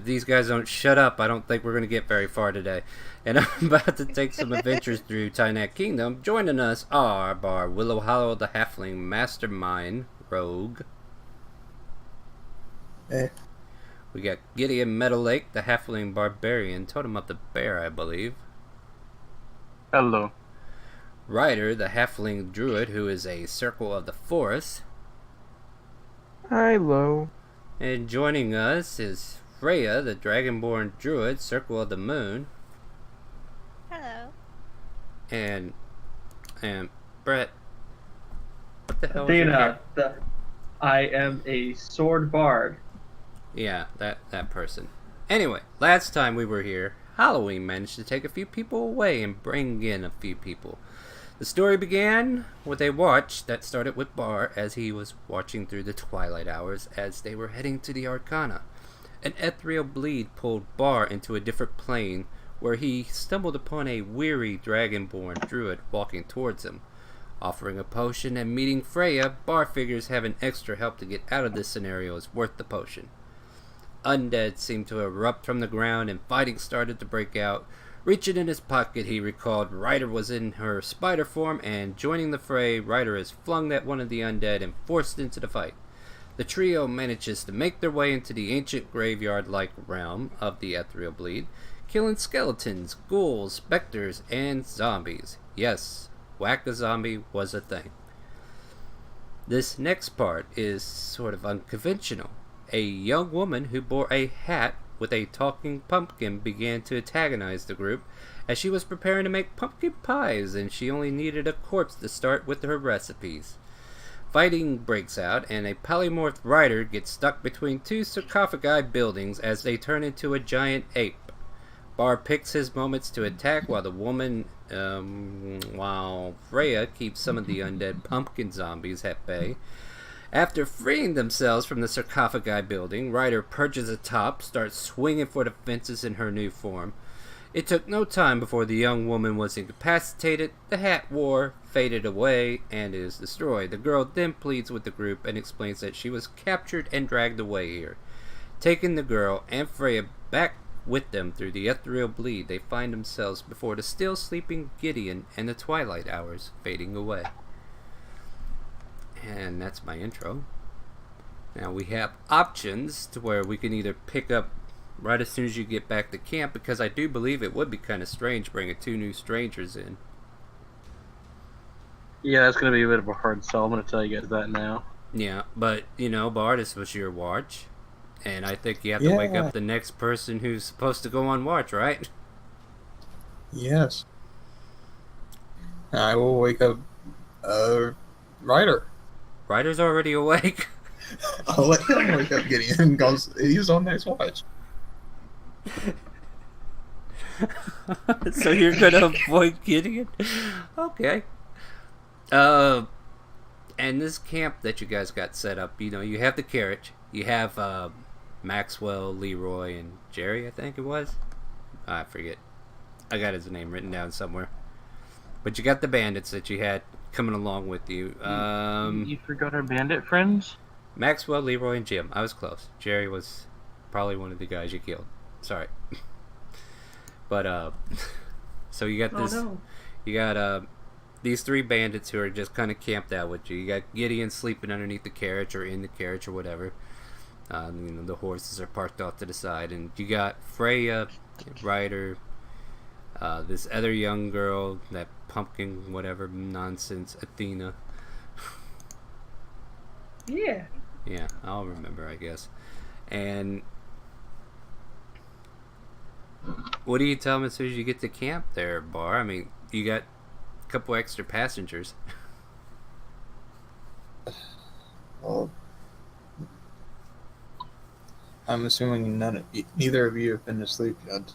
If these guys don't shut up, I don't think we're going to get very far today. And I'm about to take some adventures through Tynac Kingdom. Joining us are Bar Willow Hollow, the Halfling Mastermind Rogue. Hey. We got Gideon Meadow Lake, the Halfling Barbarian, Totem of the Bear, I believe. Hello. Ryder, the Halfling Druid, who is a Circle of the Forest. Hello. And joining us is Freya, the Dragonborn Druid, Circle of the Moon. Hello. And Brett, what the hell Dana, I am a sword bard. Yeah, that person. Anyway, last time we were here, Halloween managed to take a few people away and bring in a few people. The story began with a watch that started with Bar as he was watching through the twilight hours as they were heading to the Arcana. An ethereal bleed pulled Bar into a different plane where he stumbled upon a weary dragonborn druid walking towards him. Offering a potion and meeting Freya, Bar figures having extra help to get out of this scenario is worth the potion. Undead seemed to erupt from the ground and fighting started to break out. Reaching in his pocket, he recalled Ryder was in her spider form, and joining the fray, Ryder is flung at one of the undead and forced into the fight. The trio manages to make their way into the ancient graveyard-like realm of the ethereal bleed, killing skeletons, ghouls, specters, and zombies. Yes, whack-a-zombie was a thing. This next part is sort of unconventional. A young woman who bore a hat with a talking pumpkin began to antagonize the group as she was preparing to make pumpkin pies and she only needed a corpse to start with her recipes. Fighting breaks out and a polymorphed rider gets stuck between two sarcophagi buildings as they turn into a giant ape. Bar picks his moments to attack while Freya keeps some of the undead pumpkin zombies at bay. After freeing themselves from the sarcophagi building, Ryder perches atop, starts swinging for the fences in her new form. It took no time before the young woman was incapacitated, the hat wore, faded away, and is destroyed. The girl then pleads with the group and explains that she was captured and dragged away here. Taking the girl and Freya back with them through the ethereal bleed, they find themselves before the still sleeping Gideon and the twilight hours fading away. And that's my intro. Now we have options to where we can either pick up right as soon as you get back to camp, because I do believe it would be kind of strange bringing two new strangers in. Yeah, that's going to be a bit of a hard sell. I'm going to tell you guys that now. Yeah, but, Bard, this was your watch. And I think you have to wake up the next person who's supposed to go on watch, right? Yes. I will wake up Ryder. Ryder's already awake. I'll let him wake up Gideon because he's on next watch. So you're gonna avoid Gideon? Okay. And this camp that you guys got set up, you have the carriage. You have Maxwell, Leroy, and Jerry, I think it was. I forget. I got his name written down somewhere. But you got the bandits that you had coming along with you. You forgot our bandit friends? Maxwell, Leroy, and Jim. I was close. Jerry was probably one of the guys you killed. Sorry. But, so you got this. Oh, no. You got, these three bandits who are just kind of camped out with you. You got Gideon sleeping underneath the carriage or in the carriage or whatever. The horses are parked off to the side. And you got Freya, Ryder, this other young girl, that pumpkin whatever nonsense, Athena. Yeah. Yeah, I'll remember, I guess. And what do you tell them as soon as you get to camp there, Bar? I mean, you got a couple extra passengers. Well, I'm assuming neither of you have been asleep yet.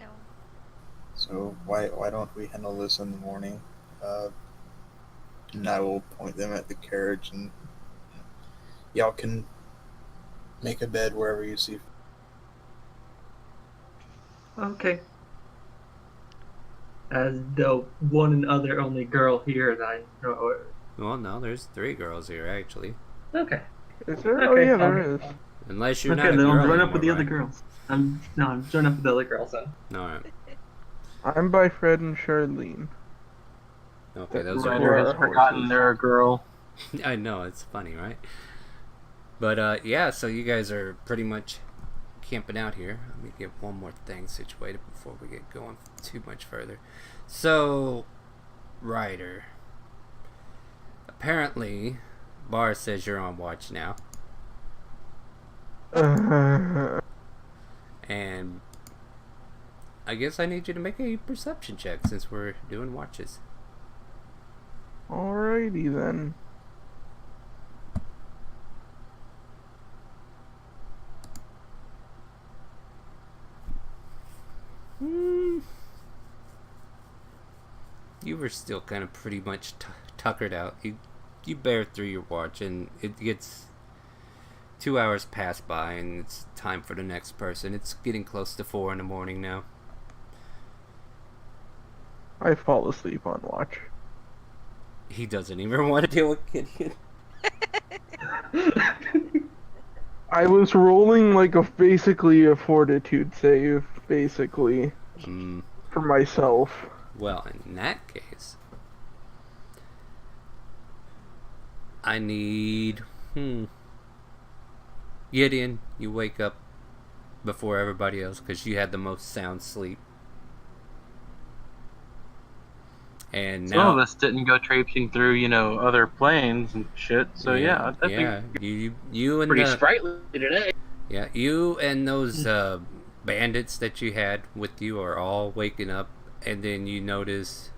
No. So why don't we handle this in the morning? And I will point them at the carriage, and y'all can make a bed wherever you see. Okay. As the one and other only girl here that I know. Well, no, there's three girls here, actually. Okay. Is there? Okay, Oh, yeah, fine. there is. Unless you're Okay, not a then girl I'll join anymore, up with the other right? girls. I'm joining up with the other girls then. Alright. I'm by Fred and Charlene. Okay, those Right. are... Ryder has Our forgotten horses. they're a girl. I know, it's funny, right? But, yeah, so you guys are pretty much camping out here. Let me get one more thing situated before we get going too much further. So, Ryder. Apparently, Bar says you're on watch now. And I guess I need you to make a perception check since we're doing watches. Alrighty then. You were still kind of pretty much tuckered out. You bear through your watch, and it gets 2 hours pass by, and it's time for the next person. It's getting close to 4 in the morning now. I fall asleep on watch. He doesn't even want to deal with Gideon. I was rolling like basically a fortitude save, basically, for myself. Well, in that case, I need... Gideon, you wake up before everybody else because you had the most sound sleep. And Some now, of us didn't go traipsing through, other planes and shit. So yeah, I yeah, think you and pretty the, sprightly today. yeah, you and those bandits that you had with you are all waking up, and then you notice.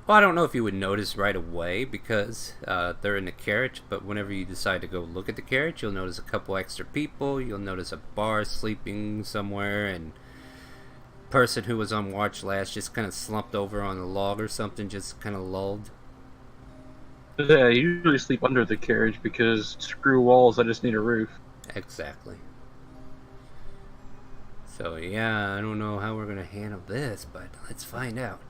Well, I don't know if you would notice right away because they're in the carriage, but whenever you decide to go look at the carriage, you'll notice a couple extra people. You'll notice a bar sleeping somewhere, and person who was on watch last just kind of slumped over on a log or something, just kind of lulled. Yeah, I usually sleep under the carriage because screw walls, I just need a roof. Exactly. So yeah, I don't know how we're gonna handle this, but let's find out.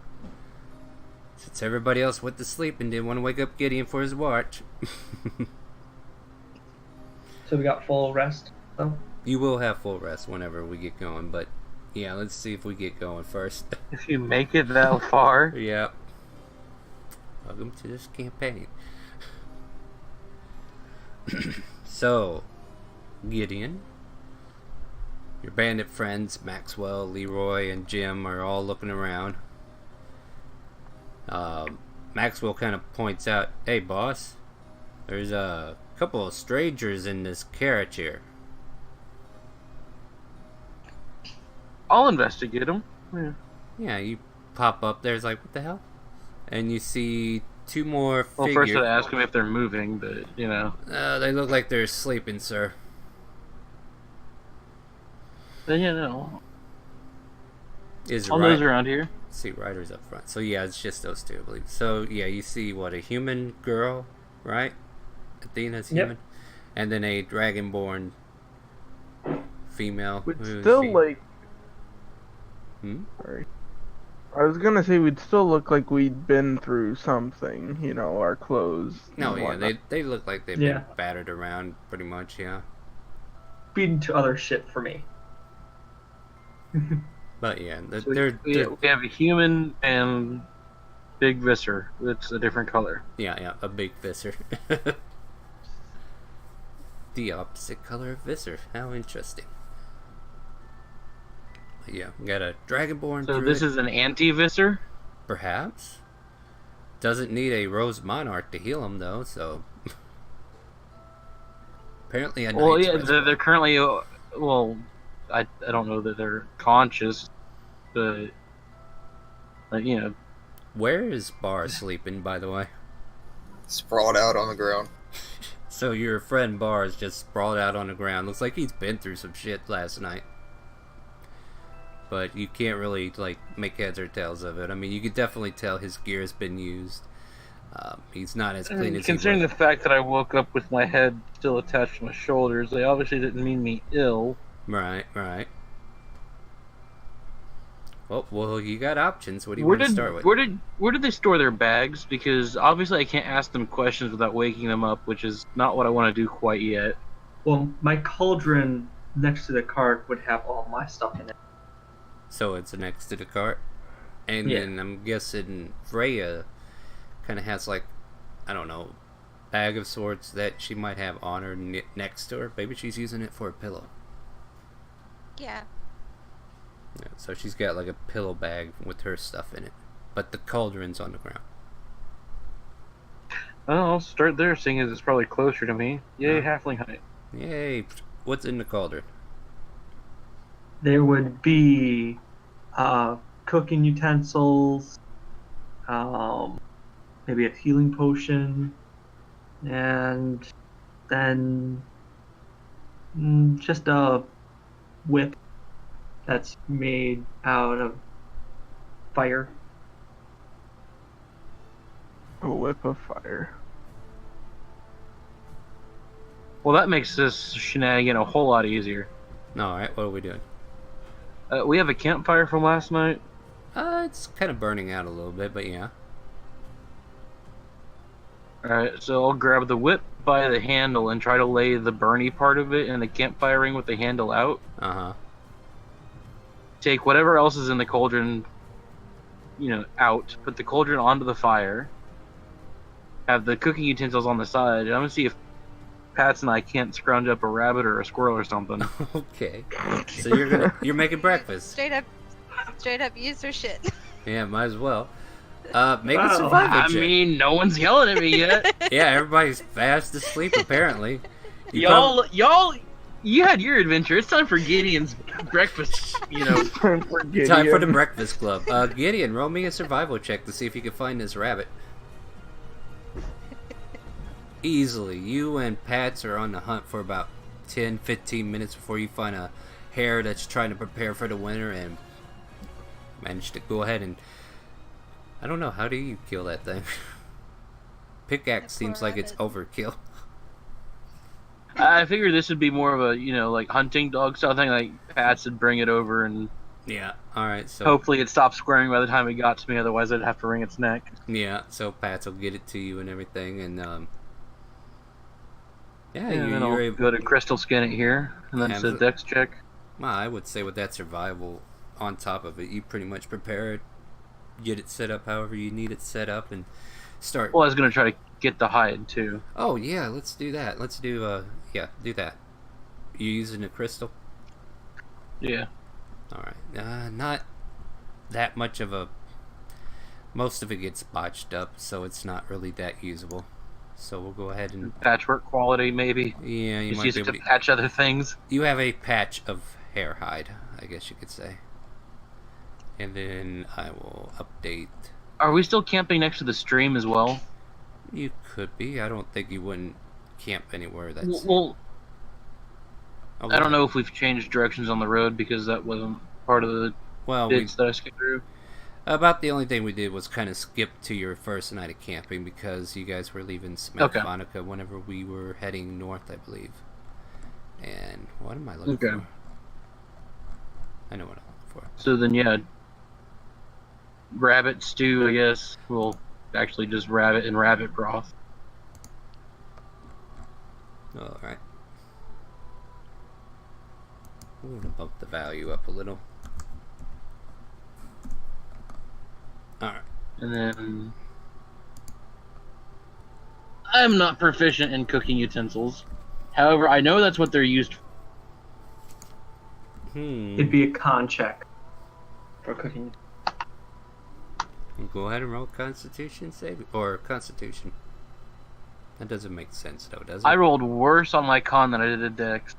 Since everybody else went to sleep and didn't want to wake up Gideon for his watch. So we got full rest. Oh, You will have full rest whenever we get going, but yeah, let's see if we get going first. If you make it that far. Yeah. Welcome to this campaign. So, Gideon, your bandit friends, Maxwell, Leroy, and Jim, are all looking around. Maxwell kind of points out, "Hey, boss, there's a couple of strangers in this carriage here." I'll investigate them. Yeah. Yeah, you pop up there, it's like, what the hell? And you see two more Well, figures. first I'd ask them if they're moving, but, They look like they're sleeping, sir. Then, no. Is All right. those around here. See, Ryder's up front. So yeah, it's just those two, I believe. So yeah, you see what, a human girl, right? Athena's Yep. human, and then a dragonborn female. We'd who's still the- like. Hmm? Sorry. I was gonna say we'd still look like we'd been through something, our clothes. No, and yeah, whatnot. they look like they've Yeah. been battered around, pretty much. Yeah, feeding to other shit for me. but yeah, So they're we have a human and Big Visser. It's a different color. yeah, a big Visser. The opposite color of Visser. How interesting. Yeah, we got a dragonborn. So druid. this is an anti-Visser? Perhaps. Doesn't need a rose monarch to heal him, though, so... Apparently a Well, knight's yeah, reservoir. they're currently... Well, I don't know that they're conscious, but... Where is Bar sleeping, by the way? Sprawled out on the ground. So your friend Bar is just sprawled out on the ground. Looks like he's been through some shit last night. But you can't really, make heads or tails of it. I mean, you could definitely tell his gear has been used. He's not as clean as he Considering was. the fact that I woke up with my head still attached to my shoulders, they obviously didn't mean me ill. Right. Well, you got options. What do you want to start with? Where did they store their bags? Because obviously I can't ask them questions without waking them up, which is not what I want to do quite yet. Well, my cauldron next to the cart would have all my stuff in it. So it's next to the cart. And Yeah. then I'm guessing Freya kind of has like, I don't know, bag of sorts that she might have on her next to her. Maybe she's using it for a pillow. Yeah. Yeah, so she's got like a pillow bag with her stuff in it. But the cauldron's on the ground. Oh, I'll start there, seeing as it's probably closer to me. Yay, Yeah. halfling height. Yay! What's in the cauldron? There would be cooking utensils, maybe a healing potion, and then just a whip that's made out of fire. A whip of fire. Well, that makes this shenanigan a whole lot easier. Alright, what are we doing? We have a campfire from last night. It's kind of burning out a little bit, but yeah. Alright, so I'll grab the whip by the handle and try to lay the burny part of it in the campfire ring with the handle out. Uh-huh. Take whatever else is in the cauldron, out. Put the cauldron onto the fire. Have the cooking utensils on the side. I'm gonna see if Pats and I can't scrounge up a rabbit or a squirrel or something. Okay. So you're making breakfast. Straight up use their shit. Yeah, might as well. Make a Wow. survival I check. mean, no one's yelling at me yet. Yeah, everybody's fast asleep apparently. You y'all, you had your adventure. It's time for Gideon's breakfast. Time for Time for the Gideon. breakfast club. Gideon, roll me a survival check to see if you can find this rabbit. Easily. You and Pats are on the hunt for about 10-15 minutes before you find a hare that's trying to prepare for the winter and manage to go ahead and... I don't know, how do you kill that thing? Pickaxe That seems poor like it's overkill. I figured this would be more of a, like hunting dog style thing. Like Pats would bring it over, and Yeah, alright, so... hopefully it stopped squaring by the time it got to me. Otherwise, I'd have to wring its neck. Yeah, so Pats will get it to you and everything, and yeah, And then you're I'll able. go to crystal skin it here, and then it's a Yeah, dex check. Well, I would say with that survival on top of it, you pretty much prepare it, get it set up however you need it set up, and start. Well, I was gonna try to get the hide too. Oh yeah, let's do that. Let's do do that. You using a crystal? Yeah. All right, not that much of a. Most of it gets botched up, so it's not really that usable. So we'll go ahead and Patchwork quality, maybe. yeah, you Just might use be it able to to. patch other things. You have a patch of hair hide, I guess you could say. And then I will update. Are we still camping next to the stream as well? You could be. I don't think you wouldn't camp anywhere that's. Well, Oh, I don't know if we've changed directions on the road because that wasn't part of the Well, we, bits that I skipped through. about the only thing we did was kind of skip to your first night of camping because you guys were leaving Smeltvonica whenever we were heading north, I believe. And what am I looking Okay. for? I know what I'm looking for. So then, yeah, rabbit stew, I guess. We'll actually just rabbit and rabbit broth. All right. I'm gonna bump the value up a little. All right. And then I'm not proficient in cooking utensils. However, I know that's what they're used for. It'd be a con check for cooking. Go ahead and roll Constitution save or Constitution. That doesn't make sense though, does it? I rolled worse on my con than I did a dex.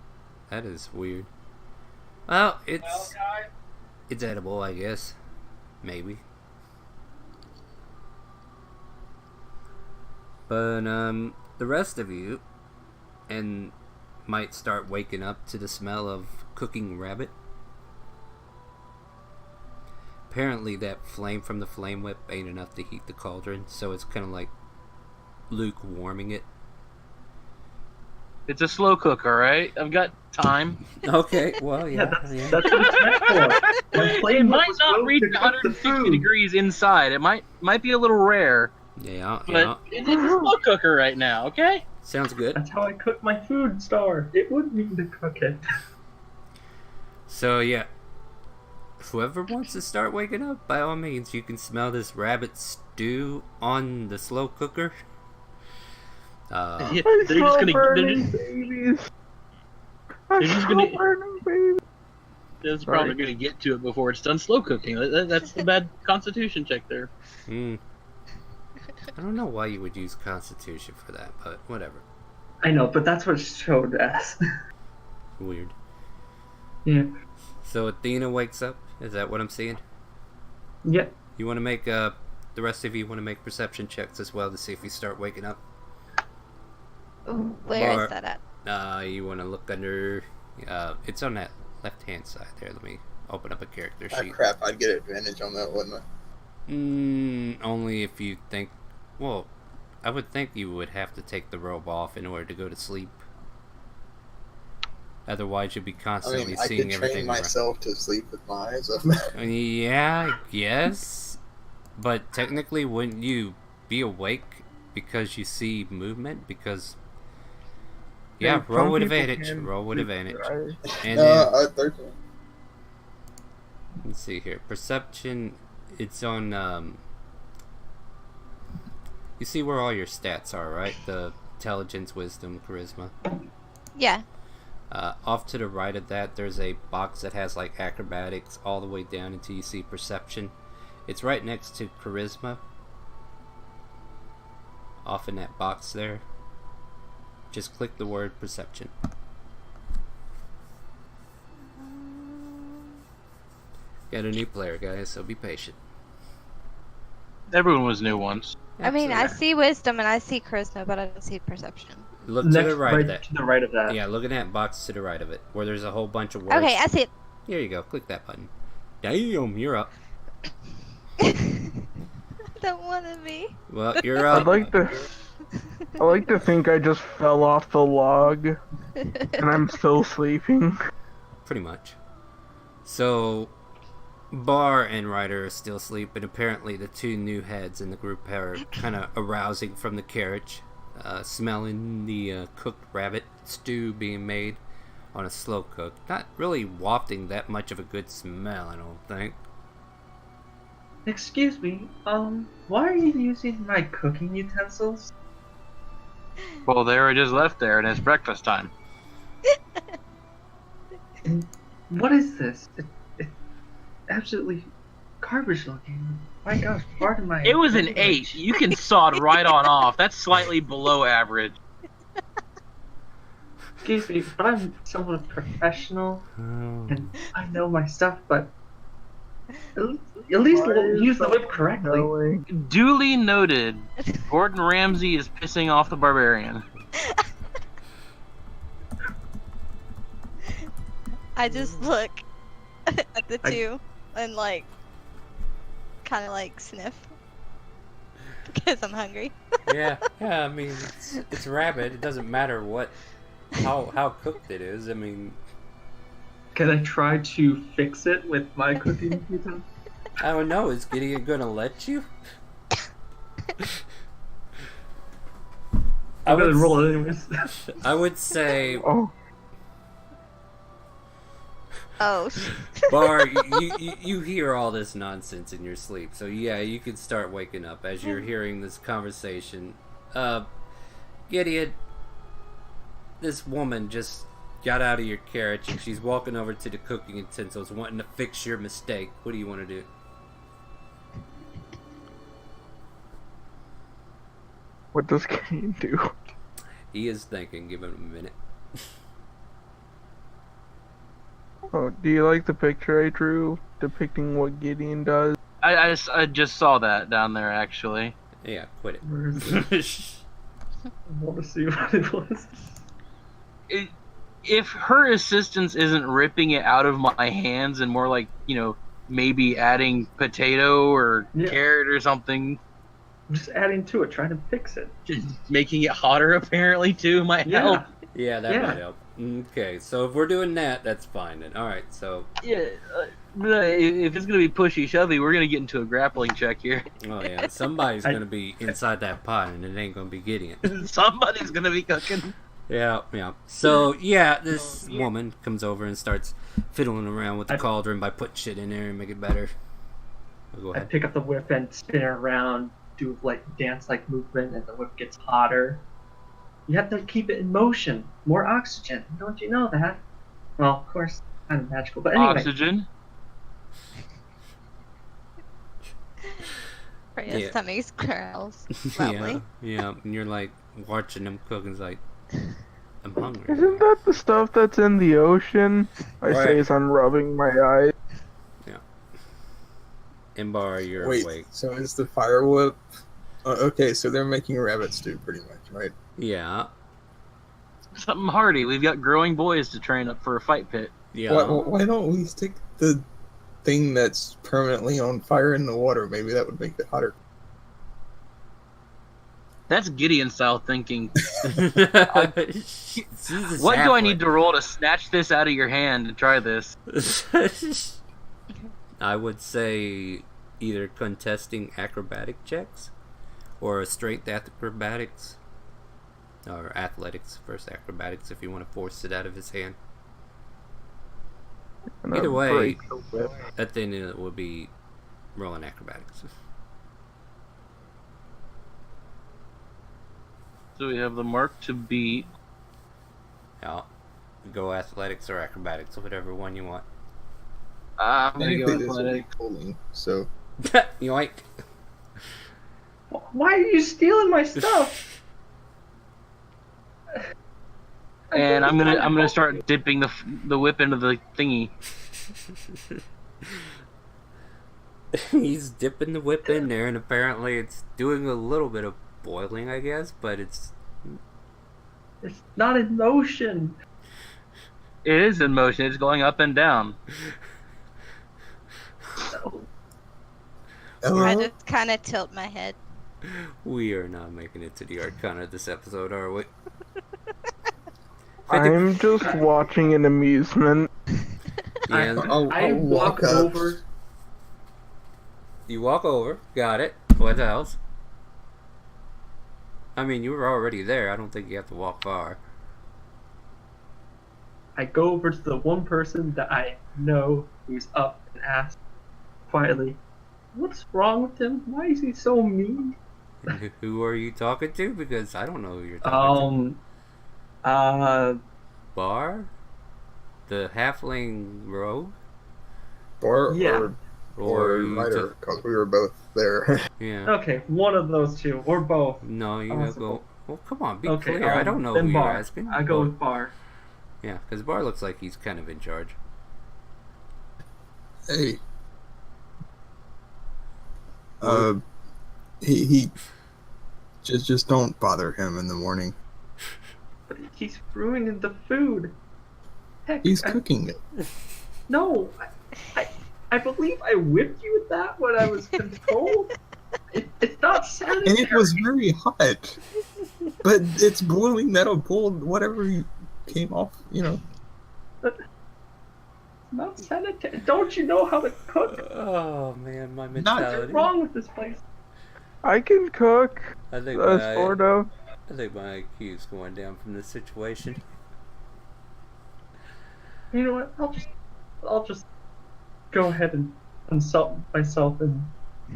That is weird. Well, it's edible, I guess. Maybe. But the rest of you and might start waking up to the smell of cooking rabbit. Apparently that flame from the flame whip ain't enough to heat the cauldron, so it's kind of like lukewarming it. It's a slow cook, alright? I've got time. Okay, well, Yeah, yeah. that's what it's meant for. When It flame might was not built reach to cook the 160 food. degrees inside. It might be a little rare, Yeah, but it's a slow cooker right now, okay? Sounds good. That's how I cook my food, Star. It would mean to cook it. So yeah, whoever wants to start waking up, by all means, you can smell this rabbit stew on the slow cooker. Yeah, I they're smell just gonna. burning babies. I They're just smell gonna- burning babies. That's probably going to get to it before it's done slow cooking. That's the bad constitution check there. I don't know why you would use Constitution for that, but whatever. I know, but that's what it showed us. Weird. Yeah. So Athena wakes up. Is that what I'm seeing? Yeah. You want to make the rest of you want to make perception checks as well to see if you start waking up. Where Bar- is that at? You want to look under. It's on that left-hand side there. Let me open up a character Ah, sheet. crap, I'd get advantage on that, wouldn't I? Only if you think. Well, I would think you would have to take the robe off in order to go to sleep. Otherwise, you'd be I constantly mean, I seeing could everything. train myself to sleep with my eyes open. Yeah, I guess. But technically, wouldn't you be awake because you see movement? Because yeah, Dude, roll some with people advantage. can Roll with sleep advantage. with their eyes. And then, 13. let's see here. Perception. It's on. You see where all your stats are, right? The intelligence, wisdom, charisma. Yeah. Off to the right of that, there's a box that has like acrobatics all the way down until you see perception. It's right next to charisma. Off in that box there. Just click the word perception. Got a new player, guys, so be patient. Everyone was new once. I mean, I That's see wisdom and I see charisma, but I don't see perception. Look to Next, the right of that. to the right of that. Yeah, look at that box to the right of it, where there's a whole bunch of words. Okay, I see it. Here you go. Click that button. Damn, you're up. I don't want to be. Well, you're up. I like to think I just fell off the log and I'm still sleeping. Pretty much. So, Bar and Ryder are still asleep, and apparently the two new heads in the group are kind of arousing from the carriage, smelling the cooked rabbit stew being made on a slow cook. Not really wafting that much of a good smell, I don't think. Excuse me, why are you using my cooking utensils? Well, they were just left there, and it's breakfast time. What is this? It's absolutely garbage looking. My gosh, pardon my... It was an 8. You can sod right on off. That's slightly below average. Excuse me, but I'm somewhat professional, Oh. and I know my stuff, but at least use the whip correctly. Knowing. Duly noted. Gordon Ramsay is pissing off the barbarian. I just look at the two and like, kind of like sniff because I'm hungry. Yeah, I mean, it's rabbit. It doesn't matter how cooked it is. I mean, Can I try to fix it with my cooking utensils? I don't know. Is Gideon gonna let you? I'm gonna roll it anyways. I would say, Oh, Oh, Bar, you hear all this nonsense in your sleep, so yeah, you can start waking up as you're hearing this conversation. Gideon, this woman just got out of your carriage and she's walking over to the cooking utensils wanting to fix your mistake. What do you want to do? what does Kane do? He is thinking. Give him a minute. Oh, do you like the picture I drew depicting what Gideon does? I just saw that down there, actually. Yeah, quit Where is it? it. I want to see what it was. If her assistance isn't ripping it out of my hands and more like, maybe adding potato or Yeah. carrot or something, I'm just adding to it, trying to fix it. just making it hotter apparently too might help. Yeah, that Yeah. might help. Okay, so if we're doing that, that's fine then. Alright, so... Yeah, but if it's gonna be pushy shovey, we're gonna get into a grappling check here. Oh yeah, somebody's I- gonna be inside that pot and it ain't gonna be Gideon. Somebody's gonna be cooking. Yeah, yeah. So, yeah, this woman comes over and starts fiddling around with the I- cauldron by putting shit in there and make it better. Go I ahead. pick up the whip and spin it around, do like dance-like movement, and the whip gets hotter. You have to keep it in motion. More oxygen. Don't you know that? Well, of course, kind of magical. But anyway, Oxygen. Freya's Yeah. tummy growls Yeah, loudly. yeah. And you're like watching them cook and it's like, I'm hungry. Isn't that the stuff that's in the ocean? I Right. say as I'm rubbing my eyes. Imbar, you're Wait, awake. so is the fire whip? Okay, so they're making rabbit stew pretty much, right? Yeah, Something hardy. We've got growing boys to train up for a fight pit. yeah. Why don't we stick the thing that's permanently on fire in the water? Maybe that would make it hotter. That's Gideon style thinking. Jesus, What do I halfway. need to roll to snatch this out of your hand and try this? I would say either contesting acrobatic checks or a straight acrobatics. Or athletics, first acrobatics if you want to force it out of his hand. And Either I way, break the whip. at the end it would be rolling acrobatics. So we have the mark to beat. Yeah, go athletics or acrobatics, whatever one you want. I'm gonna go Technically, this would be athletic. pulling, so Yoink. why are you stealing my stuff? And I'm gonna start dipping the whip into the thingy. He's dipping the whip in there, and apparently it's doing a little bit of boiling, I guess, but it's... It's not in motion. It is in motion. It's going up and down. I hello. just kind of tilt my head. We are not making it to the Arcana this episode, are we? I'm just watching in amusement. Yeah, I I'll walk walk up. over. you walk over, got it. What else? I mean, you were already there. I don't think you have to walk far. I go over to the one person that I know who's up and ask quietly, "What's wrong with him? Why is he so mean?" Who are you talking to? Because I don't know who you're talking to. Bar? The halfling rogue? Or Yeah. or you Ryder, took- because we were both there. Yeah. Okay, one of those two, or both. No, you gotta Possible. go... Well, come on, be Okay, clear. I don't know then who you're Bar. asking. I go Bar. with Bar. Yeah, because Bar looks like he's kind of in charge. Hey. He just don't bother him in the morning. But he's ruining the food. Heck, He's cooking it. No, I believe I whipped you with that when I was controlled. It's not sanitary. And it was very hot. But it's boiling, that'll boil whatever came off, It's not sanitary. Don't you know how to cook? Oh man, my What's mentality. wrong with this place? I can cook, I think sort of. I think my IQ's going down from this situation. You know what? I'll just go ahead and consult myself in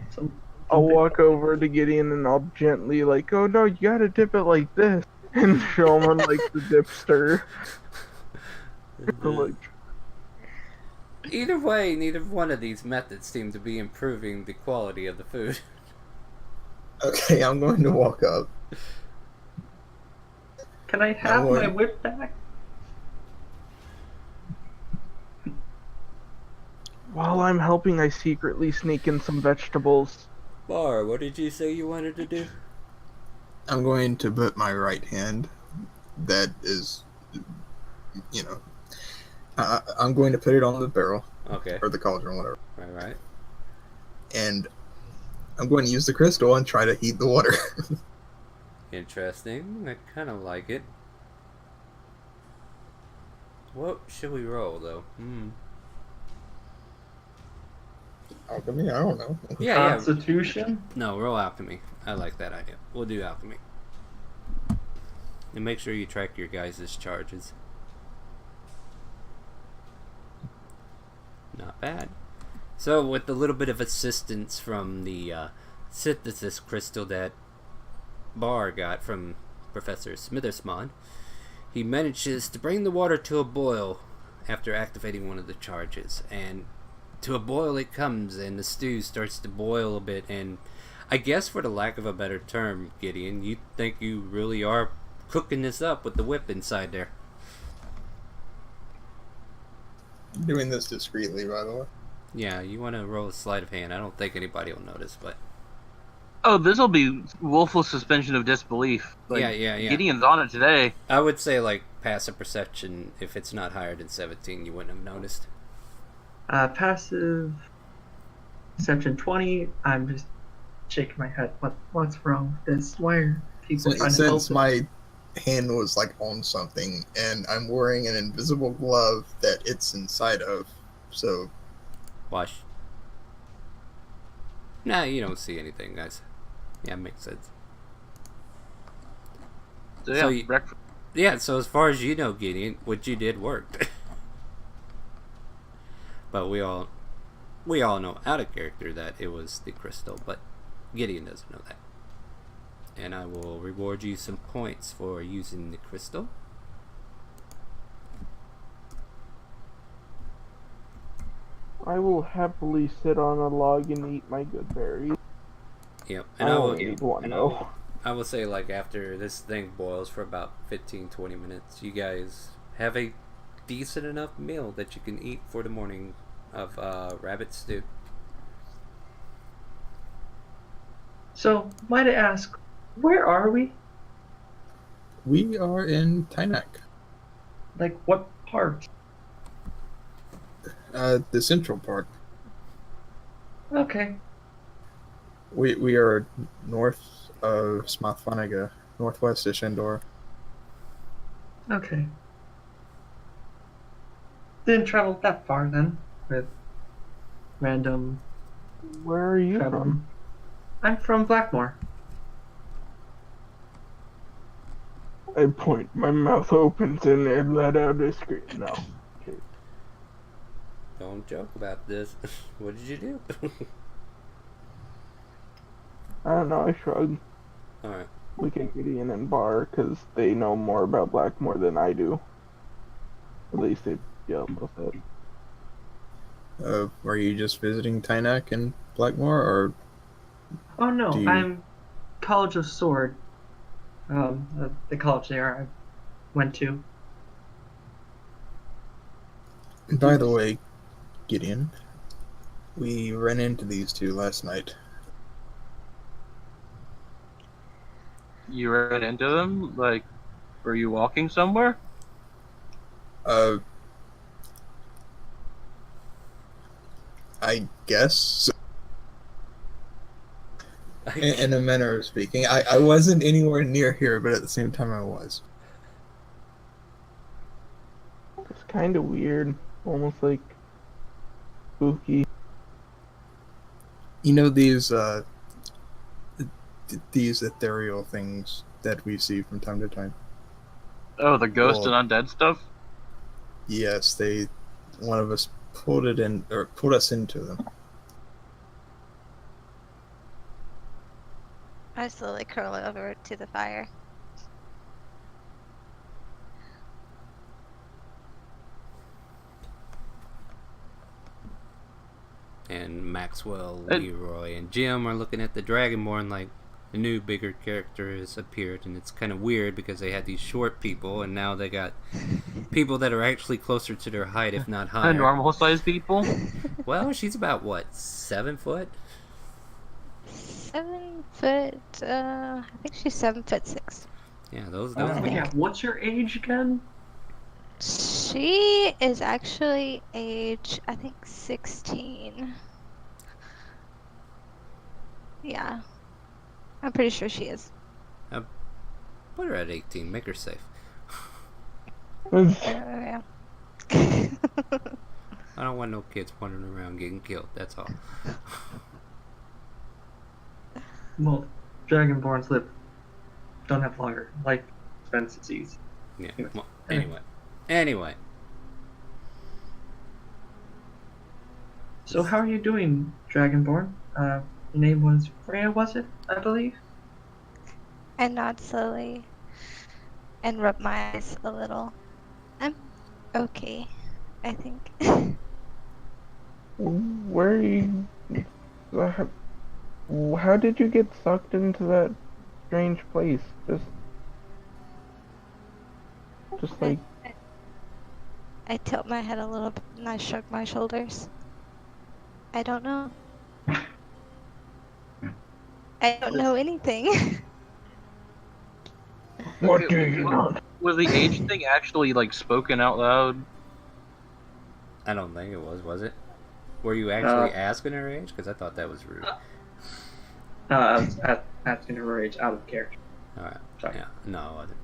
some. I'll walk over to Gideon and I'll gently like, oh no, you gotta dip it like this, and show him like the dipster. Like, Either way, neither one of these methods seem to be improving the quality of the food. Okay, I'm going to walk up. Can I have would. my whip back? while I'm helping, I secretly sneak in some vegetables. Bar, what did you say you wanted to do? I'm going to put my right hand, that is, I'm going to put it on the barrel, Okay, or the cauldron, whatever. alright. And I'm going to use the crystal and try to heat the water. Interesting. I kind of like it. What should we roll though? Alchemy? I don't know. Yeah. Constitution? No, roll alchemy. I like that idea. We'll do alchemy. And make sure you track your guys' charges. Not bad. So, with a little bit of assistance from the synthesis crystal that Barr got from Professor Smithersmon, he manages to bring the water to a boil after activating one of the charges. And to a boil it comes, and the stew starts to boil a bit. And I guess, for the lack of a better term, Gideon, you think you really are cooking this up with the whip inside there. Doing this discreetly, by the way. Yeah, you want to roll a sleight of hand. I don't think anybody will notice, but Oh, this will be woeful suspension of disbelief. Like, yeah. Gideon's on it today. I would say, like, passive perception, if it's not higher than 17, you wouldn't have noticed. Passive perception 20. I'm just shaking my head. What's wrong with this? Why are people trying to help? Since my hand was like on something, and I'm wearing an invisible glove that it's inside of, so Wash. Nah, you don't see anything, guys. Yeah, makes sense. So yeah, So you- breakfast. Yeah, so as far as you know, Gideon, what you did worked. But we all know out of character that it was the crystal, but Gideon doesn't know that. And I will reward you some points for using the crystal. I will happily sit on a log and eat my good berries. Yep. I And I only will need one though. I will say, like, after this thing boils for about 15-20 minutes, you guys have a decent enough meal that you can eat for the morning of rabbit stew. So, might I ask, where are we? we are in Tynac. Like, what part? The central part. Okay. We are north of Smathfanaga, northwest of Shendor. Okay. Didn't travel that far then, with random Where are you travel. from? I'm from Blackmore. I point, my mouth opens and it let out a scream. No. Okay. Don't joke about this. What did you do? I don't know, I shrug. Alright. We can Gideon and Bar because they know more about Blackmore than I do. At least they yell about that. Were you just visiting Tynac and Blackmore, or Oh no, Do you- I'm College of Sword. The college there I went to. by the way, Gideon, we ran into these two last night. You ran into them? Like, were you walking somewhere? I guess, in a manner of speaking. I wasn't anywhere near here, but at the same time I was. It's kind of weird. Almost like spooky. You know these ethereal things that we see from time to time? Oh, the ghost Well- and undead stuff? Yes, one of us pulled us into them. I slowly curl over to the fire. And Maxwell, Hey. Leroy, and Jim are looking at the Dragonborn like a new, bigger character has appeared, and it's kind of weird because they had these short people, and now they got people that are actually closer to their height, if not higher. Normal sized people? Well, she's about, what, 7 foot? 7 foot. I think she's 7'6". Yeah, those Oh, those yeah. What's your age again? She is actually age, I think, 16. Yeah. I'm pretty sure she is. Put her at 18, make her safe. Yeah. I don't want no kids wandering around getting killed. That's all. Well, Dragonborns don't have longer life expectancies. Yeah. Anyway. Well, anyway. So how are you doing, Dragonborn? Your name was Freya, was it? I believe. I nod slowly and rub my eyes a little. I'm okay, I think. Where are you? How did you get sucked into that strange place? Just like I tilt my head a little bit and I shrug my shoulders. I don't know. I don't know anything. what do you know? Was the age thing actually like spoken out loud? I don't think it was it? Were you actually asking her age? Because I thought that was rude. I was asking her age out of character. Alright. Sorry. Yeah. No, I wasn't.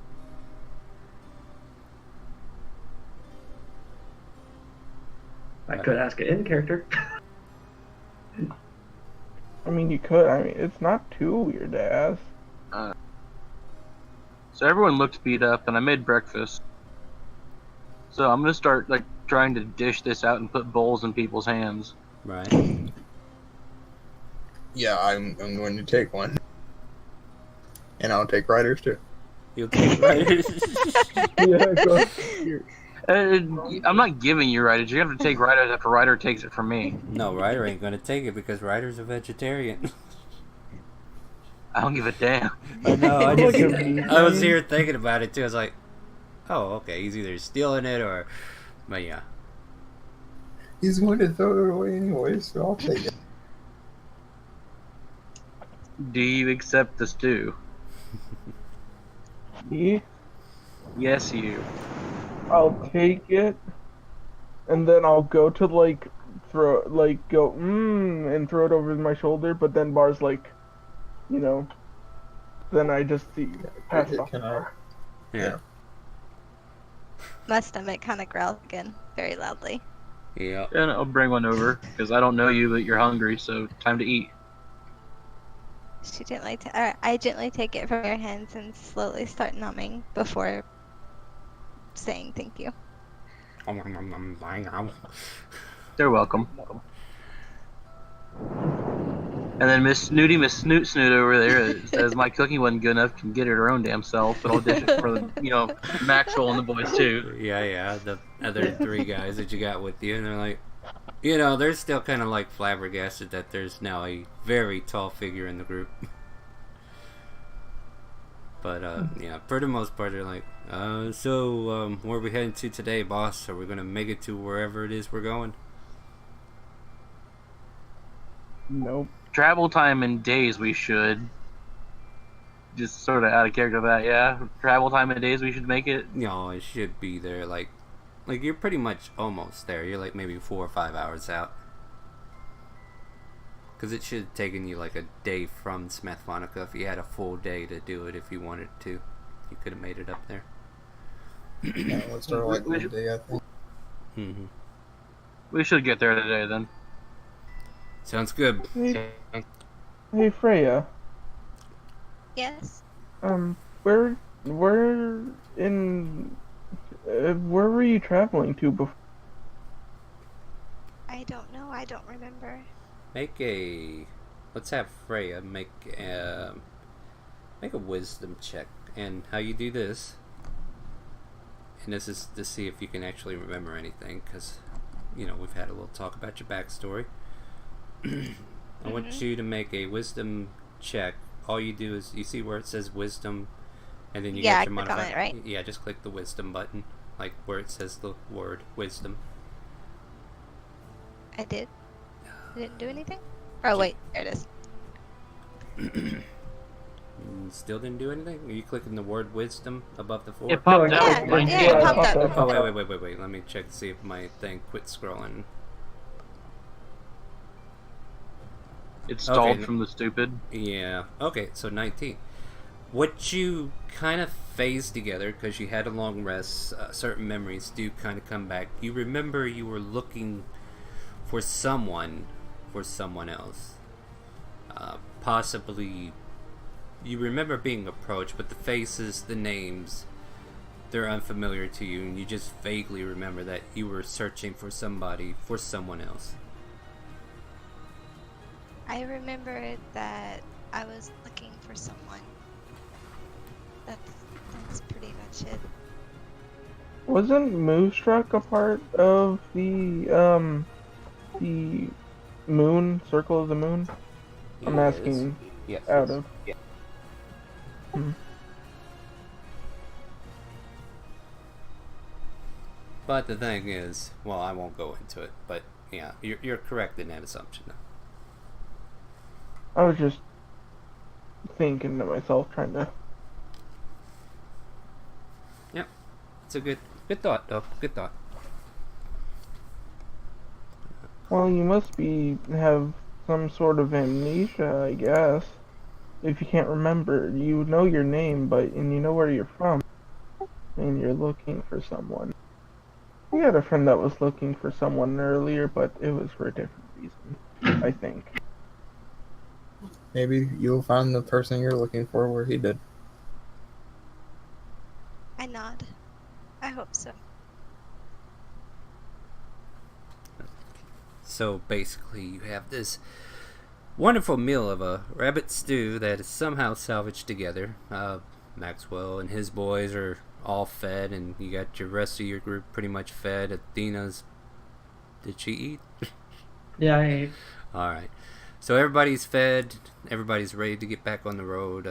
I could ask it in character. I mean, you could. I mean, it's not too weird to ask. So everyone looked beat up, and I made breakfast. So I'm gonna start like trying to dish this out and put bowls in people's hands. Right. Yeah, I'm going to take one. And I'll take Riders too. You'll take Riders. Yeah, go here. I'm not giving you Riders. You're gonna have to take Riders after Ryder takes it from me. No, Ryder ain't gonna take it because Ryder's a vegetarian. I don't give a damn. I know. Look at me, I was man. here thinking about it too. I was like, oh, okay. He's either stealing it or, but yeah. He's going to throw it away anyway, so I'll take it. Do you accept the stew? Me? Yes, you. I'll take it, and then I'll go to and throw it over my shoulder. But then Bar's like, then I just see pass off. Can I? Yeah. My stomach kind of growls again, very loudly. Yeah. And I'll bring one over because I don't know you, but you're hungry, so time to eat. I gently take it from your hands and slowly start numbing before saying thank you. They're welcome. And then Miss Snoot Snoot over there says my cooking wasn't good enough, can get it her own damn self, but I'll dish it for Maxwell and the boys too. Yeah. The other three guys that you got with you, and they're like, they're still kind of like flabbergasted that there's now a very tall figure in the group. But yeah, for the most part, they're like, so where are we heading to today, boss? Are we gonna make it to wherever it is we're going? Nope. Travel time in days we should. Just sort of out of character that, yeah. Travel time in days we should make it. No, it should be there. Like you're pretty much almost there. You're like maybe 4 or 5 hours out. Because it should have taken you like a day from Smethvonica if you had a full day to do it if you wanted to. You could have made it up there. Yeah, let's start like one day, I think. Mm-hmm. We should get there today then. Sounds good. Hey Freya. Yes? Where were you traveling to before? I don't know. I don't remember. Let's have Freya make a wisdom check. And how you do this, and this is to see if you can actually remember anything, because, we've had a little talk about your backstory. I want you to make a wisdom check. All you do is, you see where it says wisdom, and then you Yeah, get your I click on modifier. it, right? Yeah, just click the wisdom button, like where it says the word wisdom. I did. I didn't do anything? Oh, wait. There it is. Still didn't do anything? Are you clicking the word wisdom above the 4? It popped Yeah, out. yeah, yeah, it popped up. Oh, wait. Let me check to see if my thing quit scrolling. It stalled Okay. from the stupid. Yeah. Okay, so 19. what you kind of phase together, because you had a long rest, certain memories do kind of come back. You remember you were looking for someone else. Possibly, you remember being approached, but the faces, the names, they're unfamiliar to you, and you just vaguely remember that you were searching for someone else. I remember that I was looking for someone. That's pretty much it. Wasn't Moonstruck a part of the moon, Circle of the Moon? I'm Yes. asking Yes. out of. Yeah. But the thing is, well, I won't go into it, but yeah, you're correct in that assumption. I was just thinking to myself, trying to. Yep, it's a good thought, though. Good thought. Well, you must have some sort of amnesia, I guess. If you can't remember, you know your name, and you know where you're from, and you're looking for someone. We had a friend that was looking for someone earlier, but it was for a different reason, I think. Maybe you'll find the person you're looking for where he did. I nod. I hope so. So basically, you have this wonderful meal of a rabbit stew that is somehow salvaged together. Maxwell and his boys are all fed, and you got your rest of your group pretty much fed. Athena's, did she eat? Yeah, I ate. All right. So everybody's fed. Everybody's ready to get back on the road.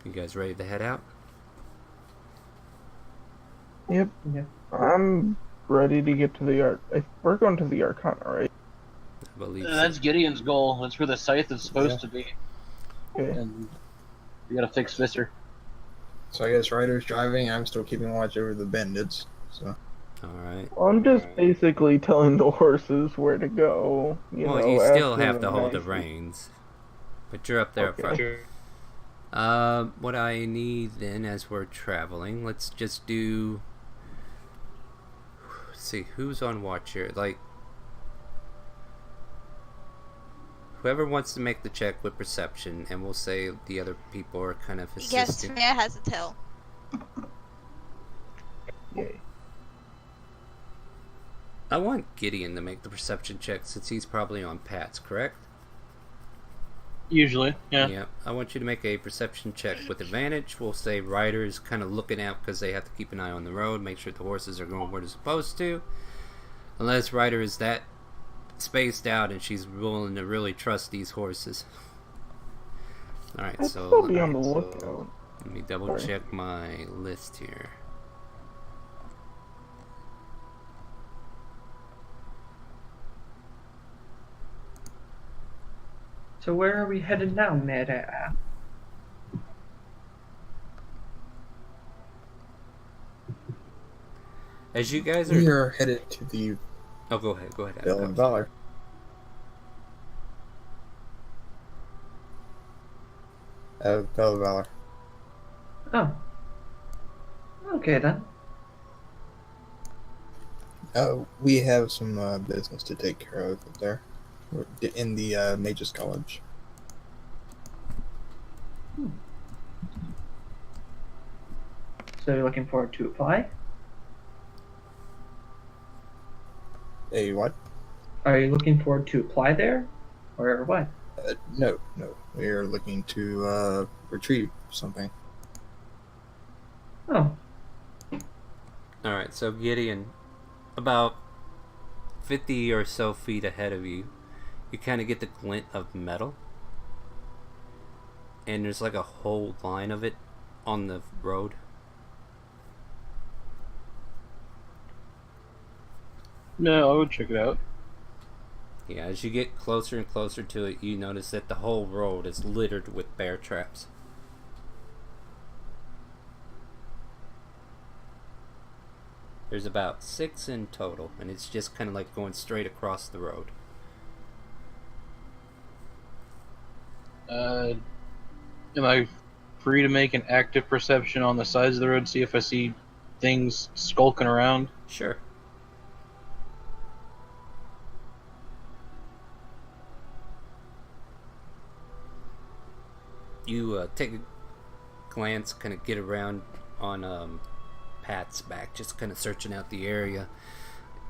You guys ready to head out? Yep. Yeah. I'm ready to get to the Ark. We're going to the Arcana, right? I believe so. That's Gideon's goal. That's where the scythe is supposed to be. Okay. And we gotta fix Visser. So I guess Ryder's driving. I'm still keeping watch over the bandits. So All right. I'm just basically telling the horses where to go. Well, you still asking have to them hold the nicely. reins, but you're up there Okay. front. What I need then, as we're traveling, let's just do. Let's see who's on watch here. Like, whoever wants to make the check with perception, and we'll say the other people are kind of Yes, assisting. Freya has a tail. Yay. I want Gideon to make the perception check since he's probably on Pat's, correct? Usually, yeah. Yeah. I want you to make a perception check with advantage. We'll say Ryder's kind of looking out because they have to keep an eye on the road, make sure the horses are going where they're supposed to. Unless Ryder is that spaced out and she's willing to really trust these horses. Alright, I'll so still be on the lookout. let me double Sorry. check my list here. So where are we headed now, Ned? As you guys we are... are headed to the Oh, go ahead, Bell of Valor. Bell of Valor. Oh. Okay then. We have some business to take care of there. We're in the Mages College. So you're looking forward to apply? Hey, what? Are you looking forward to apply there? Or what? No. We are looking to retrieve something. Oh. Alright, so Gideon, about 50 or so feet ahead of you, you kind of get the glint of metal. And there's like a whole line of it on the road. No, I would check it out. Yeah, as you get closer and closer to it, you notice that the whole road is littered with bear traps. There's about 6 in total, and it's just kind of like going straight across the road. Am I free to make an active perception on the sides of the road, see if I see things skulking around? Sure. You take a glance, kind of get around on Pat's back, just kind of searching out the area.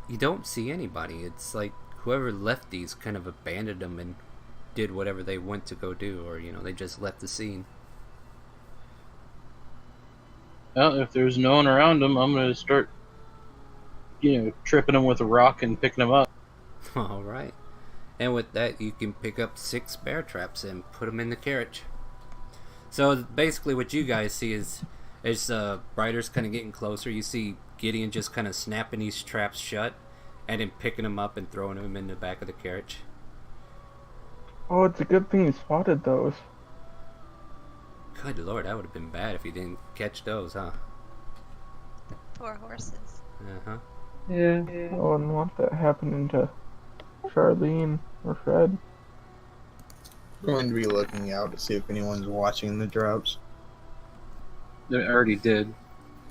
You don't see anybody. It's like whoever left these kind of abandoned them and did whatever they went to go do, or they just left the scene. Well, if there's no one around them, I'm gonna start, tripping them with a rock and picking them up. All right. And with that, you can pick up 6 bear traps and put them in the carriage. So basically, what you guys see is, as Ryder's kind of getting closer, you see Gideon just kind of snapping these traps shut, and then picking them up and throwing them in the back of the carriage. Oh, it's a good thing you spotted those. Good lord, that would have been bad if you didn't catch those, huh? Poor horses. Uh-huh. Yeah. I wouldn't want that happening to Charlene or Fred. I'm going to be looking out to see if anyone's watching the drops. I already did.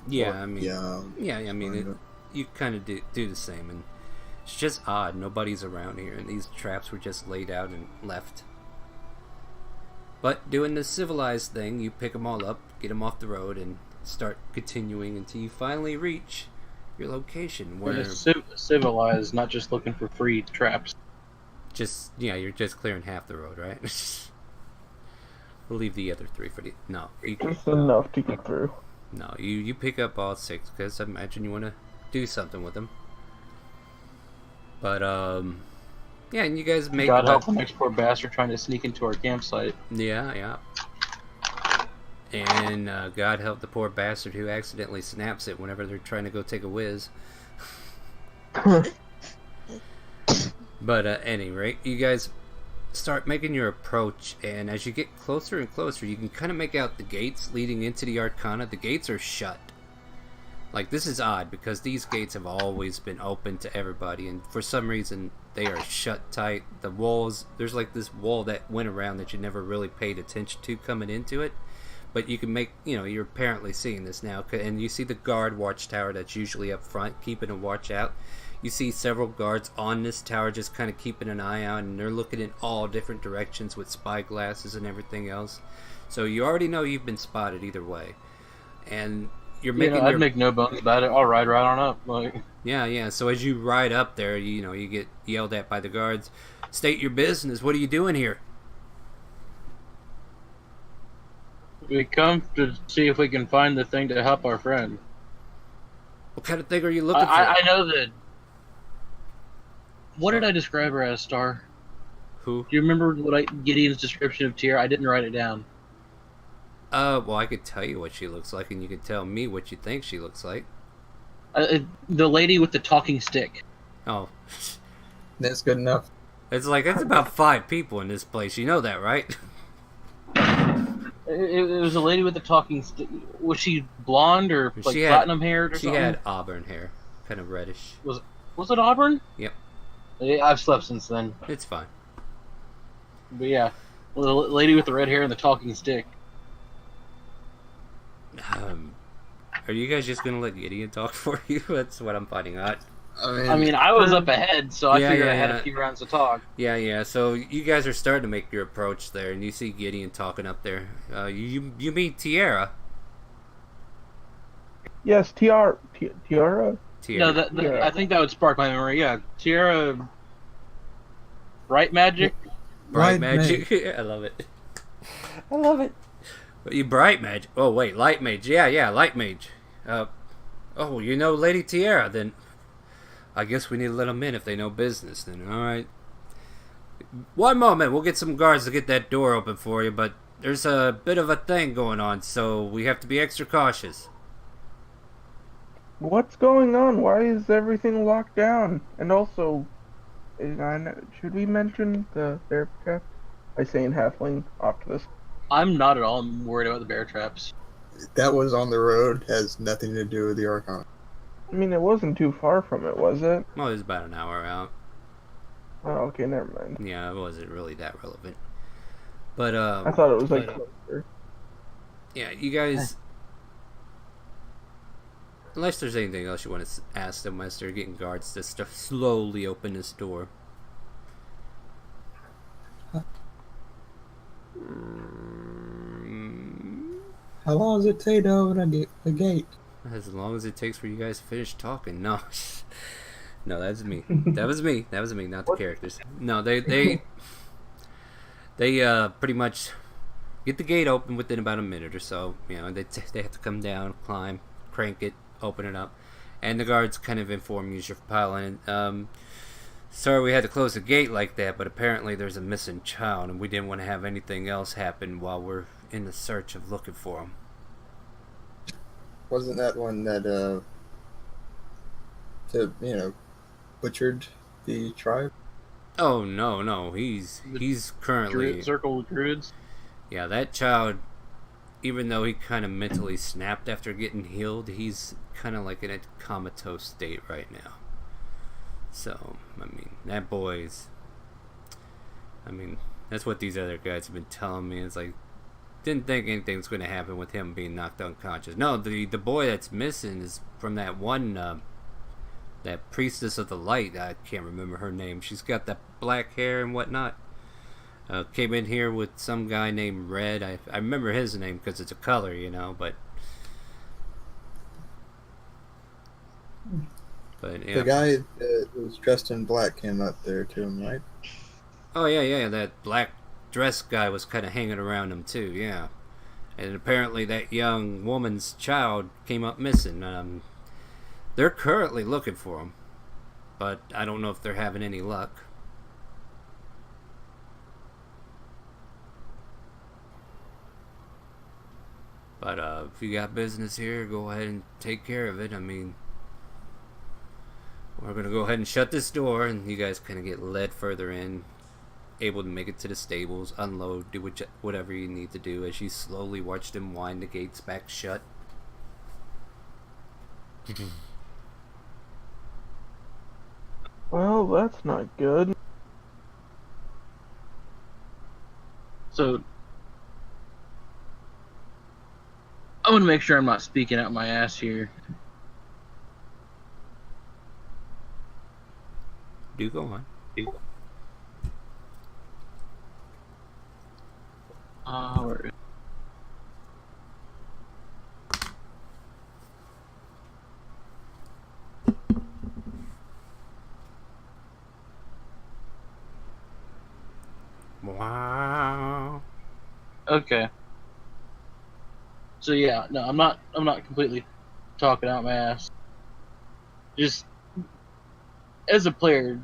Yeah, Or- I mean, yeah. I mean, you kind of do the same, and it's just odd. Nobody's around here, and these traps were just laid out and left. But doing the civilized thing, you pick them all up, get them off the road, and start continuing until you finally reach your location, We're where just civilized, not just looking for free traps. you're just clearing half the road, right? We'll leave the other 3 for the Just enough to get through. No, you pick up all 6 because I imagine you want to do something with them. But yeah, and you guys make God help the next poor bastard trying to sneak into our campsite. Yeah. And God help the poor bastard who accidentally snaps it whenever they're trying to go take a whiz. But at any rate, you guys start making your approach, and as you get closer and closer, you can kind of make out the gates leading into the Arcana. The gates are shut. Like, this is odd, because these gates have always been open to everybody, and for some reason, they are shut tight. The walls, there's like this wall that went around that you never really paid attention to coming into it. But you can make, you're apparently seeing this now, and you see the guard watchtower that's usually up front, keeping a watch out. You see several guards on this tower just kind of keeping an eye out, and they're looking in all different directions with spy glasses and everything else. So you already know you've been spotted either way. And you're making I'd make no bones about it. I'll ride right on up. Yeah. So as you ride up there, you get yelled at by the guards. State your business. What are you doing here? We come to see if we can find the thing to help our friend. What kind of thing are you looking for? I know that. What did I describe her as, Star? Who? Do you remember Gideon's description of Tyr? I didn't write it down. Well, I could tell you what she looks like, and you could tell me what you think she looks like. The lady with the talking stick. Oh. That's good enough. It's about 5 people in this place. You know that, right? It was a lady with the talking stick. Was she blonde or platinum haired or something? She had auburn hair. Kind of reddish. Was it auburn? Yep. I've slept since then. It's fine. But yeah, the lady with the red hair and the talking stick. Are you guys just gonna let Gideon talk for you? That's what I'm finding out. I mean, I was up ahead, so I figured I had a few rounds to talk. Yeah. So you guys are starting to make your approach there, and you see Gideon talking up there. You meet Tiara. Yes, Tiara. Tiara. No, I think that would spark my memory. Yeah, Tiara. Bright magic. Bright magic. I love it. I love it. You bright mage. Oh wait, light mage. Yeah, light mage. Oh, you know Lady Tiara. Then I guess we need to let them in if they know business. Then all right. One moment, we'll get some guards to get that door open for you. But there's a bit of a thing going on, so we have to be extra cautious. What's going on? Why is everything locked down? And also, should we mention the bear trap? I say in halfling off to this. I'm not at all worried about the bear traps. That was on the road, has nothing to do with the Archon. I mean, it wasn't too far from it, was it? Well, it was about an hour out. Oh, okay, never mind. Yeah, it wasn't really that relevant. But I thought it was closer. Yeah, you guys. Unless there's anything else you want to ask them as they're getting guards to slowly open this door. How long does it take to open the gate? As long as it takes for you guys to finish talking. No. No, that's me. That was me. That was me, not the characters. No, they pretty much get the gate open within about a minute or so. You know, they have to come down, climb, crank it, open it up, and the guards kind of inform you as you're piling in. Sorry we had to close the gate like that, but apparently there's a missing child, and we didn't want to have anything else happen while we're in the search of looking for him. Wasn't that one that butchered the tribe? Oh no, he's currently Circle of Druids. Yeah, that child, even though he kind of mentally snapped after getting healed, he's kind of like in a comatose state right now. So, I mean, that boy's... I mean, that's what these other guys have been telling me. It's like, didn't think anything was going to happen with him being knocked unconscious. No, the boy that's missing is from that one, that priestess of the light. I can't remember her name. She's got that black hair and whatnot. Came in here with some guy named Red. I remember his name because it's a color, you know, but... yeah. The guy that was dressed in black came up there to him, right? Oh, yeah, that black dress guy was kind of hanging around him, too, yeah. And apparently that young woman's child came up missing. They're currently looking for him, but I don't know if they're having any luck. But if you got business here, go ahead and take care of it. I mean, we're going to go ahead and shut this door, and you guys kind of get led further in, able to make it to the stables, unload, do whatever you need to do as you slowly watch them wind the gates back shut. Well, that's not good. So, I want to make sure I'm not speaking out my ass here. Do go on. Where- Wow. Okay. So yeah, no, I'm not completely talking out my ass. Just as a player,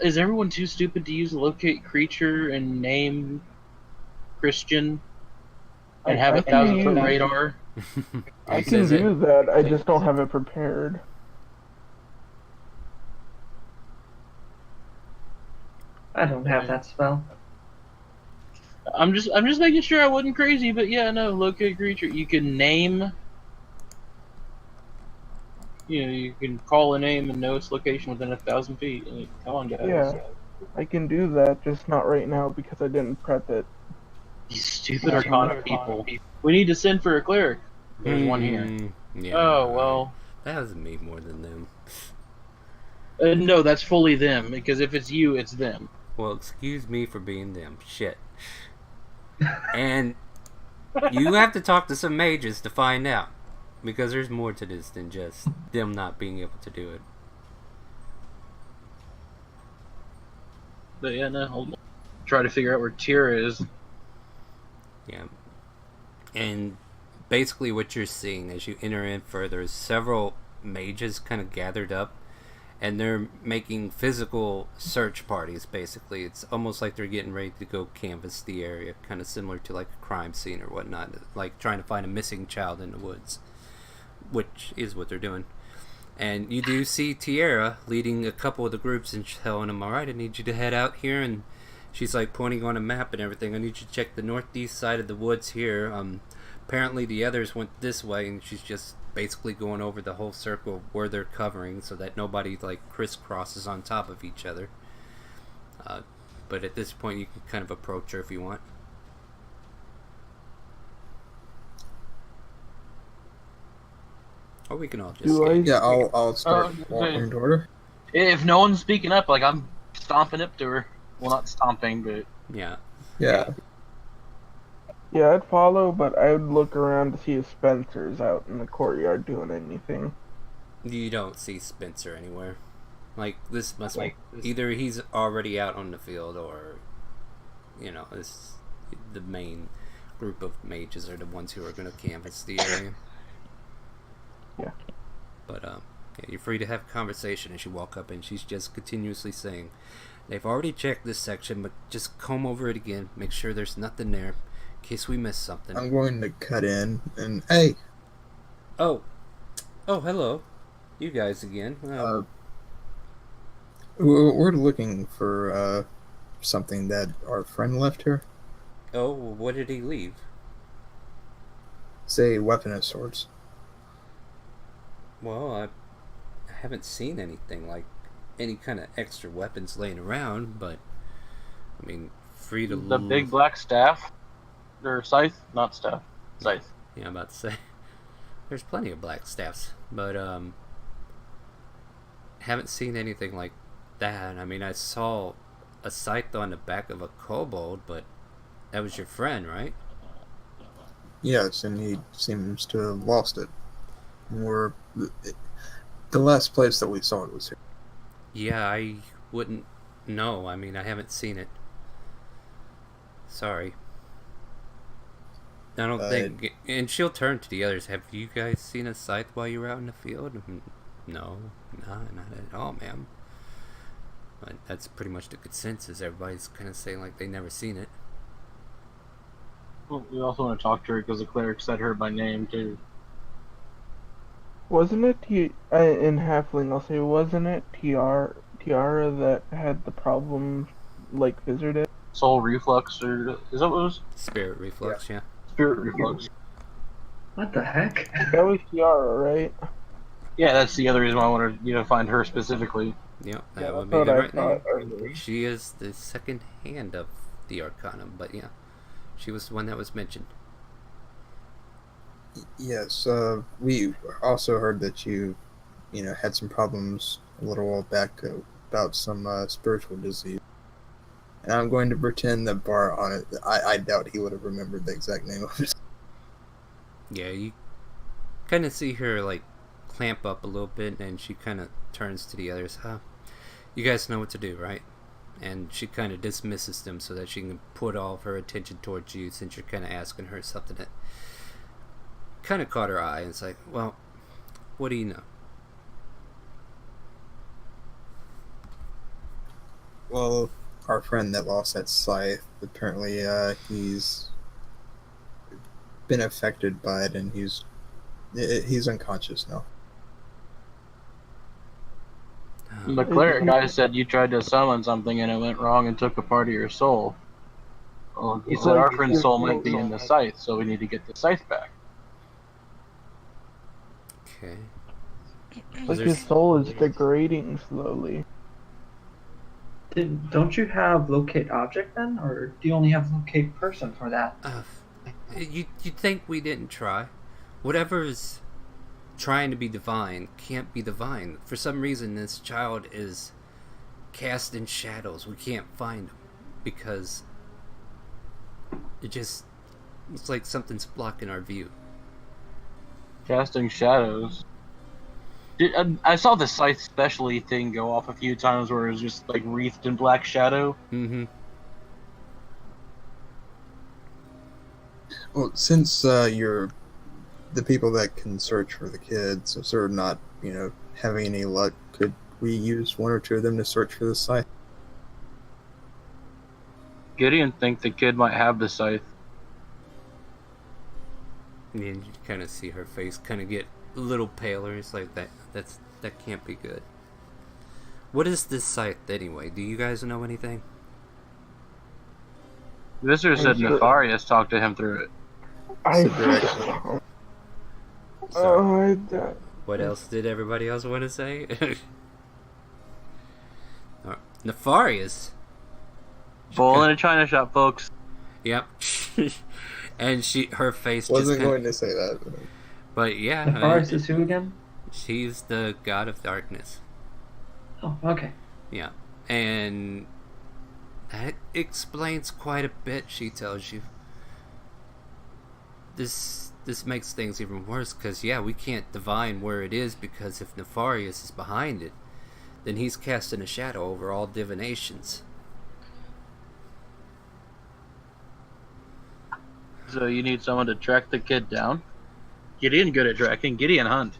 is everyone too stupid to use locate creature and name Christian and have I a can 1,000-foot use- radar? I He can says it. do that, I just don't have it prepared. I don't have that spell. I'm just making sure I wasn't crazy, but yeah, no, locate creature. You can name. You know, you can call a name and know its location within 1,000 feet. I mean, come on, guys. Yeah, I can do that, just not right now because I didn't prep it. These stupid Arcana people. We need to send for a cleric. There's one here. Yeah. Oh, well. That was me more than them. No, that's fully them, because if it's you, it's them. Well, excuse me for being them. Shit. And you have to talk to some mages to find out. Because there's more to this than just them not being able to do it. But yeah, no, I'll try to figure out where Tira is. Yeah. And basically what you're seeing as you enter in further is several mages kind of gathered up. And they're making physical search parties, basically. It's almost like they're getting ready to go canvass the area. Kind of similar to like a crime scene or whatnot. Like trying to find a missing child in the woods. Which is what they're doing. And you do see Tierra leading a couple of the groups and telling them, alright, I need you to head out here. And she's like pointing on a map and everything. I need you to check the northeast side of the woods here. Apparently the others went this way, and she's just basically going over the whole circle of where they're covering so that nobody like crisscrosses on top of each other. But at this point you can kind of approach her if you want. Or we can all just Do I- skate. Yeah, I'll start walking toward her. If no one's speaking up, like I'm stomping up to her. Well, not stomping, but Yeah. Yeah. Yeah, I'd follow, but I would look around to see if Spencer's out in the courtyard doing anything. You don't see Spencer anywhere. Like, this must be... Either he's already out on the field, or... You know, the main group of mages are the ones who are going to canvass the area. Yeah. But, yeah, you're free to have a conversation as you walk up, and she's just continuously saying, they've already checked this section, but just comb over it again. Make sure there's nothing there, in case we miss something. I'm going to cut in and hey. Oh, hello. You guys again. We're looking for something that our friend left here. Oh, what did he leave? Say weapon of sorts. Well, I haven't seen anything like any kind of extra weapons laying around, but I mean, free to the big black staff or scythe, not staff, scythe. Yeah, I'm about to say there's plenty of black staffs, but haven't seen anything like that. I mean, I saw a scythe on the back of a kobold, but that was your friend, right? Yes, and he seems to have lost it. The last place that we saw it was here. Yeah, I wouldn't know. I mean, I haven't seen it. Sorry. I don't think... And she'll turn to the others. Have you guys seen a scythe while you were out in the field? No, not at all, ma'am. But that's pretty much the consensus. Everybody's kind of saying like they never seen it. Well, we also want to talk to her because the cleric said her by name too. Wasn't it in Halfling? I'll say, wasn't it Tiara that had the problem, like Vizard did? Soul reflux, or is that what it was? Spirit reflux, yeah. Spirit reflux. What the heck? That was Tiara, right? Yeah, that's the other reason why I wanted you to find her specifically. Yep, Yeah, that would that's be the what I right thought name. earlier. She is the second hand of the Arcanum, but yeah, she was the one that was mentioned. Yes, we also heard that you had some problems a little while back about some spiritual disease. And I'm going to pretend that Bar on it. I doubt he would have remembered the exact name of it. Yeah, you kind of see her like clamp up a little bit, and she kind of turns to the others. You guys know what to do, right? And she kind of dismisses them so that she can put all of her attention towards you, since you're kind of asking her something that kind of caught her eye. And it's like, well, what do you know? Well, our friend that lost that scythe, apparently he's been affected by it, and he's unconscious now. The cleric guy said you tried to summon something and it went wrong and took a part of your soul. Well, he said our friend's soul might be in the scythe, so we need to get the scythe back. Okay. Like his soul is degrading slowly. Don't you have locate object then, or do you only have locate person for that? You'd think we didn't try. Whatever is trying to be divine can't be divine. For some reason, this child is cast in shadows. We can't find him because it's like something's blocking our view. Casting shadows. I saw the scythe specialty thing go off a few times where it was just like wreathed in black shadow. Mm-hmm. Well, since you're the people that can search for the kids, so sort of not, having any luck, could we use one or two of them to search for the scythe? Gideon think the kid might have the scythe. And you kind of see her face kind of get a little paler. It's like that can't be good. What is this scythe anyway? Do you guys know anything? Visitor said Nefarious talked to him through it. What else did everybody else want to say? Nefarious. Bull in a china shop, folks. Yep. And her face Wasn't just going to say that. But yeah. Nefarious is who again? She's the god of darkness. Oh, okay. Yeah. And that explains quite a bit, she tells you. This makes things even worse because, yeah, we can't divine where it is because if Nefarious is behind it, then he's casting a shadow over all divinations. So you need someone to track the kid down? Gideon good at tracking. Gideon hunt.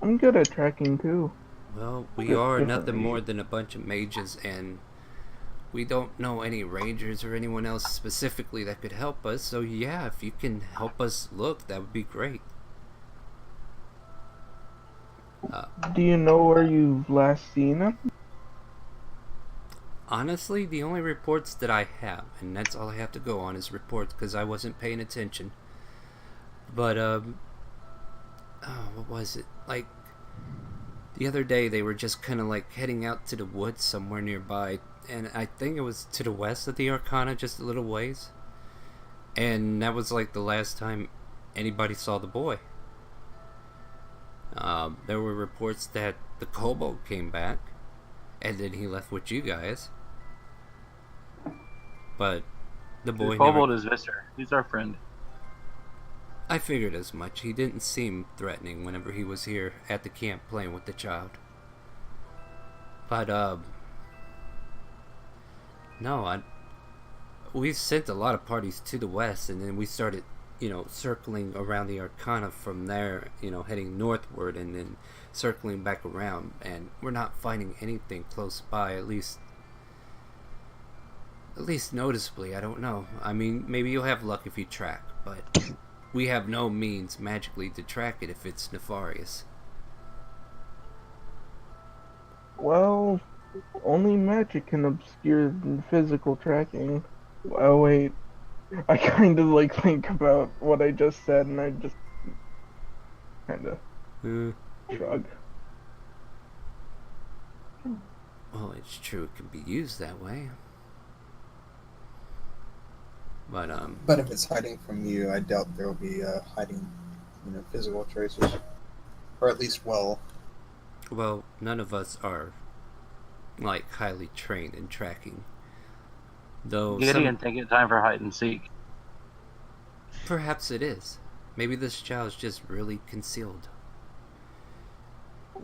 I'm good at tracking too. Well, we Just are different nothing more reasons. than a bunch of mages, and we don't know any rangers or anyone else specifically that could help us. So yeah, if you can help us look, that would be great. Do you know where you've last seen him? Honestly, the only reports that I have, and that's all I have to go on, is reports because I wasn't paying attention. But what was it? Like the other day, they were just kind of like heading out to the woods somewhere nearby, and I think it was to the west of the Arcana, just a little ways. And that was like the last time anybody saw the boy. There were reports that the kobold came back, and then he left with you guys. But the boy Kobold never... is Visser. He's our friend. I figured as much. He didn't seem threatening whenever he was here at the camp playing with the child. But, no, we sent a lot of parties to the west, and then we started, circling around the Arcana from there, heading northward, and then circling back around, and we're not finding anything close by, at least noticeably. I don't know. I mean, maybe you'll have luck if you track, but we have no means magically to track it if it's nefarious. Well, only magic can obscure physical tracking. Oh wait, I kind of think about what I just said, and I just kind of shrug. Well, it's true. It can be used that way. But if it's hiding from you, I doubt there will be hiding, physical traces, or at least well, none of us are highly trained in tracking. Though Gideon taking time for hide and seek. Perhaps it is. Maybe this child's just really concealed.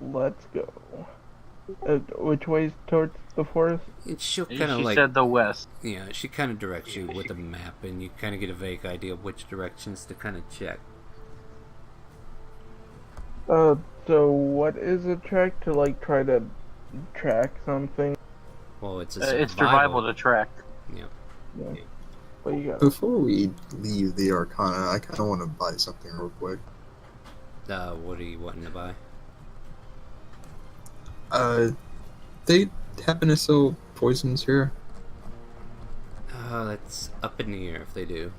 Let's go. Which way's towards the forest? She'll kind of She said the west. Yeah, she kind of directs you with a map, and you kind of get a vague idea of which directions to kind of check. So what is a track to try to track something? Well, it's a It's survival to track. Yeah. Yeah. But you got Before we leave the Arcana, I kind of want to buy something real quick. What are you wanting to buy? They happen to sell poisons here. That's up in the air if they do.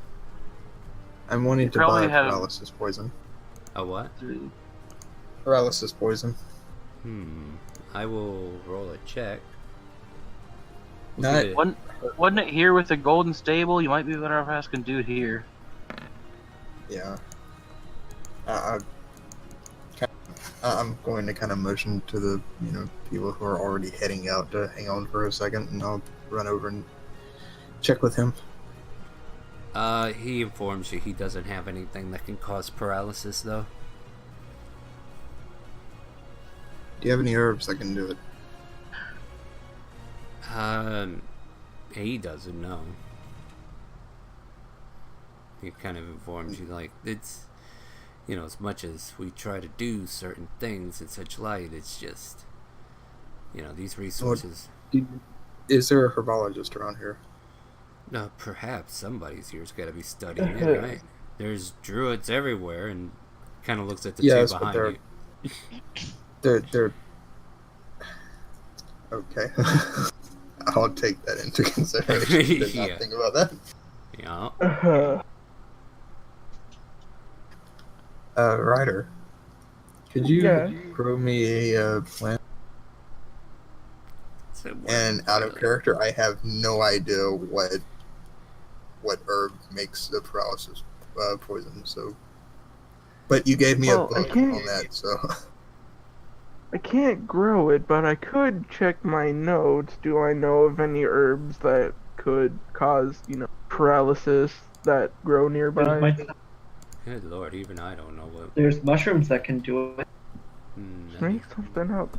I'm wanting to probably buy have- paralysis poison. A what? Paralysis poison. I will roll a check. Not, Wasn't it here with the golden stable? You might be better off asking dude here. yeah. I'm going to kind of motion to the people who are already heading out to hang on for a second, and I'll run over and check with him. He informs you he doesn't have anything that can cause paralysis, though. Do you have any herbs that can do it? He doesn't know. He kind of informs you, it's, as much as we try to do certain things in such light, it's just, these resources. Is there a herbologist around here? Perhaps somebody's here's got to be studying it, right? There's druids everywhere, and kind of looks at the Yes, two but behind you. They're okay. I'll take that into consideration. Did not Yeah. think about that. Yeah. Ryder, could you Yeah. grow me a plant? So And out of character, I have no idea what herb makes the paralysis poison. So But you gave me Well, a I book can't- on that, so I can't grow it, but I could check my notes. Do I know of any herbs that could cause, paralysis that grow nearby? Good lord, even I don't know what. There's mushrooms that can do it. Let me, Make something up.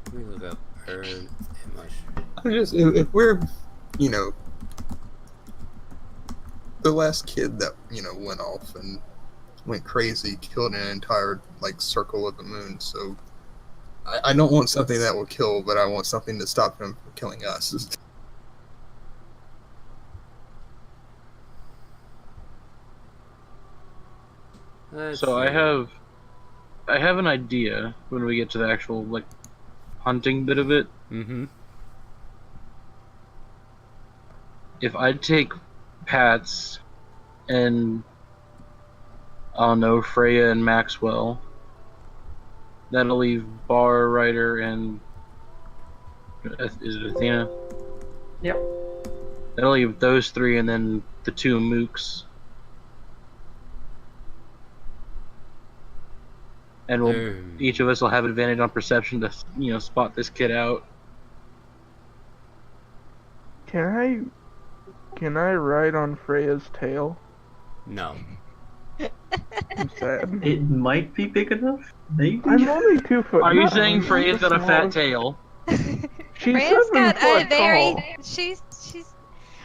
let me look up herbs and mushrooms. I'm just if we're, you know, the last kid that went off and went crazy, killed an entire circle of the moon. So I don't want something that will kill, but I want something to stop him from killing us. Let's So see. I have an idea when we get to the actual hunting bit of it. Mm-hmm. If I take Pat's and I don't know, Freya and Maxwell, that'll leave Bar, Ryder, and is it Athena? Yep. That'll leave those three, and then the two mooks. And each of us will have advantage on perception to spot this kid out. Can I ride on Freya's tail? No. I'm sad. It might be big enough. Maybe. I'm only 2 foot. Are you no, saying I'm Freya's the got a fat smallest- tail? She's Freya's 7 got a foot very tall. she's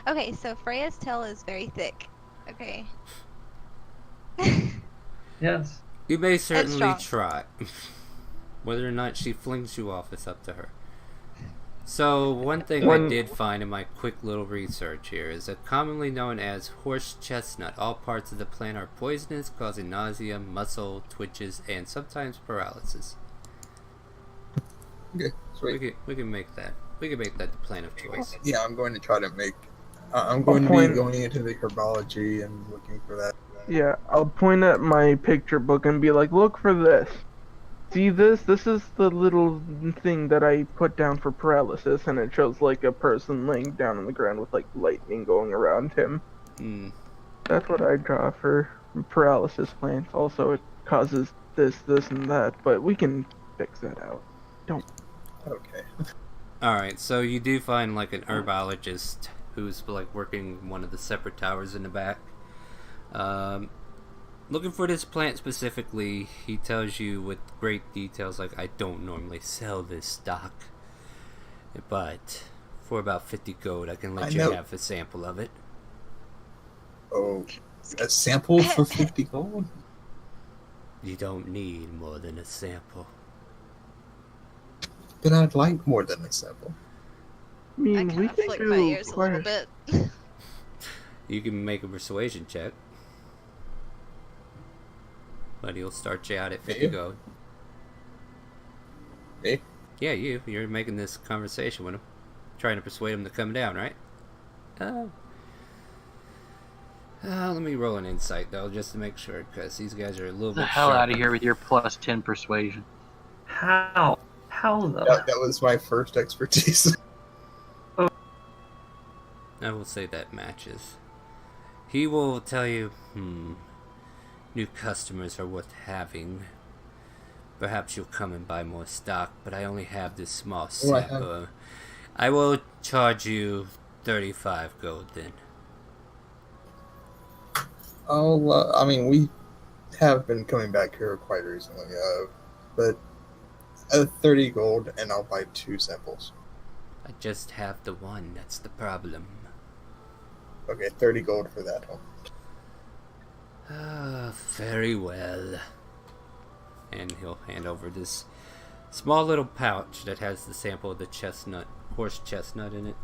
okay, so Freya's tail is very thick. Okay. Yes. You may certainly strong. try. Whether or not she flings you off is up to her. So, one thing I did find in my quick little research here is that commonly known as horse chestnut, all parts of the plant are poisonous, causing nausea, muscle twitches, and sometimes paralysis. Okay, sweet. We can make that. We can make that the plant of choice. Yeah, I'm going to try to make. I'm going to be going into the herbology and looking for that. Yeah, I'll point at my picture book and be like, look for this. See this? This is the little thing that I put down for paralysis, and it shows a person laying down on the ground with lightning going around him. That's what I draw for paralysis plants. Also, it causes this, and that, but we can fix that out. Don't. Okay. Alright, so you do find an herbologist who's working one of the separate towers in the back. Looking for this plant specifically, he tells you with great details, I don't normally sell this stock, but for about 50 gold I can let you have a sample of it. Oh, a sample for 50 gold? You don't need more than a sample. But I'd like more than a sample. I mean, I we kind of can flick do my ears a quite little bit. You can make a persuasion check. But he'll start you out at 50 gold. Me? Yeah, you're making this conversation with him. Trying to persuade him to come down, right? Let me roll an insight, though, just to make sure, because these guys are a little Get the bit hell out of sharper. here with your plus 10 persuasion. How? How though? That was my first expertise. I will say that matches. He will tell you, new customers are worth having. Perhaps you'll come and buy more stock, but I only have this small sample. I will charge you 35 gold then. I mean, we have been coming back here quite recently, but 30 gold, and I'll buy 2 samples. I just have the one, that's the problem. Okay, 30 gold for that one. Very well. And he'll hand over this small little pouch that has the sample of the horse chestnut in it.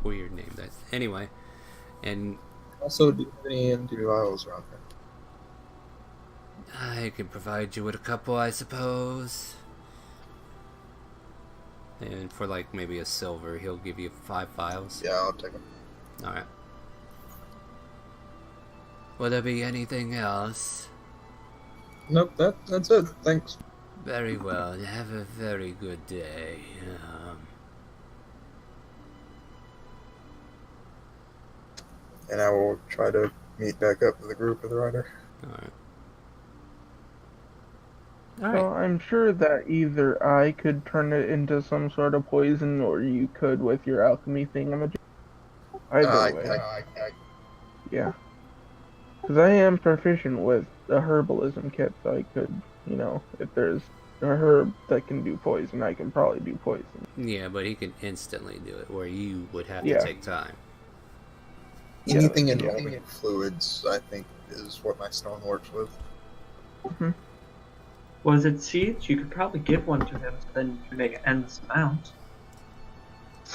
Weird name, that. Anyway, and Also, do you have any empty vials around here? I can provide you with a couple, I suppose. And for maybe a silver, he'll give you 5 vials. Yeah, I'll take them. Alright. Will there be anything else? Nope, that's it. Thanks. Very well. Have a very good day. And I will try to meet back up with the group with the rider. Alright. All So right. I'm sure that either I could turn it into some sort of poison, or you could with your alchemy thingamajig. Either way, yeah. Because I am proficient with a herbalism kit, so I could, if there's a herb that can do poison, I can probably do poison. Yeah, but he can instantly do it, where you would have to Yeah. take time. Anything Yeah. involving fluids, I think, is what my stone works with. Was it seeds? You could probably give one to him, so then you can make an endless amount.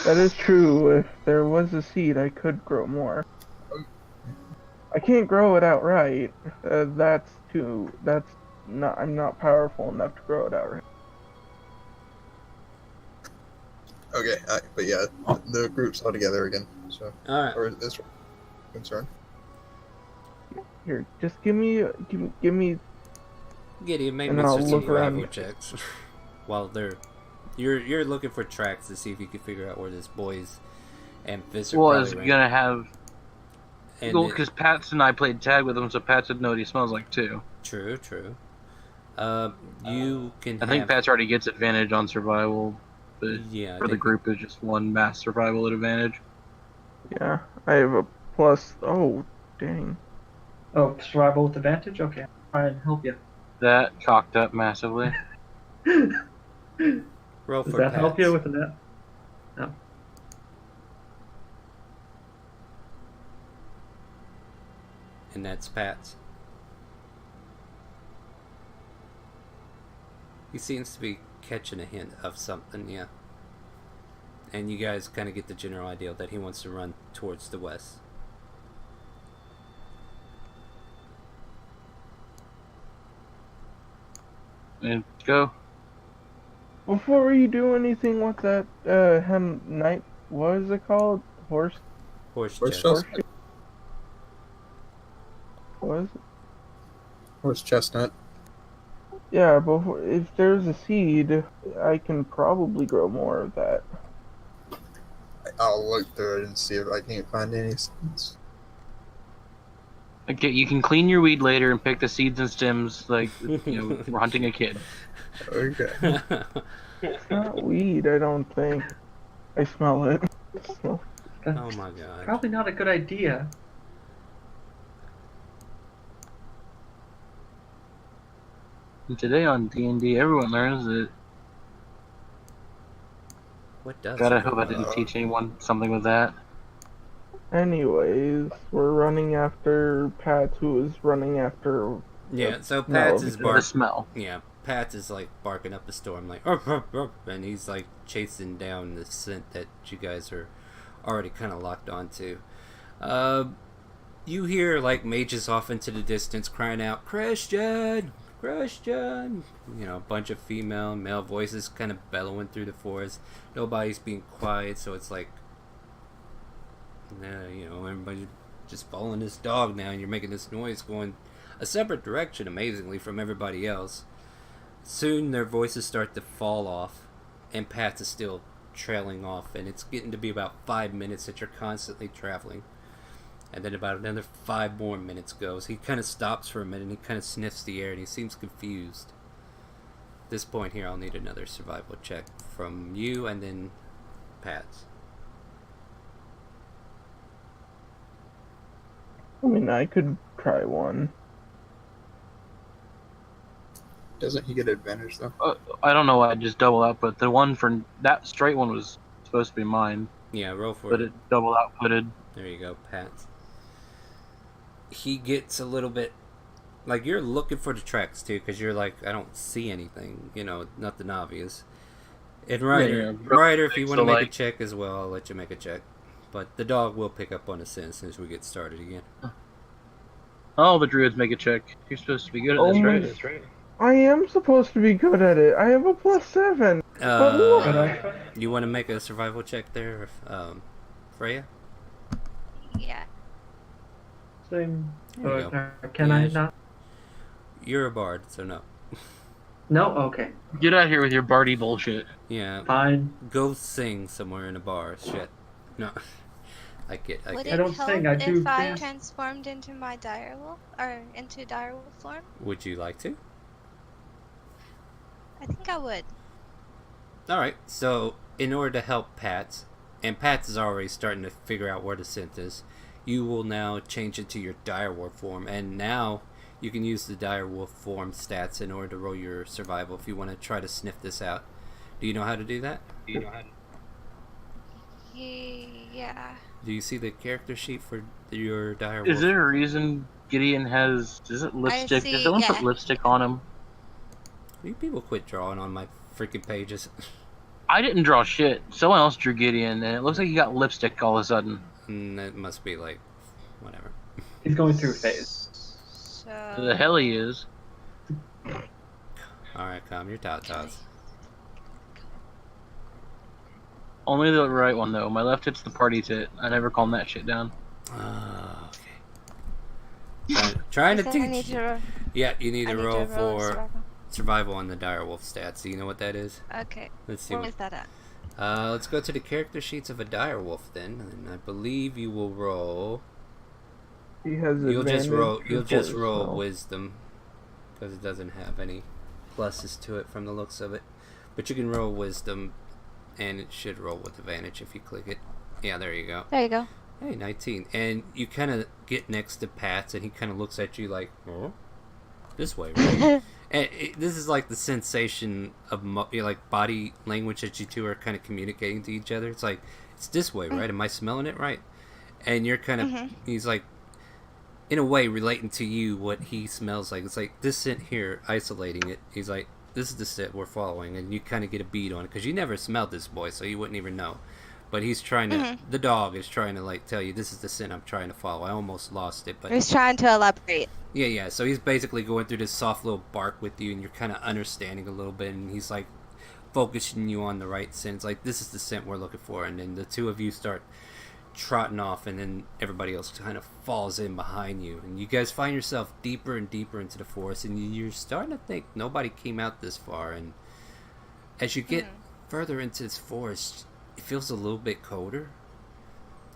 That is true. If there was a seed, I could grow more. I can't grow it outright. That's too. That's not. I'm not powerful enough to grow it outright. Okay, but yeah, the group's all together again. So, All right. or is this concern? Here, just give me. Gideon, make And me I'll some look survival around. checks. While they're, you're looking for tracks to see if you can figure out where this boy's and Fizz are Was probably gonna have. And Well, because Pats and I played tag with him, so Pats would know what he smells like too. True. You can. I think Pats already gets advantage on survival, but Yeah. for the group, it's just one mass survival at advantage. Yeah, I have a plus. Oh, dang. Oh, survival with advantage? Okay, I'll try and help you. That cocked up massively. Roll Does for that Pats. help you with the net? No. And that's Pat's. He seems to be catching a hint of something, yeah. And you guys kind of get the general idea that he wants to run towards the west. And go. Before you do anything with that, hem night, what is it called? Horse? Horse Horse chest. chestnut. What is it? Horse chestnut. Yeah, before, if there's a seed, I can probably grow more of that. I'll look through it and see if I can't find any seeds. Okay, you can clean your weed later and pick the seeds and stems like we're hunting a kid. Okay. It's not weed, I don't think. I smell it. So, Oh my god. Probably not a good idea. And today on D&D, everyone learns that. What does God, I it? hope I didn't teach anyone something with that. anyways, we're running after Pat, who is running after. Yeah, so No, Pat's is because- The barking. smell. Yeah, Pat's is like barking up a storm, like, "Arf, arf, arf," and he's like chasing down the scent that you guys are already kind of locked onto. You hear like mages off into the distance crying out, "Christian! Christian!" You know, a bunch of female and male voices kind of bellowing through the forest. Nobody's being quiet, so it's like, everybody's just following this dog now, and you're making this noise going a separate direction, amazingly, from everybody else. Soon their voices start to fall off, and Pat's is still trailing off, and it's getting to be about 5 minutes that you're constantly traveling. And then about another 5 more minutes goes. He kind of stops for a minute, and he kind of sniffs the air, and he seems confused. At this point here, I'll need another survival check from you, and then Pat's. I mean, I could try one. Doesn't he get advantage though? I don't know why I just double output. The one for that straight one was supposed to be mine, Yeah, roll for but it. it double outputted. There you go, Pat's. He gets a little bit like you're looking for the tracks too, because you're like, I don't see anything, nothing obvious. And Ryder, Yeah, Ryder, if you want to so, make a like- check as well, I'll let you make a check. But the dog will pick up on a scent as soon as we get started again. Oh, the druids make a check. You're supposed to be good at Oh this, my- right? That's right. I am supposed to be good at it. I have a +7. Good Uh, idea. you want to make a survival check there, Freya? Yeah. Same. There you go. Can I Yes. not? You're a bard, so no. No? Okay. Get out of here with your Barty bullshit. Yeah, Fine. go sing somewhere in a bar. Shit. No. I get. Would I it don't help sing, I do if I dance. transformed into my direwolf or into direwolf form? Would you like to? I think I would. Alright, so in order to help Pat, and Pat is already starting to figure out where the scent is, you will now change it to your direwolf form, and now you can use the direwolf form stats in order to roll your survival if you want to try to sniff this out. Do you know how to do that? Yeah. Do you see the character sheet for your direwolf? Is there a reason Gideon has? Is it lipstick? see, Did someone put yeah. lipstick on him? You people quit drawing on my freaking pages. I didn't draw shit. Someone else drew Gideon, and it looks like he got lipstick all of a sudden. It must be like, whatever. He's going through a phase. So. The hell he is. Alright, calm your tatas. Only the right one though. My left hit's the party tit. I never calm that shit down. Okay. Trying to I teach need you. to. Yeah, you need I to need roll to for survival. survival on the direwolf stats. Do you know what that is? Okay. Let's see. Where is that at? Let's go to the character sheets of a direwolf then, and I believe you will roll. He has You'll just roll. advantage You'll just before, roll so- wisdom, because it doesn't have any pluses to it from the looks of it. But you can roll wisdom, and it should roll with advantage if you click it. Yeah, there you go. There you go. Hey, 19. And you kind of get next to Pat's, and he kind of looks at you like, oh, this way, right? And this is like the sensation of like body language that you two are kind of communicating to each other. It's like, it's this way, right? Am I smelling it right? And you're kind of, he's like, in a way, relating to you what he smells like. It's like this scent here, isolating it. He's like, this is the scent we're following, and you kind of get a bead on it because you never smelled this boy, so you wouldn't even know. But he's trying to, the dog is trying to like tell you this is the scent I'm trying to follow. I almost lost it, but He's trying to elaborate. yeah. So he's basically going through this soft little bark with you, and you're kind of understanding a little bit, and he's like focusing you on the right scent. It's like this is the scent we're looking for, and then the two of you start trotting off, and then everybody else kind of falls in behind you, and you guys find yourself deeper and deeper into the forest, and you're starting to think nobody came out this far. And as you get further into this forest, it feels a little bit colder.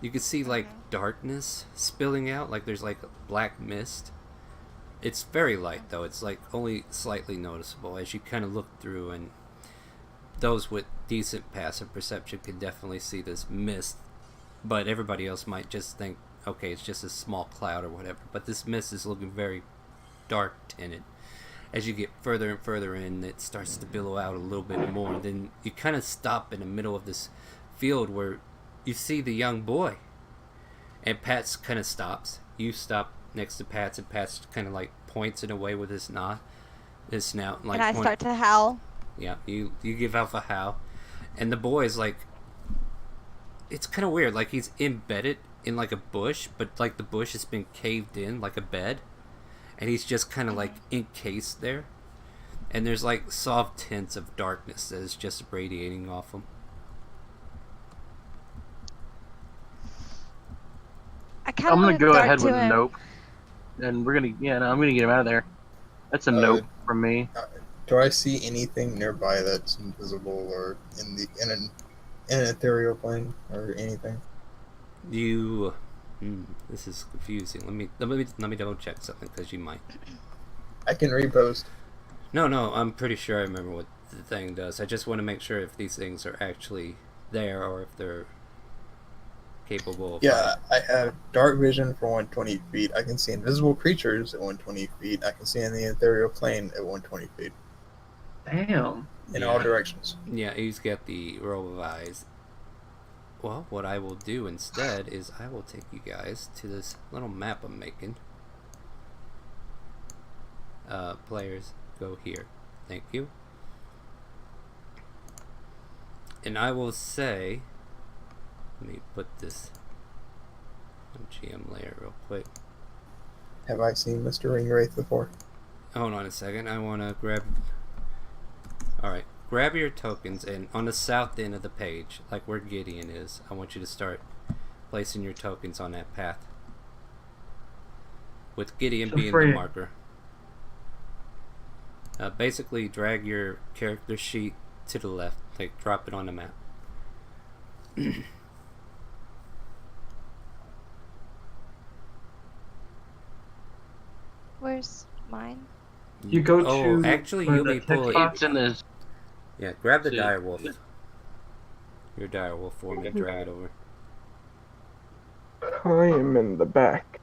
You can see like darkness spilling out, like there's like black mist. It's very light though, it's like only slightly noticeable as you kind of look through, and those with decent passive perception can definitely see this mist, but everybody else might just think, okay, it's just a small cloud or whatever. But this mist is looking very dark tinted. As you get further and further in, it starts to billow out a little bit more. Then you kind of stop in the middle of this field where you see the young boy, and Pat's kind of stops. You stop next to Pat's, and Pat's kind of like points in a way with his snout, like. And I start to howl. Yeah, you give off a howl, and the boy is like, it's kind of weird, like he's embedded in like a bush, but like the bush has been caved in like a bed, and he's just kind of like encased there, and there's like soft tints of darkness that is just radiating off him. I'm gonna go ahead with a nope, and we're gonna I'm gonna get him out of there. That's a nope from me. Do I see anything nearby that's invisible or in an ethereal plane or anything? You, this is confusing. Let me double check something, because you might. I can repost. No, I'm pretty sure I remember what the thing does. I just want to make sure if these things are actually there or if they're capable of. Yeah, I have dark vision for 120 feet. I can see invisible creatures at 120 feet. I can see in the ethereal plane at 120 feet. Damn. In all directions. Yeah, he's got the row of eyes. Well, what I will do instead is I will take you guys to this little map I'm making. Players, go here. Thank you. And I will say, let me put this on GM layer real quick. Have I seen Mr. Ringwraith before? Hold on a second. I want to grab. Alright, grab your tokens, and on the south end of the page, like where Gideon is, I want you to start placing your tokens on that path. With Gideon being the marker. Basically, drag your character sheet to the left, like drop it on the map. Where's mine? You go to actually, where you the may pull text it. box It's in this. Yeah, grab the See. dire wolf. Your dire wolf form and drag it over. I am in the back.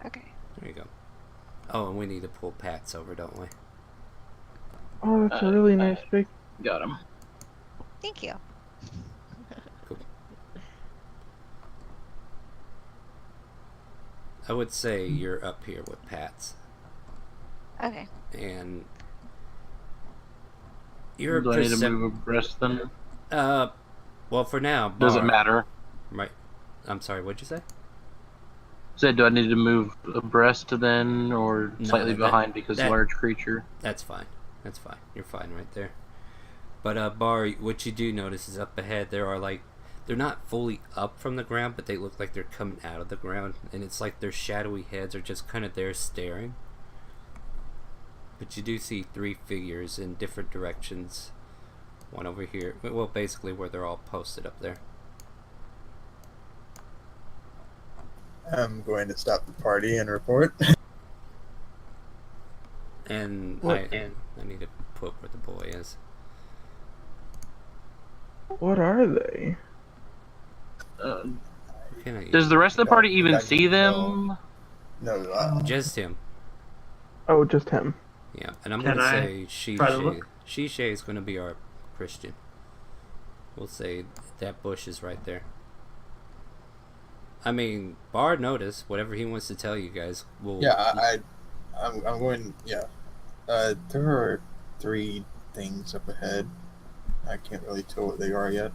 Okay. There you go. Oh, and we need to pull Pats over, don't we? Oh, that's a really nice pic. Got him. Thank you. Cool. I would say you're up here with Pats. Okay. And your Do I need to move abreast then? well, for now, Does it Bar- matter? Right. I'm sorry, what'd you say? Said, do I need to move abreast then, or No, slightly that- behind because that- large creature? That's fine. That's fine. You're fine right there. But Bar, what you do notice is up ahead there are like, they're not fully up from the ground, but they look like they're coming out of the ground, and it's like their shadowy heads are just kind of there staring. But you do see 3 figures in different directions. One over here, well, basically where they're all posted up there. I'm going to stop the party and report. And What? I need to put where the boy is. What are they? Can I Does the rest of the party even Back see to them? No, just him? Oh, just him. Yeah, and I'm Can gonna I say try to Shishay. look? Shishay is gonna be our Christian. We'll say that bush is right there. I mean, Bard noticed whatever he wants to tell you guys. Will yeah, I'm going. Yeah, there are 3 things up ahead. I can't really tell what they are yet.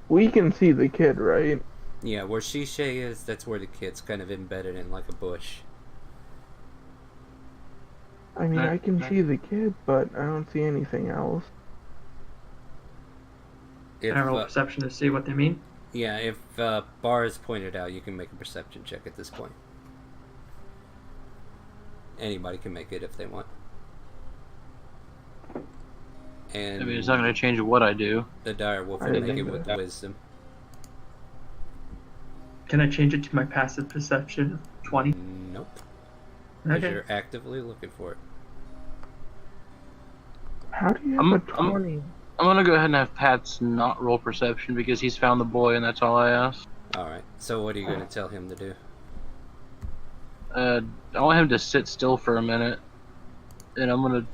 We can see the kid, right? Yeah, where Shishay is, that's where the kid's kind of embedded in like a bush. I mean, I can see the kid, but I don't see anything else. If Can I roll perception to see what they mean? yeah, if Bar is pointed out, you can make a perception check at this point. Anybody can make it if they want. And I mean, it's not going to change what I do. the dire wolf I will didn't make it think with that. wisdom. Can I change it to my passive perception of 20? Nope. Because Okay. you're actively looking for it. How do you have I'm- a 20? I'm going to go ahead and have Pats not roll perception because he's found the boy and that's all I asked. Alright, so what are you going to tell him to do? I want him to sit still for a minute. And I'm going to...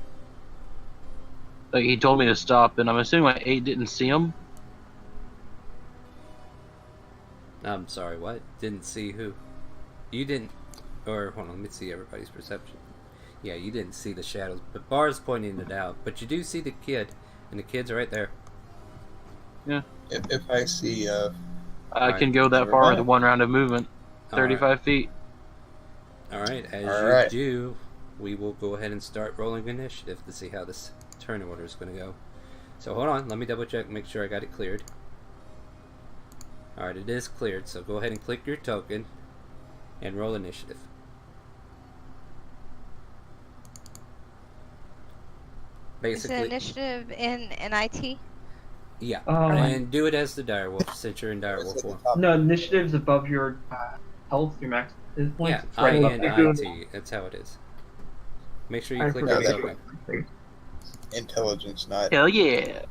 Like, he told me to stop, and I'm assuming my 8 didn't see him. I'm sorry, what? Didn't see who? You didn't... Or, hold on, let me see everybody's perception. Yeah, you didn't see the shadows, but Bar's pointing it out. But you do see the kid, and the kid's right there. If I see, I can go that far with 1 round of movement. 35 feet. Alright, as Alright. you do, we will go ahead and start rolling initiative to see how this turn order is going to go. So hold on, let me double check, make sure I got it cleared. Alright, it is cleared, so go ahead and click your token and roll initiative. Is it Basically, initiative in NIT? yeah. Um, And do it as the direwolf, since you're in direwolf it's at the form. top. No, initiative's above your health, your max hit points. Yeah, It's right above that. INIT, that's how it is. Make sure you I click forgot your that. token. Intelligence, not. Hell yeah!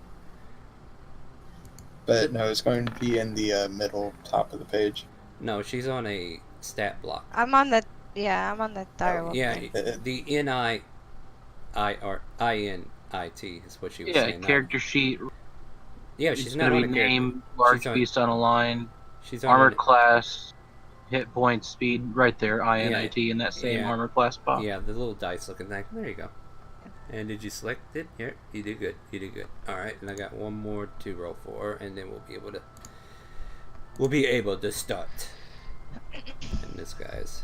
But no, it's going to be in the middle top of the page. No, she's on a stat block. I'm on the direwolf. Yeah, thing. the INIT is what she was Yeah, saying. character sheet. Yeah, It's she's not gonna on be a character. name, large She's on- beast on a line, She's on armor an- class, hit points, speed, right there, INIT in that same yeah. armor class box. Yeah, the little dice looking thing. There you go. And did you select it? Here, you did good. You did good. All right, and I got one more to roll for, and then we'll be able to start. And this guy's.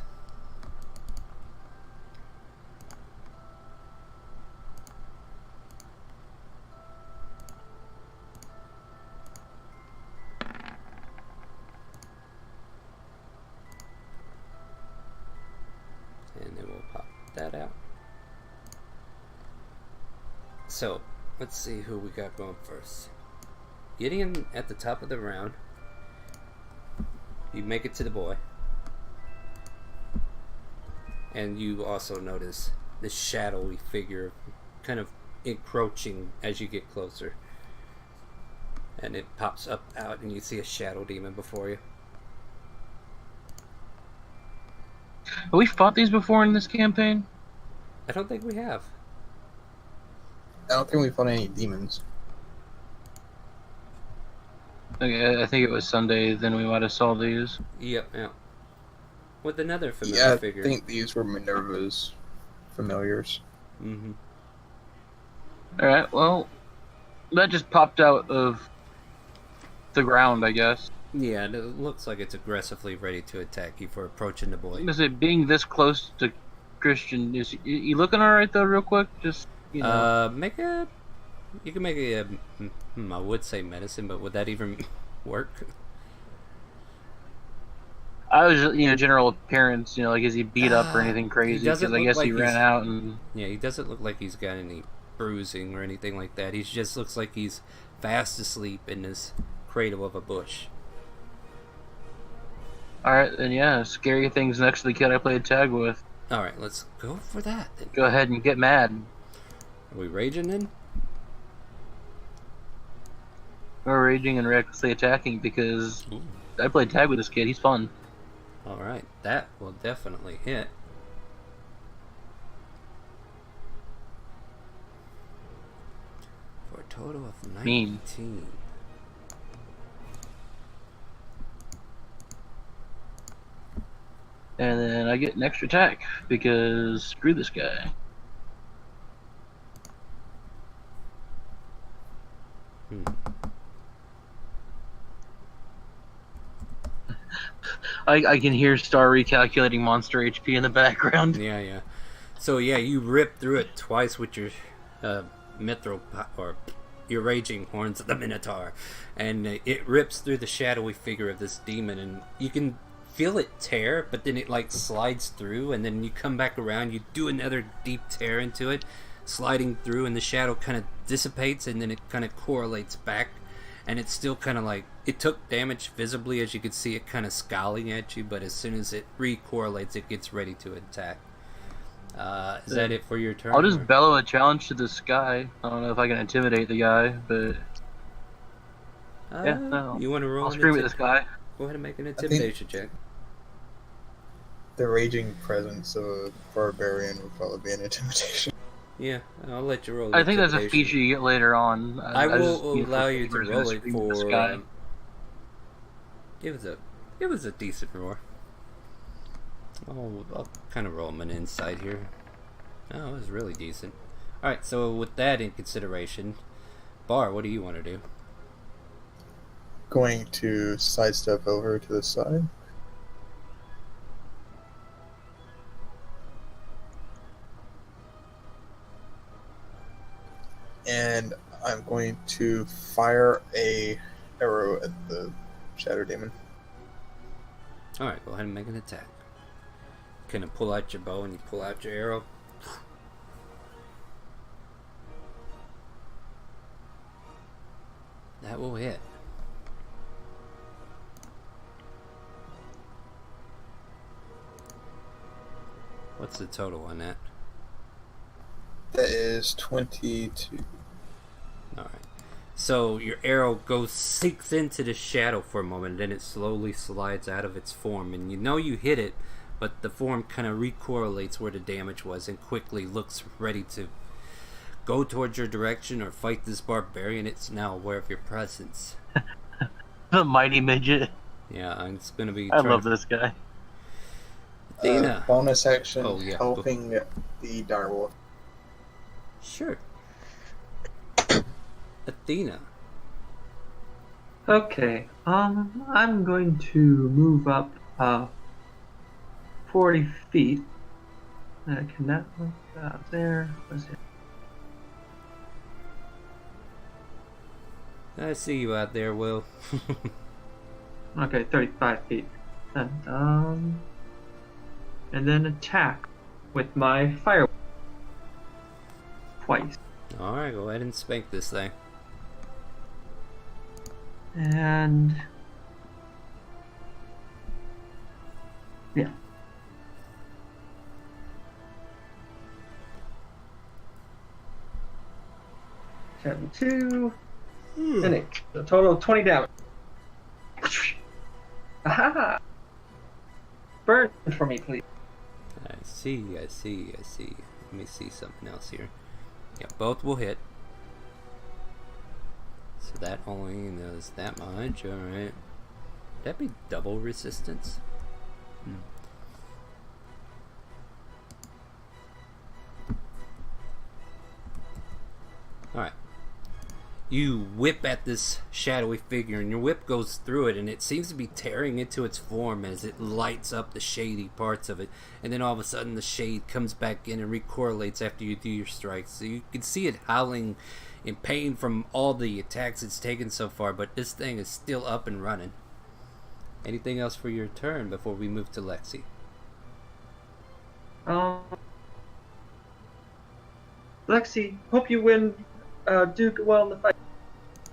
And then we'll pop that out. So, let's see who we got going first. Gideon at the top of the round. You make it to the boy. And you also notice this shadowy figure kind of encroaching as you get closer. And it pops up out and you see a shadow demon before you. Have we fought these before in this campaign? I don't think we have. I don't think we fought any demons. Okay, I think it was Sunday, then we might have saw these. Yep, yeah. With another familiar Yeah, I figure. think these were Minerva's familiars. Mm-hmm. Alright, well, that just popped out of the ground, I guess. Yeah, it looks like it's aggressively ready to attack you for approaching the boy. Is it being this close to Christian? Is he looking alright though, real quick? Just, you know. You can make a, I would say medicine, but would that even work? I was, general appearance, like, is he beat up or anything crazy? Because doesn't I look guess like he ran he's- out and. Yeah, he doesn't look like he's got any bruising or anything like that. He just looks like he's fast asleep in this cradle of a bush. Alright, then yeah, scary things next to the kid I played tag with. Alright, let's go for that then. Go ahead and get mad. Are we raging then? We're raging and recklessly attacking because Ooh. I played tag with this kid. He's fun. Alright, that will definitely hit. For a total of 19. Mean. And then I get an extra attack because screw this guy. I can hear Star recalculating monster HP in the background. Yeah, yeah. So yeah, you rip through it twice with your mithril or your raging horns of the Minotaur, and it rips through the shadowy figure of this demon, and you can feel it tear, but then it like slides through, and then you come back around, you do another deep tear into it, sliding through, and the shadow kind of dissipates, and then it kind of correlates back, and it's still kind of like it took damage visibly, as you could see it kind of scowling at you, but as soon as it re-correlates, it gets ready to attack. Is that it for your turn? I'll just bellow a challenge to this guy. I don't know if I can intimidate the guy, but yeah, no. You want to roll? I'll scream at this guy. Go ahead and make an intimidation check. The raging presence of a barbarian would probably be an intimidation. Yeah, I'll let you roll. I think that's a intimidation. feature you get later on. I will allow you to flavors roll and it scream at this for. guy. It was a decent roar. I'll kind of roll him an insight here. Oh, it was really decent. All right, so with that in consideration, Bar, what do you want to do? Going to sidestep over to the side. And I'm going to fire a arrow at the Shadow Demon. All right, go ahead and make an attack. Kind of pull out your bow and you pull out your arrow. That will hit. What's the total on that? That is 22. Alright. So your arrow sinks into the shadow for a moment, and then it slowly slides out of its form. And you know you hit it, but the form kind of recorrelates where the damage was and quickly looks ready to go towards your direction or fight this barbarian. It's now aware of your presence. The mighty midget. Yeah, it's going to be... I love this guy. Athena. Bonus action, Oh, yeah. helping the direwolf. Sure. Athena. Okay, I'm going to move up 40 feet. Can that look out there? What's it? I see you out there, Will. Okay, 35 feet. And then attack with my fire twice. Alright, go ahead and spank this thing. And yeah. 2, Tynac. A total of 20 damage. Aha! Burn for me, please. I see. Let me see something else here. Yeah, both will hit. So that only does that much, alright. Would that be double resistance? Alright. You whip at this shadowy figure, and your whip goes through it, and it seems to be tearing into its form as it lights up the shady parts of it. And then all of a sudden, the shade comes back in and recorrelates after you do your strikes. So you can see it howling in pain from all the attacks it's taken so far, but this thing is still up and running. Anything else for your turn before we move to Lexi? Lexi, hope you win. Do well in the fight.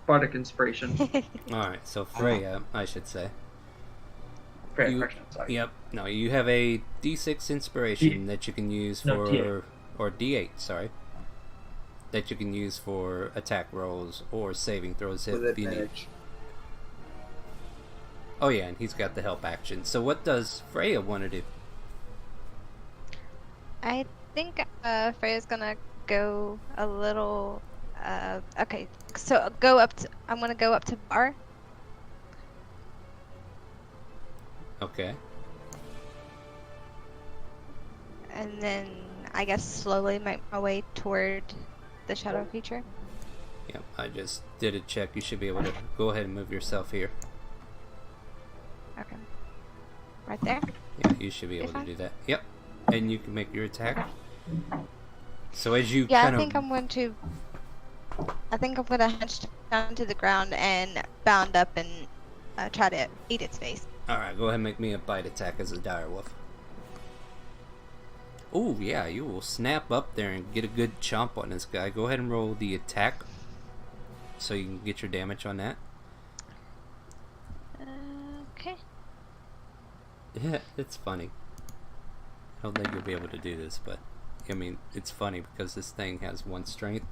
Bardic inspiration. Alright, so Freya, I should say. Freya, correction, sorry. Yep. No, you have a D6 inspiration that you can use for... No, D8. Or D8, sorry. That you can use for attack rolls or saving throws With if you need. advantage. Oh yeah, and he's got the help action. So what does Freya want to do? I think Freya's gonna go a little. Okay, so go up to. I'm gonna go up to Bar. Okay. And then I guess slowly make my way toward the shadow creature. Yep, I just did a check. You should be able to go ahead and move yourself here. Okay. Right there. Yeah, you should be able to do that. Yep. And you can make your attack. So as you Yeah, kind I think I'm going to. I think I'm gonna hunch down to the ground and bound up and try to eat its face. Alright, go ahead and make me a bite attack as a direwolf. Oh yeah, you will snap up there and get a good chomp on this guy. Go ahead and roll the attack so you can get your damage on that. Okay. Yeah, it's funny. I don't think you'll be able to do this, but I mean, it's funny because this thing has 1 strength.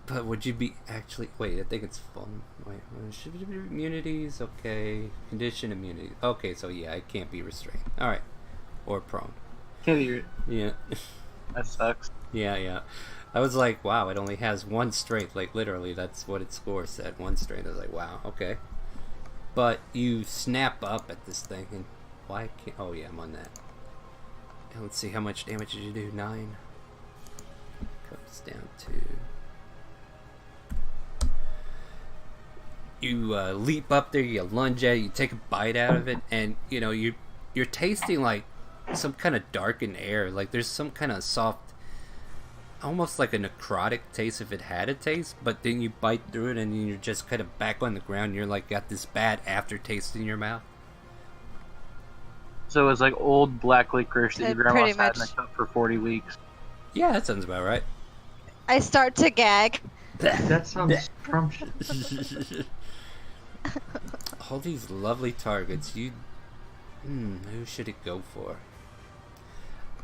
But would you be actually... Wait, I think it's fun. Wait, should it be immunities? Okay. Condition immunity. Okay, so yeah, it can't be restrained. Alright. Or prone. Yeah. That sucks. Yeah. I was like, wow, it only has 1 strength. Like, literally, that's what its score said. 1 strength. I was like, wow, okay. But you snap up at this thing, and why can't... Oh, yeah, I'm on that. And let's see, how much damage did you do? 9. Comes down to... You leap up there, you lunge at it, you take a bite out of it, and, you know, you're tasting, like, some kind of darkened air. Like, there's some kind of soft... almost like a necrotic taste if it had a taste, but then you bite through it and you're just kind of back on the ground. You're like got this bad aftertaste in your mouth. So it's like old black licorice that your grandma's Pretty had in a much. cup for 40 weeks. Yeah, that sounds about right. I start to gag. That sounds scrumptious. All these lovely targets. Who should it go for?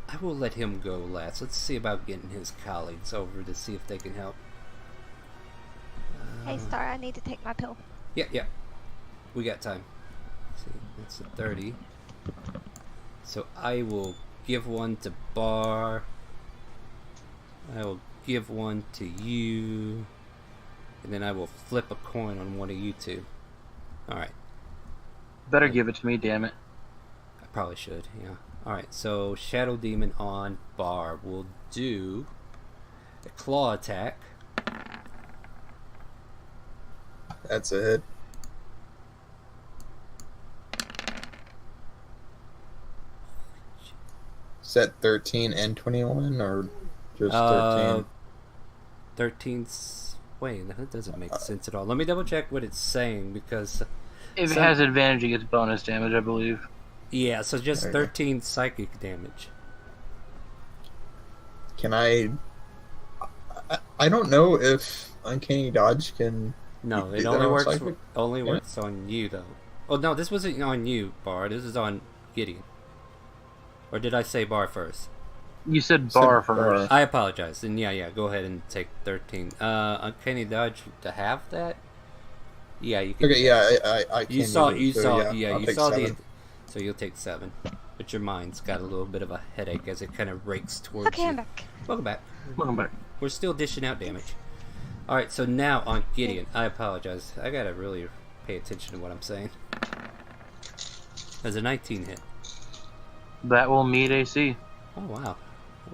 I will let him go last. Let's see about getting his colleagues over to see if they can help. Hey, Star, I need to take my pill. Yeah. We got time. Let's see, that's a 30. So I will give 1 to Bar. I will give 1 to you. And then I will flip a coin on one of you two. Alright. Better give it to me, damn it. I probably should, yeah. Alright, so Shadow Demon on Bar will do a claw attack. That's a hit. Set 13 and 21, or just 13? 13's... Wait, that doesn't make sense at all. Let me double check what it's saying, because... If it has advantage, it gets bonus damage, I believe. Yeah, so just There you go. 13 psychic damage. Can I don't know if Uncanny Dodge can... No, You it do that only on works psychic? only Yeah. works on you, though. Oh, no, this wasn't on you, Bar. This is on Gideon. Or did I say Bar first? You said Said bar bar. first. I apologize. And yeah, go ahead and take 13. Uncanny dodge to have that? Yeah, you can. Okay, yeah, I You can saw, use it, so I'll you take saw 7. so you'll take 7. But your mind's got a little bit of a headache as it kind of rakes towards Okay, you. I'm back. Welcome back. Welcome back. We're still dishing out damage. Alright, so now on Gideon. I apologize. I gotta really pay attention to what I'm saying. There's a 19 hit. That will meet AC. Oh, wow.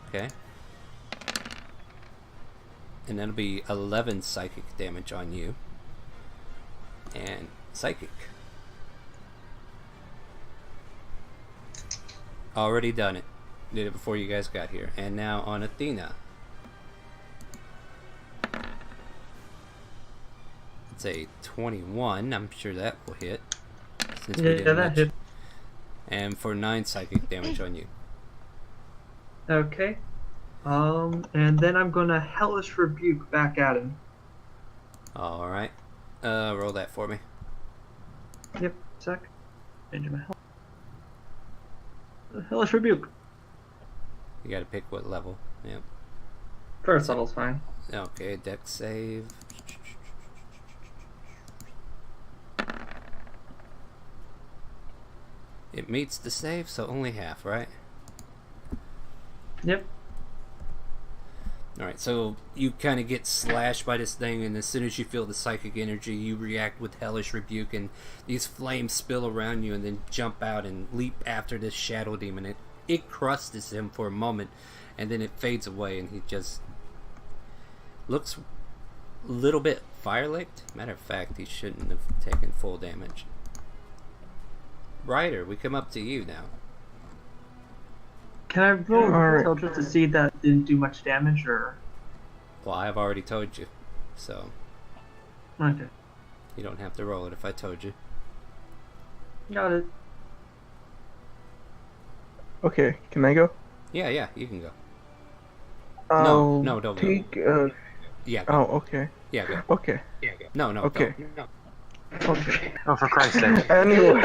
Okay. And that'll be 11 psychic damage on you. And psychic. Already done it. Did it before you guys got here. And now on Athena. It's a 21. I'm sure that will hit. Since we didn't that mention. hit. And for 9 psychic damage on you. Okay. And then I'm gonna Hellish Rebuke back at him. Alright. Roll that for me. Yep, sec. Change my health. Hellish Rebuke. You gotta pick what level. Yep. First level's fine. Okay, dex save. It meets the save, so only half, right? Yep. Alright, so you kind of get slashed by this thing, and as soon as you feel the psychic energy, you react with Hellish Rebuke, and these flames spill around you and then jump out and leap after this shadow demon. It crusts him for a moment, and then it fades away, and he just looks a little bit fire-licked. Matter of fact, he shouldn't have taken full damage. Ryder, we come up to you now. Can I roll Alright. intelligence to see that didn't do much damage, or? Well, I've already told you, so Okay. you don't have to roll it if I told you. Got it. Okay, can I go? Yeah, you can go. I'll no, don't go. take. Yeah, go. Oh, okay. Yeah, go. Okay. No, Okay. don't. No. Okay. Oh, for Christ's sake. Anyway,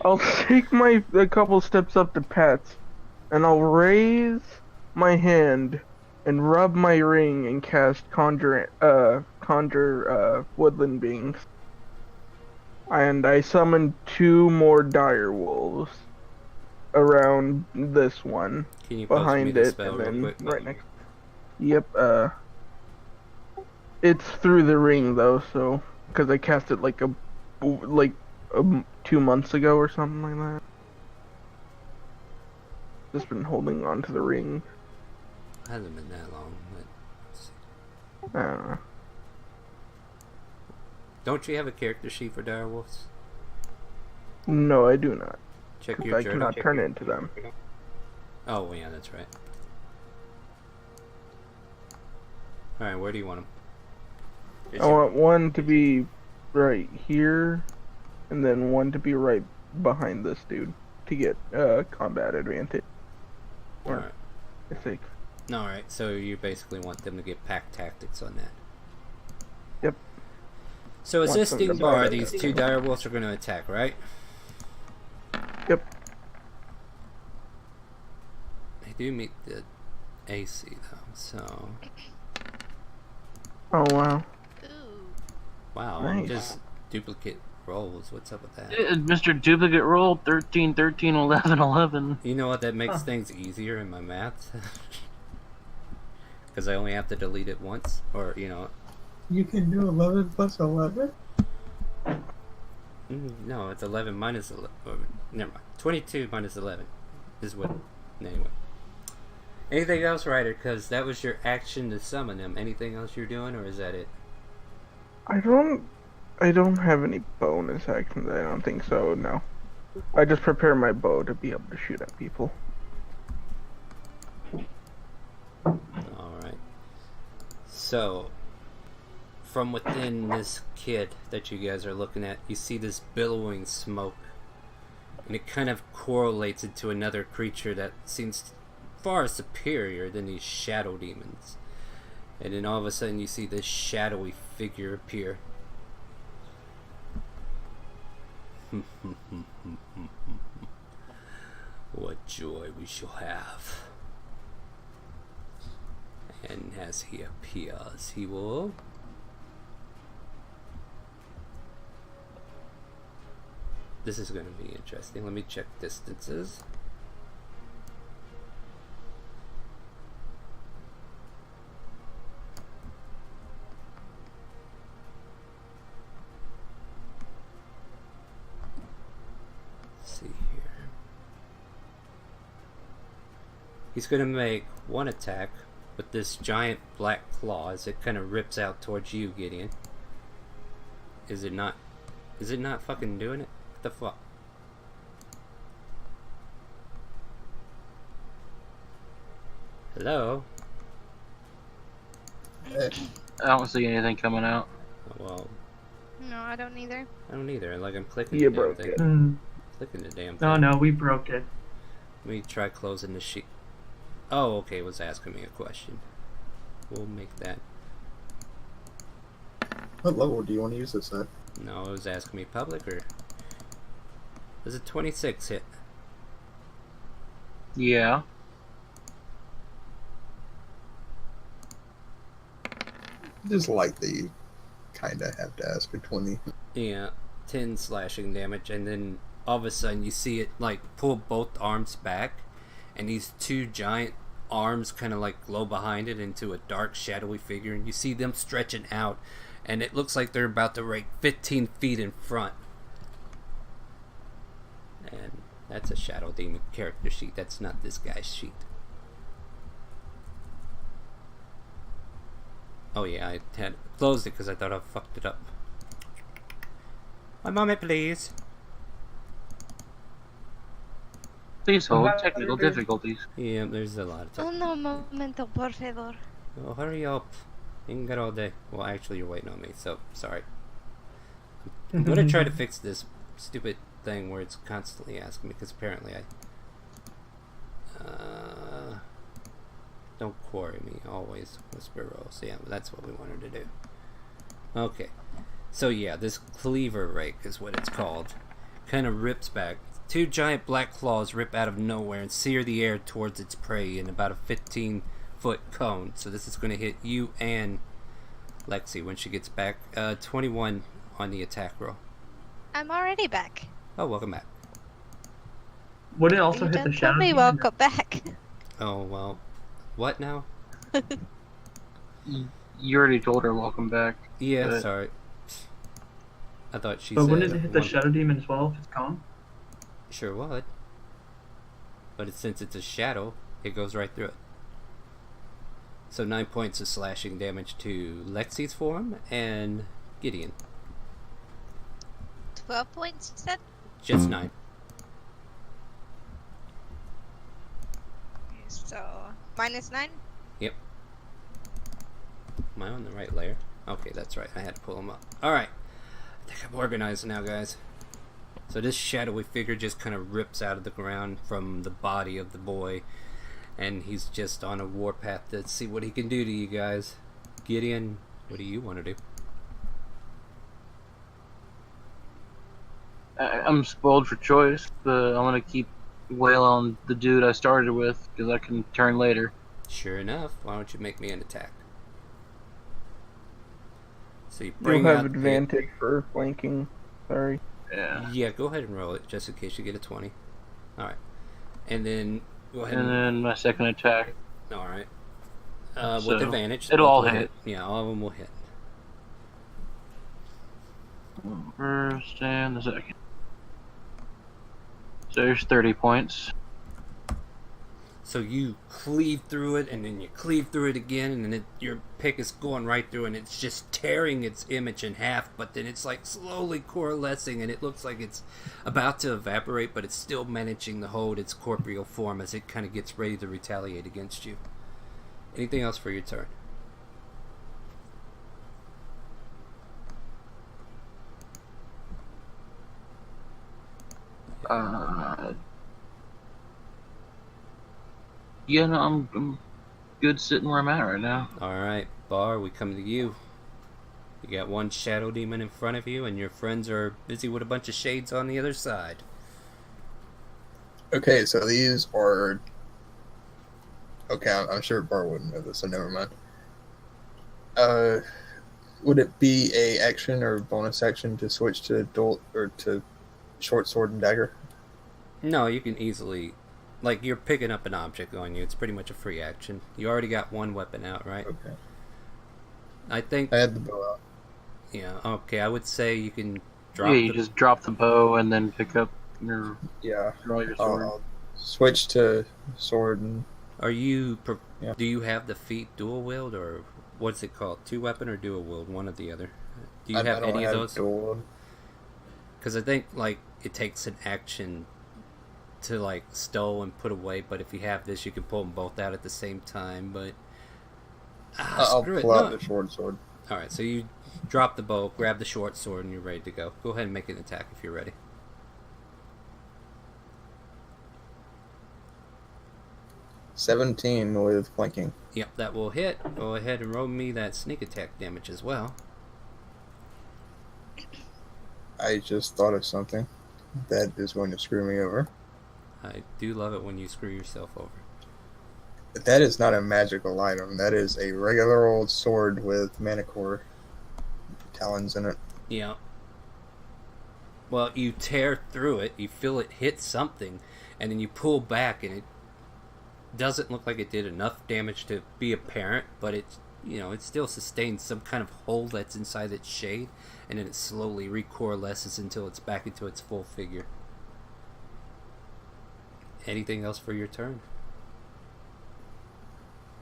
I'll take a couple steps up to Pat's, and I'll raise my hand and rub my ring and cast conjure woodland beings. And I summon 2 more dire wolves around this one, Can you post me behind the it, spell and real then quick? right next. Yep. It's through the ring though, so because I cast it like 2 months ago or something like that. Just been holding on to the ring. Hasn't been that long, but let's see. I don't know. Don't you have a character sheet for direwolves? No, I do not. Check 'Cause your I journal. cannot turn into them. Oh, well, yeah, that's right. Alright, where do you want them? I want one to be right here, and then one to be right behind this dude to get combat advantage. Alright. I think. Alright, so you basically want them to get pack tactics on that. Yep. So Want assisting them to Bar, buy these that. 2 direwolves are going to attack, right? Yep. They do meet the AC though, so... Oh wow. Ooh. Wow, Nice. just duplicate rolls. What's up with that? Mr. Duplicate roll 13, 13, 11, 11. You know what? That makes things easier in my math. Because I only have to delete it once. Or, you know... You can do 11 plus 11? No, it's 11 minus 11. Never mind. 22 minus 11 is what... Anyway. Anything else, Ryder? Because that was your action to summon them. Anything else you're doing, or is that it? I don't have any bonus actions. I don't think so. No. I just prepare my bow to be able to shoot at people. Alright. So, from within this kid that you guys are looking at, you see this billowing smoke. And it kind of correlates into another creature that seems far superior than these shadow demons. And then all of a sudden you see this shadowy figure appear. What joy we shall have. And as he appears, he will... This is going to be interesting. Let me check distances. Let's see here. He's going to make one attack with this giant black claw as it kind of rips out towards you, Gideon. Is it not fucking doing it? What the fuck? Hello? Eh, I don't see anything coming out. Oh, well, No, I don't either. I don't either. Like, I'm clicking You the damn broke thing. it. Clicking the damn No, thing. no, we broke it. Let me try closing the sheet. Oh, okay, it was asking me a question. We'll make that. What level do you want to use this at? No, it was asking me public or... Does a 26 hit? Yeah. Just like that you kind of have to ask a 20. Yeah, 10 slashing damage, and then all of a sudden you see it like pull both arms back, and these two giant arms kind of like glow behind it into a dark shadowy figure, and you see them stretching out, and it looks like they're about to rake 15 feet in front. And that's a Shadow Demon character sheet. That's not this guy's sheet. Oh yeah, I had closed it because I thought I fucked it up. One moment, please. Please hold. Technical difficulties. Yeah, there's a lot of time. Uno momento, por favor. Oh, hurry up. You can get all day. Well, actually, you're waiting on me, so sorry. I'm gonna try to fix this stupid thing where it's constantly asking me, because apparently I... don't quarry me, always. Whisper rolls. Yeah, that's what we wanted to do. Okay. So yeah, this cleaver rake is what it's called. Kind of rips back. Two giant black claws rip out of nowhere and sear the air towards its prey in about a 15-foot cone. So this is going to hit you and Lexi when she gets back. 21 on the attack roll. I'm already back. Oh, welcome back. Would it also You hit the just told shadow? me demon? welcome back. Oh, well. What now? You already told her welcome back. Yeah, But- sorry. I thought she But said... wouldn't it hit the one- shadow demon as well if it's gone? Sure would. But since it's a shadow, it goes right through it. So 9 points of slashing damage to Lexi's form and Gideon. 12 points, you said? Just 9. So, -9? Yep. Am I on the right layer? Okay, that's right. I had to pull them up. Alright. I think I'm organized now, guys. So this shadowy figure just kind of rips out of the ground from the body of the boy. And he's just on a warpath to see what he can do to you guys. Gideon, what do you want to do? I'm spoiled for choice, but I'm gonna keep wail on the dude I started with because I can turn later. Sure enough, why don't you make me an attack? So you You'll bring have out advantage for flanking. Sorry. Yeah. Yeah, go ahead and roll it just in case you get a 20. Alright. And then go ahead And then my second attack. Alright. So, with advantage. it'll all both will hit. Yeah, all of them will hit. First and the second. So there's 30 points. So you cleave through it, and then you cleave through it again, and then your pick is going right through, and it's just tearing its image in half, but then it's like slowly coalescing, and it looks like it's about to evaporate, but it's still managing to hold its corporeal form as it kind of gets ready to retaliate against you. Anything else for your turn? Yeah, no, I'm good sitting where I'm at right now. Alright, Bar, we come to you. You got one shadow demon in front of you, and your friends are busy with a bunch of shades on the other side. Okay, so these are. Okay, I'm sure Bar wouldn't know this, so never mind. Would it be a action or bonus action to switch to dual or to short sword and dagger? No, you can easily, like, you're picking up an object on you. It's pretty much a free action. You already got one weapon out, right? Okay. I think. I had the bow out. Yeah. Okay, I would say you can drop. Yeah, you just drop the bow and then pick up your Yeah. draw your I'll, sword. I'll switch to sword and Are you? Yeah. Do you have the feat dual wield or what's it called? Two weapon or dual wield? One or the other. Do you I have don't any have of those? dual. Because I think like it takes an action to like stow and put away, but if you have this, you can pull them both out at the same time. But I'll screw it. pull out No. the short sword. All right, so you drop the bow, grab the short sword, and you're ready to go. Go ahead and make an attack if you're ready. 17 with flanking. Yep, that will hit. Go ahead and roll me that sneak attack damage as well. I just thought of something that is going to screw me over. I do love it when you screw yourself over. That is not a magical item. That is a regular old sword with manicore talons in it. Yeah. Well, you tear through it, you feel it hit something, and then you pull back, and it doesn't look like it did enough damage to be apparent, but it's, you know, it still sustains some kind of hole that's inside its shade, and then it slowly recoalesces until it's back into its full figure. Anything else for your turn?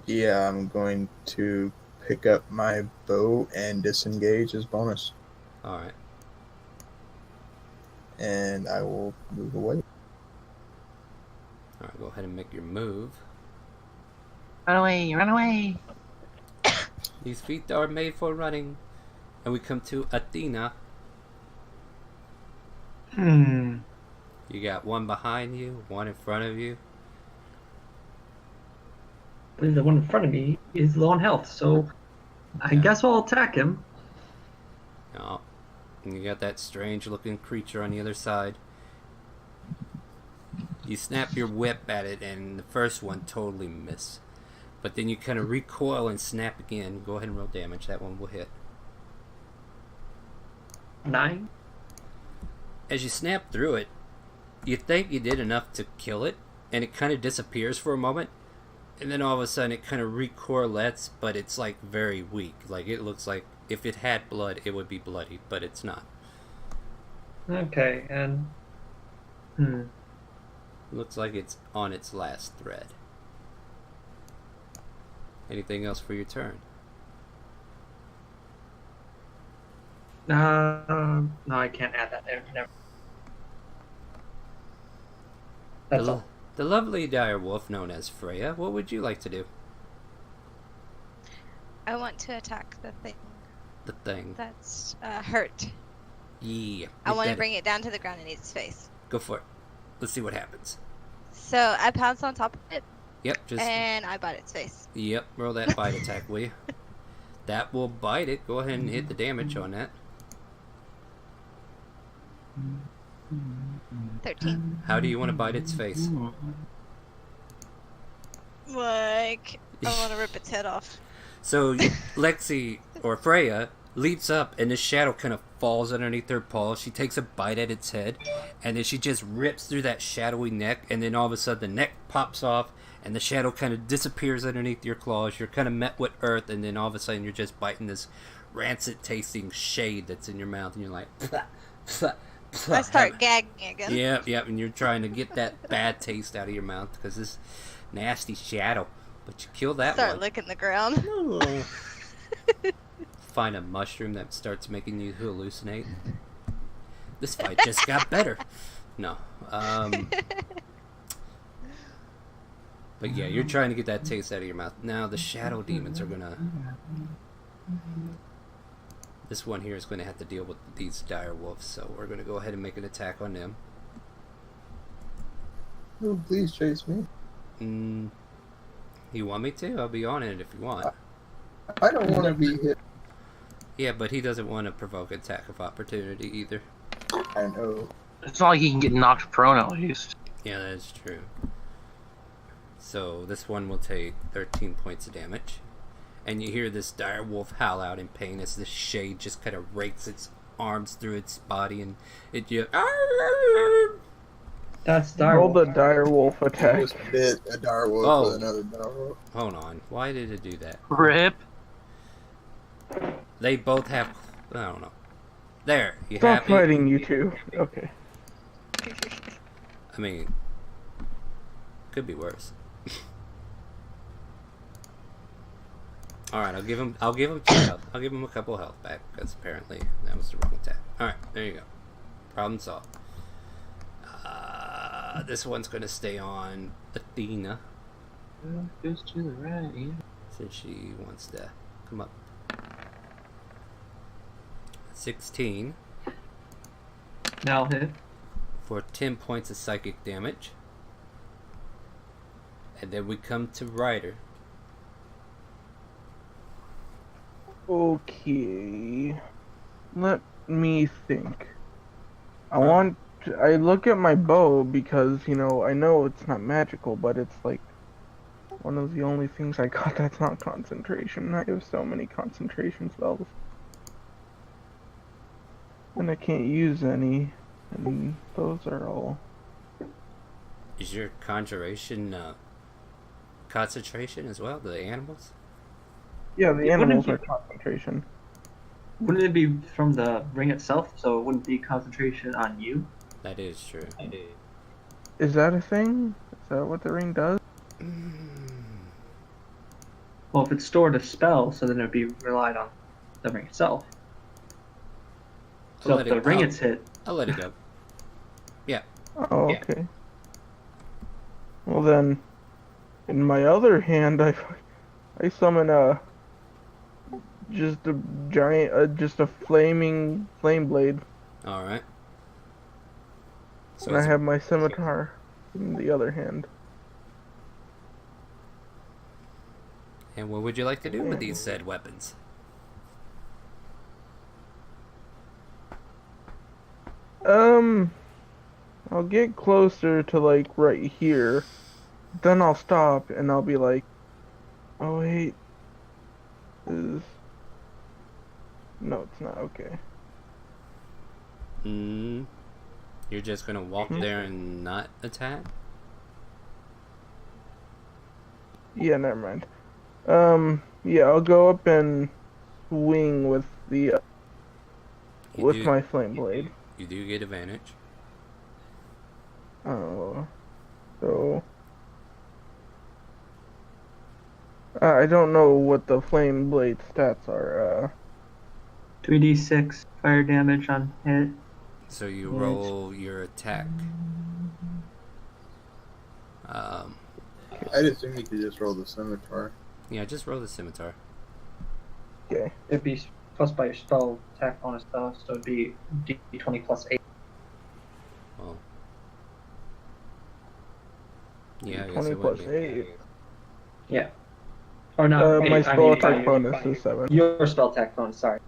Yeah, I'm going to pick up my bow and disengage as bonus. Alright. And I will move away. Alright, go ahead and make your move. Run away! Run away! These feet are made for running. And we come to Athena. Hmm. You got one behind you, one in front of you. I believe the one in front of me is low on health, so I Yeah. guess I'll attack him. Oh. And you got that strange looking creature on the other side. You snap your whip at it, and the first one totally miss. But then you kind of recoil and snap again. Go ahead and roll damage. That one will hit. 9. As you snap through it, you think you did enough to kill it, and it kind of disappears for a moment. And then all of a sudden it kind of recoilettes, but it's like very weak. Like it looks like if it had blood, it would be bloody, but it's not. Okay, and Looks like it's on its last thread. Anything else for your turn? no, I can't add that there. Never. That's all. The lovely dire wolf known as Freya, what would you like to do? I want to attack the thing The thing. that's hurt. Yeah. I want to that- bring it down to the ground and eat its face. Go for it. Let's see what happens. So I pounce on top of it Yep, just... and I bite its face. Yep, roll that bite attack, will you? That will bite it. Go ahead and hit the damage on that. 13. How do you want to bite its face? Like, I want to rip its head off. So Lexi, or Freya, leaps up and the shadow kind of falls underneath her paw. She takes a bite at its head, and then she just rips through that shadowy neck, and then all of a sudden the neck pops off and the shadow kind of disappears underneath your claws. You're kind of met with earth, and then all of a sudden you're just biting this rancid tasting shade that's in your mouth, and you're like I start gagging again. Yep, and you're trying to get that bad taste out of your mouth because this nasty shadow. But you kill that Start one. licking the ground. Find a mushroom that starts making you hallucinate. This fight just got better. No. But yeah, you're trying to get that taste out of your mouth. Now the shadow demons are gonna... This one here is going to have to deal with these dire wolves, so we're going to go ahead and make an attack on them. Oh, please chase me. You want me to? I'll be on it if you want. I don't want to be hit. Yeah, but he doesn't want to provoke attack of opportunity either. I know. It's not like he can get knocked prone at least. Yeah, that is true. So this one will take 13 points of damage. And you hear this dire wolf howl out in pain as this shade just kind of rakes its arms through its body and it just... That's Roll the direwolf. dire wolf I attack. just bit a direwolf Oh. with another direwolf. Hold on. Why did it do that? Rip. They both have... I don't know. There. You Stop happy? fighting, you two. Okay. I mean... Could be worse. Alright, I'll give him 2 health. I'll give him a couple health back, because apparently that was the wrong attack. Alright, there you go. Problem solved. This one's gonna stay on Athena, Goes to the right, yeah. since she wants to come up. 16 Now hit. for 10 points of psychic damage. And then we come to Ryder. Okay. Let me think. I look at my bow because, I know it's not magical, but it's like one of the only things I got that's not concentration. I have so many concentration spells. And I can't use any. And those are all. Is your conjuration concentration as well? The animals? Yeah, the Wouldn't animals it are concentration. Wouldn't it be from the ring itself? So it wouldn't be concentration on you? That is true. Is that a thing? Is that what the ring does? Well, if it's stored a spell, so then it would be relied on the ring itself. So if the ring it's hit, I'll let it go. Oh, Yeah. okay. Well then, in my other hand, I summon just a giant, just a flaming flame blade, Alright. So and I it's- have my scimitar in the other hand. And what would you like to do with these said weapons? I'll get closer to like right here, then I'll stop and I'll be like, oh wait, no, it's not okay. You're just gonna walk there and not attack? Yeah, never mind. Yeah, I'll go up and swing with the my flame blade. You do get advantage. Oh, so I don't know what the flame blade stats are. 3d6 fire damage on hit. So you Yes. roll your attack. I'd assume you could just roll the scimitar. Yeah, just roll the scimitar. Okay. It'd be plus by your spell attack bonus though, so it'd be d20 plus 8. Well. Yeah, I guess 20 it would plus be. 8. Yeah. Or not. My eight, spell attack by- bonus is 7. Your spell attack bonus, sorry.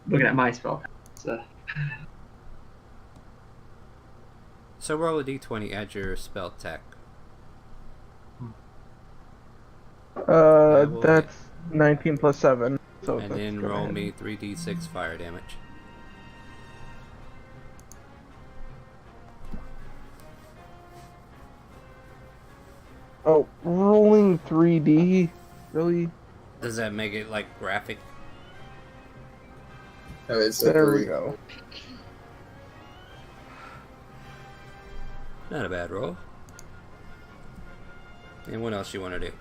Looking at my spell. So, So roll a d20, add your spell attack. will That's 19 plus 7. So And that's then gonna roll hit. me 3d6 fire damage. Oh, rolling 3D? Really? Does that make it like graphic? Oh, it's a There 3. we go. Not a bad roll. And what else you want to do?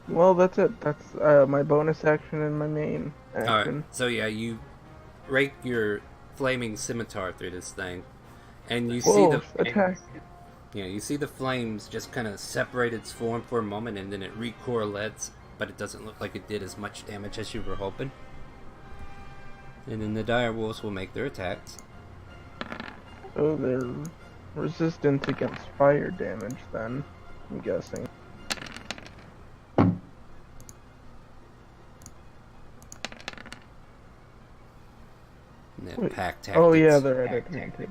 Well, that's it. That's my bonus action and my main action. Alright, so yeah, you rake your flaming scimitar through this thing, and you see Whoa, the attack. you see the flames just kind of separate its form for a moment, and then it recoalesces, but it doesn't look like it did as much damage as you were hoping. And then the dire wolves will make their attacks. So they're resistant against fire damage then, I'm guessing. And then Wait. pack tactics. Oh yeah, they're at advantage.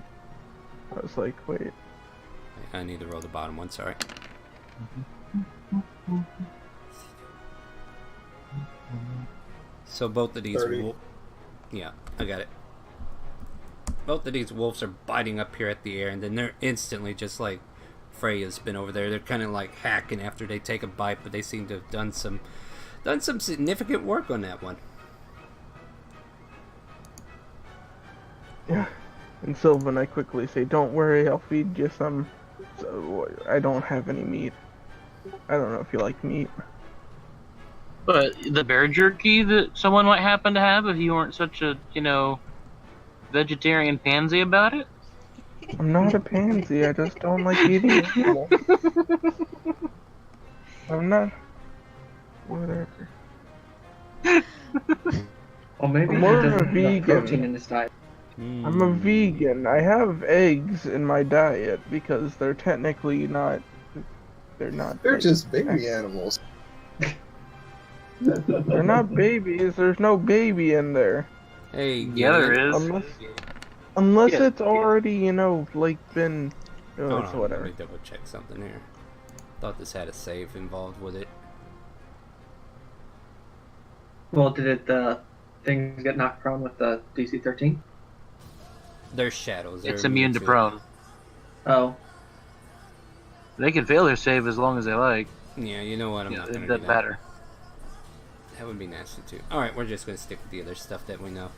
I was like, wait. I need to roll the bottom one, sorry. So both of these 30. yeah, I got it. Both of these wolves are biting up here at the air, and then they're instantly just like Freya's been over there. They're kind of like hacking after they take a bite, but they seem to have done some significant work on that one. Yeah. And Sylvan, I quickly say, don't worry, I'll feed you some. So, I don't have any meat. I don't know if you like meat. But the bear jerky that someone might happen to have if you weren't such a, vegetarian pansy about it? I'm not a pansy, I just don't like eating animals. I'm not... Whatever. Or maybe I'm he more of a doesn't have enough protein vegan. in his diet. I'm a vegan. I have eggs in my diet because they're technically not... They're not... They're like, just baby animals. They're not babies, there's no baby in there. Hey, Yeah, there is. Unless Yeah. it's already, like, been... Hold Oh, on, it's let whatever. me double check something here. Thought this had a save involved with it. Well, did the things get knocked prone with the DC 13? They're shadows. They're It's immune to it. prone. Oh. They can fail their save as long as they like. Yeah, you know what? I'm not It gonna do doesn't that. matter. That would be nasty too. Alright, we're just gonna stick with the other stuff that we know.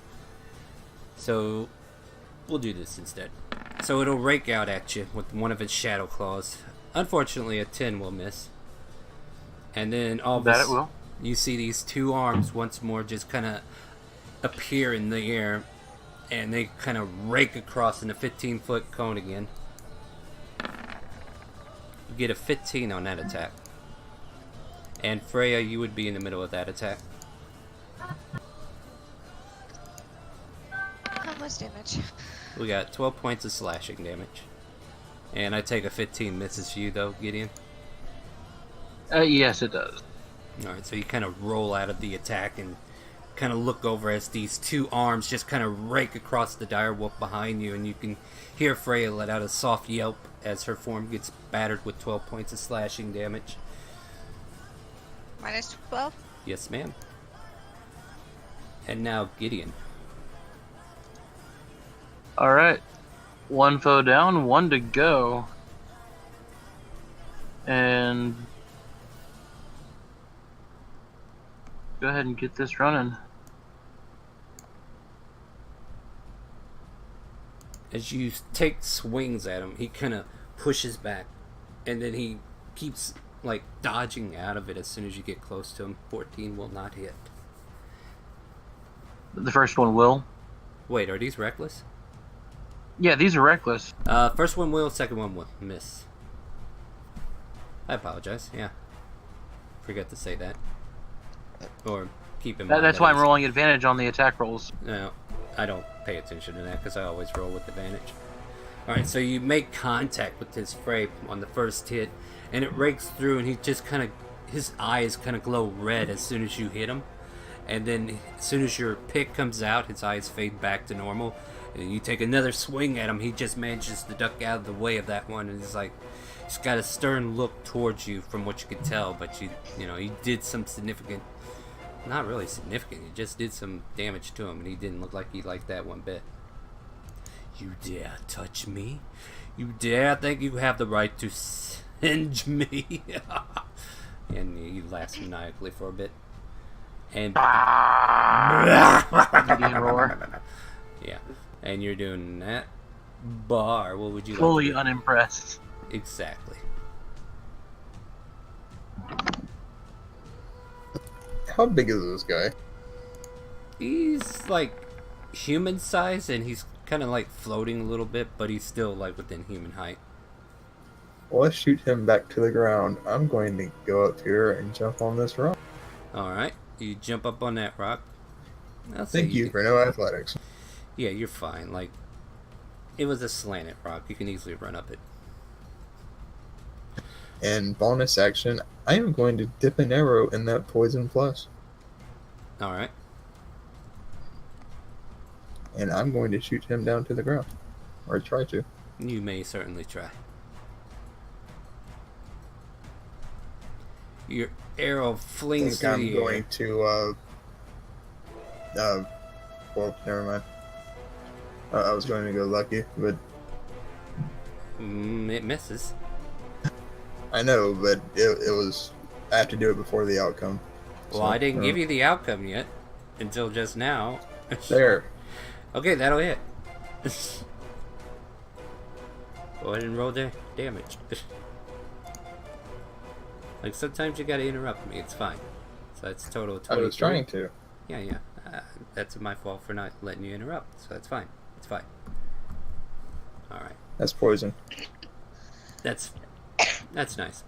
So, we'll do this instead. So it'll rake out at you with one of its shadow claws. Unfortunately, a 10 will miss. And then all of That a it will. you see these two arms once more just kind of appear in the air. And they kind of rake across in a 15-foot cone again. You get a 15 on that attack. And Freya, you would be in the middle of that attack. How much damage? We got 12 points of slashing damage. And I take a 15 misses you though, Gideon. Yes, it does. Alright, so you kind of roll out of the attack and kind of look over as these two arms just kind of rake across the direwolf behind you, and you can hear Freya let out a soft yelp as her form gets battered with 12 points of slashing damage. Minus 12? Yes, ma'am. And now Gideon. Alright. One foe down, one to go. And go ahead and get this running. As you take swings at him, he kind of pushes back, and then he keeps like dodging out of it as soon as you get close to him. 14 will not hit. The first one will. Wait, are these reckless? Yeah, these are reckless. First one will, second one will miss. I apologize. Yeah, forgot to say that. Or keep in mind. That's that why I'm is- rolling advantage on the attack rolls. No, I don't pay attention to that because I always roll with advantage. Alright, so you make contact with his frame on the first hit, and it rakes through, and he just kind of, his eyes kind of glow red as soon as you hit him. And then as soon as your pick comes out, his eyes fade back to normal. And then you take another swing at him, he just manages to duck out of the way of that one, and he's like, he's got a stern look towards you from what you could tell, but you know, he did some significant, not really significant, he just did some damage to him, and he didn't look like he liked that one bit. You dare touch me? You dare think you have the right to singe me? And he laughs maniacally for a bit. And Gideon roar. yeah, and you're doing that. Bar, what would you Fully like to do? unimpressed. Exactly. How big is this guy? He's like human size, and he's kind of like floating a little bit, but he's still like within human height. Well, let's shoot him back to the ground. I'm going to go up here and jump on this rock. Alright, you jump up on that rock. I'll say Thank you can- for no athletics. Yeah, you're fine. Like, it was a slanted rock. You can easily run up it. And bonus action, I am going to dip an arrow in that poison flesh. Alright. And I'm going to shoot him down to the ground. Or try to. You may certainly try. Your arrow I flings think through I'm the going air. to, well, never mind. I was going to go lucky, but It misses. I know, but it was, I have to do it before the outcome. Well, So, I didn't give you the outcome yet. Until just now. There. Okay, that'll hit. Go ahead and roll the damage. Like, sometimes you gotta interrupt me, it's fine. So that's total of I 23. was trying to. Yeah. That's my fault for not letting you interrupt, so that's fine. It's fine. Alright. That's poison. That's nice.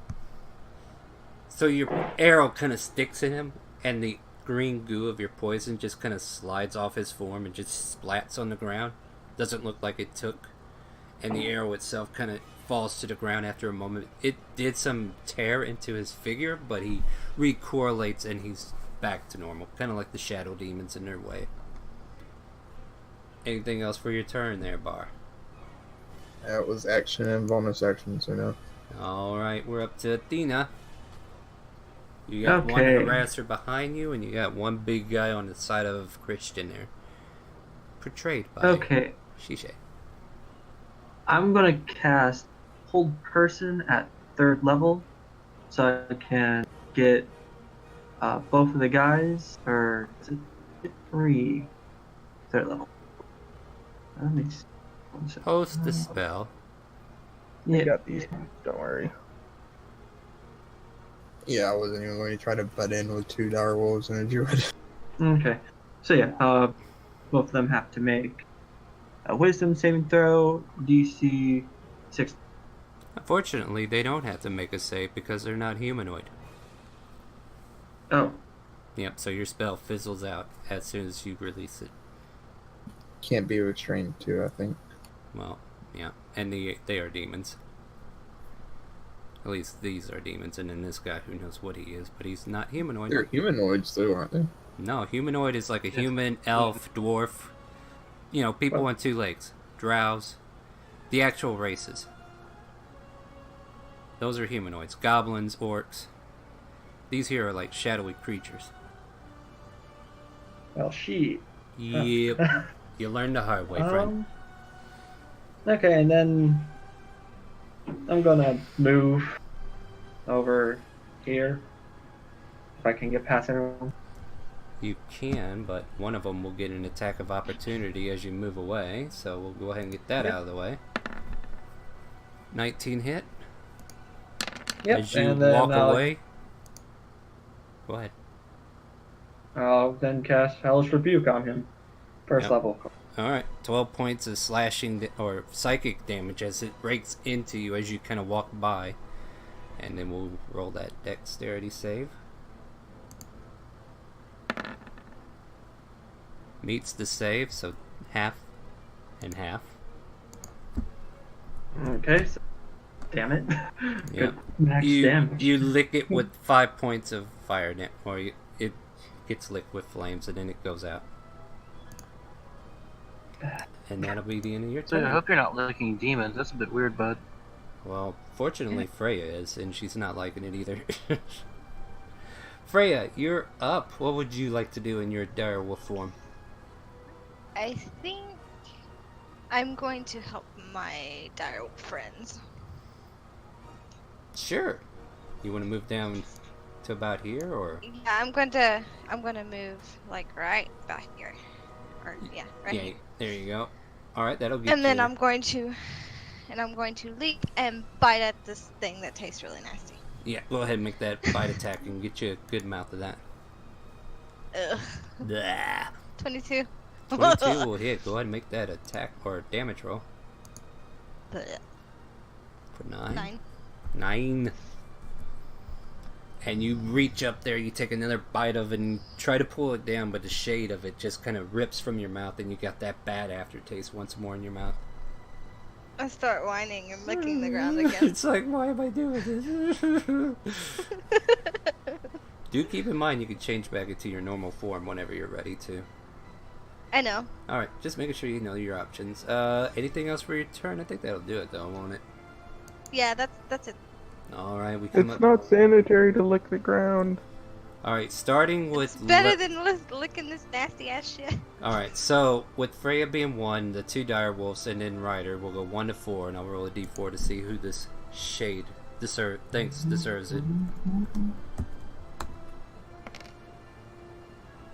So your arrow kind of sticks in him, and the green goo of your poison just kind of slides off his form and just splats on the ground. Doesn't look like it took. And the arrow itself kind of falls to the ground after a moment. It did some tear into his figure, but he recorrelates and he's back to normal. Kind of like the shadow demons in their way. Anything else for your turn there, Bar? That was action and bonus action, so no. Alright, we're up to Athena. You got one Okay. harasser behind you, and you got one big guy on the side of Christian there. Portrayed by Okay. Shisha. I'm gonna cast Hold Person at 3rd level, so I can get both of the guys, or is it 3? 3rd level. Let me see. Post the spell. I Yeah. got these. Don't worry. Yeah, I wasn't even going to try to butt in with 2 dire wolves and a druid. Okay. So yeah, both of them have to make a Wisdom saving throw, DC 6. Unfortunately, they don't have to make a save because they're not humanoid. Oh, Yep, so your spell fizzles out as soon as you release it. Can't be restrained too, I think. Well, yeah. And they are demons. At least these are demons, and then this guy, who knows what he is, but he's not humanoid. They're humanoids though, aren't they? No, humanoid is like a human, elf, dwarf, you know, people on 2 legs. Drows. The actual races. Those are humanoids. Goblins, orcs. These here are like shadowy creatures. well, she. Yep. You learned the hard way, friend. Okay, and then I'm gonna move over here if I can get past everyone. You can, but one of them will get an attack of opportunity as you move away, so we'll go ahead and get that Yep. out of the way. 19 hit. Yep, As you and then walk away. Go ahead. I'll then cast Hellish Rebuke on him. First Yep. level. Alright, 12 points of slashing or psychic damage as it breaks into you as you kind of walk by. And then we'll roll that dexterity save. Meets the save, so half and half. Okay, so damn it. Yeah. Good max damage. You lick it with 5 points of fire, it gets licked with flames and then it goes out. And that'll be the end of your So I turn. hope you're not licking demons. That's a bit weird, bud. Well, fortunately Freya is, and she's not liking it either. Freya, you're up. What would you like to do in your direwolf form? I think I'm going to help my dire friends. Sure. You want to move down to about here, or? Yeah, I'm gonna move like right back here. Or yeah, right Yeah, here. there you go. Alright, that'll get And then you. I'm going to leap and bite at this thing that tastes really nasty. Yeah, go ahead and make that bite attack and get you a good mouth of that. Ugh. Blah. 22. 22 will hit. Go ahead and make that attack or damage roll. Blech. For 9. 9. 9. And you reach up there, you take another bite of it and try to pull it down, but the shade of it just kind of rips from your mouth and you got that bad aftertaste once more in your mouth. I start whining and licking the ground again. It's like, why am I doing this? Do keep in mind you can change back into your normal form whenever you're ready to. I know. Alright, just making sure you know your options. Anything else for your turn? I think that'll do it though, won't it? Yeah, that's it. Alright, we come It's up. not sanitary to lick the ground. Alright, starting with. It's better than licking this nasty ass shit. Alright, so with Freya being 1, the 2 dire wolves, and then Ryder, we'll go 1 to 4, and I'll roll a d4 to see who this shade deserves it.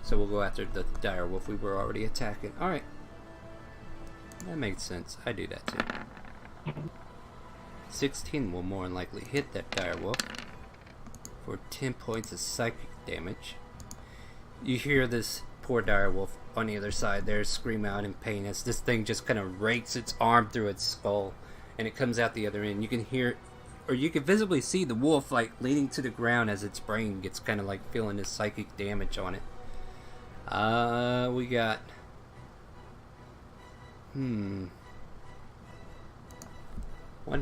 So we'll go after the dire wolf we were already attacking. Alright. That makes sense. I do that too. 16 will more than likely hit that dire wolf for 10 points of psychic damage. You hear this poor dire wolf on the other side there scream out in pain as this thing just kind of rakes its arm through its skull and it comes out the other end. You can hear, or you can visibly see the wolf like leaning to the ground as its brain gets kind of like feeling this psychic damage on it. We got 1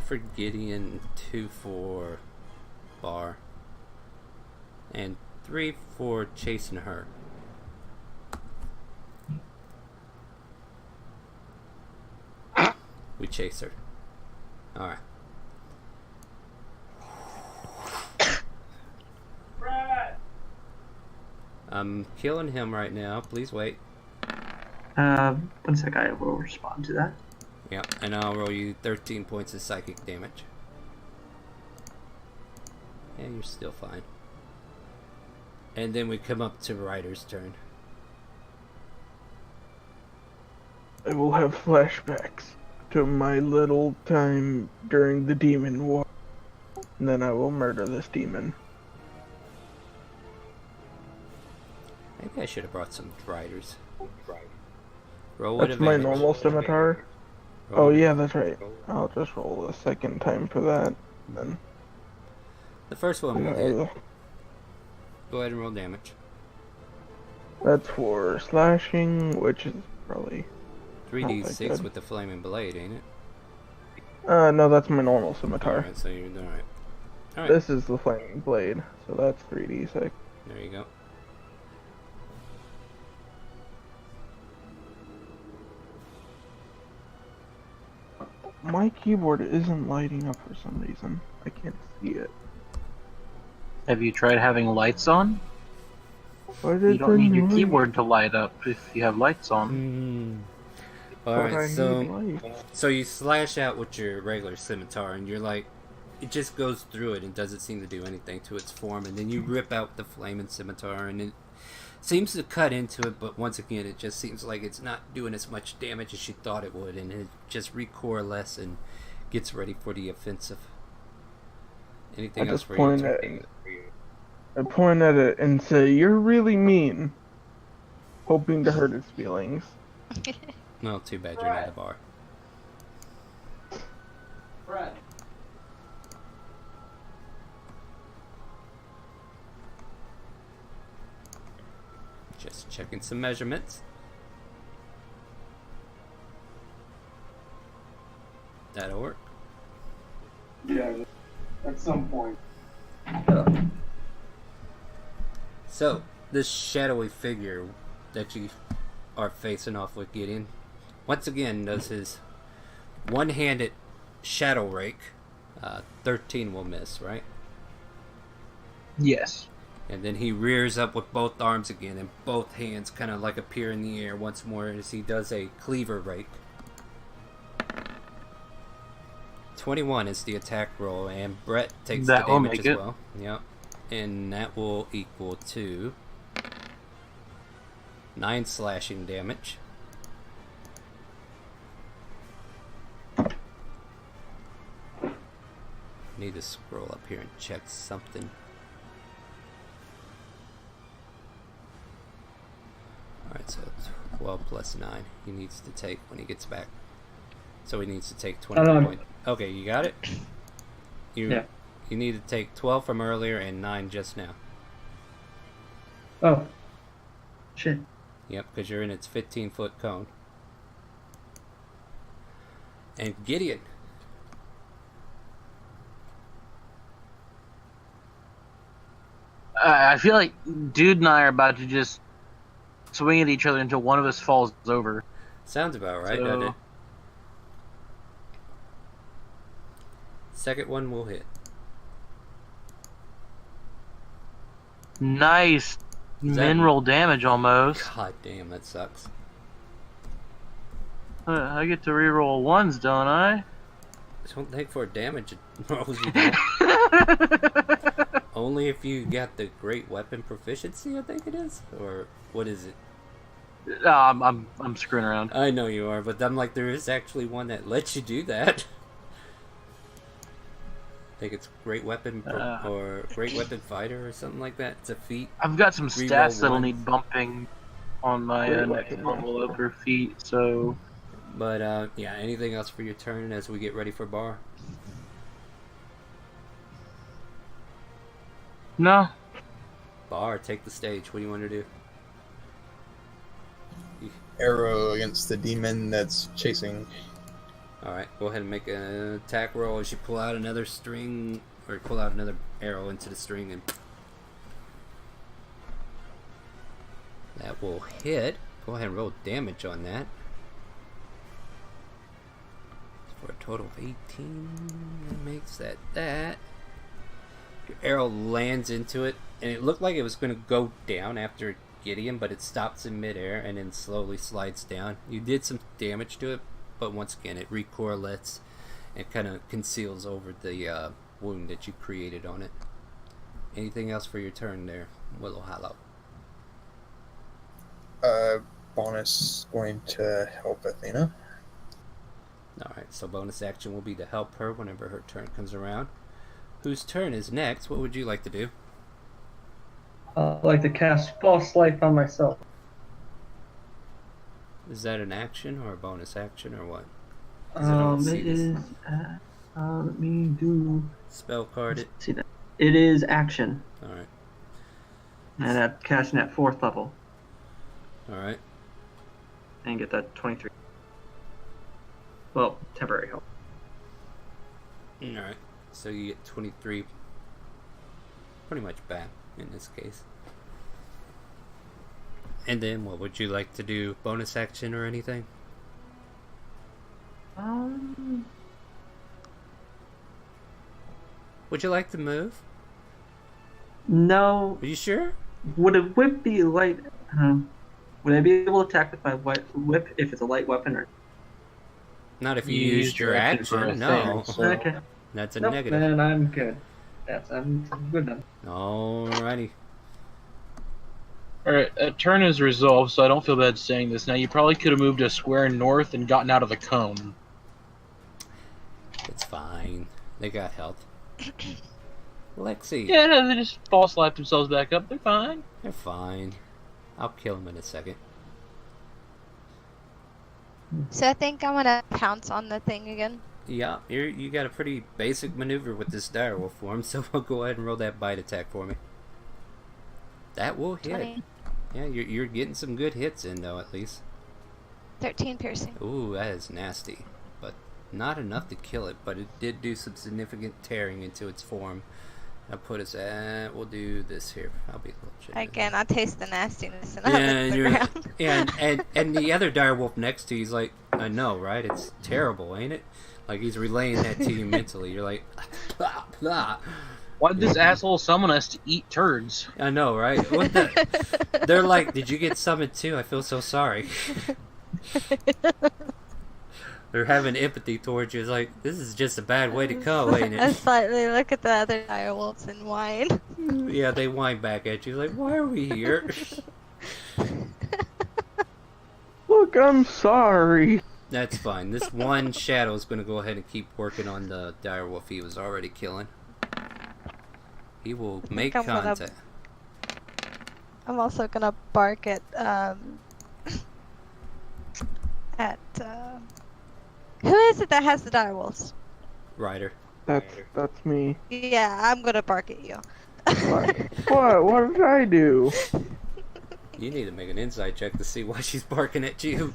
for Gideon, 2 for Bar, and 3 for chasing her. We chase her. Alright. I'm killing him right now. Please wait. 1 sec, I will respond to that. Yeah, and I'll roll you 13 points of psychic damage. Yeah, you're still fine. And then we come up to Ryder's turn. I will have flashbacks to my little time during the demon war. And then I will murder this demon. Maybe I should have brought some Riders. Roll That's my normal scimitar. Roll Oh yeah, that's right. I'll just roll a second time for that. Then The first one will hit. Go ahead and roll damage. that's for slashing, which is probably 3d6 with the flaming blade, ain't it? no, that's my normal scimitar. Alright, so you're alright. Alright, This is the flaming blade, so that's 3d6. there you go. My keyboard isn't lighting up for some reason. I can't see it. Have you tried having lights on? What You is don't need your the keyboard to light up if you have lights on. Alright, so light? so you slash out with your regular scimitar and you're like, it just goes through it and doesn't seem to do anything to its form, and then you rip out the flaming scimitar and it seems to cut into it, but once again it just seems like it's not doing as much damage as you thought it would, and it just recoalesces and gets ready for the offensive. Anything I else just for point you? at it. I point at it and say, "You're really mean," hoping to hurt its feelings. Well, too bad you're not a bar. Just checking some measurements. That'll work. Yeah, at some point. So, this shadowy figure that you are facing off with Gideon, once again does his one-handed shadow rake. 13 will miss, right? Yes. And then he rears up with both arms again, and both hands kind of like appear in the air once more as he does a cleaver rake. 21 is the attack roll, and Brett takes That the will damage make as it. well. Yep. And that will equal to 9 slashing damage. Need to scroll up here and check something. Alright, so 12 plus 9 he needs to take when he gets back. So he needs to take 20 points. Okay, you got it? Yeah. You need to take 12 from earlier and 9 just now. Oh. Shit. Yep, because you're in its 15-foot cone. And Gideon. I feel like Dude and I are about to just swing at each other until one of us falls over. Sounds about right, doesn't it? So, Second one will hit. nice Is that- mineral damage almost. God damn, that sucks. I get to reroll ones, don't I? Don't take for damage rolls you don't. Only if you got the great weapon proficiency, I think it is? Or what is it? I'm screwing around. I know you are, but I'm like, there is actually one that lets you do that. I think it's great weapon or great weapon fighter or something like that. It's a feat. I've got some Reroll stats that'll one. need bumping on my Great next weapon. level up or feat, so... But yeah, anything else for your turn as we get ready for bar? No. Bar, take the stage. What do you want to do? Arrow against the demon that's chasing. Alright, go ahead and make an attack roll as you pull out another string, or pull out another arrow into the string, and that will hit. Go ahead and roll damage on that. For a total of 18, that makes that. Your arrow lands into it, and it looked like it was going to go down after Gideon, but it stops in midair and then slowly slides down. You did some damage to it, but once again, it recorrelates and kind of conceals over the wound that you created on it. Anything else for your turn there, Willow Hollow? Bonus going to help Athena. Alright, so bonus action will be to help her whenever her turn comes around. Whose turn is next? What would you like to do? I'd like to cast False Life on myself. Is that an action or a bonus action or what? 'Cause I don't see It this. is. Let me do. Spell card it. See that? It is action, Alright. and I'm casting at 4th level, Alright. and get that 23. Well, temporary help. Alright. So you get 23 pretty much back in this case. And then what would you like to do? Bonus action or anything? Would you like to move? No. Are you sure? Would a whip be light? Would I be able to attack with my whip if it's a light weapon? Or Not if you You used used your your action for a action. No. thing, so- okay. That's a Nope, negative. then I'm good. I'm good then. Alrighty. Alright, a turn is resolved, so I don't feel bad saying this. Now, you probably could have moved a square north and gotten out of the cone. It's fine. They got health. Lexi. Yeah, no, they just false life themselves back up. They're fine. They're fine. I'll kill them in a second. So I think I'm gonna pounce on the thing again. Yeah, you got a pretty basic maneuver with this direwolf form, so we'll go ahead and roll that bite attack for me. That will hit. 20, Yeah, you're getting some good hits in though, at least. 13 piercing. Ooh, that is nasty, but not enough to kill it. But it did do some significant tearing into its form. I'll put us at. We'll do this here. I'll be a little generous. Again, I taste the nastiness and Yeah, I look and the you're, ground. and the other direwolf next to you, he's like, I know, right? It's terrible, ain't it? Like he's relaying that to you mentally. You're like, blah, blah. Why did this asshole summon us to eat turds? I know, right? What the? They're like, did you get summoned too? I feel so sorry. They're having empathy towards you. It's like, this is just a bad way to go, ain't I it? slightly look at the other direwolves and whine. Yeah, they whine back at you like, why are we here? Look, I'm sorry. That's fine. This one shadow is going to go ahead and keep working on the direwolf he was already killing. He will make I'm gonna- contact. I'm also gonna bark at who is it that has the direwolves? Ryder. That's me. Yeah, I'm gonna bark at you. What did I do? You need to make an insight check to see why she's barking at you.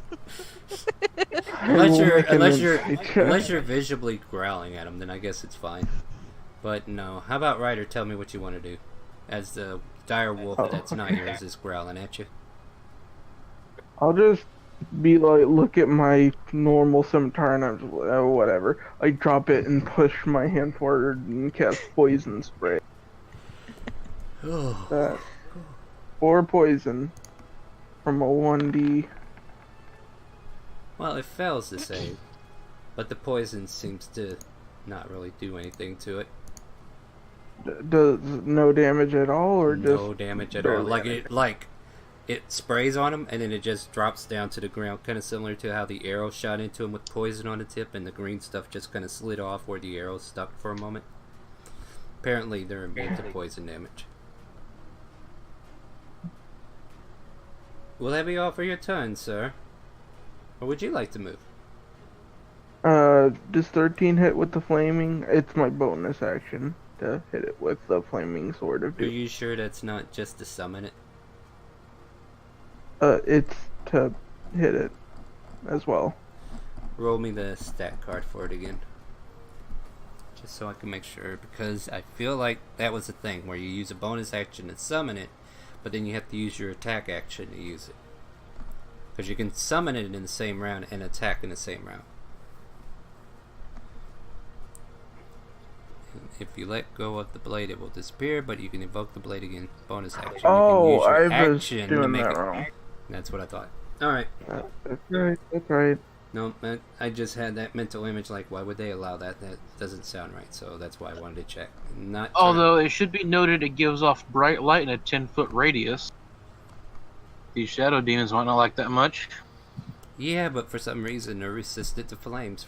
I will make an insight check. Unless you're visibly growling at him, then I guess it's fine. But no. How about Ryder? Tell me what you want to do. As the dire wolf that's not yours is growling at you. I'll just be like, look at my normal scimitar and I'm just like, oh, whatever. I drop it and push my hand forward and cast poison spray. That 4 poison from a 1d. Well, it fails to save, but the poison seems to not really do anything to it. Does no damage at all, or just No damage at all. barely It sprays on him and then it just drops down to the ground, kind of similar to how the arrow shot into him with poison on the tip, and the green stuff just kind of slid off where the arrow stuck for a moment. Apparently, they're immune to poison damage. Will that be all for your turn, sir? Or would you like to move? Does 13 hit with the flaming? It's my bonus action to hit it with the flaming sword of Are doom. you sure that's not just to summon it? It's to hit it as well. Roll me the stat card for it again. Just so I can make sure, because I feel like that was the thing, where you use a bonus action to summon it, but then you have to use your attack action to use it. Because you can summon it in the same round and attack in the same round. If you let go of the blade, it will disappear, but you can evoke the blade again. Bonus action. Oh, you can use your I was action to doing make that it. wrong. That's what I thought. Alright. That's right, that's right. No, I just had that mental image, like, why would they allow that? That doesn't sound right, so that's why I wanted to check. Not Although it should be noted, it gives off bright light in a 10-foot radius. These shadow demons might not like that much. Yeah, but for some reason they're resistant to flames.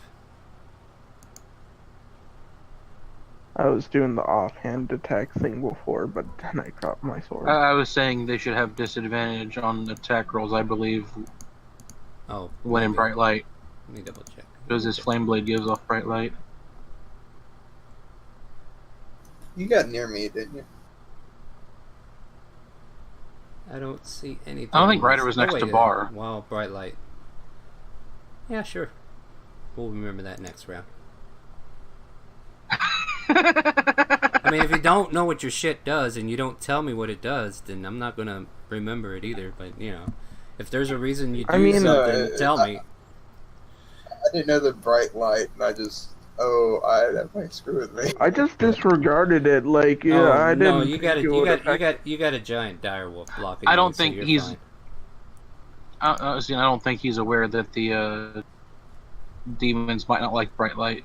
I was doing the offhand attack thing before, but then I dropped my sword. I was saying they should have disadvantage on attack rolls, I believe, Oh, when in maybe. bright light. Let me double check. Because his flame blade gives off bright light. You got near me, didn't you? I don't see anything. I don't think Ryder was next wait to a- Bar. Wow, bright light. Yeah, sure. We'll remember that next round. I mean, if you don't know what your shit does and you don't tell me what it does, then I'm not gonna remember it either. But, you know, if there's a reason you do I mean, something, tell me. I didn't know the bright light, and I just, that might screw with me. I just disregarded it, like, yeah, Oh, I didn't. no, you got think it would you got a giant direwolf blocking. I you, don't so think you're he's- fine. I don't think he's aware that the demons might not like bright light.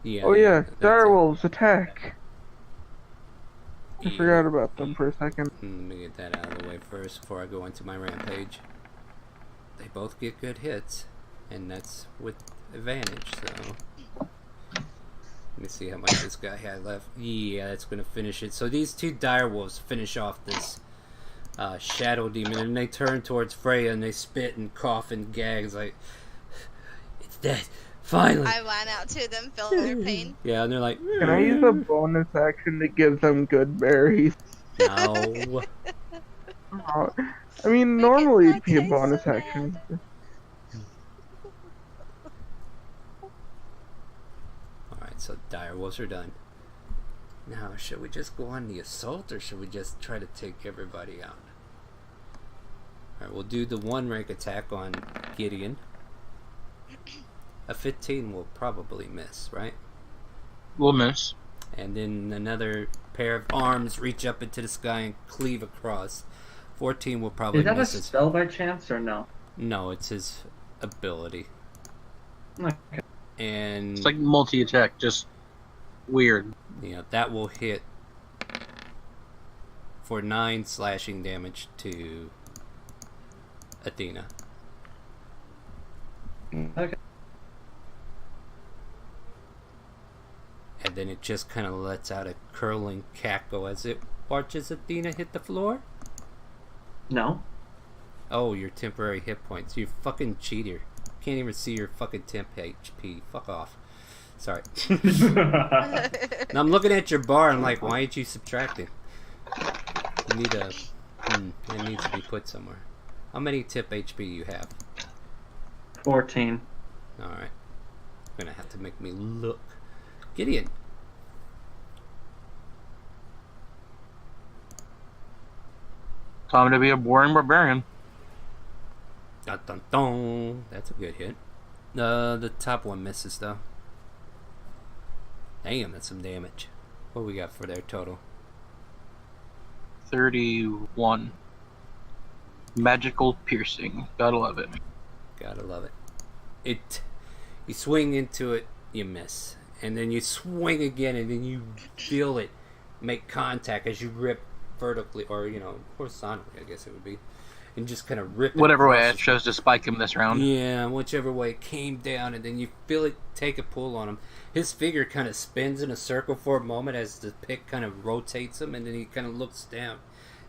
Yeah. Oh yeah, that's it. direwolves attack. I Yeah. forgot about them for a second. Let me get that out of the way first before I go into my rampage. They both get good hits, and that's with advantage, so... Let me see how much this guy had left. Yeah, that's gonna finish it. So these two direwolves finish off this shadow demon, and they turn towards Freya, and they spit and cough and gag. It's like, it's dead. Finally! I ran out to them, feeling their pain. Yeah, and they're like... Can I use a bonus action to give them good berries? No. Oh, I mean, Make it normally not it'd be a taste bonus so action. Alright, so direwolves are done. Now, should we just go on the assault, or should we just try to take everybody out? Alright, we'll do the 1 rank attack on Gideon. A 15 will probably miss, right? We'll miss. And then another pair of arms reach up into the sky and cleave across. 14 will probably Is that a miss. spell by chance or no? No, it's his ability. Okay. And It's like multi-attack, just weird. yeah, that will hit for 9 slashing damage to Athena. Okay. And then it just kind of lets out a curling cackle as it watches Athena hit the floor. No. Oh, your temporary hit points. You fucking cheater. Can't even see your fucking temp HP. Fuck off. Sorry. Now I'm looking at your bar. I'm like, why ain't you subtracting? You need a... it needs to be put somewhere. How many tip HP you have? 14. Alright. You're gonna have to make me look. Gideon. Time to be a boring barbarian. Dun, dun, dun. That's a good hit. The top one misses though. Damn, that's some damage. What we got for their total? 31. Magical piercing. Gotta love it. Gotta love it. You swing into it, you miss, and then you swing again, and then you feel it make contact as you rip vertically, or horizontally, I guess it would be, and just kind of rip it Whatever way I across. chose to spike him this round. Yeah, whichever way it came down, and then you feel it take a pull on him. His figure kind of spins in a circle for a moment as the pick kind of rotates him, and then he kind of looks down,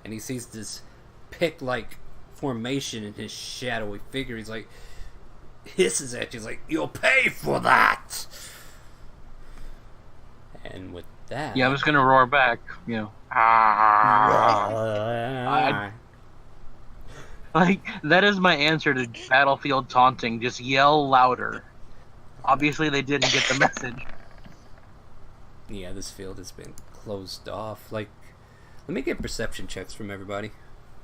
and he sees this pick-like formation in his shadowy figure. He's like, hisses at you, he's like, "You'll pay for that!" And with that... Yeah, I'm just gonna roar back, Like, that is my answer to Battlefield taunting. Just yell louder. Obviously, they didn't get the message. Yeah, this field has been closed off. Like, let me get perception checks from everybody.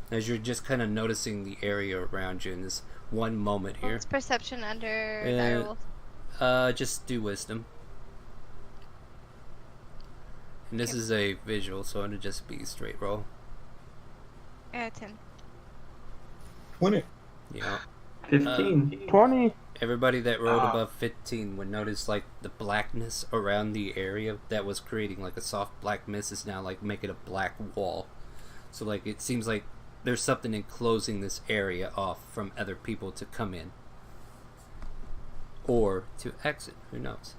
As you're just kind of noticing the area around you in this one moment here. What's perception under direwolf? Just do wisdom. And this is a visual, so it'll just be straight roll. 10. 20. Yeah. 15. 20. Everybody that rolled above 15 would notice like the blackness around the area that was creating like a soft black mist is now like making a black wall. So like it seems like there's something enclosing this area off from other people to come in. Or to exit, who knows.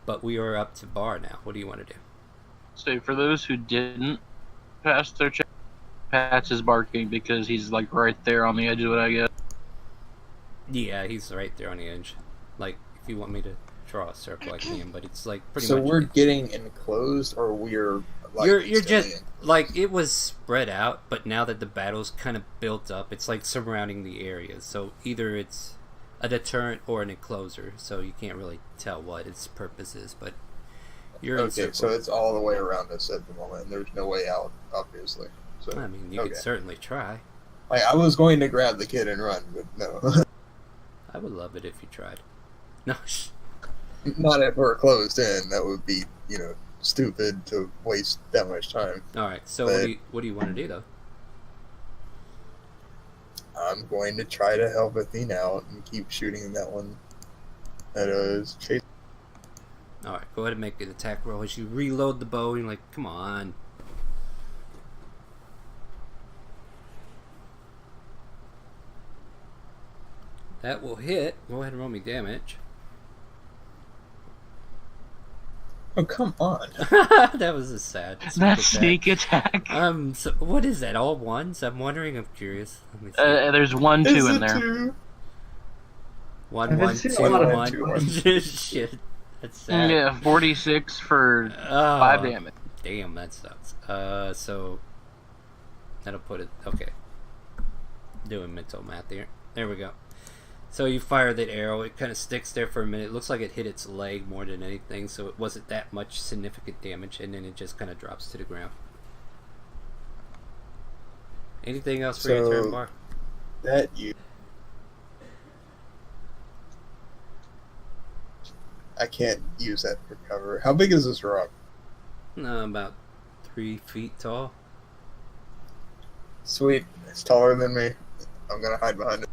But we are up to bar now. What do you want to do? So for those who didn't pass their check, Pat's is barking because he's like right there on the edge of it, I guess. Yeah, he's right there on the edge. Like, if you want me to draw a circle, I can, but it's like pretty So much... we're getting enclosed, or we're like You're instantly just enclosed? like it was spread out, but now that the battle's kind of built up, it's like surrounding the area. So either it's a deterrent or an encloser. So you can't really tell what its purpose is, but you're Okay, encircled. so it's all the way around us at the moment, and there's no way out, obviously. So I mean, you could certainly try. like, I was going to grab the kid and run, but no. I would love it if you tried. No, Not if we're closed in. That would be, stupid to waste that much time. all right. So But- what do you want to do though? I'm going to try to help Athena out and keep shooting that one that is chasing. All right, go ahead and make an attack roll as you reload the bow. You're like, come on. That will hit. Go ahead and roll me damage. Oh, come on. That was a sad That attack. sneak attack. So what is that? All ones? I'm wondering. I'm curious. Let me see. There's 1, 2 Is in it there. 2? One, I've one, seen a two, lot of one. 2, 1. Shit. That's sad. Yeah, 46 for Oh, 5 damage. Damn, that sucks. So that'll put it. Okay. Doing mental math here. There we go. So you fire that arrow. It kind of sticks there for a minute. It looks like it hit its leg more than anything, so it wasn't that much significant damage, and then it just kind of drops to the ground. Anything else for your turn, So- Bar? That you. I can't use that for cover. How big is this rock? No, about 3 feet tall. Sweet. It's taller than me. I'm gonna hide behind it.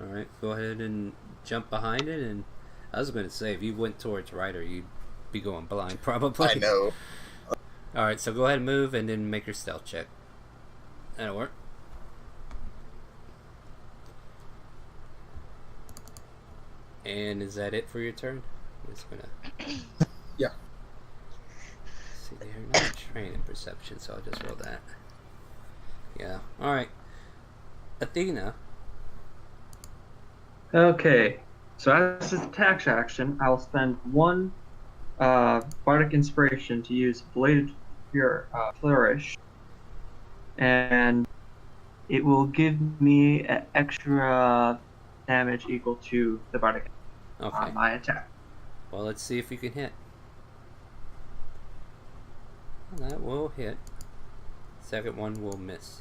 Alright, go ahead and jump behind it, and I was going to say, if you went towards Ryder, you'd be going blind, probably. I know. Alright, so go ahead and move, and then make your stealth check. That'll work. And is that it for your turn? I'm just gonna... Yeah. See, they're not trained in perception, so I'll just roll that. Yeah. Alright. Athena. Okay, so as this attack action, I'll spend 1 Bardic Inspiration to use Bladed Flourish, and it will give me an extra damage equal to the Bardic Okay. on my attack. Well, let's see if you can hit. That will hit. Second one will miss.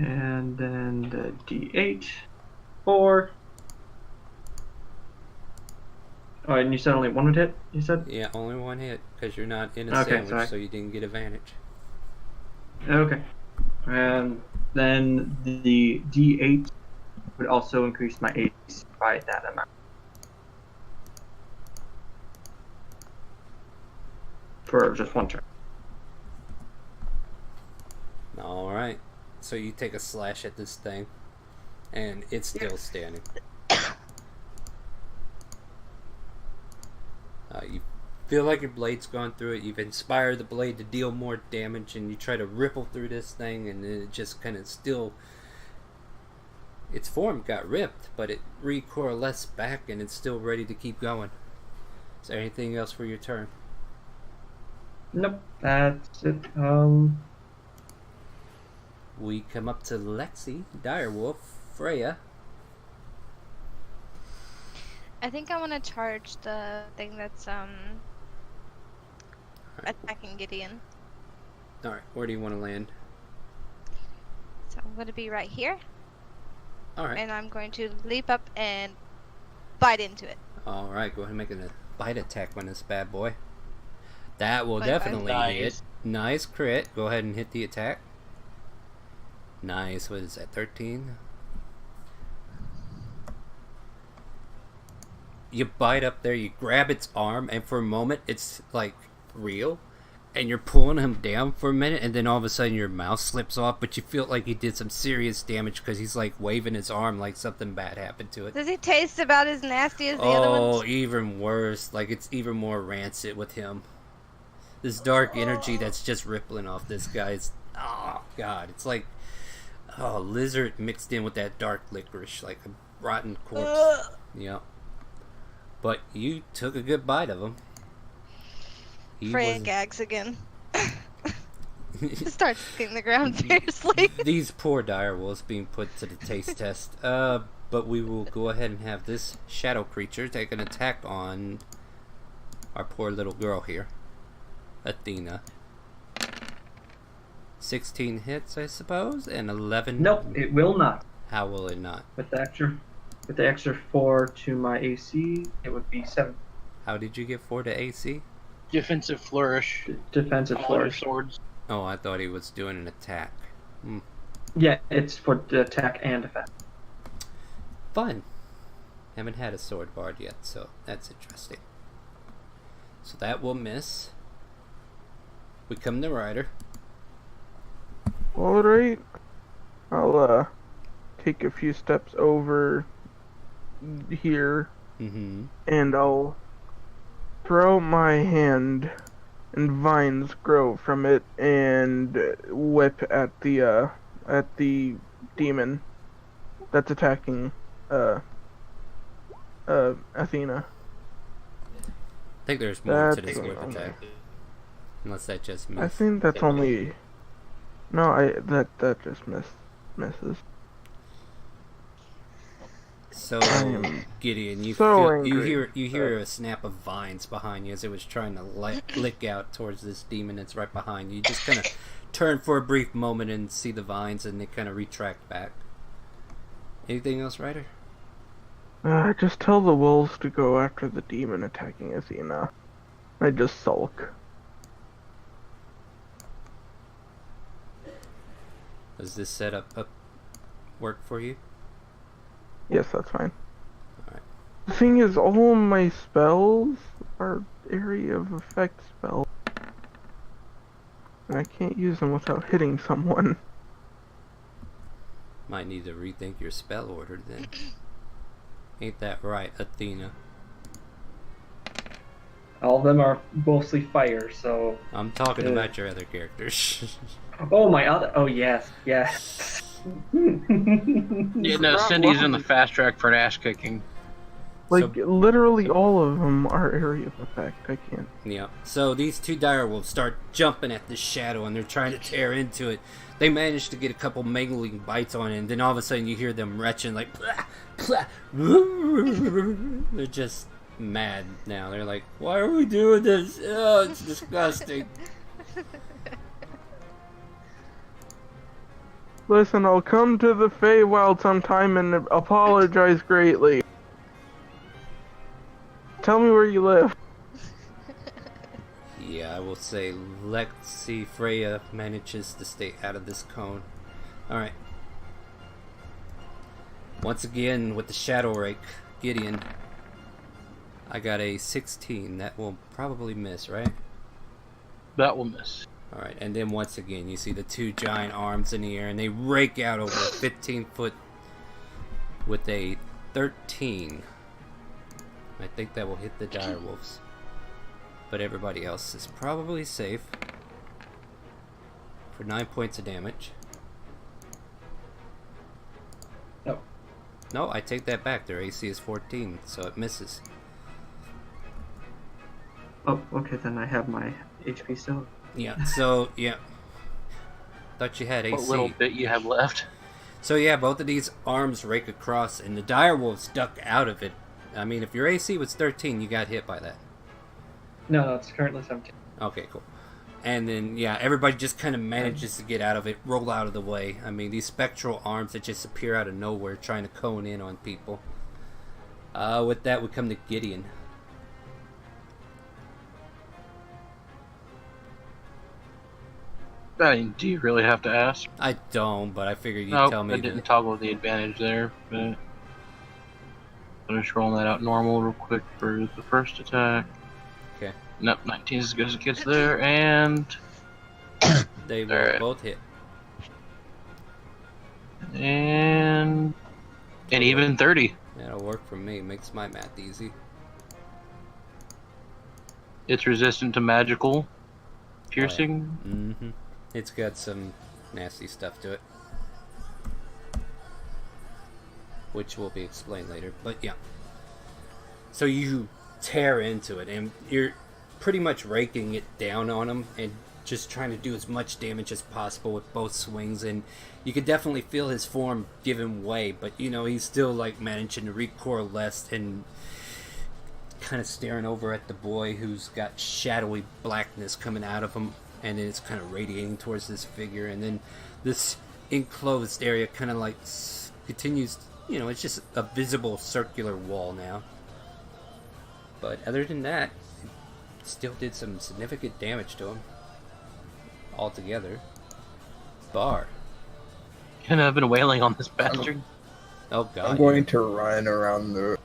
And then the D8. 4. Oh, and you said only one would hit, you said? Yeah, only one hit, because you're not in a Okay, sandwich, sorry. so you didn't get advantage. Okay. And then the D8 would also increase my AC by that amount. For just one turn. Alright. So you take a slash at this thing, and it's still standing. You feel like your blade's gone through it. You've inspired the blade to deal more damage, and you try to ripple through this thing, and it just kind of still... Its form got ripped, but it recoalesced back, and it's still ready to keep going. Is there anything else for your turn? Nope, that's it. We come up to Lexi, Direwolf, Freya. I think I want to charge the thing that's attacking Gideon. Alright, where do you want to land? So I'm going to be right here, Alright. and I'm going to leap up and bite into it. Alright, go ahead and make a bite attack on this bad boy. That will 25. definitely Nice. hit. Nice crit. Go ahead and hit the attack. Nice. What is that, 13? You bite up there, you grab its arm, and for a moment it's like real. And you're pulling him down for a minute, and then all of a sudden your mouth slips off, but you feel like he did some serious damage because he's like waving his arm like something bad happened to it. Does he taste about as nasty as the other Oh, ones? even worse. Like, it's even more rancid with him. This dark energy that's just rippling off this guy's... Oh, God. It's like... Oh, lizard mixed in with that dark licorice. Like a rotten corpse. Ugh. Yep. But you took a good bite of him. He Freya wasn't- gags again. Starts kicking the ground fiercely. These poor direwolves being put to the taste test. But we will go ahead and have this shadow creature take an attack on our poor little girl here, Athena. 16 hits, I suppose, and 11. Nope, it will not. How will it not? With the extra 4 to my AC, it would be 7 How did you get 4 to AC? Defensive flourish. defensive All your flourish. swords. Oh, I thought he was doing an attack. Yeah, it's for the attack and defense. Fun. Haven't had a sword bard yet, so that's interesting. So that will miss. We come to Ryder. Alright. I'll take a few steps over here Mm-hmm. and I'll throw out my hand and vines grow from it and whip at the demon that's attacking Athena. I think there's more to That's this whip okay. attack. Unless that just I missed. think that's only no, that just misses. So, am Gideon, you so you angry. hear a snap of vines behind you as it was trying to lick out towards this demon that's right behind you. You just kind of turn for a brief moment and see the vines, and they kind of retract back. Anything else, Ryder? Just tell the wolves to go after the demon attacking Athena. I just sulk. Does this setup work for you? Yes, that's fine. Alright. The thing is, all my spells are area of effect spells. And I can't use them without hitting someone. Might need to rethink your spell order then. Ain't that right, Athena? All of them are mostly fire, so... I'm talking about your other characters. Oh, my other... Oh, yes, yes. Yeah, no, Cindy's in the fast track for an ass kicking. Like, literally all of them are area of effect. I can't. Yeah. So these two direwolves start jumping at the shadow and they're trying to tear into it. They manage to get a couple mangling bites on it, and then all of a sudden you hear them retching like "Plah, plah." They're just mad now. They're like, why are we doing this? Oh, it's disgusting. Listen, I'll come to the Feywild sometime and apologize greatly. Tell me where you live. Yeah, I will say Lexi Freya manages to stay out of this cone. Alright. Once again, with the Shadow Rake, Gideon. I got a 16. That will probably miss, right? That will miss. Alright, and then once again, you see the two giant arms in the air, and they rake out over 15 foot with a 13. I think that will hit the direwolves. But everybody else is probably safe. For 9 points of damage. No. No, I take that back. Their AC is 14, so it misses. Oh, okay, then I have my HP still. Yeah, so, yeah. Thought you had AC. What little bit you have left. So yeah, both of these arms rake across, and the direwolves duck out of it. I mean, if your AC was 13, you got hit by that. No, it's currently 17. Okay, cool. And then, yeah, everybody just kind of manages to get out of it, roll out of the way. I mean, these spectral arms that just appear out of nowhere trying to cone in on people. With that, we come to Gideon. I mean, do you really have to ask? I don't, but I figured you'd Nope, tell me. I didn't toggle the advantage there, but I'm just rolling that out normal real quick for the first attack. Okay. Nope, 19 is as good as it gets there, and They will Alright. both hit. and even 30. That'll work for me. Makes my math easy. It's resistant to magical piercing. Mm-hmm. It's got some nasty stuff to it. Which will be explained later, but yeah. So you tear into it, and you're pretty much raking it down on him, and just trying to do as much damage as possible with both swings, and you can definitely feel his form giving way, but you know, he's still like managing to recoalesce and kind of staring over at the boy who's got shadowy blackness coming out of him, and then it's kind of radiating towards this figure, and then this enclosed area kind of like continues, you know, it's just a visible circular wall now. But other than that, it still did some significant damage to him altogether. Bar. And I've been wailing on this bastard. Oh god. I'm going to run around the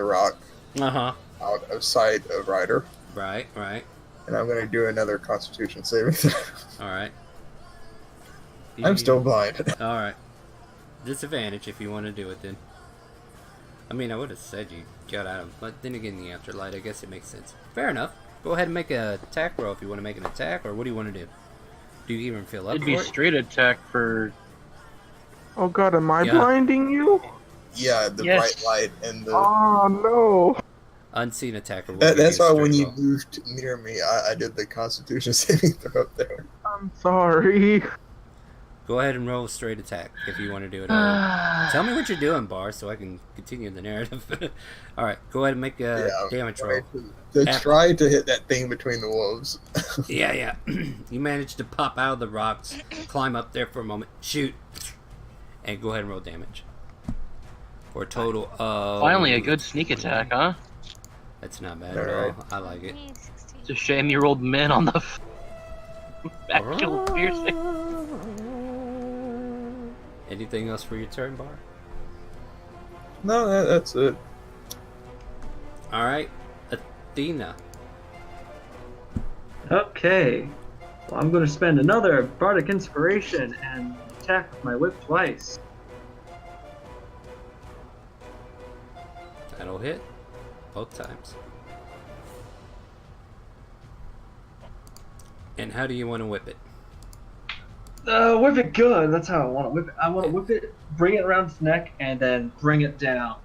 rock Uh-huh. out of sight of Ryder, Right, right. and I'm going to do another Constitution saving throw. Alright. I'm still blind. Alright. Disadvantage if you want to do it then. I mean, I would have said you got out of, but then again, the afterlight, I guess it makes sense. Fair enough. Go ahead and make an attack roll if you want to make an attack, or what do you want to do? Do you even feel up It'd for be it? straight attack for. Oh god, am I Yeah. blinding you? Yeah, the Yes. bright light and the. Oh no. Unseen attacker. will give That's you a why when straight you roll. moved near me, I did the Constitution saving throw up there. I'm sorry. Go ahead and roll a straight attack if you want to do it. Tell me what you're doing, Bar, so I can continue the narrative. Alright, go ahead and make a damage roll. To After- try to hit that thing between the wolves. Yeah, yeah. You managed to pop out of the rocks, climb up there for a moment, shoot, and go ahead and roll damage. For a total of... Finally, a good sneak attack, huh? That's not bad at Alright. all. I like it. It's a shame you rolled men on the magical piercing. Anything else for your turn, Bar? No, that's it. Alright, Athena. Okay. Well, I'm going to spend another Bardic Inspiration and attack with my whip twice. That'll hit. Both times. And how do you want to whip it? Whip it good. That's how I want to whip it. I want to whip it, bring it around its neck, and then bring it down.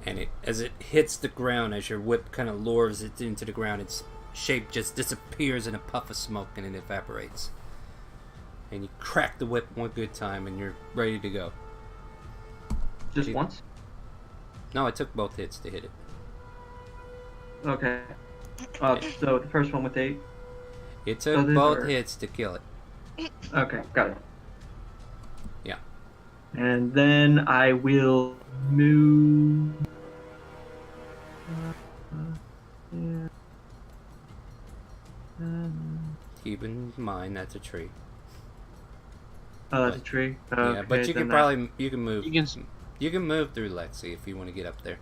And it, as it hits the ground, as your whip kind of lures it into the ground, its shape just disappears in a puff of smoke and it evaporates. And you crack the whip one good time and you're ready to go. Just You- once? No, it took both hits to hit it. Okay. So the first one with 8. It took So these both are- hits to kill it. Okay, got it. And then I will move. Yeah. Keep in mind that's a tree. Oh, that's a tree. Yeah, but Okay, you can then probably you can move. You can You can move through Lexi if you want to get up there.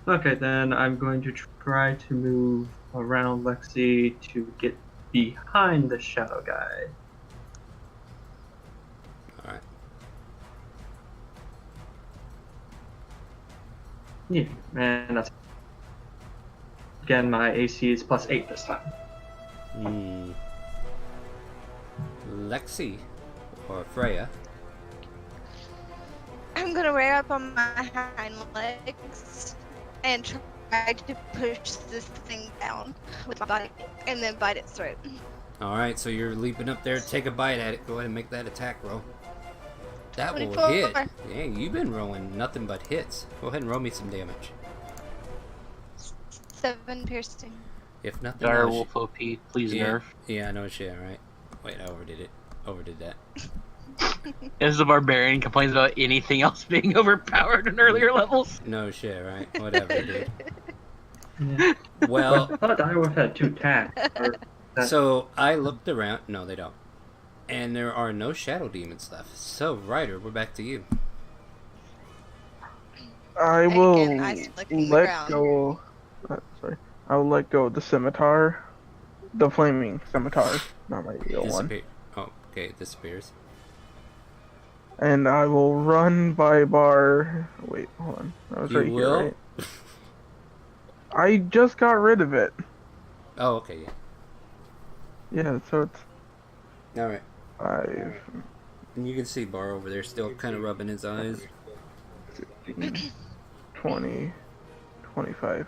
Okay, then I'm going to try to move around Lexi to get behind the shadow guy. All right. Yeah, and that's again my AC is +8 this time. Hmm. Lexi or Freya. I'm gonna rear up on my hind legs and try to push this thing down with my body and then bite its throat. All right, so you're leaping up there. Take a bite at it. Go ahead and make that attack roll. That will 24. hit. Yeah, you've been rolling nothing but hits. Go ahead and roll me some damage. 7 piercing. If nothing Dire else. Wolf OP, please Yeah, nerf. yeah, I know shit, right? Wait, I overdid it. Overdid that. As the barbarian complains about anything else being overpowered in earlier levels. No shit, right? Whatever, dude. Yeah. Well, I thought Direwolf had 2 attacks. so I looked around. No, they don't. And there are no shadow demons left. So, Ryder, we're back to you. I And will again, I look in the let ground. go. Sorry, I will let go of the scimitar, the flaming scimitar, not my real one, Disappear. Oh, okay, it disappears. and I will run by bar. Wait, hold on. I was You right will? here, right? I just got rid of it. Oh, okay, yeah. Yeah, so it's All right. 5, And you can see Bar over there still kind of rubbing his eyes. 15, 20, 25,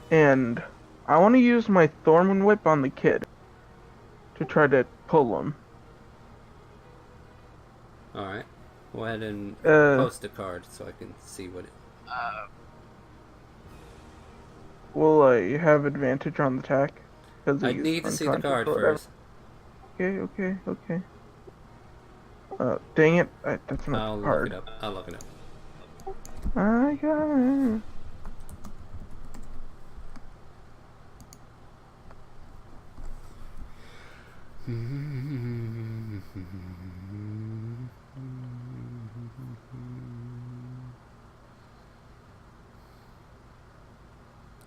and I want to use my Thornwind Whip on the kid to try to pull him. All right. Go ahead and Uh, post a card so I can see what it... Will I have advantage on the attack? 'Cause I he's need to see the unconscious card or whatever? first. Okay. Dang it. That's not I'll the look card. it up. I'll look it up. I got it.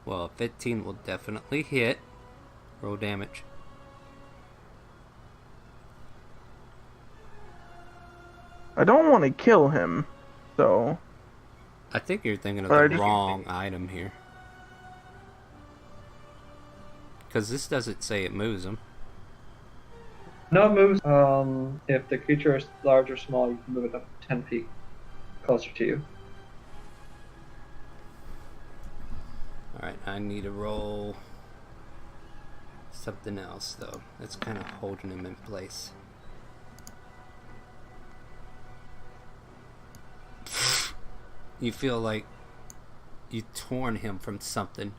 Well, 15 will definitely hit. Roll damage. I don't want to kill him, so... I think you're thinking of But I the just- wrong item here. Because this doesn't say it moves him. No, it moves. If the creature is large or small, you can move it up 10 feet closer to you. Alright, I need to roll something else, though. That's kind of holding him in place. You feel like you torn him from something,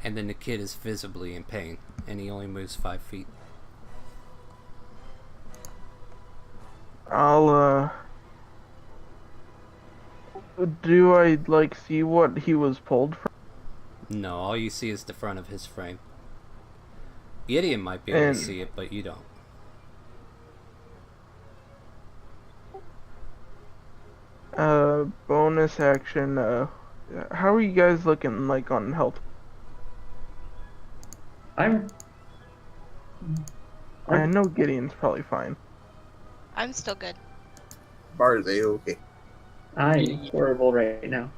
and then the kid is visibly in pain, and he only moves 5 feet. I'll, do I, like, see what he was pulled from? No, all you see is the front of his frame. Gideon might be able And- to see it, but you don't. Bonus action, how are you guys looking, like, on health? I'm I know Gideon's probably fine. I'm still good. Bar, they okay? horrible right now.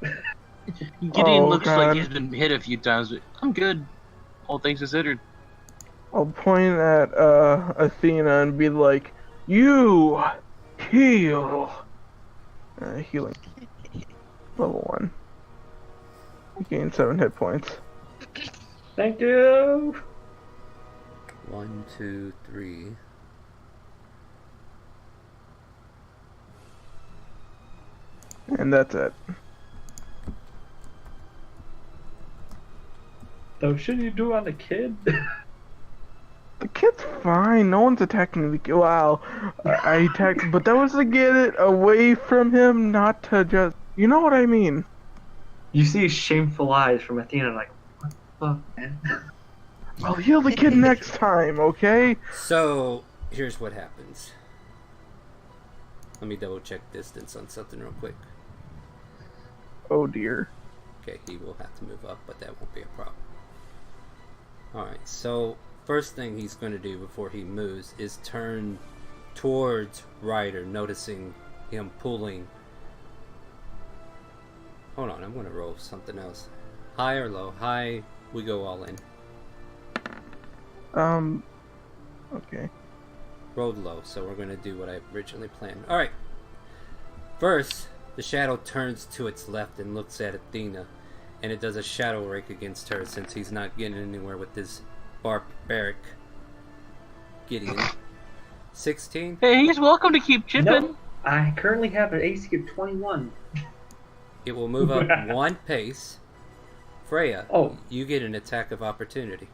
Gideon Oh, looks God. like he's been hit a few times, but I'm good. All things considered. I'll point at, Athena and be like, you heal! Healing. Level 1. You gain 7 hit points. Thank you. 1, 2, 3. And that's it. So should you do on the kid? The kid's fine. No one's attacking the kid. Wow, I attacked, but that was to get it away from him, not to just. You know what I mean? You see shameful eyes from Athena, like, what the fuck, man? I'll heal the kid next time, okay? So, here's what happens. Let me double check distance on something real quick. Oh dear. Okay, he will have to move up, but that won't be a problem. Alright, so first thing he's going to do before he moves is turn towards Ryder, noticing him pulling. Hold on, I'm going to roll something else. High or low? High, we go all in. Okay. Rolled low, so we're going to do what I originally planned. Alright. First, the shadow turns to its left and looks at Athena, and it does a shadow rake against her since he's not getting anywhere with this barbaric Gideon. 16? Hey, he's welcome to keep chipping. Nope. I currently have an AC of 21. It will move up one pace. Freya, Oh. you get an attack of opportunity.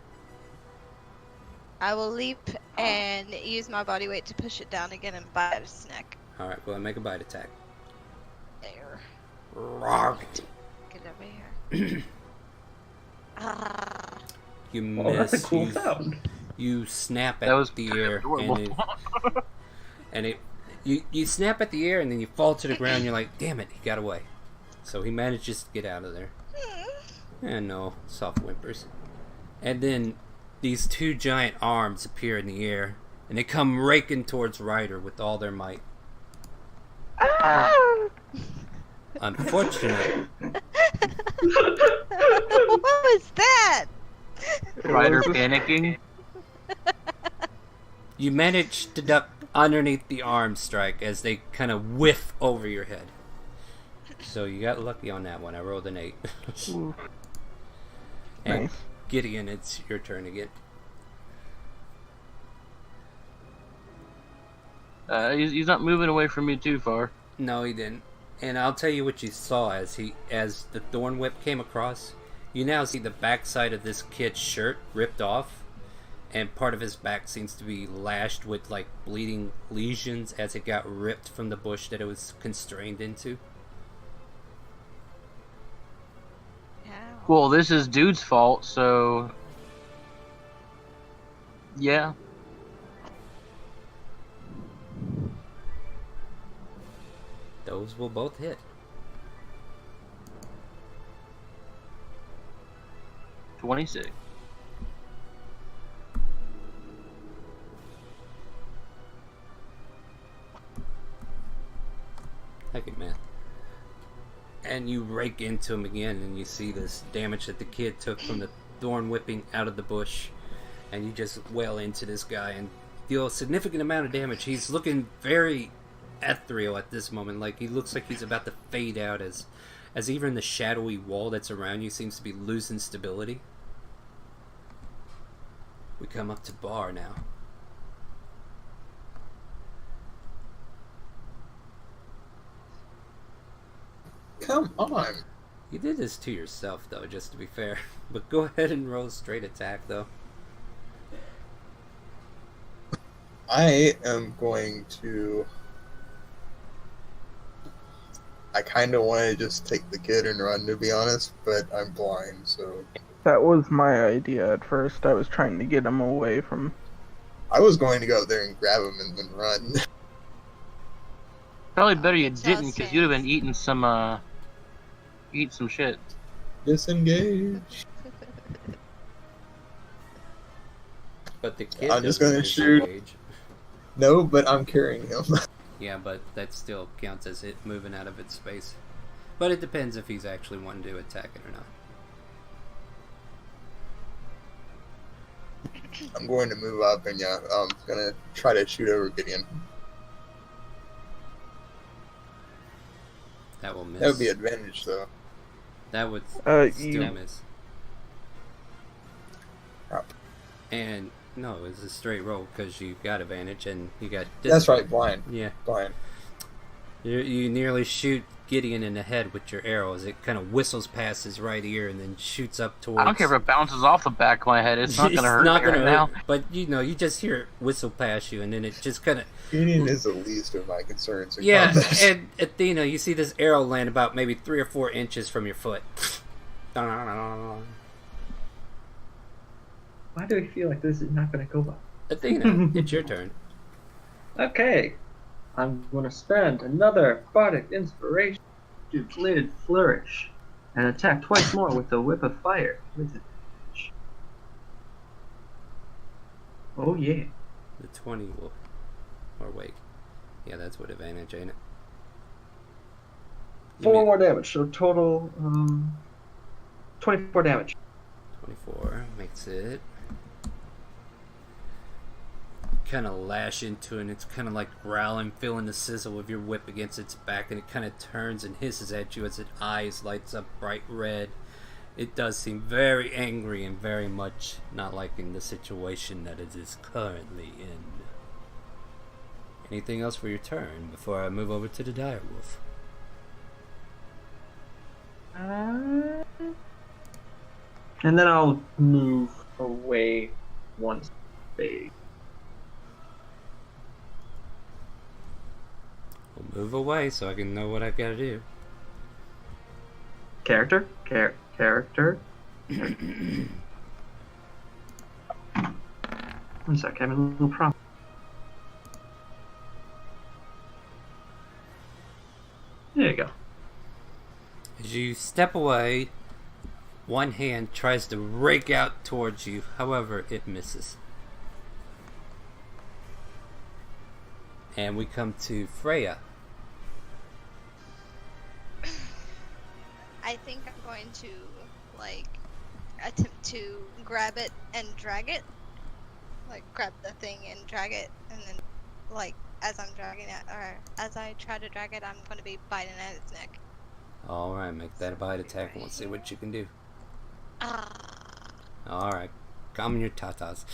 I will leap and use my body weight to push it down again and bite its neck. Alright, go ahead and make a bite attack. There. Rawr. Get over here. Ah. You Oh, miss. that's a cool you, sound. you snap That at was the air, adorable. you snap at the air, and then you fall to the ground. You're like, damn it, he got away. So he manages to get out of there. And no soft whimpers. And then these two giant arms appear in the air, and they come raking towards Ryder with all their might. Unfortunately, What was that? Ryder panicking. you manage to duck underneath the arm strike as they kind of whiff over your head. So you got lucky on that one. I rolled an 8. And Nice. Gideon, it's your turn again. He's not moving away from me too far. No, he didn't. And I'll tell you what you saw as the thorn whip came across. You now see the backside of this kid's shirt ripped off, and part of his back seems to be lashed with like bleeding lesions as it got ripped from the bush that it was constrained into. Well, this is dude's fault, so yeah. Those will both hit. 26. Heck it, man. And you rake into him again, and you see this damage that the kid took from the thorn whipping out of the bush, and you just wail into this guy and deal a significant amount of damage. He's looking very ethereal at this moment, like he looks like he's about to fade out as even the shadowy wall that's around you seems to be losing stability. We come up to Bar now. Come on. You did this to yourself, though, just to be fair. But go ahead and roll straight attack, though. I am going to. I kind of want to just take the kid and run, to be honest, but I'm blind, so. That was my idea at first. I was trying to get him away from. I was going to go up there and grab him and then run. Probably better you Sounds didn't, because you'd have been eating some shit. Disengage. But the kid I'm just doesn't gonna shoot. disengage. No, but I'm carrying him. Yeah, but that still counts as it moving out of its space. But it depends if he's actually wanting to attack it or not. I'm going to move up and yeah, I'm gonna try to shoot over Gideon. That will miss. That would be advantage though. That would still you- miss. Oh. And no, it's a straight roll because you got advantage and you got. That's right, blind. Yeah. Blind. You nearly shoot Gideon in the head with your arrow as it kind of whistles past his right ear and then shoots up towards... I don't care if it bounces off the back of my head. It's not going to hurt not me right gonna now. hurt, but you just hear it whistle past you, and then it just kind of... Gideon is the least of my concerns. Yeah, and Athena, you see this arrow land about maybe 3 or 4 inches from your foot. Why do I feel like this is not going to go well? Athena, it's your turn. Okay. I'm going to spend another bardic inspiration to bladed flourish and attack twice more with the whip of fire. With advantage. Oh yeah. The 20 will... Or wait. Yeah, that's with advantage, ain't it? 4 more damage, so total 24 damage. 24 makes it... Kind of lash into it, and it's kind of like growling, feeling the sizzle of your whip against its back, and it kind of turns and hisses at you as its eyes lights up bright red. It does seem very angry and very much not liking the situation that it is currently in. Anything else for your turn before I move over to the direwolf? And then I'll move away one space. We'll move away so I can know what I gotta do. Character? Character? One sec, I'm having a little problem. There you go. As you step away, one hand tries to rake out towards you, however, it misses. And we come to Freya. I think I'm going to, like, attempt to grab it and drag it. Like, grab the thing and drag it, and then, like, as I'm dragging it, or as I try to drag it, I'm going to be biting at its neck. Alright, make that a bite attack and we'll see what you can do. Alright, calm your tatas.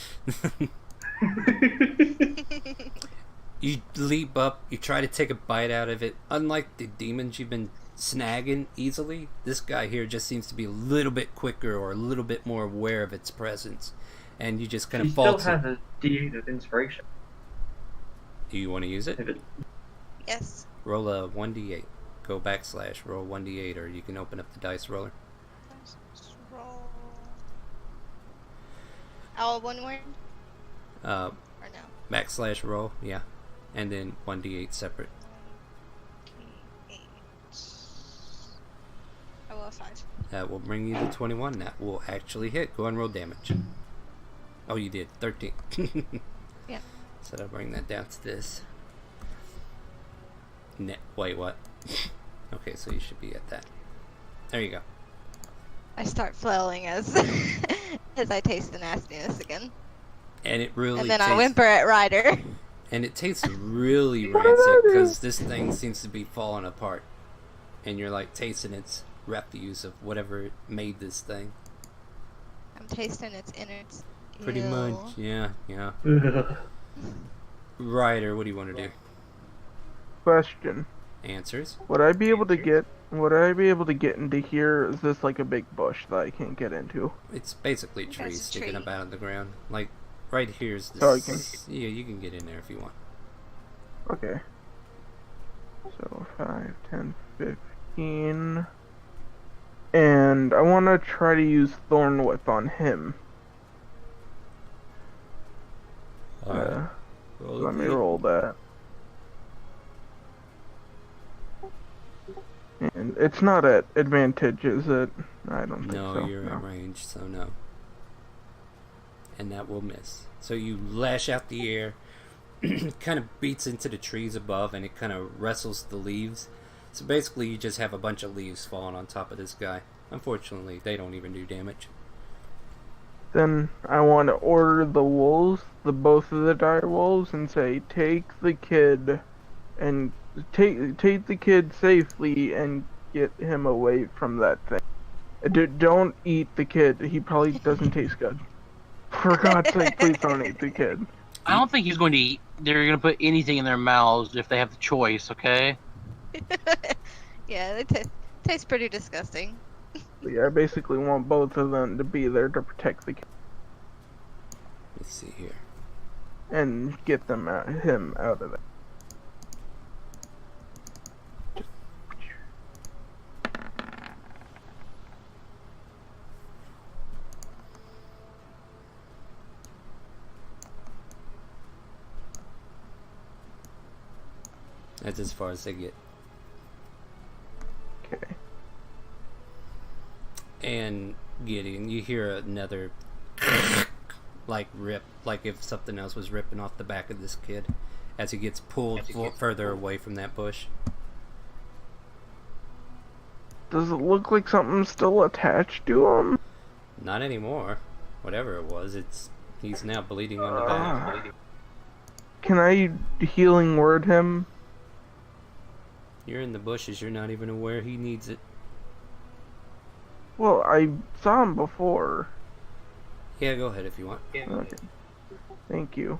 You leap up, you try to take a bite out of it. Unlike the demons you've been snagging easily, this guy here just seems to be a little bit quicker or a little bit more aware of its presence. And you just kind of fall still has a D8 of inspiration. Do you want to use it? Yes. Roll a 1d8. Go / roll 1d8, or you can open up the dice roller. Let's roll. Oh, one word? Or no? / roll, yeah. And then 1d8 separate. 8. I roll a 5. That will bring you to 21. That will actually hit. Go and roll damage. Oh, you did. 13. Yeah. So I'll bring that down to this. Wait, what? Okay, so you should be at that. There you go. I start flailing as as I taste the nastiness again. And it really And then tastes, I whimper at Ryder. And it tastes really rancid because this thing seems to be falling apart. And you're like tasting its refuse of whatever made this thing. I'm tasting its innards. Pretty Ew. much, yeah. Ryder, what do you want to do? Question. Answers. Would I be able to get into here? Is this like a big bush that I can't get into? It's basically That's trees a sticking tree. up out of the ground. Like, right here's this. So I can- Yeah, you can get in there if you want. Okay. So 5, 10, 15. And I want to try to use Thorn Whip on him. Alright. Let me roll that. And it's not at advantage, is it? I don't think so. No, you're in range, so no. And that will miss. So you lash out the air, kind of beats into the trees above, and it kind of wrestles the leaves. So basically you just have a bunch of leaves falling on top of this guy. Unfortunately, they don't even do damage. Then I want to order the wolves, both of the dire wolves, and say, take the kid and take the kid safely and get him away from that thing. Don't eat the kid. He probably doesn't taste good. For God's sake, please don't eat the kid. I don't think he's going to eat. They're going to put anything in their mouths if they have the choice, okay? Yeah, they taste pretty disgusting. But yeah, I basically want both of them to be there to protect the kid Let's see here. and get him out of there. That's as far as they get. Okay. And Gideon, you hear another like rip, like if something else was ripping off the back of this kid as he gets pulled further away from that bush. Does it look like something's still attached to him? Not anymore. Whatever it was, he's now bleeding on the back. Can I healing word him? You're in the bushes, you're not even aware he needs it. Well, I saw him before. Yeah, go ahead if you want. Okay. Thank you.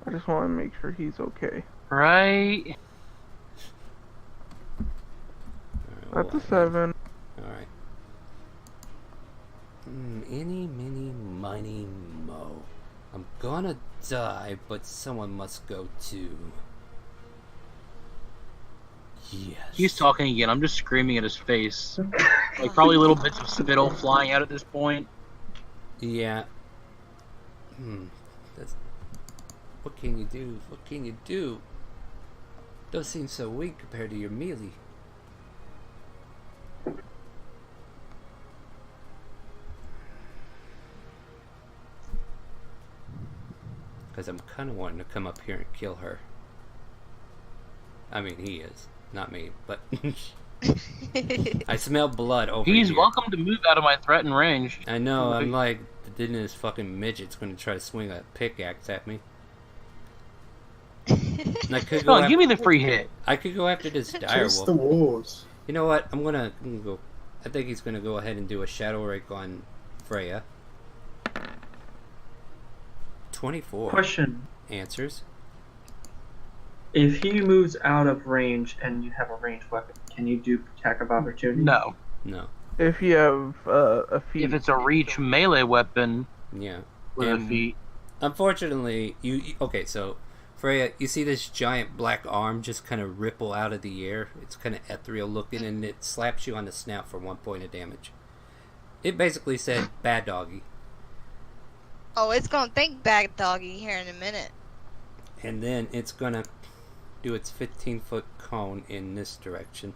I just want to make sure he's okay. Right. Alright, That's a 7. Alright. Eeny, meeny, miny, mo. I'm gonna die, but someone must go too. Yes. He's talking again. I'm just screaming at his face. Like probably little bits of spittle flying out at this point. Yeah. That's... What can you do? What can you do? Those seem so weak compared to your melee. Because I'm kind of wanting to come up here and kill her. I mean, he is. Not me, but... I smell blood over here. He's welcome to move out of my threatened range. I know, I'm like, then this fucking midget's gonna try to swing a pickaxe at me. And I could Come on, give me the free hit. I could go after this dire Chase wolf. the wolves. You know what? I'm gonna go. I think he's gonna go ahead and do a shadow rake on Freya. 24 Question. answers. If he moves out of range and you have a ranged weapon, can you do attack of opportunity? No. No. If you have a feat. If it's a reach melee weapon Yeah. with a feat. Unfortunately, okay, so Freya, you see this giant black arm just kind of ripple out of the air. It's kind of ethereal looking, and it slaps you on the snout for 1 point of damage. It basically said, bad doggy. Oh, it's gonna think bad doggy here in a minute. And then it's gonna do its 15-foot cone in this direction.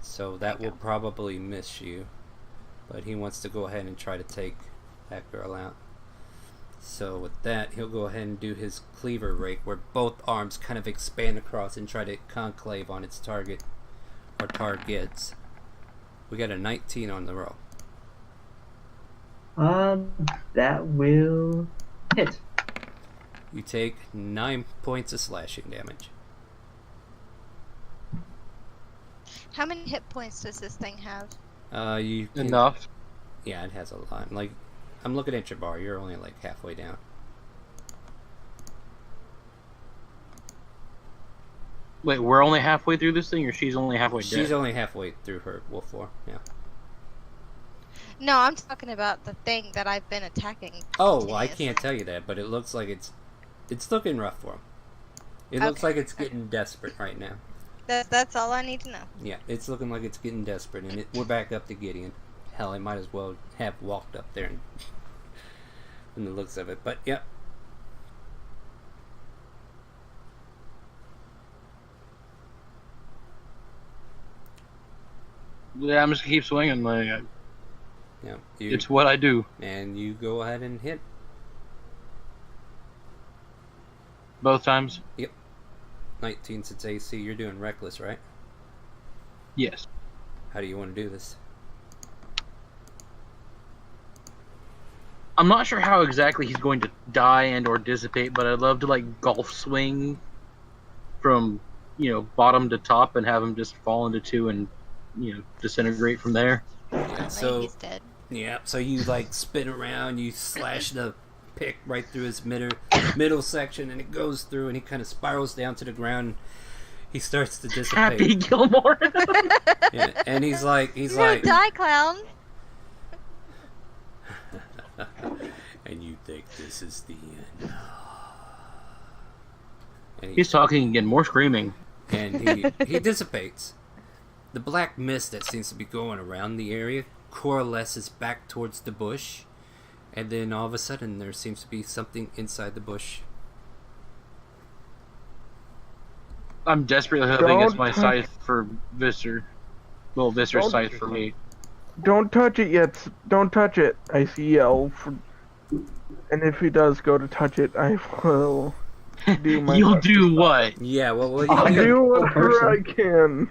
So that will probably miss you. But he wants to go ahead and try to take that girl out. So with that, he'll go ahead and do his cleaver rake, where both arms kind of expand across and try to conclave on its target, or targets. We got a 19 on the roll. That will hit. You take 9 points of slashing damage. How many hit points does this thing have? You can, Enough. Yeah, it has a lot. Like, I'm looking at your bar. You're only like halfway down. Wait, we're only halfway through this thing, or she's only halfway dead? She's only halfway through her wolf war. Yeah. No, I'm talking about the thing that I've been attacking. Oh, well, I can't tell you that, but it looks like it's looking rough for him. It looks like it's getting desperate right now. That's all I need to know. Yeah, it's looking like it's getting desperate, and we're back up to Gideon. Hell, I might as well have walked up there and from the looks of it. But, yep. Yeah, I'm just gonna keep swinging. Like, Yeah, it's what I do. And you go ahead and hit. Both times? 19 since AC. You're doing reckless, right? Yes. How do you want to do this? I'm not sure how exactly he's going to die and or dissipate, but I'd love to like golf swing from, bottom to top and have him just fall into two and, disintegrate from there. Yeah, so he's dead. yeah, so you like spin around, you slash the pick right through his middle section, and it goes through, and he kind of spirals down to the ground. He starts to Happy dissipate. Gilmore. Yeah, and he's like, You're gonna die, clown. and you think this is the end. And He's talking again, more screaming. and he dissipates. The black mist that seems to be going around the area coalesces back towards the bush, and then all of a sudden there seems to be something inside the bush. I'm desperately hoping it's Don't my touch- scythe for Visser. Well, Visser's Don't- scythe for me. Don't touch it yet. Don't touch it. I see yell. And if he does go to touch it, I will do my You'll best. do what? Yeah, well, what Oh, you I do? Do got- whatever I person. can.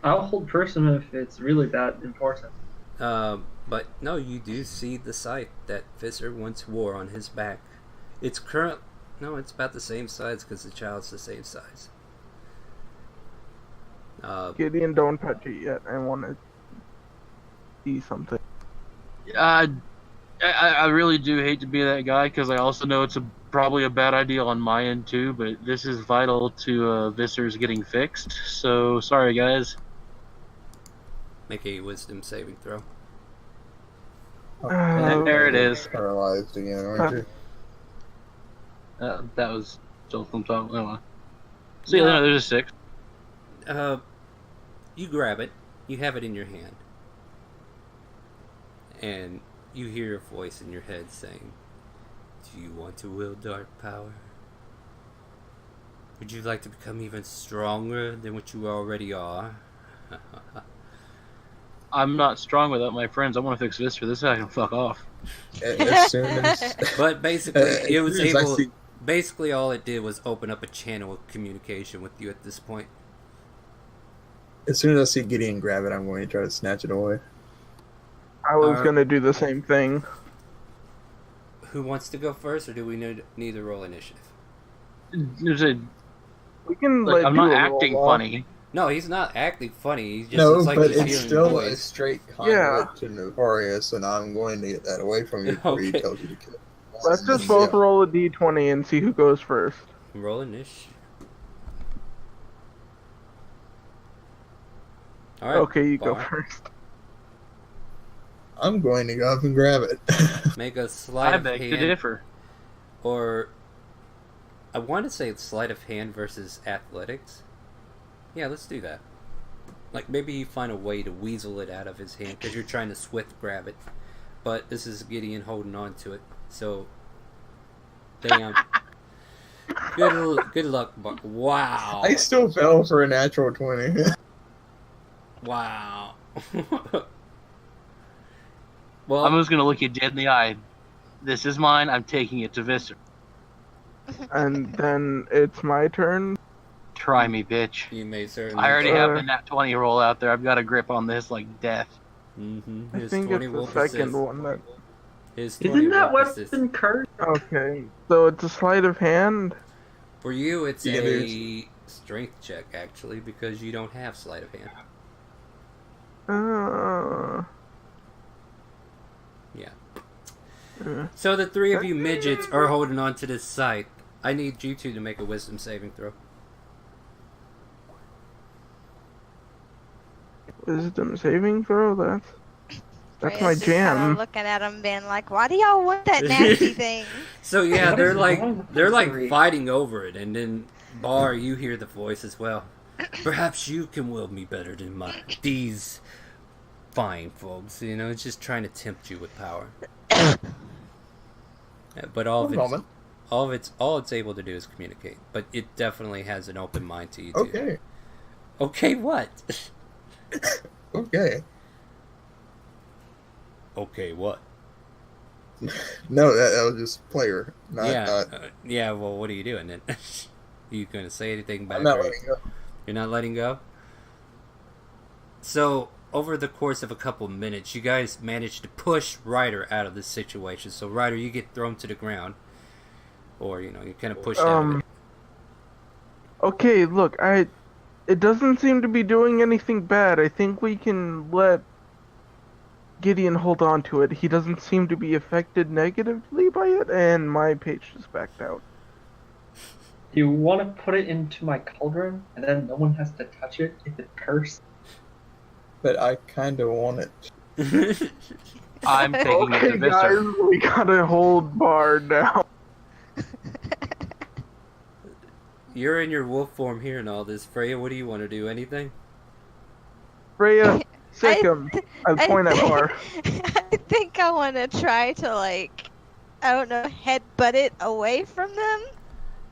I'll hold person if it's really that important. But no, you do see the scythe that Visser once wore on his back. It's it's about the same size because the child's the same size. Gideon, don't touch it yet. I want to see something. I really do hate to be that guy because I also know it's probably a bad idea on my end too. But this is vital to Visser's getting fixed. So sorry, guys. Make a wisdom saving throw. There it is. Paralyzed again, aren't you? That was still from top. Oh, so yeah, no, there's a 6. You grab it. You have it in your hand. And you hear a voice in your head saying, "Do you want to wield dark power? Would you like to become even stronger than what you already are?" I'm not strong without my friends. I want to fix Visser. This guy can fuck off. As soon as But basically, it was as soon as I able. see- Basically, all it did was open up a channel of communication with you at this point. As soon as I see Gideon grab it, I'm going to try to snatch it away. I was gonna do the same thing. Who wants to go first, or do we need to roll initiative? There's a, We can like, let I'm do not a acting roll-off. funny. No, he's not acting funny. He just No, looks like but he's it's hearing still a noise. straight Yeah. conduit to Nefarious, and I'm going to get that away from you before he Okay. tells you to kill. Let's just both roll a d20 and see who goes first. Roll initiative. All right. Okay, you go Bar. first. I'm going to go up and grab it. Make a sleight I of beg to hand, differ. or I want to say it's sleight of hand versus athletics. Yeah, let's do that. Like maybe you find a way to weasel it out of his hand because you're trying to swift grab it, but this is Gideon holding on to it. So, damn. Good luck, but wow, I still fell for a natural 20. wow. Well, I'm just gonna look you dead in the eye. This is mine. I'm taking it to Visser. And then it's my turn. Try me, bitch. you may certainly. I already have Uh, the nat 20 roll out there. I've got a grip on this like death. Mm-hmm. I His think 20 it's will the second persist. one that. His 20 Isn't that will persist. weapon cursed? Okay, so it's a sleight of hand. For you, it's Yeah, a strength check, actually, because you don't have sleight of hand. Yeah. Uh, So the three of you midgets are holding on to this scythe. I need you two to make a wisdom saving throw. wisdom saving throw. That's my Reyes is kinda jam. looking at him, being like, "Why do y'all want that nasty thing?" So yeah, What they're is like wrong with they're these like three? fighting over it, and then Bar, you hear the voice as well. Perhaps you can wield me better than these fine folks. You know, it's just trying to tempt you with power. Yeah, but all it's able to do is communicate. But it definitely has an open mind to you too. Okay. Okay, what? Okay. Okay, what? No, that was just player. Not, Yeah, well, what are you doing then? You gonna say anything back? I'm not or- letting go. You're not letting go? So, over the course of a couple minutes, you guys managed to push Ryder out of this situation. So, Ryder, you get thrown to the ground. Or, you kind of pushed out of it. Okay, look, it doesn't seem to be doing anything bad. I think we can let Gideon hold on to it. He doesn't seem to be affected negatively by it, and my page just backed out. You want to put it into my cauldron, and then no one has to touch it if it's cursed? But I kind of want it. I'm taking it to Okay, guys, Visser. we gotta hold bar now. You're in your wolf form here and all this. Freya, what do you want to do? Anything? Freya, sick him. I I point at think- bar. I think I want to try to like, I don't know, headbutt it away from them.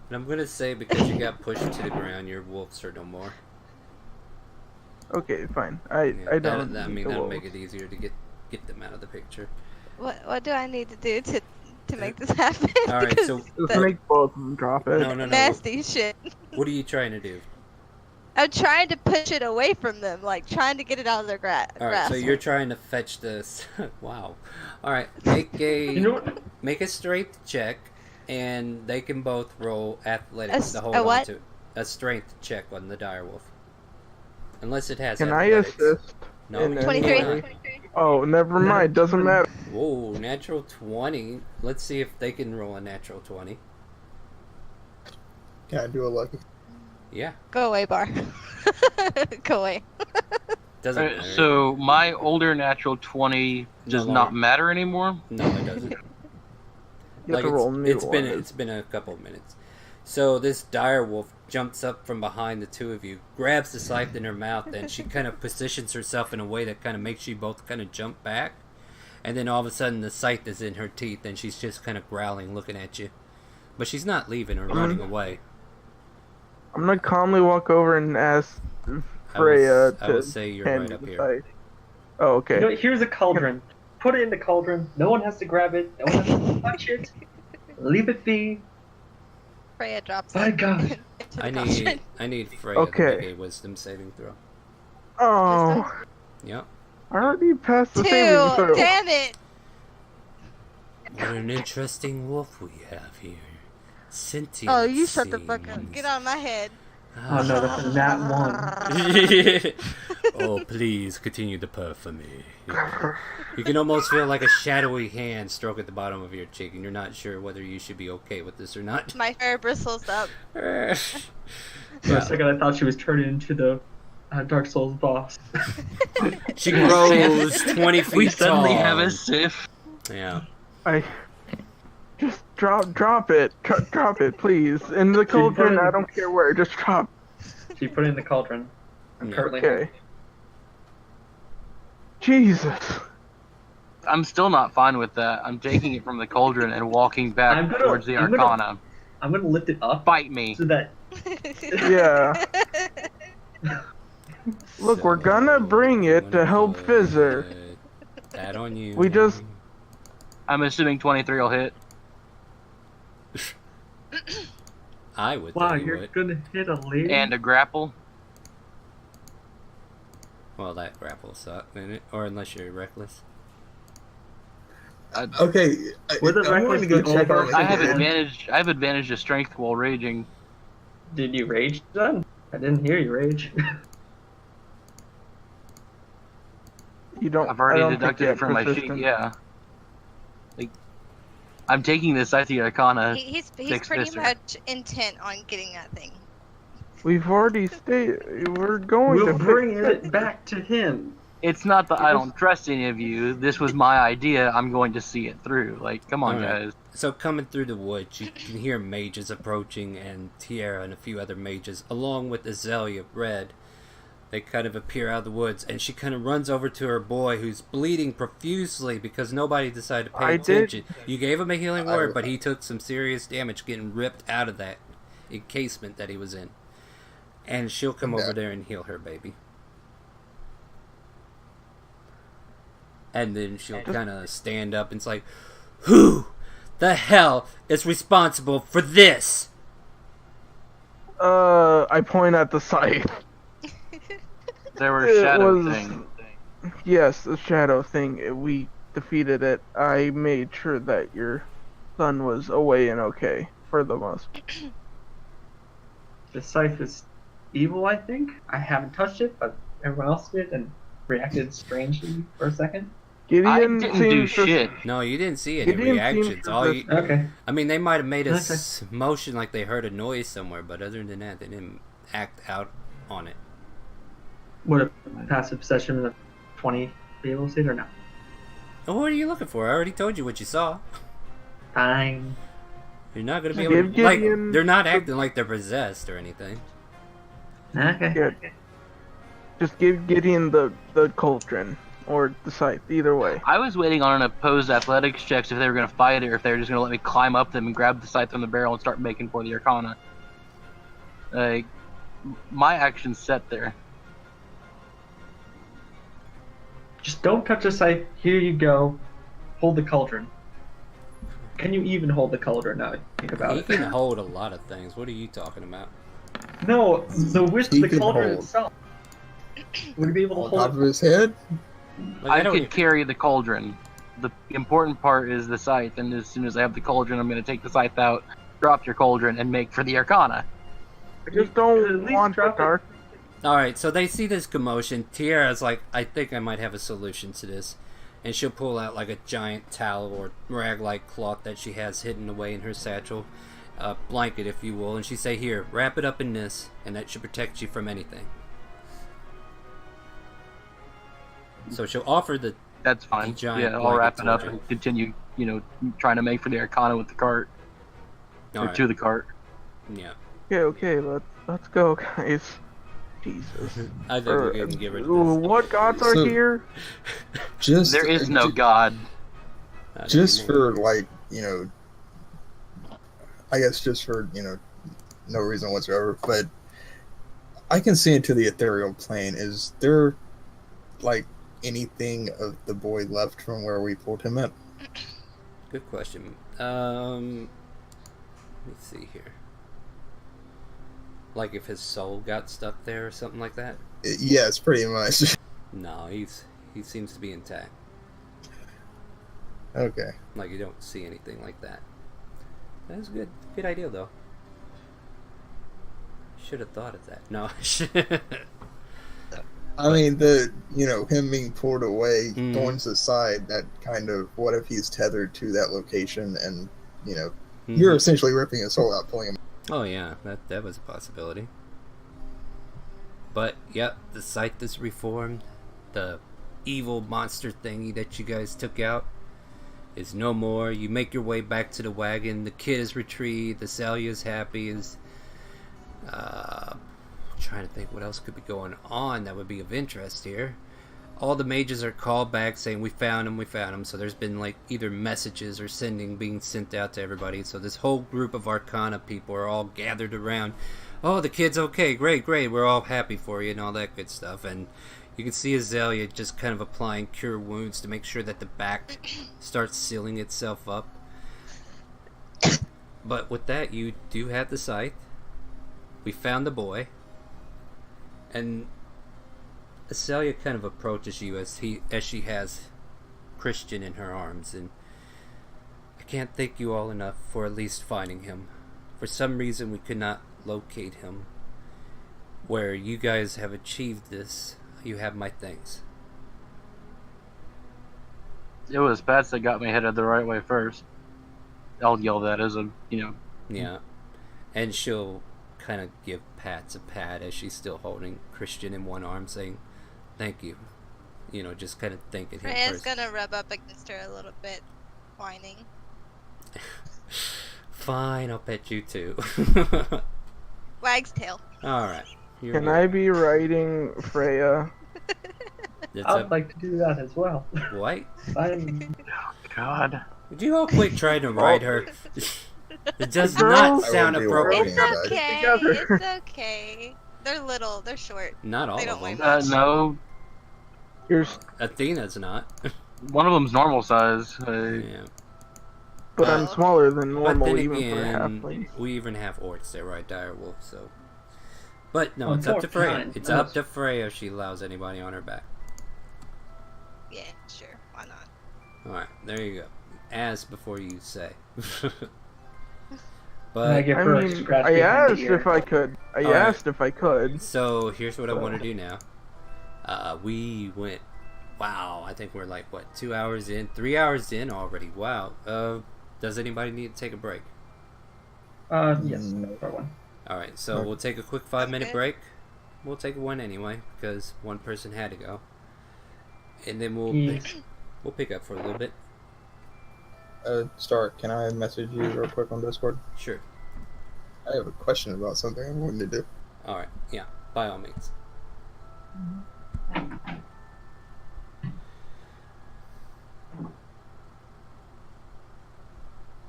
And I'm gonna say because you got pushed to the ground, your wolves are no more. Okay, fine. Yeah, I don't. I need mean, the that'll wolves. make it easier to get them out of the picture. What do I need to do to make this happen? All right, Because so Just the make both of them drop it. no. nasty shit. What are you trying to do? I'm trying to push it away from them, like trying to get it out of their grasp. All right, so you're trying to fetch this. Wow. All right, make You know a what? make a strength check, and they can both roll athletics A to hold a on what? to a strength check on the direwolf. Unless it has. Can I athletics. assist? No. in you 23. cannot. Oh, never mind. Doesn't matter. Whoa, natural 20. Let's see if they can roll a natural 20. Can I do a lucky? Yeah, Go away, Bar. Go away. doesn't matter. So my older natural 20 does No not longer. matter anymore. No, it doesn't. You have to roll new ones. It's been a couple of minutes. So this dire wolf jumps up from behind the two of you, grabs the scythe in her mouth, and she kind of positions herself in a way that kind of makes you both kind of jump back. And then all of a sudden the scythe is in her teeth, and she's just kind of growling, looking at you. But she's not leaving or running away. I'm gonna calmly walk over and ask Freya I to would say you're hand right me up the here. scythe. Oh, okay. You know, here's a cauldron. Put it in the cauldron. No one has to grab it. No one has to touch it. Leave it be. Freya drops My it. God. into the cauldron. I need Freya Okay. to make a wisdom saving throw. Oh, Yep. I already passed the 2. saving throw. Damn it. What an interesting wolf we have here. Sentient. Oh, you shut the fuck up. seems. Get out of my head. Oh no, that's a nat 1. Oh, please continue to purr for me. You can almost feel like a shadowy hand stroke at the bottom of your cheek, and you're not sure whether you should be okay with this or not. My hair bristles up. For a second, I thought she was turning into the Dark Souls boss. She grows 20 feet We suddenly tall. have a Sif. Yeah. I just drop it, drop it, please. In the Can you put cauldron, it- I don't care where. Just drop. She put it in the cauldron. I'm Yeah. currently. Okay. Jesus. I'm still not fine with that. I'm taking it from the cauldron and walking back I'm gonna- towards the I'm gonna- Arcana. I'm gonna lift it up Fight me. so that Yeah. Look, we're gonna bring it to help Fizzer. That on you. We just- I'm assuming 23 will hit. I would wow, think you you're would. gonna hit a lady. And a grapple. Well, that grapple sucked, didn't it? Or unless you're reckless. Okay, With a I'm going to go reckless, check the on old I have Yeah. advantage. I have advantage to strength while raging. Did you rage then? I didn't hear you rage. You don't. I've I already don't think deducted you it have from my sheet. persistence. Yeah. Like, I'm taking this at the Arcana. He's Fix pretty Visser. much intent on getting that thing. We've already stated we're going We'll to bring fix it back to him. It's not that I don't trust any of you. This was my idea. I'm going to see it through. Like, come on, Alright. guys. So coming through the woods, you can hear mages approaching, and Tierra and a few other mages, along with Azalea Red. They kind of appear out of the woods, and she kind of runs over to her boy, who's bleeding profusely because nobody decided to pay I did- attention. You gave him a healing word, but he took some serious damage getting ripped out of that encasement that he was in. And she'll come over there and heal her baby. And then she'll kind of stand up and it's like, who the hell is responsible for this? I point at the scythe. There were It shadow was- things. Yes, the shadow thing. We defeated it. I made sure that your son was away and okay for the most. The scythe is evil, I think. I haven't touched it, but everyone else did and reacted strangely for a second. Gideon didn't seems do to- shit. No, you didn't see any Gideon seems reactions. to All just- you, Okay. I mean, they might have made a Okay. motion like they heard a noise somewhere, but other than that, they didn't act out on it. Would a passive perception of 20 be able to see it or no? Oh, what are you looking for? I already told you what you saw. Fine. You're not gonna be Give able to, like, Gideon- they're not acting like they're possessed or anything. Okay. Yeah. Just give Gideon the cauldron or the scythe, either way. I was waiting on an opposed athletics checks if they were going to fight it or if they were just going to let me climb up them and grab the scythe from the barrel and start making for the Arcana. Like, my action's set there. Just don't touch the scythe. Here you go. Hold the cauldron. Can you even hold the cauldron now? Think about He it. can hold a lot of things. What are you talking about? No, the width He of the can cauldron hold. itself. Would he be able to On hold top it? of his head? Like, I don't could carry the cauldron. The important part is the scythe, and as soon as I have the cauldron, I'm going to take the scythe out, drop your cauldron, and make for the Arcana. I just At don't least want the drop it. dark. All right, so they see this commotion. Tiara's like, I think I might have a solution to this. And she'll pull out like a giant towel or rag-like cloth that she has hidden away in her satchel. A blanket, if you will. And she say, here, wrap it up in this, and that should protect you from anything. So she'll offer the... That's fine. Giant Yeah, I'll wrap blanket it up towards you. and continue, trying to make for the Arcana with the cart. All Or right. to the cart. Yeah. Okay, let's go, guys. Jesus. I think we can get rid of this. What gods are So- here? Just There is no god. just for like, I guess just for, no reason whatsoever, but I can see into the ethereal plane. Is there like anything of the boy left from where we pulled him at? Good question. Let me see here. Like if his soul got stuck there or something like that? Yes, pretty much. No, he seems to be intact. Okay. Like you don't see anything like that. That's good. Good idea though. Should have thought of that. No. I mean, him being pulled away, Mhm. thorns aside, that kind of, what if he's tethered to that location and, Mhm. you're essentially ripping his soul out, pulling him. Oh yeah, that was a possibility. But yep, the scythe is reformed. The evil monster thingy that you guys took out is no more. You make your way back to the wagon. The kid is retrieved. The Celia is happy. Is trying to think what else could be going on that would be of interest here. All the mages are called back saying we found him. So there's been like either messages or being sent out to everybody. So this whole group of Arcana people are all gathered around. Oh, the kid's okay, great, we're all happy for you and all that good stuff. And you can see Azalea just kind of applying cure wounds to make sure that the back starts sealing itself up. But with that, you do have the scythe. We found the boy. And Azalea kind of approaches you as she has Christian in her arms, and I can't thank you all enough for at least finding him. For some reason we could not locate him. Where you guys have achieved this, you have my thanks. It was Pats that got me headed the right way first. I'll yell that as Yeah. And she'll kind of give Pats a pat as she's still holding Christian in one arm, saying, thank you. Just kind of thanking him Freya's first. gonna rub up against her a little bit, whining. Fine, I'll pet you too. Wags tail. Alright. Can I be riding Freya? It's I would up. like to do that as well. What? I'm God. Would you all quit trying to ride her? It does Girls- not I sound won't be appropriate. walking It's guys. okay. Together. It's okay. They're little. They're short. Not all They of don't them. weigh much. No, You're, Athena's not. one of them's normal size. Yeah. but I'm smaller than But normal then even for a again, halfling. we even have orcs that ride direwolf, so. But no, Oh, it's up to dwarf Freya. kind. It's Oh. up to Freya if she allows anybody on her back. Yeah, sure. Why not? Alright, there you go. Ask before you say. I But, give I her a mean, scratch I behind the asked ear. if I could. I Alright. asked if I could. so here's what I want to do now. We went Wow, I think we're like, what, 2 hours in? 3 hours in already. Wow. Does anybody need to take a break? Yes, No. for one. Alright, so Okay. we'll take a quick I'm 5-minute good. break. We'll take one anyway, because one person had to go. And then we'll He, pick up for a little bit. Star, can I message you real quick on Discord? Sure. I have a question about something I'm going to do. Alright, yeah, by all means.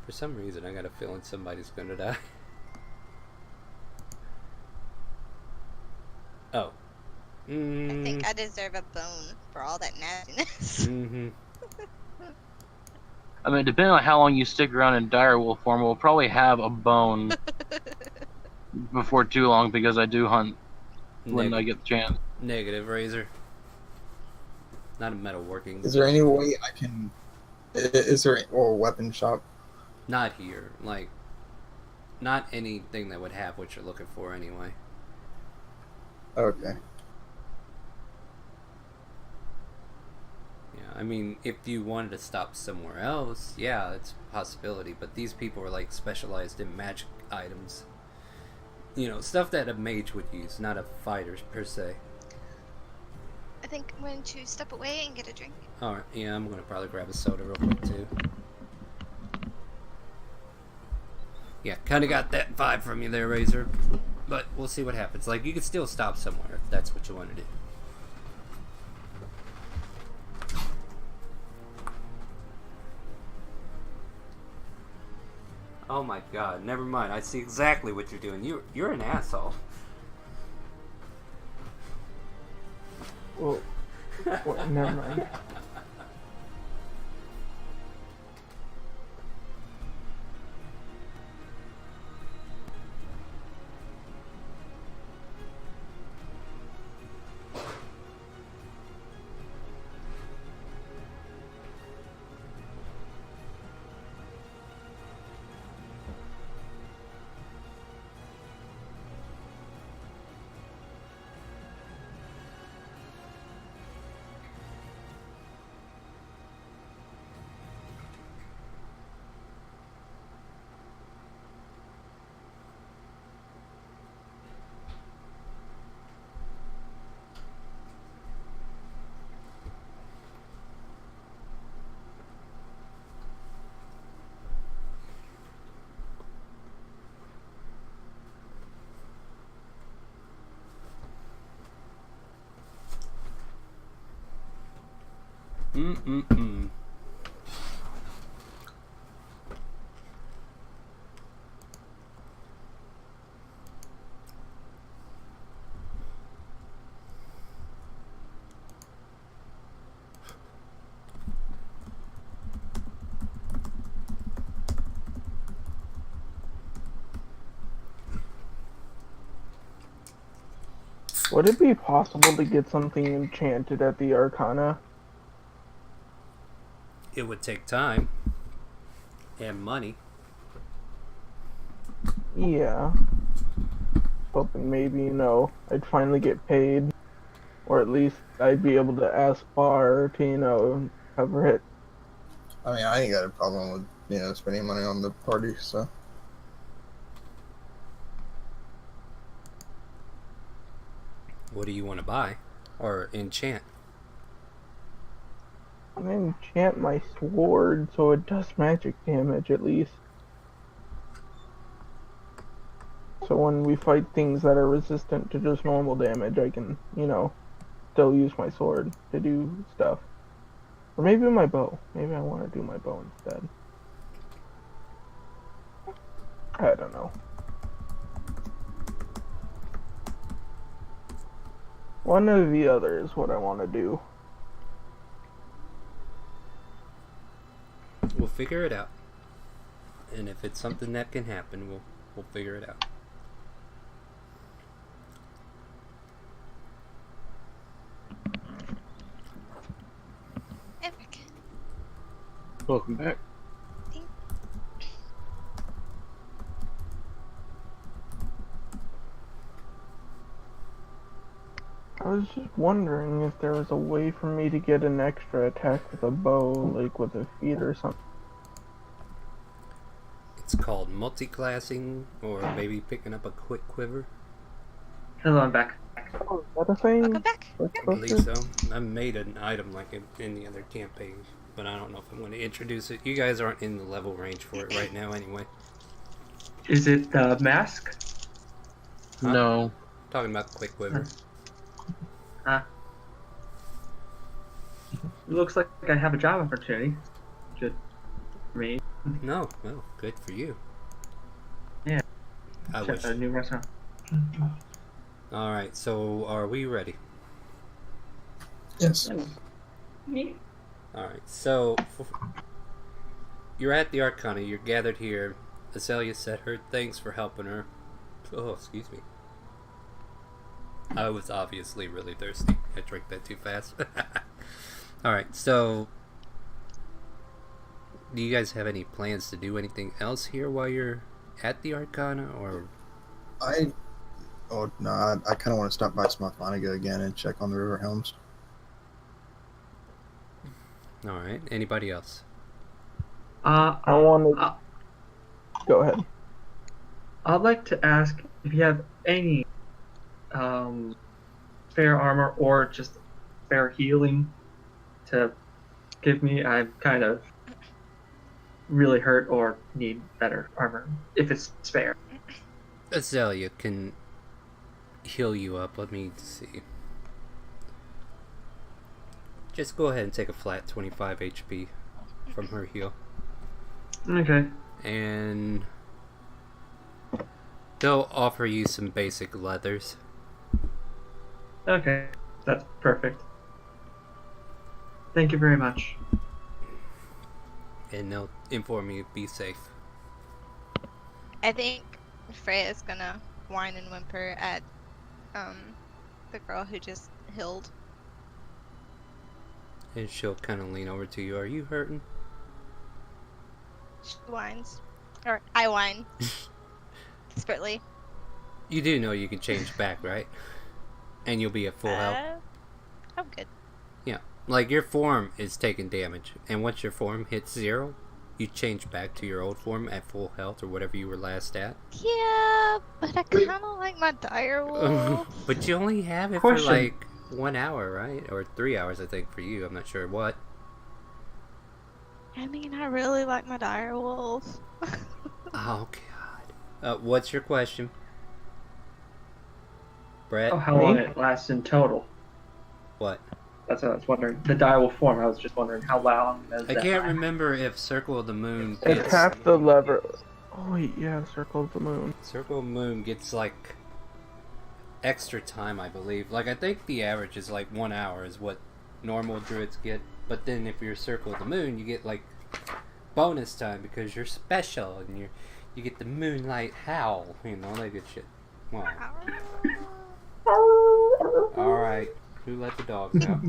For some reason, I got a feeling somebody's gonna die. Oh. I think I deserve a bone for all that nastiness. Mm-hmm. I mean, depending on how long you stick around in direwolf form, we'll probably have a bone before too long because I do hunt when I get the chance. Negative, Razor. Not a metalworking. Is there any way I can... Is there a weapon shop? Not here. Like, not anything that would have what you're looking for anyway. Okay. Yeah, I mean, if you wanted to stop somewhere else, yeah, it's a possibility. But these people are like specialized in magic items. You know, stuff that a mage would use, not a fighter per se. I think I'm going to step away and get a drink. Alright, yeah, I'm gonna probably grab a soda real quick too. Yeah, kinda got that vibe from you there, Razor. But we'll see what happens. Like, you could still stop somewhere if that's what you want to do. Oh my god, never mind. I see exactly what you're doing. You're an asshole. Well, never mind. Mm-mm-mm. Would it be possible to get something enchanted at the Arcana? It would take time. And money. Yeah. Hoping maybe, I'd finally get paid. Or at least I'd be able to ask Bar to, cover it. I mean, I ain't got a problem with, spending money on the party, so... What do you want to buy? Or enchant? I'm gonna enchant my sword so it does magic damage at least. So when we fight things that are resistant to just normal damage, I can, still use my sword to do stuff. Or maybe my bow. Maybe I want to do my bow instead. I don't know. One or the other is what I want to do. We'll figure it out. And if it's something that can happen, we'll figure it out. Epic. Welcome back. I was just wondering if there was a way for me to get an extra attack with a bow, like with a feat or something. It's called multi-classing, or maybe picking up a quick quiver. Hello, I'm back. Oh, is that a thing? Welcome back. I believe so. I made an item like in the other campaign, but I don't know if I'm going to introduce it. You guys aren't in the level range for it right now anyway. Is it the mask? Huh? No. Talking about the quick quiver. It looks like I have a job opportunity. Good for me. No, well, good for you. Yeah. I Check wish. a new restaurant. Alright, so are we ready? Yes. Alright, so you're at the Arcana, you're gathered here. Azalea said her thanks for helping her. Oh, excuse me. I was obviously really thirsty. I drank that too fast. Alright, so do you guys have any plans to do anything else here while you're at the Arcana, or? I kind of want to stop by Smothoniga again and check on the River Helms. Alright, anybody else? I wanted. Go ahead. I'd like to ask if you have any spare armor or just spare healing to give me. I'm kind of really hurt or need better armor if it's spare. Azalea can heal you up. Let me see. Just go ahead and take a flat 25 HP from her heal. Okay. And they'll offer you some basic leathers. Okay. That's perfect. Thank you very much. And they'll inform you, be safe. I think Freya's gonna whine and whimper at the girl who just healed. And she'll kind of lean over to you. Are you hurting? She whines. Or I whine. Desperately. You do know you can change back, right? And you'll be at full health. I'm good. Yeah. Like, your form is taking damage. And once your form hits 0, you change back to your old form at full health or whatever you were last at. Yeah, but I kind of like my dire wolf. But you only have it Question. for like 1 hour, right? Or 3 hours, I think, for you. I'm not sure what. I mean, I really like my dire wolf. Oh, God. What's your question? Brett? Oh, how long it lasts in total? What? That's what I was wondering. The dial form. I was just wondering how long. I can't remember if Circle of the Moon It's gets... half the lever. Oh wait, yeah, Circle of the Moon. Circle of the Moon gets, like, extra time, I believe. Like, I think the average is, like, 1 hour is what normal druids get. But then if you're Circle of the Moon, you get, like, bonus time because you're special and you get the Moonlight Howl. You know, that good shit. Wow. Alright. Who let the dogs out?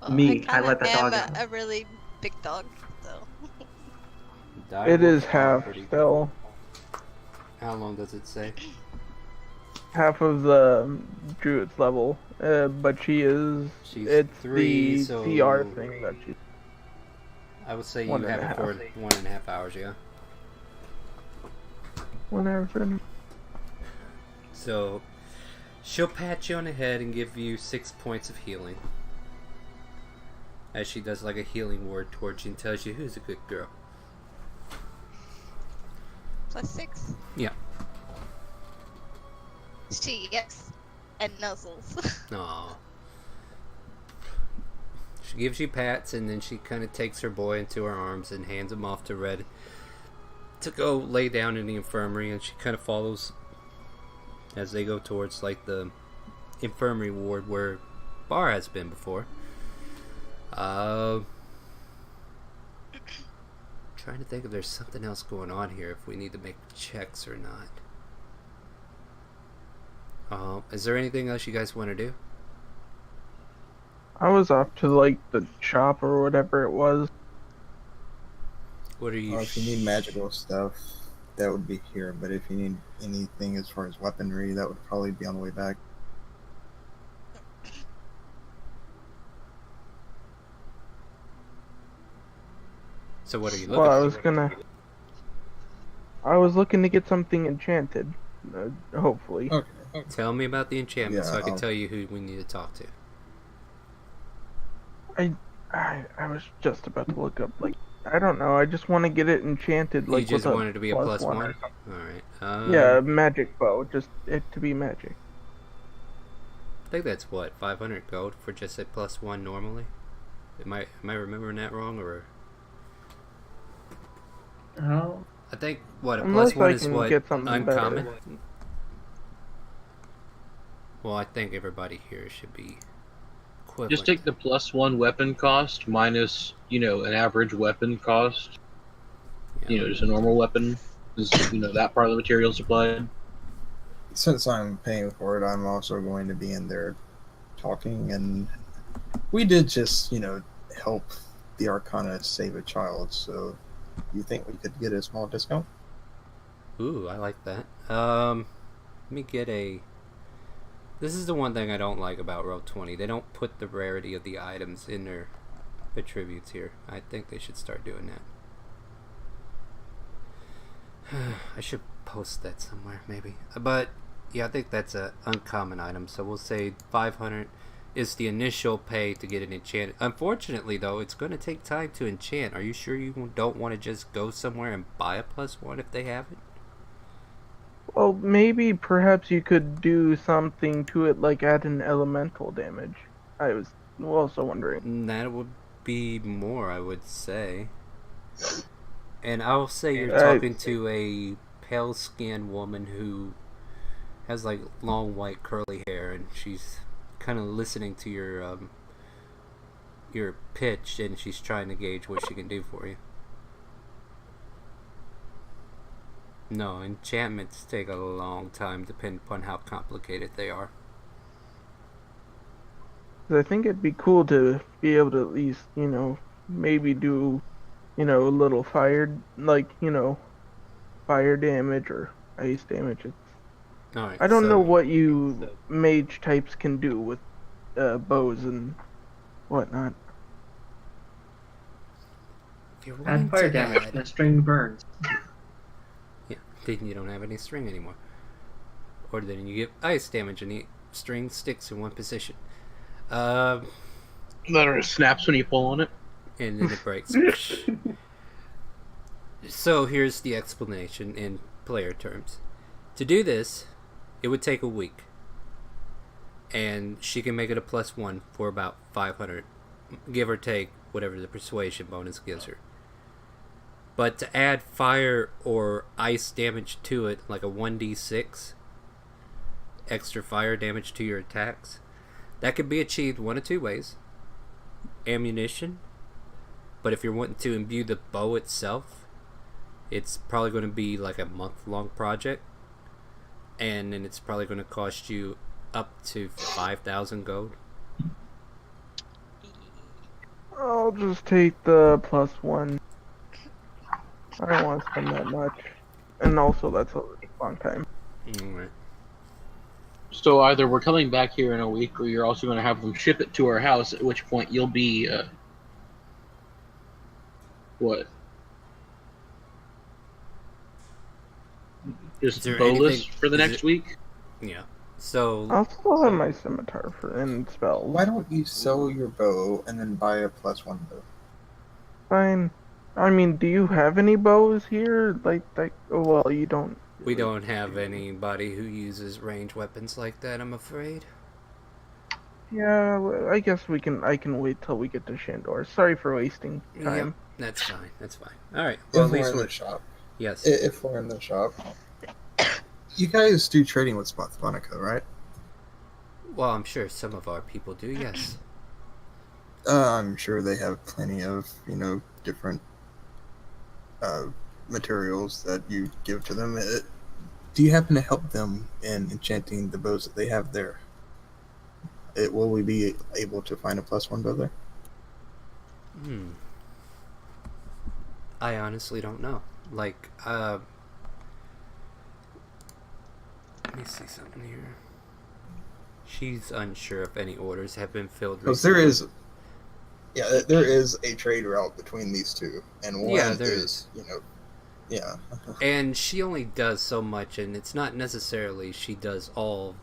Well, Me, I kinda let the dog am out. a really big dog, so. It is half still. How long does it say? Half of the druid's level, but she's it's 3, the so CR thing that she. I would say you One have and a it for half. 1.5 hours, yeah. Whenever. So she'll pat you on the head and give you 6 points of healing. As she does like a healing word towards you and tells you who's a good girl. +6. Yeah. She, yes. And nuzzles. Aww. She gives you pats and then she kind of takes her boy into her arms and hands him off to Red to go lay down in the infirmary, and she kind of follows as they go towards like the infirmary ward where Bar has been before. Trying to think if there's something else going on here, if we need to make checks or not. Is there anything else you guys want to do? I was off to like the shop or whatever it was. What are you? If you need magical stuff, that would be here. But if you need anything as far as weaponry, that would probably be on the way back. So what are you Well, looking for? I was looking to get something enchanted, hopefully. Okay. Tell me about the enchantment so Yeah, I can I'll- tell you who we need to talk to. I was just about to look up, like, I don't know, I just want to get it enchanted, You like, just with a wanted to be a plus +1 one? or something. Alright. Yeah, a magic bow, just it to be magic. I think that's what, 500 gold for just a plus one normally? Am I remembering that wrong, or? Oh, I think, what, a Unless plus one I is can what, get something uncommon? better. Well, I think everybody here should be equivalent. Just take the +1 weapon cost minus, an average weapon cost. Yeah. Just a normal weapon. Is, that part of the material supplied. Since I'm paying for it, I'm also going to be in there talking, and we did just, help the Arcana save a child, so you think we could get a small discount? Ooh, I like that. Let me get a... This is the one thing I don't like about Roll20. They don't put the rarity of the items in their attributes here. I think they should start doing that. I should post that somewhere, maybe. But, yeah, I think that's an uncommon item. So we'll say 500 is the initial pay to get it enchanted. Unfortunately, though, it's going to take time to enchant. Are you sure you don't want to just go somewhere and buy a +1 if they have it? Well, maybe perhaps you could do something to it, like add an elemental damage. I was also wondering. That would be more, I would say. And I'll say you're I- talking to a pale-skinned woman who has like long white curly hair, and she's kind of listening to your pitch, and she's trying to gauge what she can do for you. No, enchantments take a long time, depending upon how complicated they are. I think it'd be cool to be able to at least, maybe do, a little fire, like, fire damage or ice damage. All right. I don't so, know what you mage types can do with bows and whatnot. If you're willing add fire to damage add- and the string burns. Yeah, then you don't have any string anymore. Or then you get ice damage and the string sticks in one position. That or it snaps when you pull on it. And then it breaks. So here's the explanation in player terms. To do this, it would take a week. And she can make it a +1 for about 500. Give or take whatever the persuasion bonus gives her. But to add fire or ice damage to it, like a 1d6 extra fire damage to your attacks, that could be achieved one of two ways. Ammunition, but if you're wanting to imbue the bow itself, it's probably going to be like a month-long project, and then it's probably going to cost you up to 5,000 gold. I'll just take the +1. I don't want to spend that much. And also, that's a long time. Alright. So either we're coming back here in a week, or you're also going to have them ship it to our house. At which point you'll be what? Is Just there bowless anything- for the is next it- week? Yeah. So, I'll still have my scimitar and spells. Why don't you sell your bow and then buy a +1 bow? Fine. I mean, do you have any bows here? Like, oh, well, you don't. we don't have anybody who uses range weapons like that, I'm afraid. Yeah, well, I guess I can wait till we get to Shandor. Sorry for wasting time. Yep, that's fine. That's fine. Alright. Well, If at we're least in the we're... shop. Yes. If we're in the shop. You guys do trading with Monica, right? Well, I'm sure some of our people do, yes. I'm sure they have plenty of, different materials that you give to them. Do you happen to help them in enchanting the bows that they have there? Will we be able to find a +1 bow there? I honestly don't know. Like, me see something here. She's unsure if any orders have been filled. Because there is a trade route between these two, and one is. Yeah. And she only does so much, and it's not necessarily she does all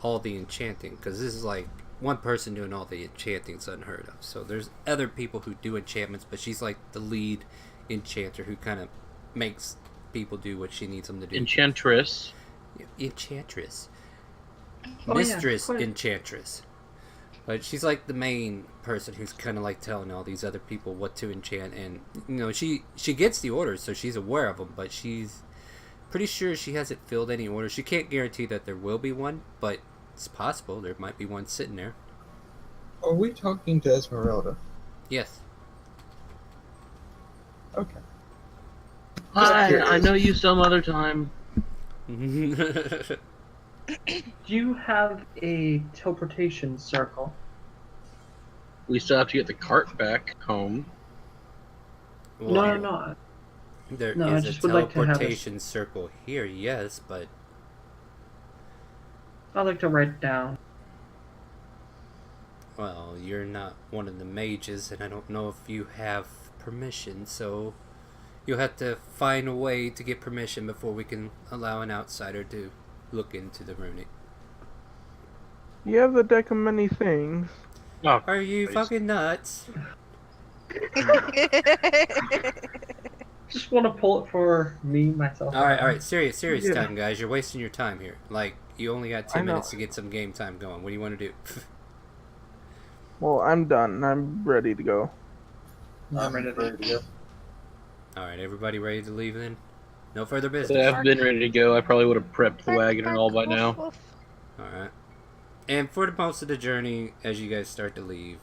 the enchanting, because this is like one person doing all the enchanting's unheard of. So there's other people who do enchantments, but she's like the lead enchanter who kind of makes people do what she needs them to do. Enchantress. Enchantress. Oh, Mistress yeah, Enchantress. But she's like the main person who's kind of like telling all these other people what to enchant, and she gets the orders, so she's aware of them, but she's pretty sure she hasn't filled any orders. She can't guarantee that there will be one, but it's possible there might be one sitting there. Are we talking to Esmeralda? Yes. Okay. I know you some other time. Do you have a teleportation circle? We still have to get the cart back home. Well, No. There No, I is a just would like to have teleportation circle here, yes, but I'd like to write it down. well, you're not one of the mages, and I don't know if you have permission, so you'll have to find a way to get permission before we can allow an outsider to look into the runic. You have the deck of many things. Oh, Are you please. fucking nuts? Just want to pull it for me, myself. Alright, serious Yeah. time, guys. You're wasting your time here. Like, you only got 10 I know. minutes to get some game time going. What do you want to do? Well, I'm done. I'm ready to go. I'm ready to go. Alright, everybody ready to leave then? No further If business. I've been ready to go, I probably would have prepped the wagon and all by now. Alright. And for the most of the journey, as you guys start to leave,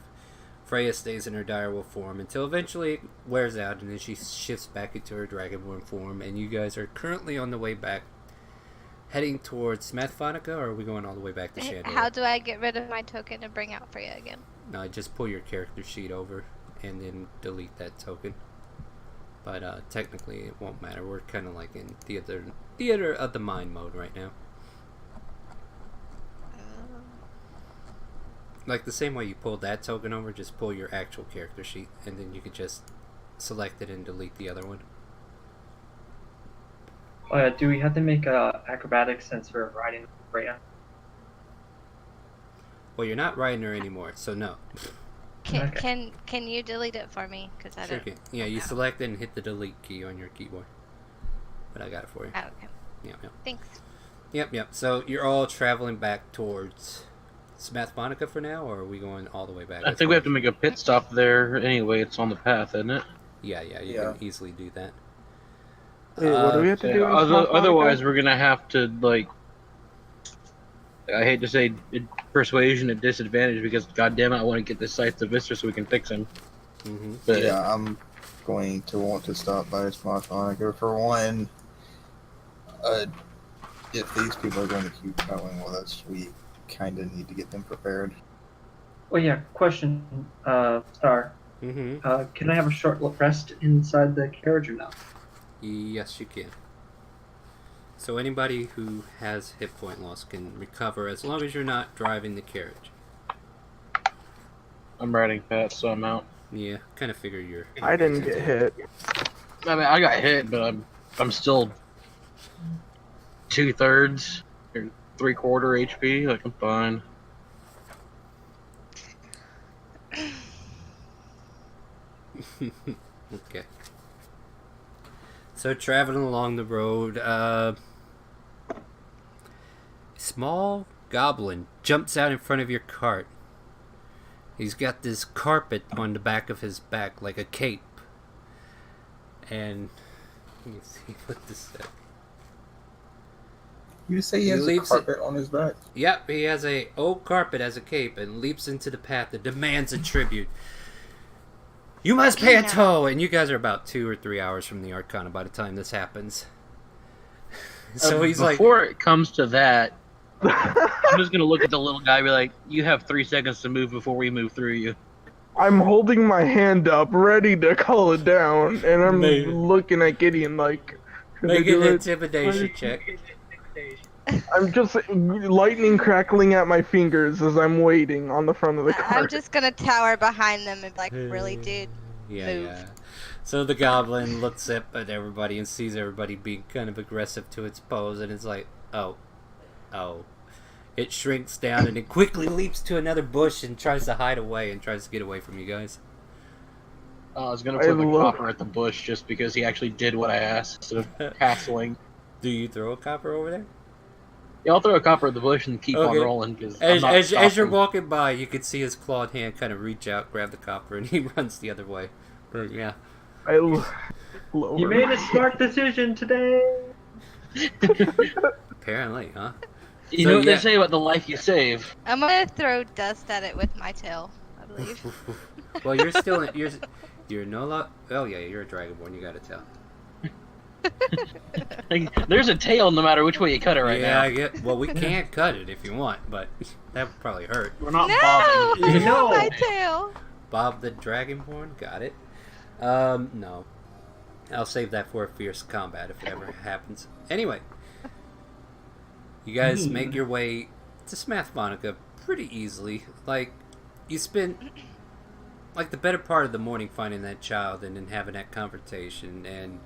Freya stays in her direwolf form until eventually it wears out, and then she shifts back into her dragonborn form, and you guys are currently on the way back, heading towards Mathphonica, or are we going all the way back to Chandler? How do I get rid of my token and bring out Freya again? No, just pull your character sheet over, and then delete that token. But technically it won't matter. We're kind of like in theater of the mind mode right now. Like the same way you pulled that token over, just pull your actual character sheet, and then you could just select it and delete the other one. Do we have to make acrobatics since we're riding Freya? Well, you're not riding her anymore, so no. Okay. Can you delete it for me? Because I Sure don't. can. Yeah, you select it and hit the delete key on your keyboard. But I got it for you. Oh, okay. Yep. Thanks. Yep. So you're all traveling back towards Mathphonica for now, or are we going all the way back? I think we have to make a pit stop there anyway. It's on the path, isn't it? Yeah, you Yeah. can easily do that. Wait, what do we have to do? in Otherwise, Smathmonica? we're gonna have to like. I hate to say persuasion at disadvantage because goddamn it, I want to get this site to Vista so we can fix him. Mm-hmm. But Yeah, I'm going to want to stop by Smathmonica for one. If these people are going to keep going with us, we kind of need to get them prepared. Oh yeah, question, Star. Mm-hmm. Can I have a short rest inside the carriage or no? Yes, you can. So anybody who has hit point loss can recover as long as you're not driving the carriage. I'm riding fast, so I'm out. Yeah, kind of figure you're. I didn't get hit. I mean, I got hit, but I'm still 2/3 or 3/4 HP. Like I'm fine. Okay. So traveling along the road, small goblin jumps out in front of your cart. He's got this carpet on the back of his back like a cape. And let me see what this says. You say he He has a leaves carpet on his back? Yep, he has a old carpet as a cape and leaps into the path that demands a tribute. You must pay a toll, and you guys are about 2 or 3 hours from the Arcana by the time this happens. So he's like, before it comes to that, I'm just gonna look at the little guy and be like, "You have 3 seconds to move before we move through you." I'm holding my hand up, ready to call it down, and I'm Maybe. looking at Gideon like, should I make an do it? intimidation check. I'm just lightning crackling at my fingers as I'm waiting on the front of the I'm cart. just gonna tower behind them and be like, really, dude? Yeah, Move. yeah. So the goblin looks up at everybody and sees everybody being kind of aggressive to its pose, and it's like, oh. It shrinks down and it quickly leaps to another bush and tries to hide away and tries to get away from you guys. I was gonna I throw the love- copper at the bush just because he actually did what I asked instead of castling. Do you throw a copper over there? Yeah, I'll throw a copper at the bush and keep on Okay. rolling because As you're walking by, you can see his clawed hand kind of reach out, grab the copper, and he runs the other way. But yeah. I lower. You made a smart decision today. Apparently, huh? You So, know what yeah. they say about the life you save. I'm gonna throw dust at it with my tail, I believe. Well, you're still you're no luck. Oh yeah, you're a dragonborn. You got to tell. Like, there's a tail no matter which way you cut it right yeah, now. I get. Well, we can't cut it if you want, but that would probably hurt. We're not No! bobbing. I No. want my tail! Bob the dragonborn, got it. No, I'll save that for a fierce combat if it ever happens. Anyway, you guys make your way to Smathmonica pretty easily. Like, you spent like the better part of the morning finding that child and then having that confrontation, and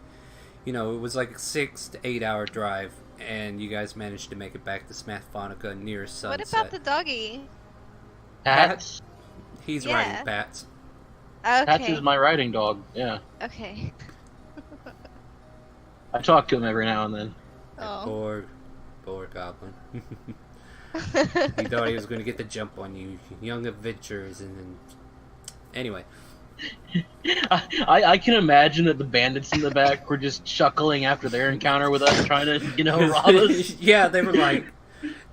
you know it was like a 6 to 8 hour drive, and you guys managed to make it back to Smathmonica near sunset. What about the doggy? Pats. He's Yeah. riding Pats. Pats Okay. is my riding dog. Yeah, Okay. I talk to him every now and then. Oh. Poor goblin. He thought he was going to get the jump on you, young adventurers, and then anyway. I can imagine that the bandits in the back were just chuckling after their encounter with us, trying to, rob us. Yeah, they were like,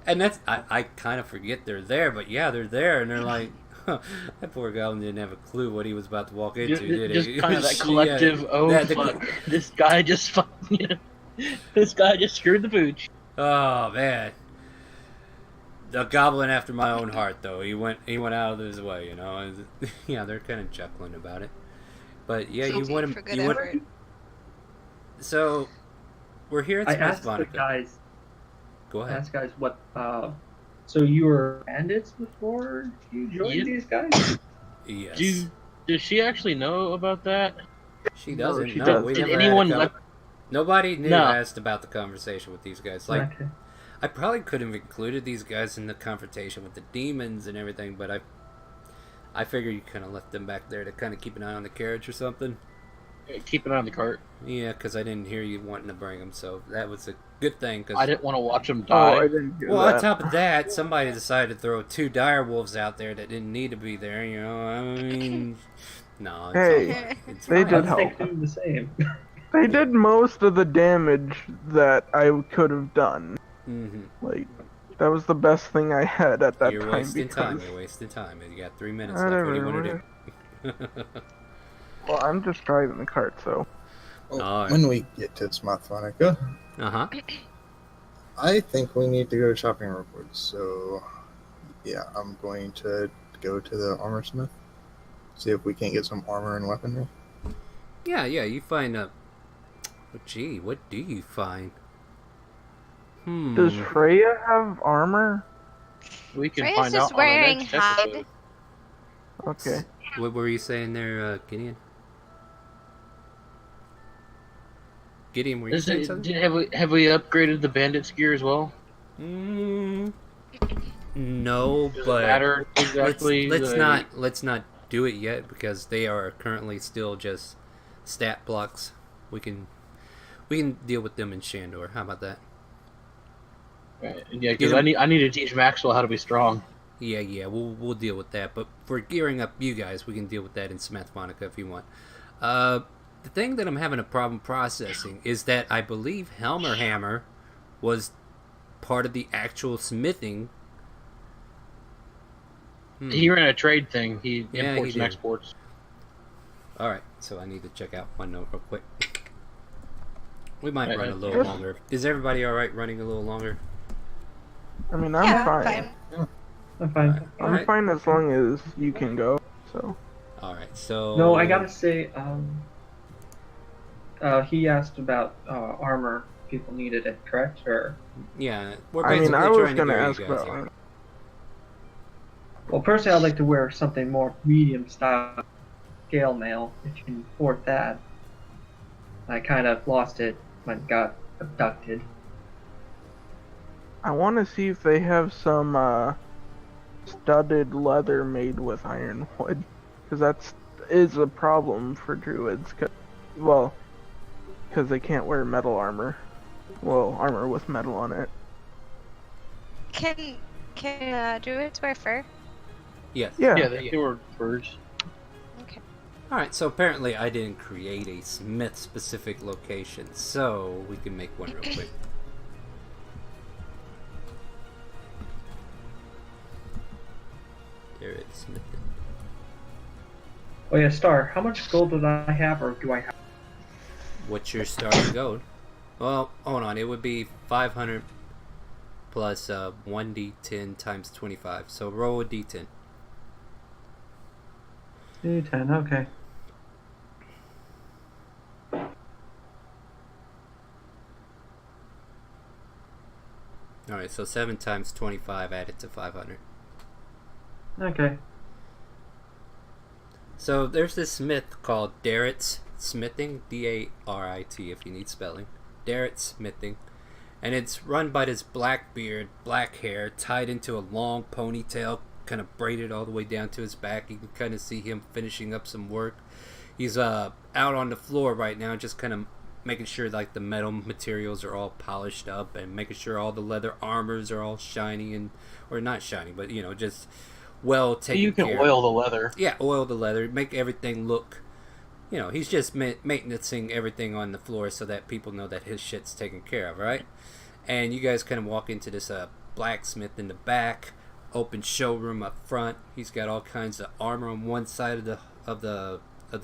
and that's I kind of forget they're there, but yeah, they're there, and they're like, huh, that poor goblin didn't have a clue what he was about to walk into, did Just he? kind of that Yeah, collective, the- fuck, this guy just fucking, this guy just screwed the pooch. Oh man, the goblin after my own heart, though. He went out of his way, you know. And, yeah, they're kind of chuckling about it, but yeah, Guilty you want for to. good You want. effort. So, we're here at I asked the Smathmonica. guys. Go I ahead. asked guys what. So you were bandits before you joined Yeah. these guys? Yes. Does she actually know about that? She doesn't. she No, doesn't. we Did never anyone had a let- Nobody knew No. asked about the conversation with these guys. Like, Okay. I probably could have included these guys in the confrontation with the demons and everything, but I figured you kind of left them back there to kind of keep an eye on the carriage or something. Keep it on the cart. Yeah, because I didn't hear you wanting to bring them, so that was a good thing. Cause, I didn't want to watch them Oh, I die. didn't do well, that. on top of that, somebody decided to throw 2 dire wolves out there that didn't need to be there. You know, I mean, no, it's Hey, all fine. It's they fine. did Let's help. take them the same. They did most of the damage that I could have done. Mhm. Like, that was the best thing I had at that You're time. wasting because, time. You're wasting time. You got 3 minutes left. What do you want to do? Well, I'm just driving the cart, so. Well, Alright. when we get to Smathmonica, Uh-huh. I think we need to go shopping real quick. So, yeah, I'm going to go to the armor smith, see if we can't get some armor and weaponry. Yeah, you find a... Oh, gee, what do you find? Does Freya have armor? We can Freya's find just out on the wearing next hide. episode. Okay. What were you saying there, Gideon? Gideon, were you saying something? Have we upgraded the bandit's gear as well? No, Does it but matter exactly? let's not do it yet because they are currently still just stat blocks. We can deal with them in Shandor. How about that? Right. Yeah, because I need to teach Maxwell how to be strong. Yeah, we'll deal with that. But for gearing up you guys, we can deal with that in Smathmonica if you want. The thing that I'm having a problem processing is that I believe Helmer Hammer was part of the actual smithing. He ran a trade thing. He Yeah, imports he and did. exports. Alright, so I need to check out one note real quick. We might Right, run a right. little longer. Is everybody alright running a little longer? I mean, I'm Yeah, fine. I'm fine. I'm Alright. fine as long as you can go, so. Alright, so... No, I gotta say, he asked about armor. people needed it, correct? Or Yeah, we're I basically mean, I was trying to gonna get ask you guys about here. armor. well, personally, I'd like to wear something more medium style, scale mail, if you can afford that. I kind of lost it when it got abducted. I want to see if they have some studded leather made with ironwood, because that's is a problem for druids. Because they can't wear metal armor. Well, armor with metal on it. Can druids wear fur? Yes. Yeah. Yeah, they were furs. Okay. Alright, so apparently I didn't create a Smith-specific location, so we can make one real quick. There it is, Smith. Oh yeah, Star, how much gold did I have, or do I have? What's your starting gold? Well, hold on, it would be 500 plus 1d10 times 25. So roll a d10. D10, okay. Alright, so 7 times 25 added to 500. Okay. So there's this smith called Darrett's Smithing, D-A-R-I-T if you need spelling. Darrett's Smithing. And it's run by this black beard, black hair, tied into a long ponytail, kind of braided all the way down to his back. You can kind of see him finishing up some work. He's out on the floor right now, just kind of making sure like the metal materials are all polished up and making sure all the leather armors are all shiny and, or not shiny, but you know, just well taken You can care. oil the leather. Yeah, oil the leather, make everything look, you know, he's just maintaining everything on the floor so that people know that his shit's taken care of, right? And you guys kind of walk into this blacksmith in the back, open showroom up front. He's got all kinds of armor on one side of the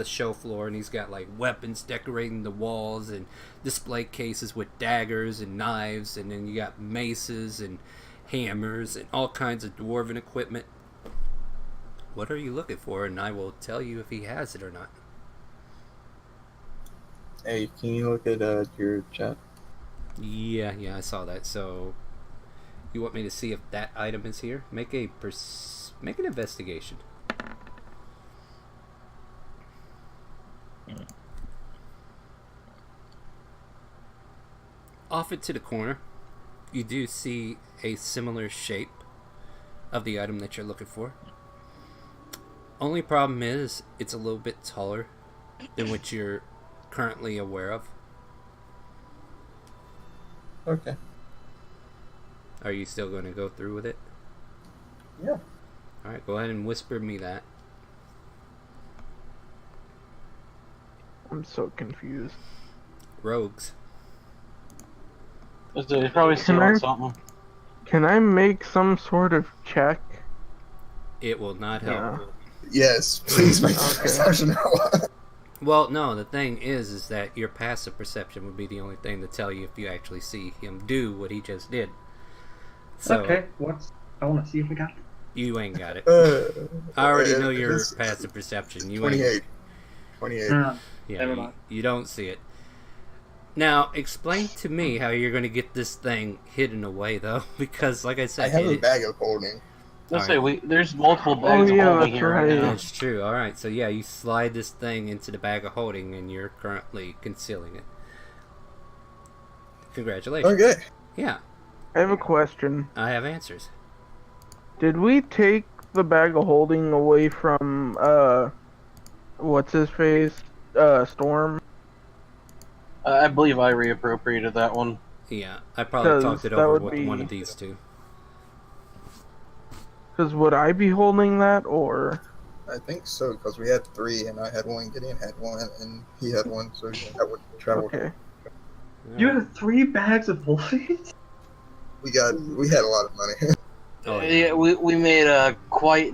show floor, and he's got like weapons decorating the walls and display cases with daggers and knives, and then you got maces and hammers and all kinds of dwarven equipment. What are you looking for? And I will tell you if he has it or not. Hey, can you look at your chat? Yeah, I saw that. So you want me to see if that item is here? Make an investigation. Off it to the corner, you do see a similar shape of the item that you're looking for. Only problem is it's a little bit taller than what you're currently aware of. Okay. Are you still going to go through with it? Yeah. Alright, go ahead and whisper me that. I'm so confused. Rogues. It's probably Can stealing I- something. Can I make some sort of check? It will not help. Yeah. Yes, please make Okay. perception roll. Well, no, the thing is that your passive perception would be the only thing to tell you if you actually see him do what he just did. So, Okay, I want to see if we got it. you ain't got it. I already know your this- passive perception. You 28. ain't. 28. Yeah, Never you, mind. you don't see it. Now, explain to me how you're going to get this thing hidden away, though, because, like I I said, have a bag of holding. Let's Alright. say there's multiple bags yeah, of holding that's here right right. now. That's true. All right. So yeah, you slide this thing into the bag of holding, and you're currently concealing it. Congratulations. Okay. Yeah, I have a question. I have answers. Did we take the bag of holding away from what's his face? Storm? I believe I reappropriated that one. Yeah, I probably 'Cause talked it that over would with be- one of these two. Because would I be holding that, or I think so, because we had 3, and I had 1, Gideon had 1, and he had 1, so that would travel. okay? You have 3 bags of holding? We had a lot of money. Oh, Yeah, we made quite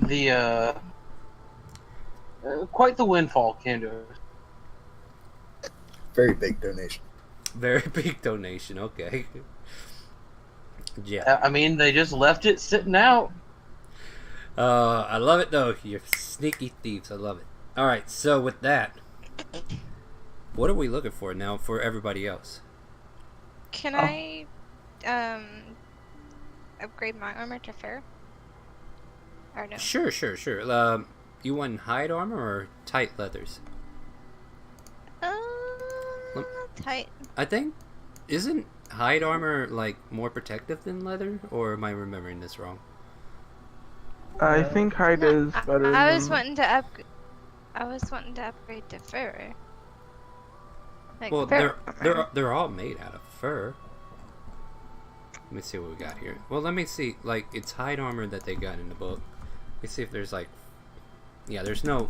the windfall came to us. Very big donation. Very big donation. Okay. Yeah. I mean, they just left it sitting out. I love it though. You're sneaky thieves. I love it. All right. So with that, what are we looking for now for everybody else? Can Oh. I upgrade my armor to fur? Or no? Sure. You want hide armor or tight leathers? Lem- Tight. I think isn't hide armor like more protective than leather, or am I remembering this wrong? I think hide No, is better. I was than... wanting to upgrade. I was wanting to upgrade to fur. Like Well, fur armor. they're all made out of fur. Let me see what we got here. Well, let me see. Like, it's hide armor that they got in the book. Let me see if there's like, yeah, there's no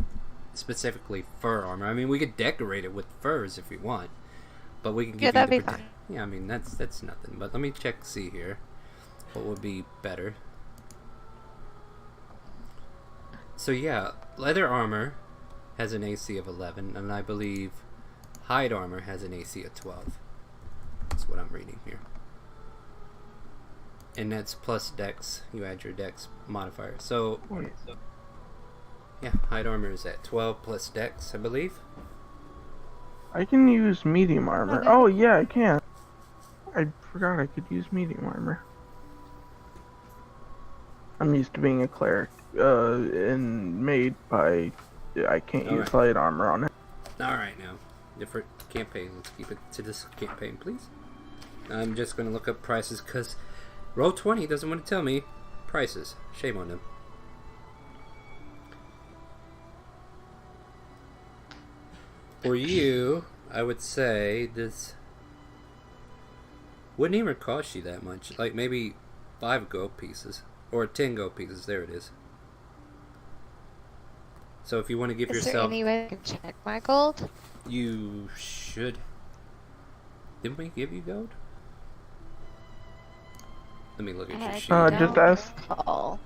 specifically fur armor. I mean, we could decorate it with furs if we want, but we can give Yeah, you that'd the be fine. Yeah, I mean that's nothing. But let me see here. What would be better? So yeah, leather armor has an AC of 11, and I believe hide armor has an AC of 12. That's what I'm reading here. And that's plus dex. You add your dex modifier. So, yeah, hide armor is at 12 plus dex, I believe. I can use medium armor. Okay. Oh yeah, I can. I forgot I could use medium armor. I'm used to being a cleric, and made by. I can't use light armor on it. Alright, now. Different campaign. Let's keep it to this campaign, please. I'm just going to look up prices because Roll20 doesn't want to tell me prices. Shame on them. For you, I would say this wouldn't even cost you that much. Like maybe 5 gold pieces. Or 10 gold pieces. There it is. So if you want to give Is there yourself... any way I can check my gold? You should. Didn't we give you gold? Let me look at your sheet. Just ask. Recall.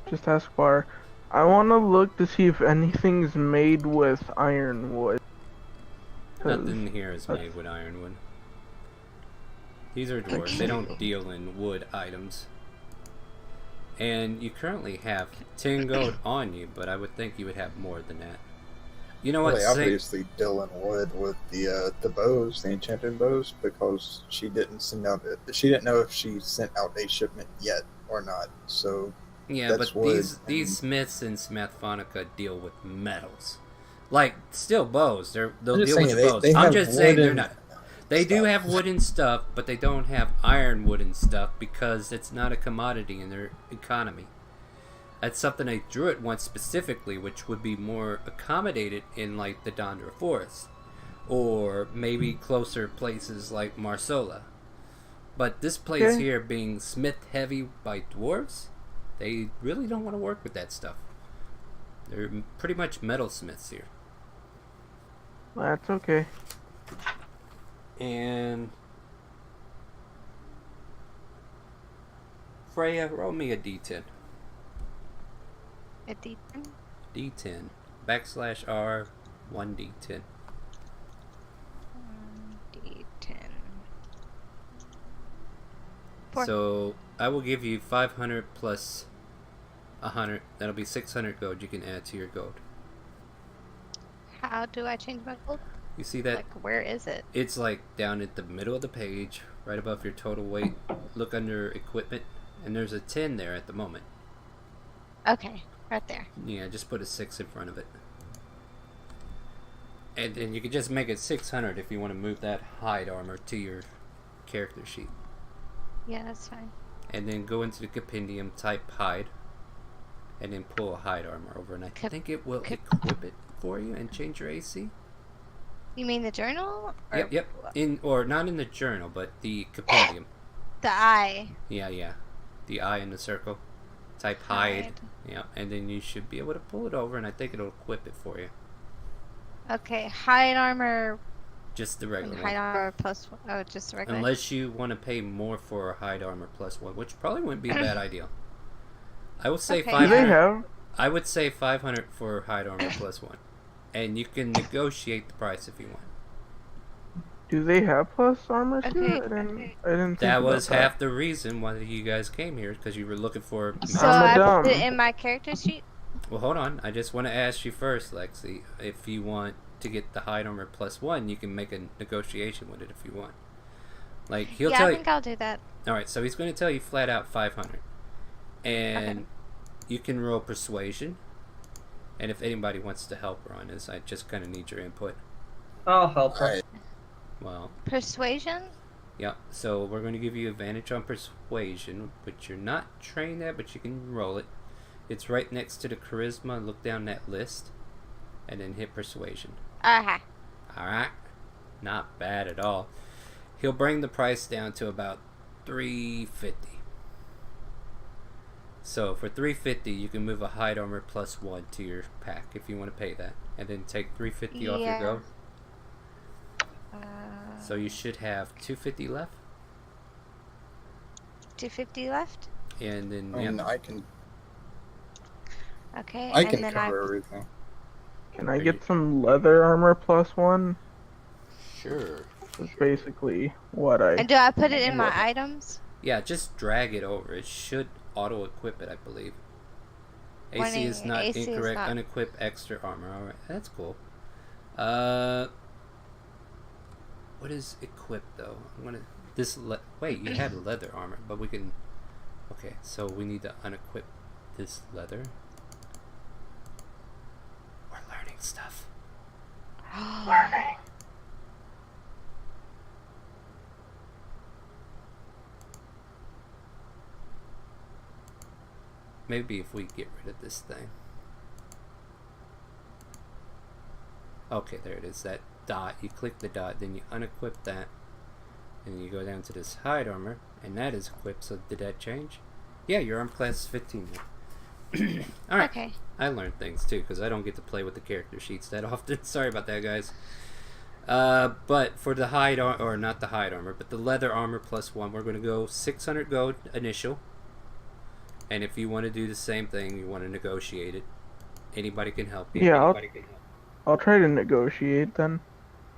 Just ask Bar. I want to look to see if anything's made with ironwood. Nothing here is made with ironwood. These are dwarves. They don't deal in wood items. And you currently have 10 gold on you, but I would think you would have more than that. You know Well, what? they obviously deal in wood with the bows, the enchanted bows, because she didn't send out. She didn't know if she sent out a shipment yet or not. So Yeah, that's but wood these smiths in Smathphonica deal with metals. Like, still bows. They'll I'm just deal with saying, the bows. they I'm have just saying they're wooden not. They do have wooden stuff, but they don't have iron wooden stuff because it's not a commodity in their economy. That's something a druid wants specifically, which would be more accommodated in like the Dondra Forest, or maybe closer places like Marsola. But this place here being smith heavy by dwarves, they really don't want to work with that stuff. They're pretty much metalsmiths here. That's okay. And Freya, roll me a d10. A D10? D10. / R 1d10. D10. 4. So I will give you 500 plus 100. That'll be 600 gold you can add to your gold. How do I change my gold? You see that? Like, where is it? It's like down at the middle of the page, right above your total weight. Look under equipment, and there's a 10 there at the moment. Okay, right there. Yeah, just put a 6 in front of it. And you can just make it 600 if you want to move that hide armor to your character sheet. Yeah, that's fine. And then go into the compendium, type hide, and then pull a hide armor over, and I think it will equip it for you and change your AC. You mean the journal? Or Yep. Or not in the journal, but the compendium. the eye. Yeah. The eye in the circle. Type hide. Yeah, and then you should be able to pull it over, and I think it'll equip it for you. Okay, hide armor. Just the regular Hide one. armor plus. Oh, just the regular. Unless you want to pay more for a hide armor plus 1, which probably wouldn't be a bad idea. I would say Okay. 500. Do they have? I would say 500 for hide armor plus 1, and you can negotiate the price if you want. Do they have plus armor too? Okay. I didn't think That about was half the reason why you guys came here, because you were looking for. So I'm a I put dumb. it in my character sheet. Well, hold on. I just want to ask you first, Lexi. If you want to get the hide armor plus 1, you can make a negotiation with it if you want. Like, he'll Yeah, tell I you. think I'll do that. Alright, so he's going to tell you flat out 500. And Okay. you can roll persuasion. And if anybody wants to help her on this, I just kind of need your input. I'll help her. Alright. Well, Persuasion? yeah, so we're going to give you advantage on persuasion, which you're not trained at, but you can roll it. It's right next to the charisma. Look down that list. And then hit persuasion. Okay. Alright. Not bad at all. He'll bring the price down to about $350. So for $350, you can move a hide armor +1 to your pack if you want to pay that, and then take $350 off your Yeah. gold. So you should have $250 left, 250 left? and then I mean, yeah, Okay, I and can then cover everything. Can I get some leather armor +1? sure. That's basically what I. And do I put it in my items? Yeah, just drag it over. It should auto-equip it, I believe. AC Warning, is not AC is incorrect. not- Unequip extra armor. All right, that's cool. What is equipped though? I'm gonna wait. You had leather armor, but we can. Okay, so we need to unequip this leather. We're learning stuff. Learning. Maybe if we get rid of this thing. Okay, there it is. That dot. You click the dot, then you unequip that, and you go down to this hide armor, and that is equipped. So did that change? Yeah, your arm class is 15 now. All right. Okay. I learned things too because I don't get to play with the character sheets that often. Sorry about that, guys. But for the hide or not the hide armor, but the leather armor +1, we're going to go 600 gold initial. And if you want to do the same thing, you want to negotiate it, anybody can help you. Yeah, Anybody can help. I'll try to negotiate then.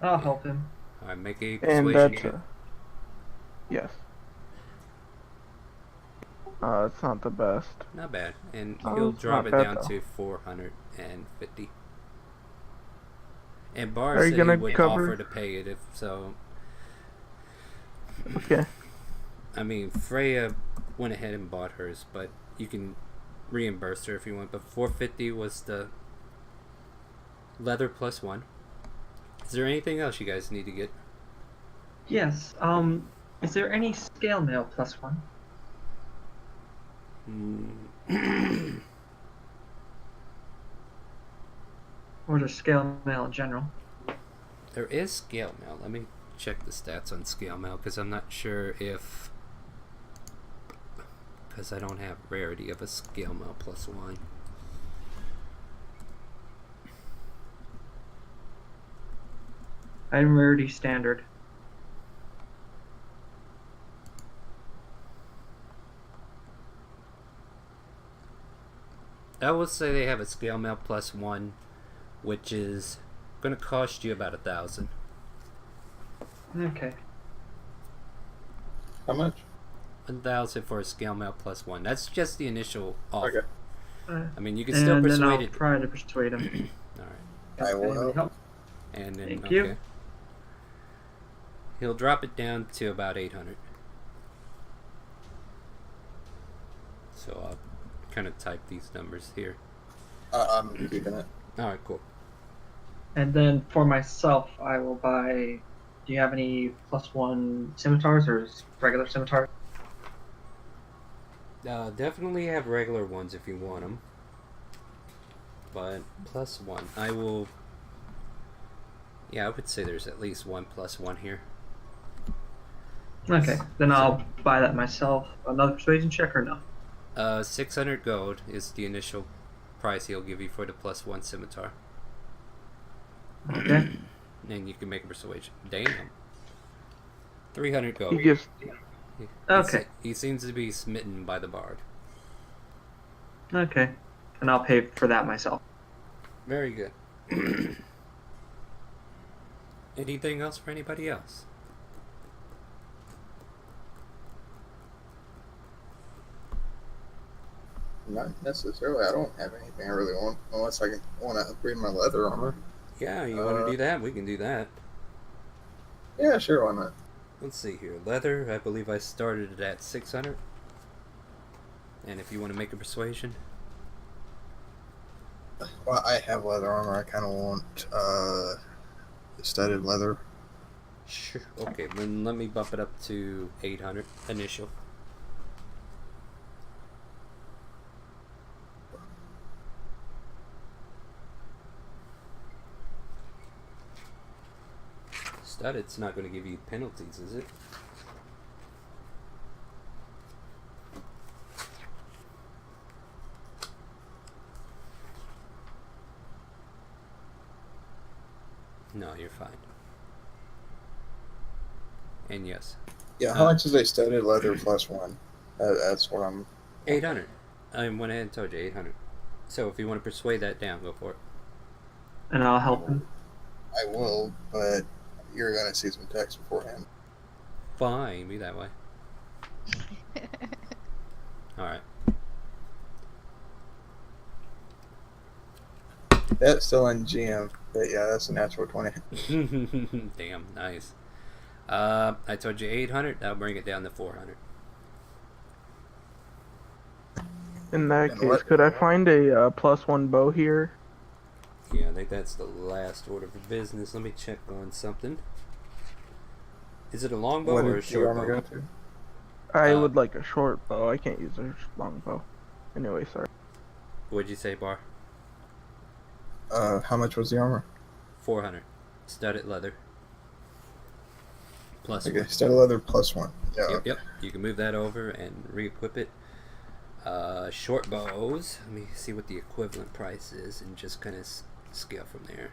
I'll help him. All right, make a And persuasion that's check. yes. It's not the best. Not bad, and Oh, he'll it's drop not it bad, down though. to 450. And Bar Are you said he gonna would cover- offer to pay it if so. Okay. I mean, Freya went ahead and bought hers, but you can reimburse her if you want. But 450 was the leather +1. Is there anything else you guys need to get? Yes. Is there any scale mail +1? Or just scale mail in general? There is scale mail. Let me check the stats on scale mail because I'm not sure if. Because I don't have rarity of a scale mail +1. Item rarity standard. I will say they have a scale mail +1, which is going to cost you about 1,000. Okay. How much? 1,000 for a scale mail +1. That's just the initial offer. Okay. I mean, you can still And then persuade I'll it. try to persuade him. All right, I will Anybody help. and then Thank okay. you. He'll drop it down to about 800. So I'll kind of type these numbers here. I'm keeping it. All right, cool. And then for myself, I will buy. Do you have any +1 scimitars or regular scimitars? Definitely have regular ones if you want them. But +1, I will. Yeah, I would say there's at least one +1 here. Okay, then I'll buy that myself. Another persuasion check or no? 600 gold is the initial price he'll give you for the +1 scimitar. Okay. And you can make a persuasion. Damn. 300 gold. He gives. Okay. He seems to be smitten by the bard. Okay. And I'll pay for that myself. Very good. Anything else for anybody else? Not necessarily. I don't have anything I really want, unless I want to upgrade my leather armor. Yeah, you want to do that? We can do that. Yeah, sure, why not? Let's see here. Leather, I believe I started it at 600. And if you want to make a persuasion. Well, I have leather armor. I kind of want studded leather. Sure. Okay, then let me bump it up to 800 initial. Studded's not going to give you penalties, is it? No, you're fine. And yes. Yeah, how much is a studded leather plus one? That's what I'm. 800. I went ahead and told you 800. So if you want to persuade that down, go for it. And I'll help him. I will, but you're gonna see some text beforehand. Fine, be that way. Alright. That's still in GM, but yeah, that's a natural 20. Damn, nice. I told you 800, I'll bring it down to 400. In that And case, what- could I find a +1 bow here? Yeah, I think that's the last order for business. Let me check on something. Is it a longbow What or a did the short armor bow? go to? I would like a short bow. I can't use a long bow. Anyway, sorry. What'd you say, Bar? How much was the armor? 400. Studded leather. Plus Okay, one. studded leather plus one. Yeah. Yep, yep. You can move that over and re-equip it. Short bows. Let me see what the equivalent price is and just kind of scale from there.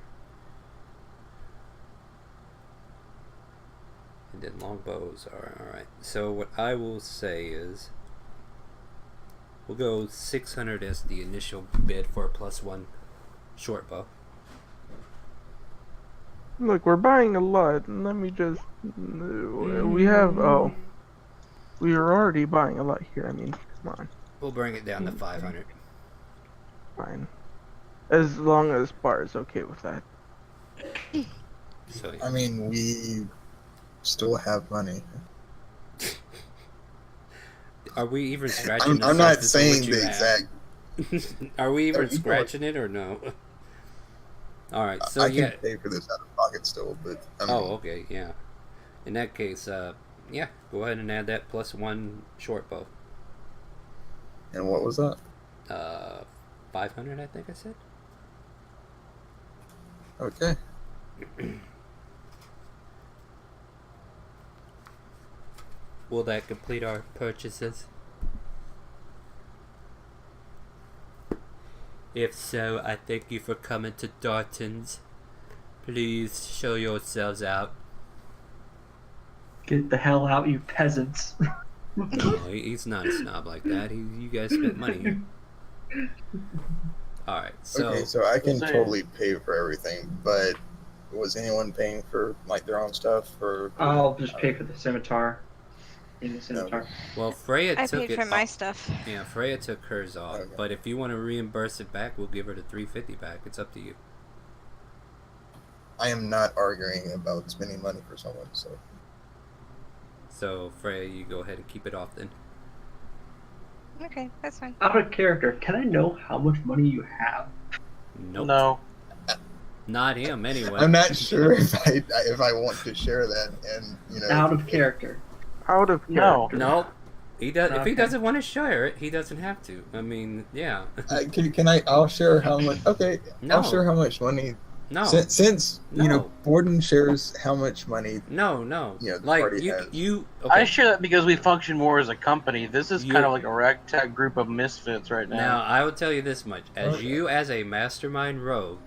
And then long bows are alright. So what I will say is we'll go 600 as the initial bid for a +1 short bow. Look, we're buying a lot. And let me just. We have. Oh. We are already buying a lot here. I mean, come on. We'll bring it down to 500. Fine. As long as Bar is okay with that. So I mean, we still have money. are we even scratching the I'm not surface of saying what you the have? exact. Are we even you go. scratching it or no? Alright, so I yeah. can pay for this out of pocket still, but I mean, Oh, okay, yeah. In that case, yeah, go ahead and add that +1 short bow. And what was that? 500, I think I said. Okay. Will that complete our purchases? If so, I thank you for coming to Darton's. Please show yourselves out. Get the hell out, you peasants. No, he's not a snob like that. You guys spent money here. Alright, so... Okay, so I can Saying. totally pay for everything, but was anyone paying for like their own stuff or? I'll just pay for the scimitar. In the scimitar. Well, Freya I took paid it for my off. stuff. Yeah, Freya took hers off. Okay. But if you want to reimburse it back, we'll give her the 350 back. It's up to you. I am not arguing about spending money for someone, so. So, Freya, you go ahead and keep it off then. Okay, that's fine. Out of character, can I know how much money you have? Nope. No. Not him, anyway. I'm not sure if I want to share that, and you know. Out of character. Out of No. character. Nope. He does. If he Okay. doesn't want to share it, he doesn't have to. I mean, yeah. Can I? I'll share how much. Okay, No. I'll share how much money. No. Since you No. know, Borden shares how much money. No. Yeah, the Like party you. has. You. I Okay. share that because we function more as a company. This is You- kind of like a ragtag group of misfits right Now, now. I will tell you this much: as Okay. you, as a mastermind rogue,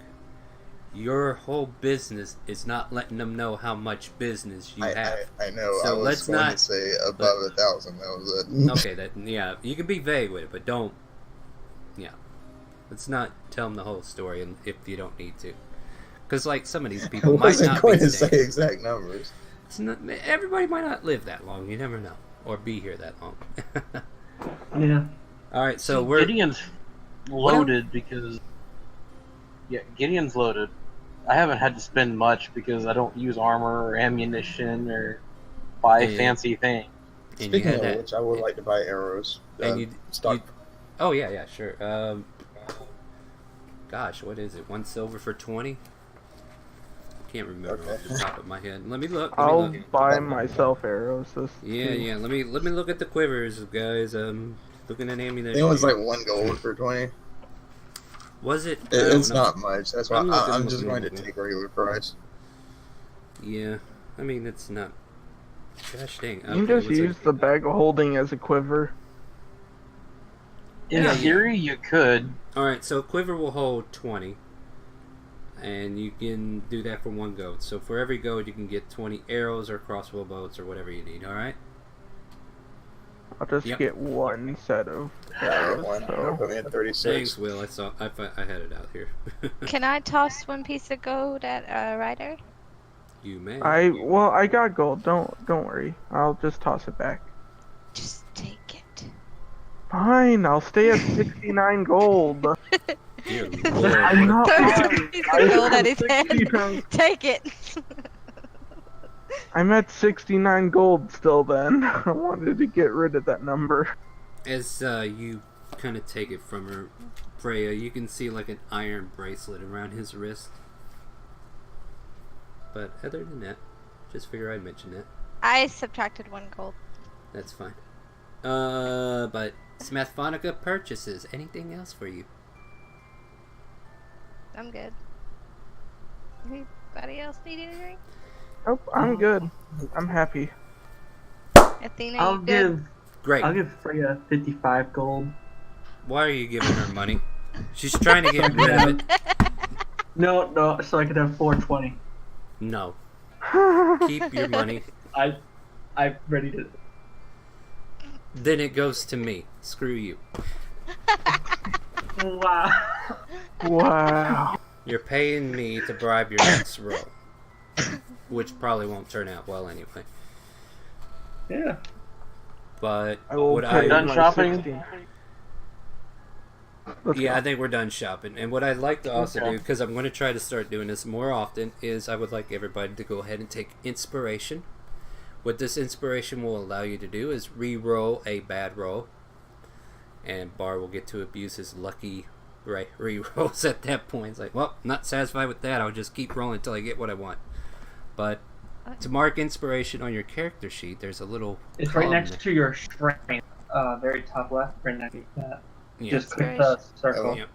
your whole business is not letting them know how much business you have. I know. So I was let's going not- to say above 1,000. That was it. Okay, that yeah, you can be vague with it, but don't. Yeah, let's not tell them the whole story, and if you don't need to, because like some of these I people might wasn't not going be to say staying. exact numbers. It's not, everybody might not live that long. You never know, or be here that long. Yeah. All right, so we're Gideon's loaded because Gideon's loaded. I haven't had to spend much because I don't use armor or ammunition or buy And- fancy things. And you Speaking had of that. which, I would like to buy arrows. And you, stock. oh yeah, sure. Gosh, what is it? 1 silver for 20? Can't remember off the top of my head. Let me look. I'll buy myself arrows. Yeah. Let me look at the quivers, guys. Looking at ammunition. I think it was like 1 gold for 20. Was it? It's not much. That's why I'm just going to looking. take regular price. Yeah, I mean it's not. Gosh dang. You can just use the bag of holding as a quiver. In Yeah. theory, you could. All right, so quiver will hold 20, and you can do that for 1 gold. So for every gold, you can get 20 arrows or crossbow bolts or whatever you need. All right. I'll just Yep. get 1 set of Yeah, arrows. one. That'll put me at 36. Thanks, Will. I had it out here. Can I toss 1 piece of gold at a rider? You may. I got gold. Don't worry. I'll just toss it back. Just take it. Fine. I'll stay at 69 gold. Dear I'm Lord. not Throw lying. 2 pieces of gold at his head. 69 Take it. I'm at 69 gold still then. I wanted to get rid of that number. As you kind of take it from her, Freya, you can see like an iron bracelet around his wrist. But other than that, just figure I'd mention that. I subtracted 1 gold. That's fine. But Smethphonica purchases. Anything else for you? I'm good. Anybody else need anything? Nope, I'm good. I'm happy. Athena, I'll you good? give Great. I'll give Freya 55 gold. Why are you giving her money? She's trying to get rid of it. No, so I could have 420. No. Keep your money. I'm ready to. Then it goes to me. Screw you. Wow. Wow. You're paying me to bribe your next roll. Which probably won't turn out well anyway. Yeah. But I will what pay I done my shopping? 60. Let's Yeah, go. I think we're done shopping. And what I'd like to also do, because I'm going to try to start doing this more often, is I would like everybody to go ahead and take inspiration. What this inspiration will allow you to do is re-roll a bad roll. And Bar will get to abuse his lucky re-rolls at that point. It's like, well, not satisfied with that. I'll just keep rolling until I get what I want. But to mark inspiration on your character sheet, there's a little It's right column next to your strength. Very top left, right next to that. there. Just click the circle. Yep.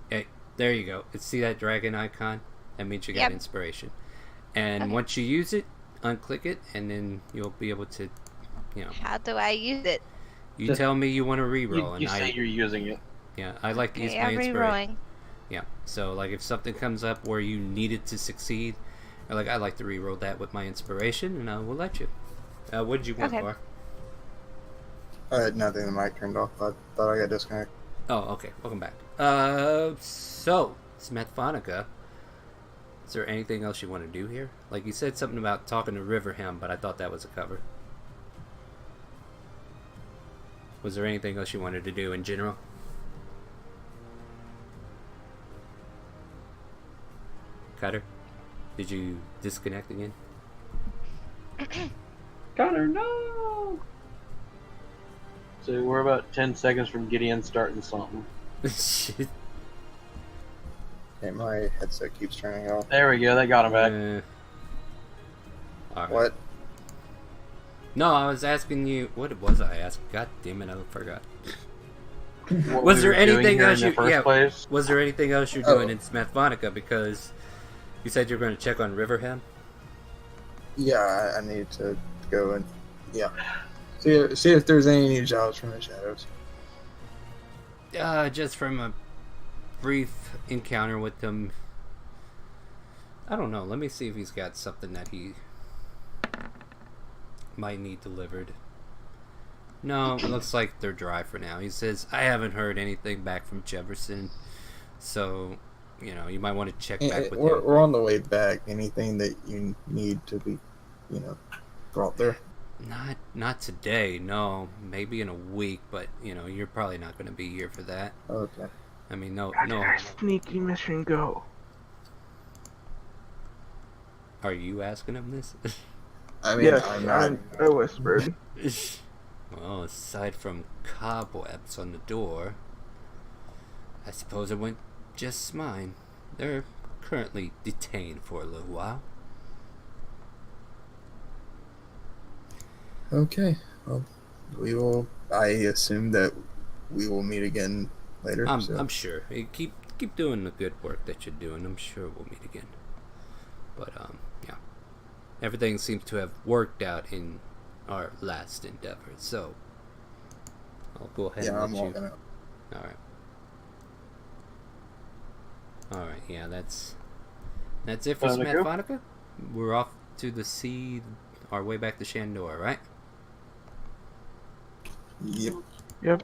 Hey, there you go. See that dragon icon? That means you got Yep. inspiration. And Okay. once you use it, unclick it, and then you'll be able to, How do I use it? you Just- tell me you want to re-roll, You and say you're using it. I like to use Okay, my I'm inspiration. re-rolling. Yeah. So like if something comes up where you needed to succeed, or like I like to re-roll that with my inspiration, and I will let you. What did you want, Okay. Bar? I had nothing. The mic turned off. I thought I got disconnected. Oh, okay. Welcome back. So Smethphonica. Is there anything else you want to do here? Like you said something about talking to Riverham, but I thought that was a cover. Was there anything else you wanted to do in general? Cutter? Did you disconnect again? Connor, no! So we're about 10 seconds from Gideon starting something. Shit. Okay, my headset keeps turning off. There we go. That got him back. Alright. What? No, I was asking you. What was I asking? God damn it, I forgot. What Was we there were doing anything here else in the you- first yeah. place? Was there anything else you're Oh. doing in Smethphonica? Because you said you were going to check on Riverham? Yeah, I need to go and see if there's any new jobs from the shadows. Just from a brief encounter with them. I don't know. Let me see if he's got something that he might need delivered. No, it looks like they're dry for now. He says, I haven't heard anything back from Jefferson. So, you might want to check back with him. We're on the way back. Anything that you need to be, brought there. Not today, no. Maybe in a week, but, you're probably not going to be here for that. Okay. I mean, no. How did our sneaky mission go? Are you asking him this? I mean, Yes, I'm not. I whispered. Well, aside from cobwebs on the door, I suppose it went just mine. They're currently detained for a little while. Okay. Well, we will. I assume that we will meet again later. I'm sure. Hey, keep doing the good work that you're doing. I'm sure we'll meet again. But yeah, everything seems to have worked out in our last endeavor. So I'll go ahead and let I'm you. walking out. All right. All right. Yeah, that's it for Time to Smith go? Vodka. We're off to the sea, our way back to Shandor, right? Yep. Yep.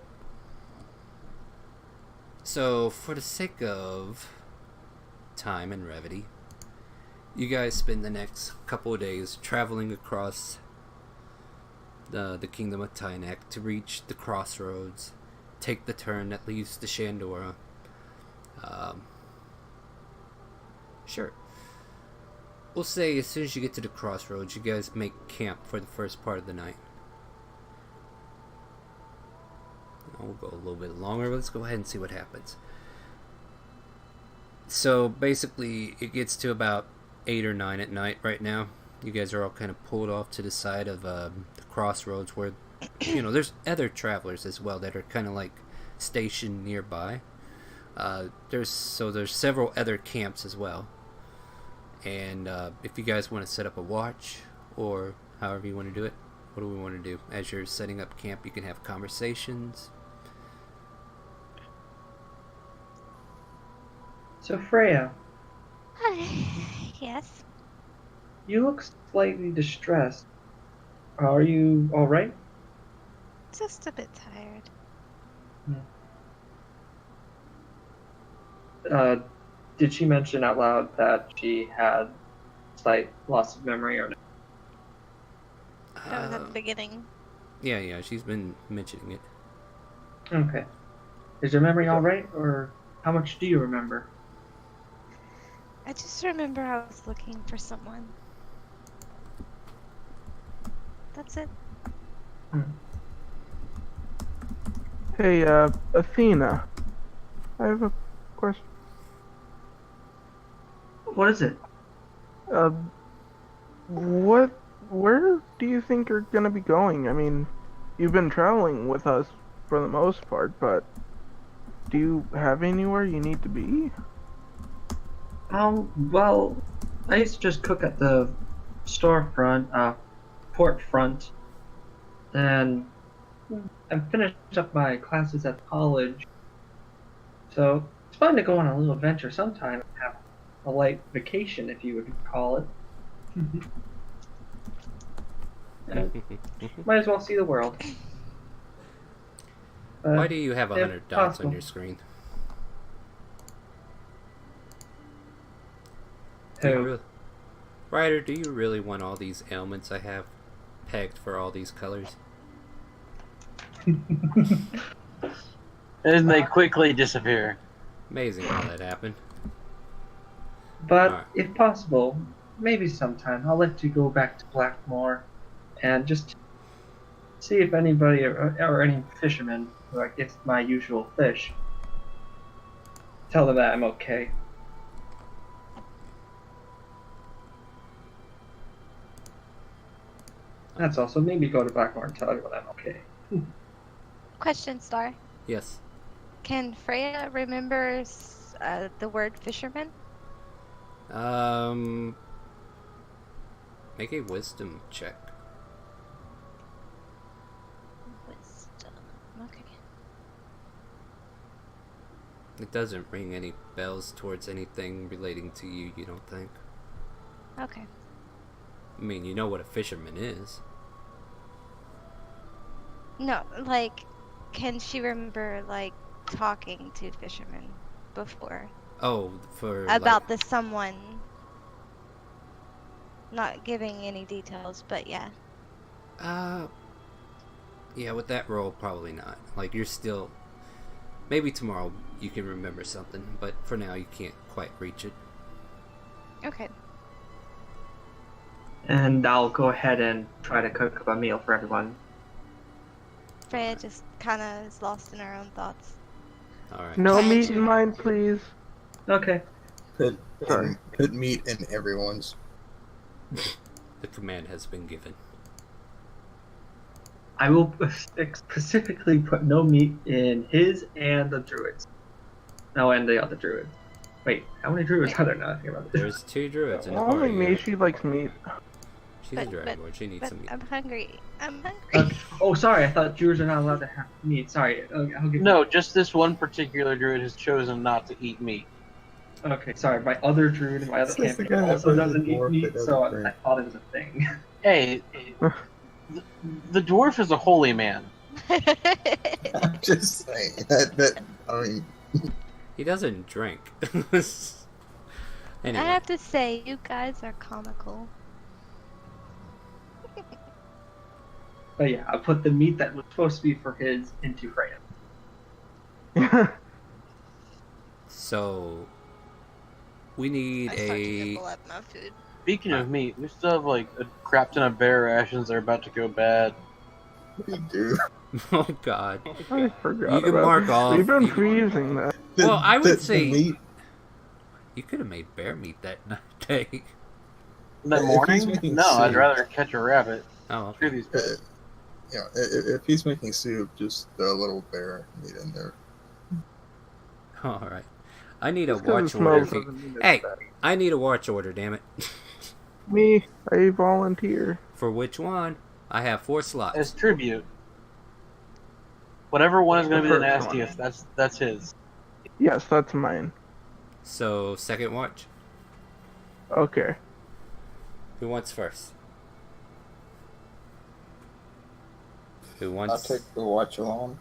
So, for the sake of time and brevity, you guys spend the next couple of days traveling across the kingdom of Tynac to reach the crossroads, take the turn that leads to Shandora. Sure. We'll say as soon as you get to the crossroads, you guys make camp for the first part of the night. We'll go a little bit longer. Let's go ahead and see what happens. So basically, it gets to about 8 or 9 at night right now. You guys are all kind of pulled off to the side of the crossroads where, there's other travelers as well that are kind of like stationed nearby. There's several other camps as well. And if you guys want to set up a watch or however you want to do it, what do we want to do? As you're setting up camp, you can have conversations. So Freya, Yes. you look slightly distressed. Are you all right? Just a bit tired. Did she mention out loud that she had slight loss of memory or no? That was at the beginning. Yeah, she's been mentioning it. Okay. Is your memory all right, or how much do you remember? I just remember I was looking for someone. That's it. Hey, Athena. I have a question. What is it? Where do you think you're gonna be going? I mean, you've been traveling with us for the most part, but do you have anywhere you need to be? Well, I used to just cook at the storefront, port front, and I finished up my classes at college. So it's fun to go on a little adventure sometime and have a light vacation, if you would call it. And might as well see the world. Why do you have 100 if dots on possible. your screen? Who? Ryder, do you really want all these ailments I have pegged for all these colors? And they quickly disappear. Amazing how that happened. But Alright. if possible, maybe sometime I'll let you go back to Blackmore and just see if anybody or any fishermen who I guess my usual fish. Tell them that I'm okay. That's also maybe go to Blackmore and tell everyone I'm okay. Question, Star. Yes. Can Freya remember the word fisherman? Make a wisdom check. Wisdom. Okay. It doesn't ring any bells towards anything relating to you, you don't think? Okay. I mean, you know what a fisherman is. No, like, can she remember, like, talking to fishermen before? Oh, for About the someone. Not giving any details, but yeah. Yeah, with that roll, probably not. Like, you're still... Maybe tomorrow you can remember something, but for now you can't quite reach it. Okay. And I'll go ahead and try to cook up a meal for everyone. Freya just kind of is lost in her own thoughts. Alright. No Trying meat to- in mine, please. Okay. Sorry. Put meat in everyone's. The command has been given. I will specifically put no meat in his and the druids. No, and the other druids. Wait, how many druids are there now? I think about this. There's 2 druids in the Well, only party. me, she likes meat. She's a dragonborn. She needs But some meat. I'm hungry. I'm hungry. Okay. Oh, sorry. I thought druids are not allowed to have meat. Sorry. I'll give No, just this one particular druid has chosen not to eat meat. Okay, sorry. My other druid in my other It's just the campaign guy that also plays doesn't the eat dwarf meat, that so doesn't I thought it was a thing. Hey, the dwarf is a holy man. I'm just saying that. I mean, He doesn't drink. I Anyway. have to say, you guys are comical. But yeah, I put the meat that was supposed to be for his into Freya. So, we need I start to a... nibble at my food. Speaking of meat, we still have like a crap ton of bear rations that are about to go bad. we do. Oh god. I forgot You can about mark off... We've been you- freezing that. Well, I would say- the meat. You could have made bear meat that day. That If he's morning? making No, I'd soup. rather catch a rabbit. Oh, Screw okay. these Uh, bears. if he's making soup, just throw a little bear meat in there. Alright. I need a Just 'cause it watch order. smells doesn't mean it's Hey! bad. I need a watch order, damn it. Me, I volunteer. For which one? I have 4 As slots. tribute. Whatever one is going to be the first one. nastiest, that's his. Yes, that's mine. So, second watch. Okay. Who wants first? Who I'll wants take the watch alone.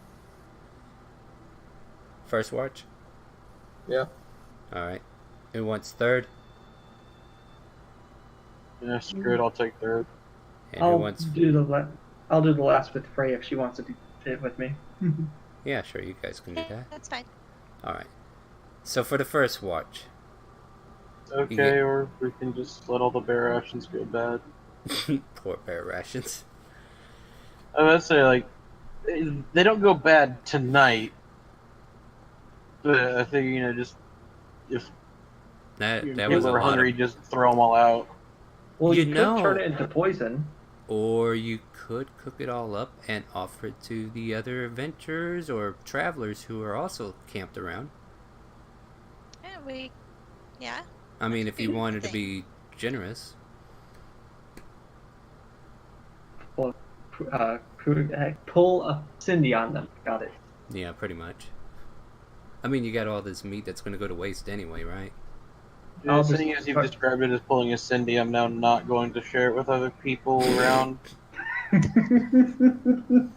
first watch? Yeah. Alright. Who wants third? Yeah, screw it, I'll take third. And who I'll wants... do the last with Freya if she wants to do it with me. Yeah, sure, you guys can do that. That's fine. Alright. So for the first watch. Okay, get- or we can just let all the bear rations go bad. Poor bear rations. I would say, like, they don't go bad tonight. But I think, just if That was people a are lot hungry, of... just throw them all out. Well, You you, know- could turn it into poison. Or you could cook it all up and offer it to the other adventurers or travelers who are also camped around. Yeah. I mean, if you Good wanted to thing. be generous. Pull a Cindy on them. Got it. Yeah, pretty much. I mean, you got all this meat that's going to go to waste anyway, right? I'll Just just- seeing as you've described it as pulling a Cindy, I'm now not going to share it with other people around.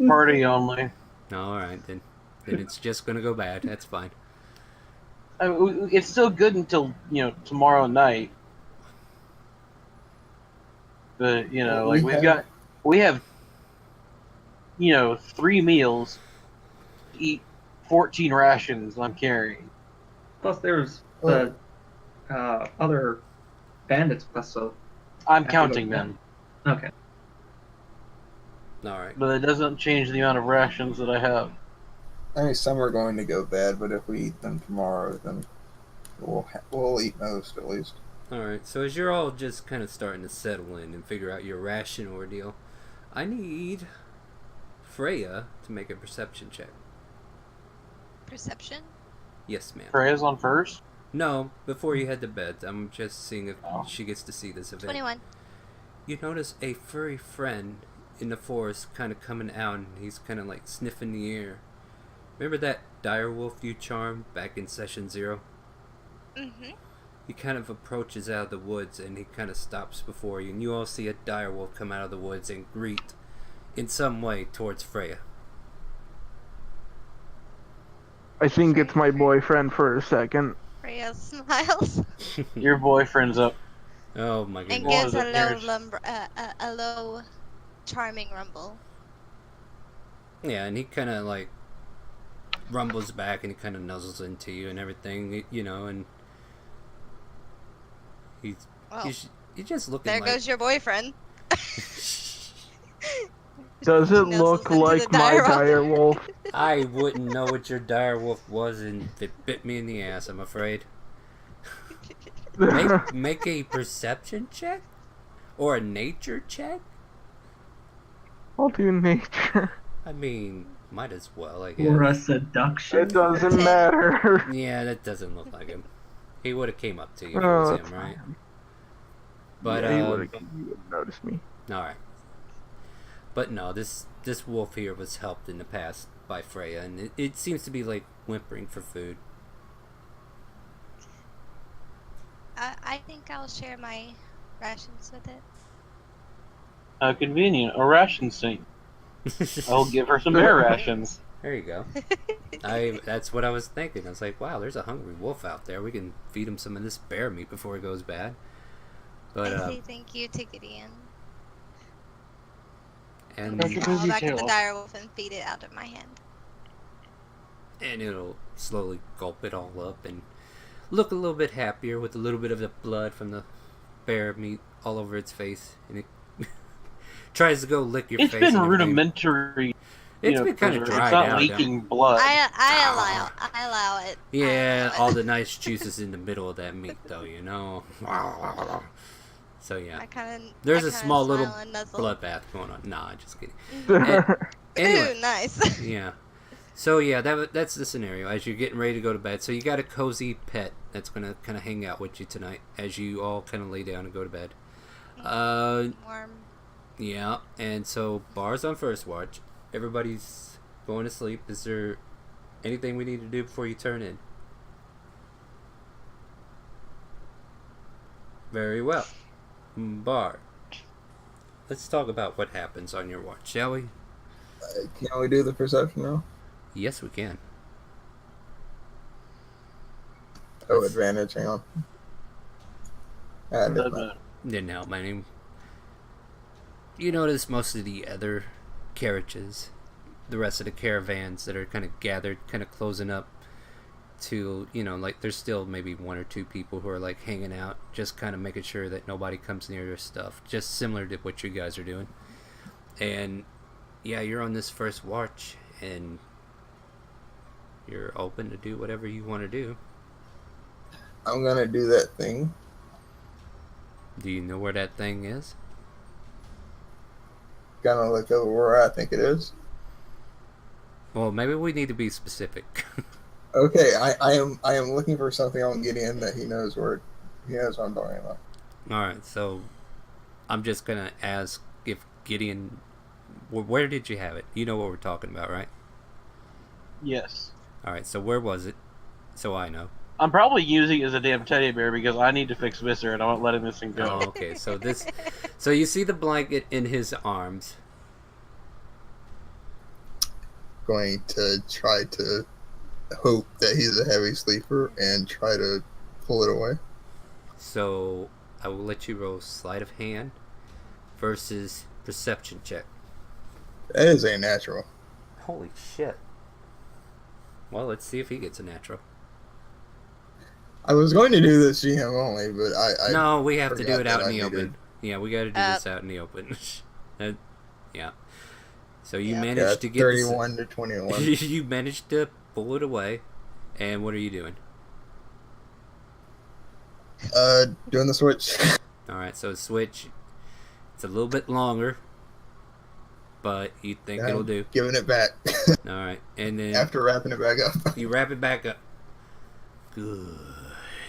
Party only. Alright, then it's just going to go bad. That's fine. I mean, it's still good until, tomorrow night. But, like, we have 3 meals to eat 14 rations I'm carrying. Plus, there's the other bandits with us, so. I'm I counting forgot. them. Okay. Alright. But it doesn't change the amount of rations that I have. I mean, some are going to go bad, but if we eat them tomorrow, then we'll eat most at least. Alright, so as you're all just kind of starting to settle in and figure out your ration ordeal, I need Freya to make a perception check. Perception? Yes, ma'am. Freya's on first? No, before you head to bed, I'm just seeing if Oh. she gets to see this event. 21. You notice a furry friend in the forest kind of coming out, and he's kind of like sniffing the air. Remember that direwolf you charmed back in session 0? Mm-hmm. He kind of approaches out of the woods, and he kind of stops before you, and you all see a direwolf come out of the woods and greet in some way towards Freya. I think it's my boyfriend for a second. Freya smiles Your boyfriend's up. Oh my and goodness. Well, gives a low there's- a low, charming rumble. Yeah, and he kind of like rumbles back, and he kind of nuzzles into you and everything, and he's Well, he's You're just looking There like... goes your boyfriend. Does it Nuzzles look into like the my direwolf. dire wolf? I wouldn't know what your direwolf was if it bit me in the ass, I'm afraid. Make a perception check? Or a nature check? I'll do nature. I mean, might as well, I Or a guess. seduction. It doesn't 10. matter. Yeah, that doesn't look like him. He would have came up to you if it Oh, was that's him, right? fine. But, Yeah, he would've noticed me. alright. But no, this wolf here was helped in the past by Freya, and it seems to be, like, whimpering for food. I think I'll share my rations with it. How convenient. A ration sink. I'll give her some bear rations. There you go. That's what I was thinking. I was like, wow, there's a hungry wolf out there. We can feed him some of this bear meat before it goes bad. But I say thank you to Gideon. and Thank you. Crawl back in the tail. direwolf and feed it out of my hand. it'll slowly gulp it all up and look a little bit happier with a little bit of the blood from the bear meat all over its face, and it tries to go lick your It's face. been and everything. rudimentary. It's been kind of preserve. dried It's not out. leaking blood. I allow it. Yeah, I allow all it. the nice juices in the middle of that meat, though, you know. So yeah, I kind of. there's a small little bloodbath going on. Nah, just kidding. Anyway, Ooh, nice. yeah. So yeah, that's the scenario as you're getting ready to go to bed. So you got a cozy pet that's gonna kind of hang out with you tonight as you all kind of lay down and go to bed. Warm. Yeah, and so Bar's on first watch. Everybody's going to sleep. Is there anything we need to do before you turn in? Very well. Bar, let's talk about what happens on your watch, shall we? Can we do the perception roll? Yes, we can. Oh, advantage. Hang on. Didn't help my name. You notice most of the other carriages, the rest of the caravans that are kind of gathered, kind of closing up to, like there's still maybe one or two people who are like hanging out, just kind of making sure that nobody comes near their stuff, just similar to what you guys are doing. And yeah, you're on this first watch and you're open to do whatever you want to do. I'm gonna do that thing. Do you know where that thing is? Gonna look over where I think it is. Well, maybe we need to be specific. Okay, I am looking for something on Gideon that he knows what I'm talking about. Alright, so I'm just gonna ask if Gideon, where did you have it? You know what we're talking about, right? Yes. Alright, so where was it? So I know. I'm probably using it as a damn teddy bear because I need to fix Visser and I'm not letting this thing go. Oh, okay, so you see the blanket in his arms. Going to try to hope that he's a heavy sleeper and try to pull it away. So I will let you roll sleight of hand versus perception check. That is a natural. Holy shit. Well, let's see if he gets a natural. I was going to do this GM only, but I No, we have to do forgot it out that in the I open. needed- Yeah, we got to do this out in the open. Yeah. So you Yeah. managed to get this, 31 to 21. you managed to pull it away. And what are you doing? Doing the switch. Alright, so switch. It's a little bit longer, but you think Yeah, it'll do. Giving it back Alright, and then after wrapping it back up. you wrap it back up. Good.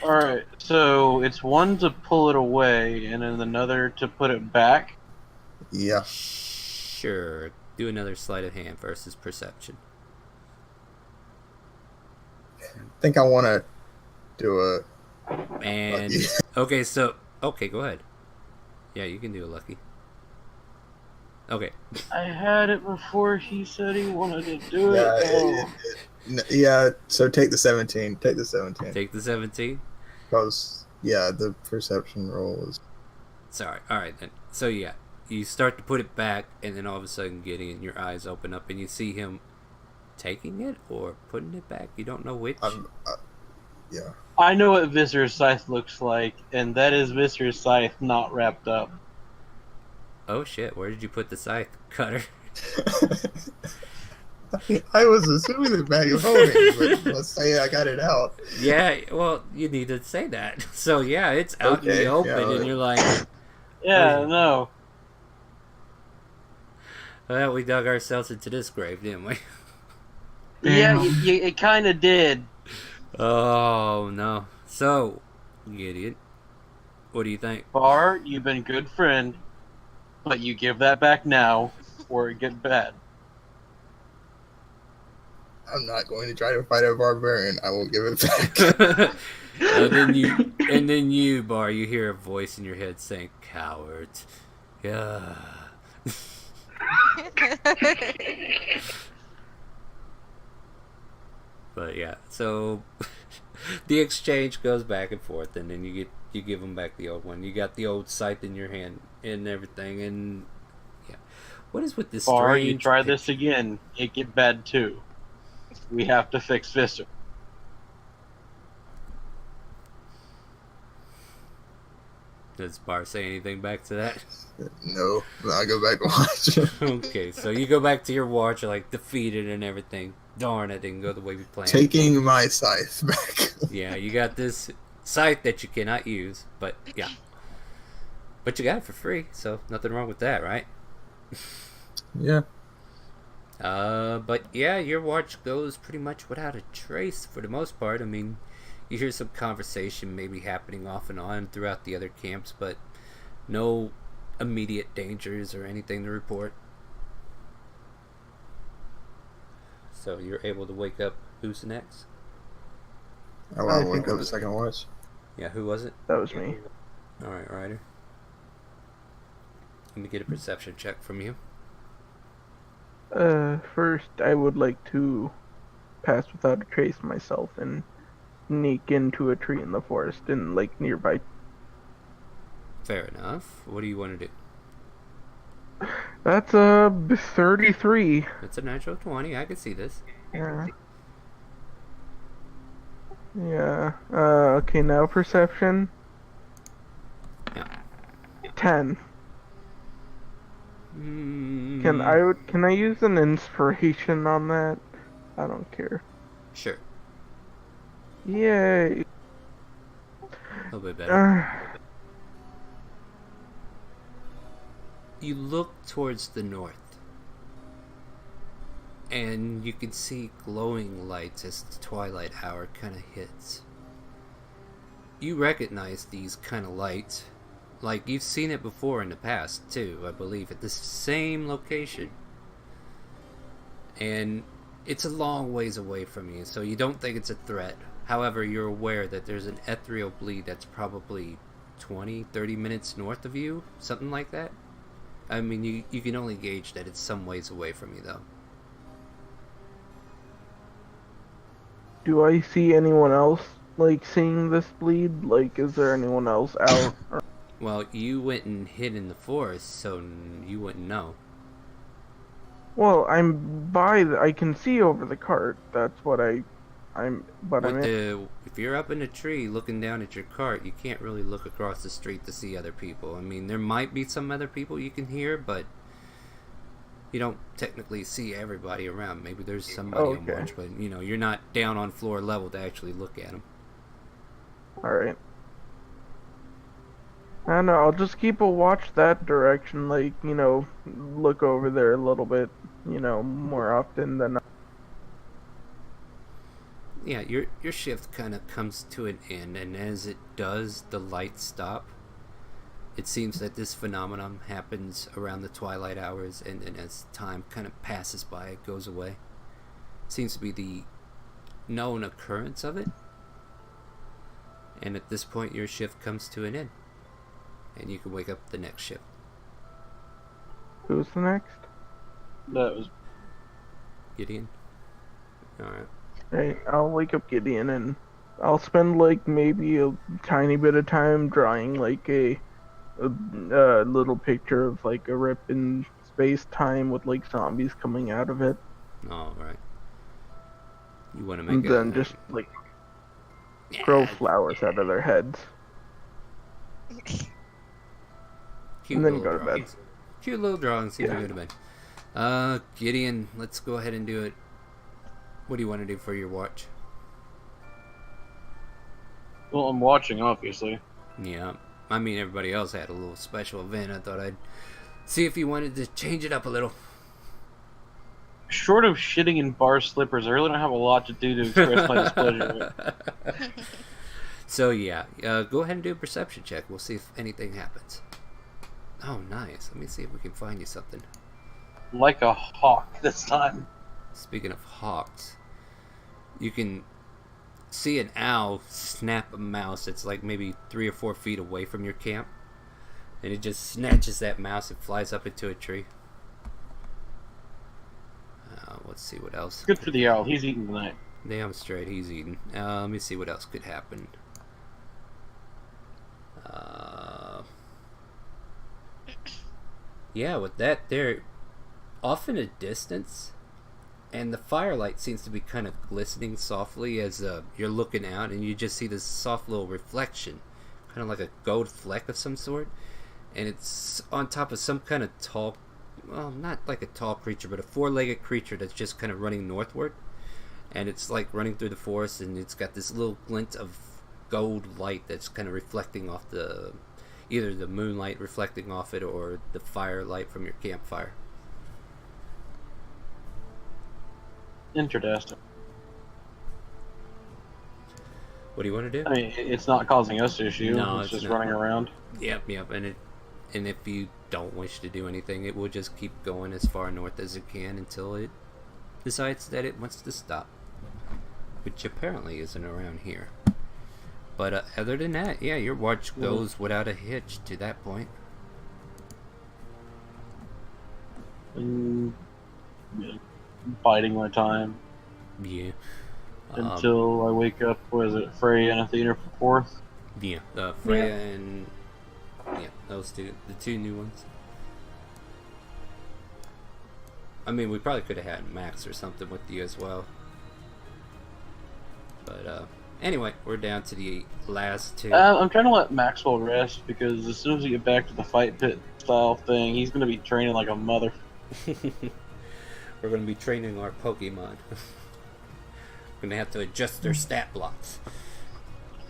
Alright, so it's one to pull it away and then another to put it back. Yeah. Sure. Do another sleight of hand versus perception. I think I want to do a. And lucky. okay, go ahead. Yeah, you can do a lucky. Okay. I had it before he said he wanted to do Yeah, it. yeah. So take the 17. Take the 17. Take the 17. Because the perception roll is. Sorry. All right then. So yeah, you start to put it back, and then all of a sudden, Gideon, your eyes open up, and you see him taking it or putting it back. You don't know which. Yeah. I know what Viscer's scythe looks like, and that is Viscer's scythe not wrapped up. Oh shit, where did you put the scythe cutter? I was assuming the bag of holding, but let's say I got it out. Yeah, well, you need to say that. So yeah, it's out in the Okay, open, yeah, and you're like, Yeah, Oh. no. well, we dug ourselves into this grave, didn't we? Yeah, Damn. it kind of did. Oh no. So, Gideon, what do you think? Bar, you've been good friend, but you give that back now, or it get bad. I'm not going to try to fight a barbarian. I will give it back. and then you, Bar, you hear a voice in your head saying, "Coward." Yeah. But yeah, so the exchange goes back and forth, and then you give them back the old one. You got the old scythe in your hand and everything, and yeah. What is with this Bar, strange? you try this picture? again, it get bad too. We have to fix Viscer. Does Bar say anything back to that? No, I'll go back and watch. Okay, so you go back to your watch, like defeated and everything. Darn, it didn't go the way we planned. Taking my scythe back. Yeah, you got this scythe that you cannot use, but yeah. But you got it for free, so nothing wrong with that, right? Yeah. But yeah, your watch goes pretty much without a trace for the most part. I mean, you hear some conversation maybe happening off and on throughout the other camps, but no immediate dangers or anything to report. So you're able to wake up. Who's next? I want to wake up a second watch. Yeah, who was it? That was me. Alright, Ryder. Let me get a perception check from you. First, I would like to pass without a trace myself and sneak into a tree in the forest and, like, nearby. Fair enough. What do you want to do? That's 33. It's a natural 20. I can see this. Yeah. Yeah. Okay, now perception. Yeah. 10. Mm, Can I use an inspiration on that? I don't care. Sure. Yay. A little bit better. You look towards the north, and you can see glowing lights as the twilight hour kind of hits. You recognize these kind of lights. Like, you've seen it before in the past, too, I believe, at the same location. And it's a long ways away from you, so you don't think it's a threat. However, you're aware that there's an ethereal bleed that's probably 20, 30 minutes north of you, something like that. I mean, you can only gauge that it's some ways away from you, though. Do I see anyone else, like, seeing this bleed? Like, is there anyone else out? Well, you went and hid in the forest, so you wouldn't know. Well, I'm by I can see over the cart. That's what I'm If you're up in a tree looking down at your cart, you can't really look across the street to see other people. I mean, there might be some other people you can hear, but you don't technically see everybody around. Maybe there's somebody on Okay. watch, but you're not down on floor level to actually look at them. Alright. I don't know, I'll just keep a watch that direction, like, look over there a little bit, more often than not. Yeah, your shift kind of comes to an end, and as it does, the lights stop. It seems that this phenomenon happens around the twilight hours, and as time kind of passes by, it goes away. Seems to be the known occurrence of it. And at this point, your shift comes to an end. And you can wake up the next shift. Who's the next? That was Gideon? Alright. Right, I'll wake up Gideon and I'll spend, like, maybe a tiny bit of time drawing, like, a little picture of, like, a rip in space-time with, like, zombies coming out of it. Alright. You want to And make then just, like... grow flowers out of their heads. Cute And then little go to bed. drawings. Cute little drawings. And Yeah. you go to bed. Gideon, let's go ahead and do it. What do you want to do for your watch? Well, I'm watching, obviously. Yeah. I mean, everybody else had a little special event. I thought I'd see if you wanted to change it up a little. Short of shitting in bar slippers, I really don't have a lot to do to express my displeasure. So yeah, go ahead and do a perception check. We'll see if anything happens. Oh, nice. Let me see if we can find you something. Like a hawk this time. Speaking of hawks, you can see an owl snap a mouse that's like maybe 3 or 4 feet away from your camp, and it just snatches that mouse and flies up into a tree. Let's see what else. Good for the owl. He's eating tonight. Damn straight, he's eating. Let me see what else could happen. Yeah, with that, they're off in a distance, and the firelight seems to be kind of glistening softly as you're looking out, and you just see this soft little reflection, kind of like a gold fleck of some sort, and it's on top of some kind of tall, well, not like a tall creature, but a 4-legged creature that's just kind of running northward, and it's like running through the forest, and it's got this little glint of gold light that's kind of reflecting off either the moonlight reflecting off it or the firelight from your campfire. Interesting. What do you want to do? I mean, it's not causing us issue. No, it's it's just not. running around. Yep, and if you don't wish to do anything, it will just keep going as far north as it can until it decides that it wants to stop, which apparently isn't around here. But other than that, yeah, your watch goes without a hitch to that point. Yeah, biding my time Yeah. until I wake up. What is it? Freya and Athena for 4th. Yeah, Freya and those two, the 2 new ones. I mean, we probably could have had Max or something with you as well. But anyway, we're down to the last 2. I'm trying to let Maxwell rest because as soon as we get back to the fight pit style thing, he's going to be training like a mother. We're going to be training our Pokemon. We're going to have to adjust their stat blocks.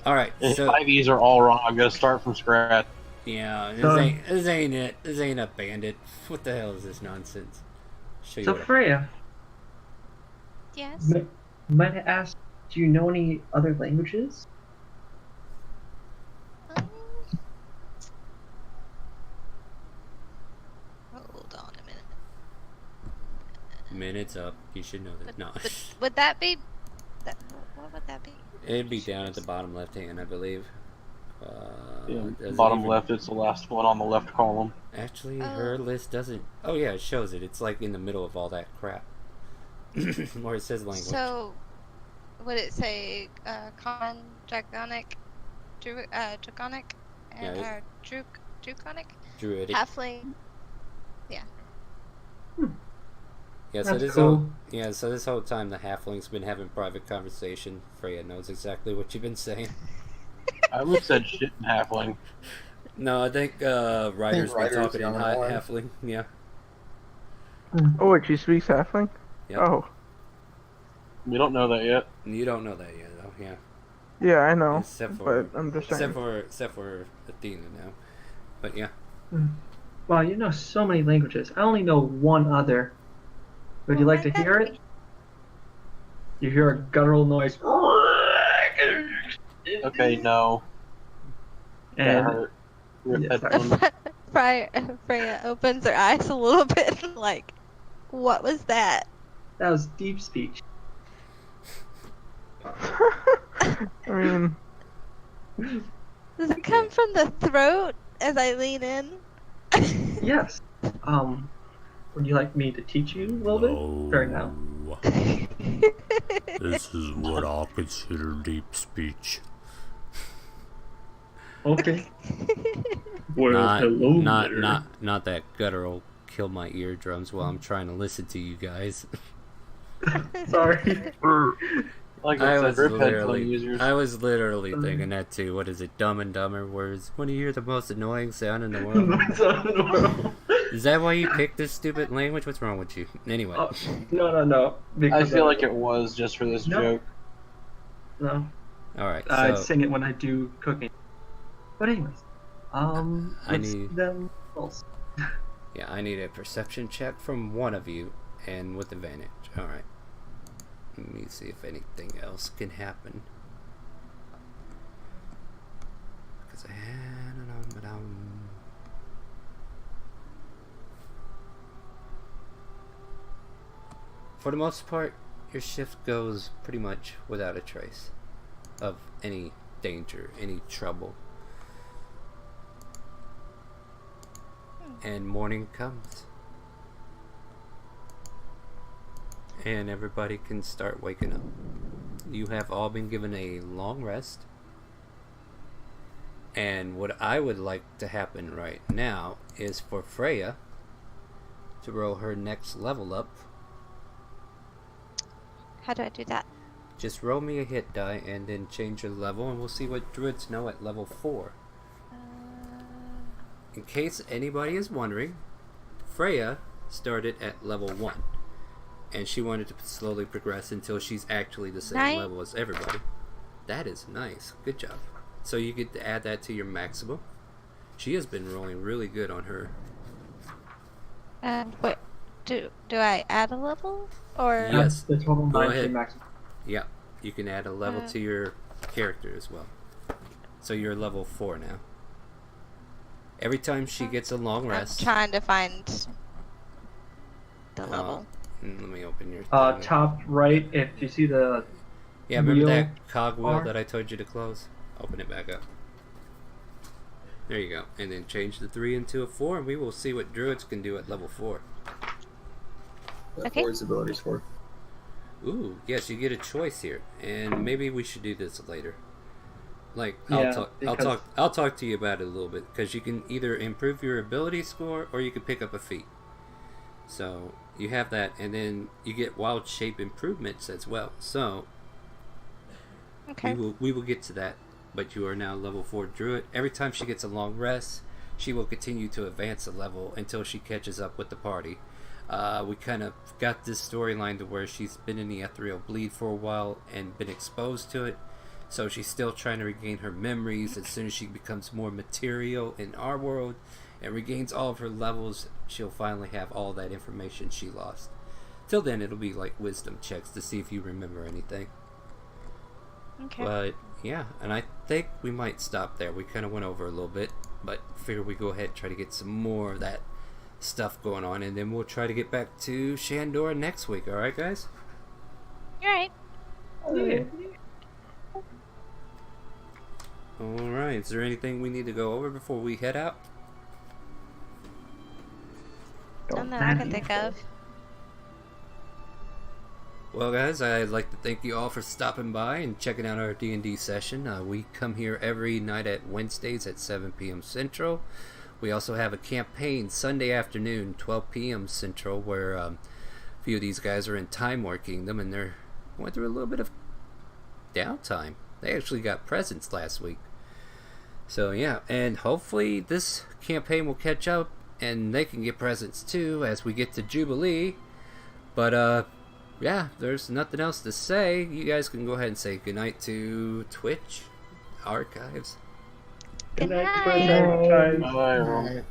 Alright, His so 5Es are all wrong. I'm going to start from scratch. yeah, this ain't it. This ain't a bandit. What the hell is this nonsense? Show you So what- Freya, Yes. might I ask, do you know any other languages? Um, hold on a minute. Minute's up. You should know that. No. Would that be? What would that be? It'd be down at the bottom left hand, I believe. Does it Bottom even- left, it's the last one on the left column. Actually, Oh. her list doesn't. Oh yeah, it shows it. It's like in the middle of all that crap. Where it says language. So, would it say common, draconic, draconic, and Yeah, draconic, Druidic. halfling? Yeah, so That's this cool. so this whole time the halfling's been having private conversation. Freya knows exactly what you've been saying. I would have said shit in halfling. No, I think Ryder's been Ryder's talking the in only one. halfling. Yeah. Oh, wait, she speaks halfling? Yep. Oh, We don't know that yet. You don't know that yet, though. Yeah. yeah, I know. Except for But I'm just saying. except for Athena now. But yeah. Wow, you know so many languages. I only know one other. Would you like to hear it? You hear a guttural noise. Okay, no. That And hurt. Rip Yeah, headphones. Freya opens her eyes a little bit, like, what was that? that was deep speech. I mean, Does it come from the throat as I lean in? Yes. Would you like me to teach you a little bit? Or no? This is what I'll consider deep speech. Okay. Well, hello there. Not that guttural kill my eardrums while I'm trying to listen to you guys. Sorry. Like I I said, was rip headphone literally, users. I was literally thinking that too. What is it, Dumb and Dumber? Words. When you hear the most annoying sound in the world. Is that why you picked this stupid language? What's wrong with you? Anyway. Oh, no. I Because feel like it was just for this No. joke. No, All right. I So sing it when I do cooking. But anyways, let's see need- them rolls. yeah, I need a perception check from one of you, and with advantage. All right. Let me see if anything else can happen. Because I had For the most part, your shift goes pretty much without a trace of any danger, any trouble. And morning comes. And everybody can start waking up. You have all been given a long rest. And what I would like to happen right now is for Freya to roll her next level up. How do I do that? Just roll me a hit die and then change your level, and we'll see what druids know at level 4. In case anybody is wondering, Freya started at level 1. And she wanted to slowly progress until she's actually the same Nice. level as everybody. That is nice. Good job. So you get to add that to your maximum. She has been rolling really good on her. And wait, do I add a level or? Yes. The total Go 9 ahead. maximum. Yeah, you can add a level Uh. to your character as well. So you're level 4 now. Every time she gets a long I'm rest. trying to find the level. Let me open your thing. Top right, if you see the Yeah, remember wheel that cogwheel bar? that I told you to close? Open it back up. There you go. And then change the 3 into a 4, and we will see what druids can do at level 4. What Okay. for his abilities for? Ooh, yes, you get a choice here, and maybe we should do this later. Like, Yeah, I'll talk to you about it a little bit, because you can either improve your ability score or you can pick up a feat. So you have that, and then you get wild shape improvements as well. So Okay. we will get to that. But you are now level 4 druid. Every time she gets a long rest, she will continue to advance a level until she catches up with the party. We kind of got this storyline to where she's been in the ethereal bleed for a while and been exposed to it. So she's still trying to regain her memories. As soon as she becomes more material in our world and regains all of her levels, she'll finally have all that information she lost. Till then, it'll be like wisdom checks to see if you remember anything. Okay. But yeah, and I think we might stop there. We kind of went over a little bit, but figure we go ahead and try to get some more of that stuff going on, and then we'll try to get back to Shandor next week. All right, guys? You're right. Yeah. All right. Is there anything we need to go over before we head out? None that I can think of. Well, guys, I'd like to thank you all for stopping by and checking out our D&D session. We come here every night at Wednesdays at 7 p.m. Central. We also have a campaign Sunday afternoon, 12 p.m. Central, where a few of these guys are in Time War Kingdom, and they're going through a little bit of downtime. They actually got presents last week. So, yeah, and hopefully this campaign will catch up, and they can get presents too as we get to Jubilee. But, yeah, there's nothing else to say. You guys can go ahead and say goodnight to Twitch Archives. Good night, Good Twitch night. Archives. Bye, everyone.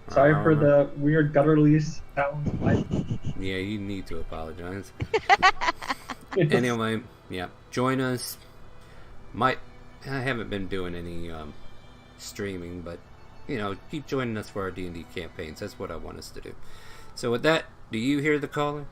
Sorry for the weird gutturally sounds. Yeah, you need to apologize. Anyway, yeah, join us. I haven't been doing any streaming, but you know, keep joining us for our D&D campaigns. That's what I want us to do. So with that, do you hear the caller?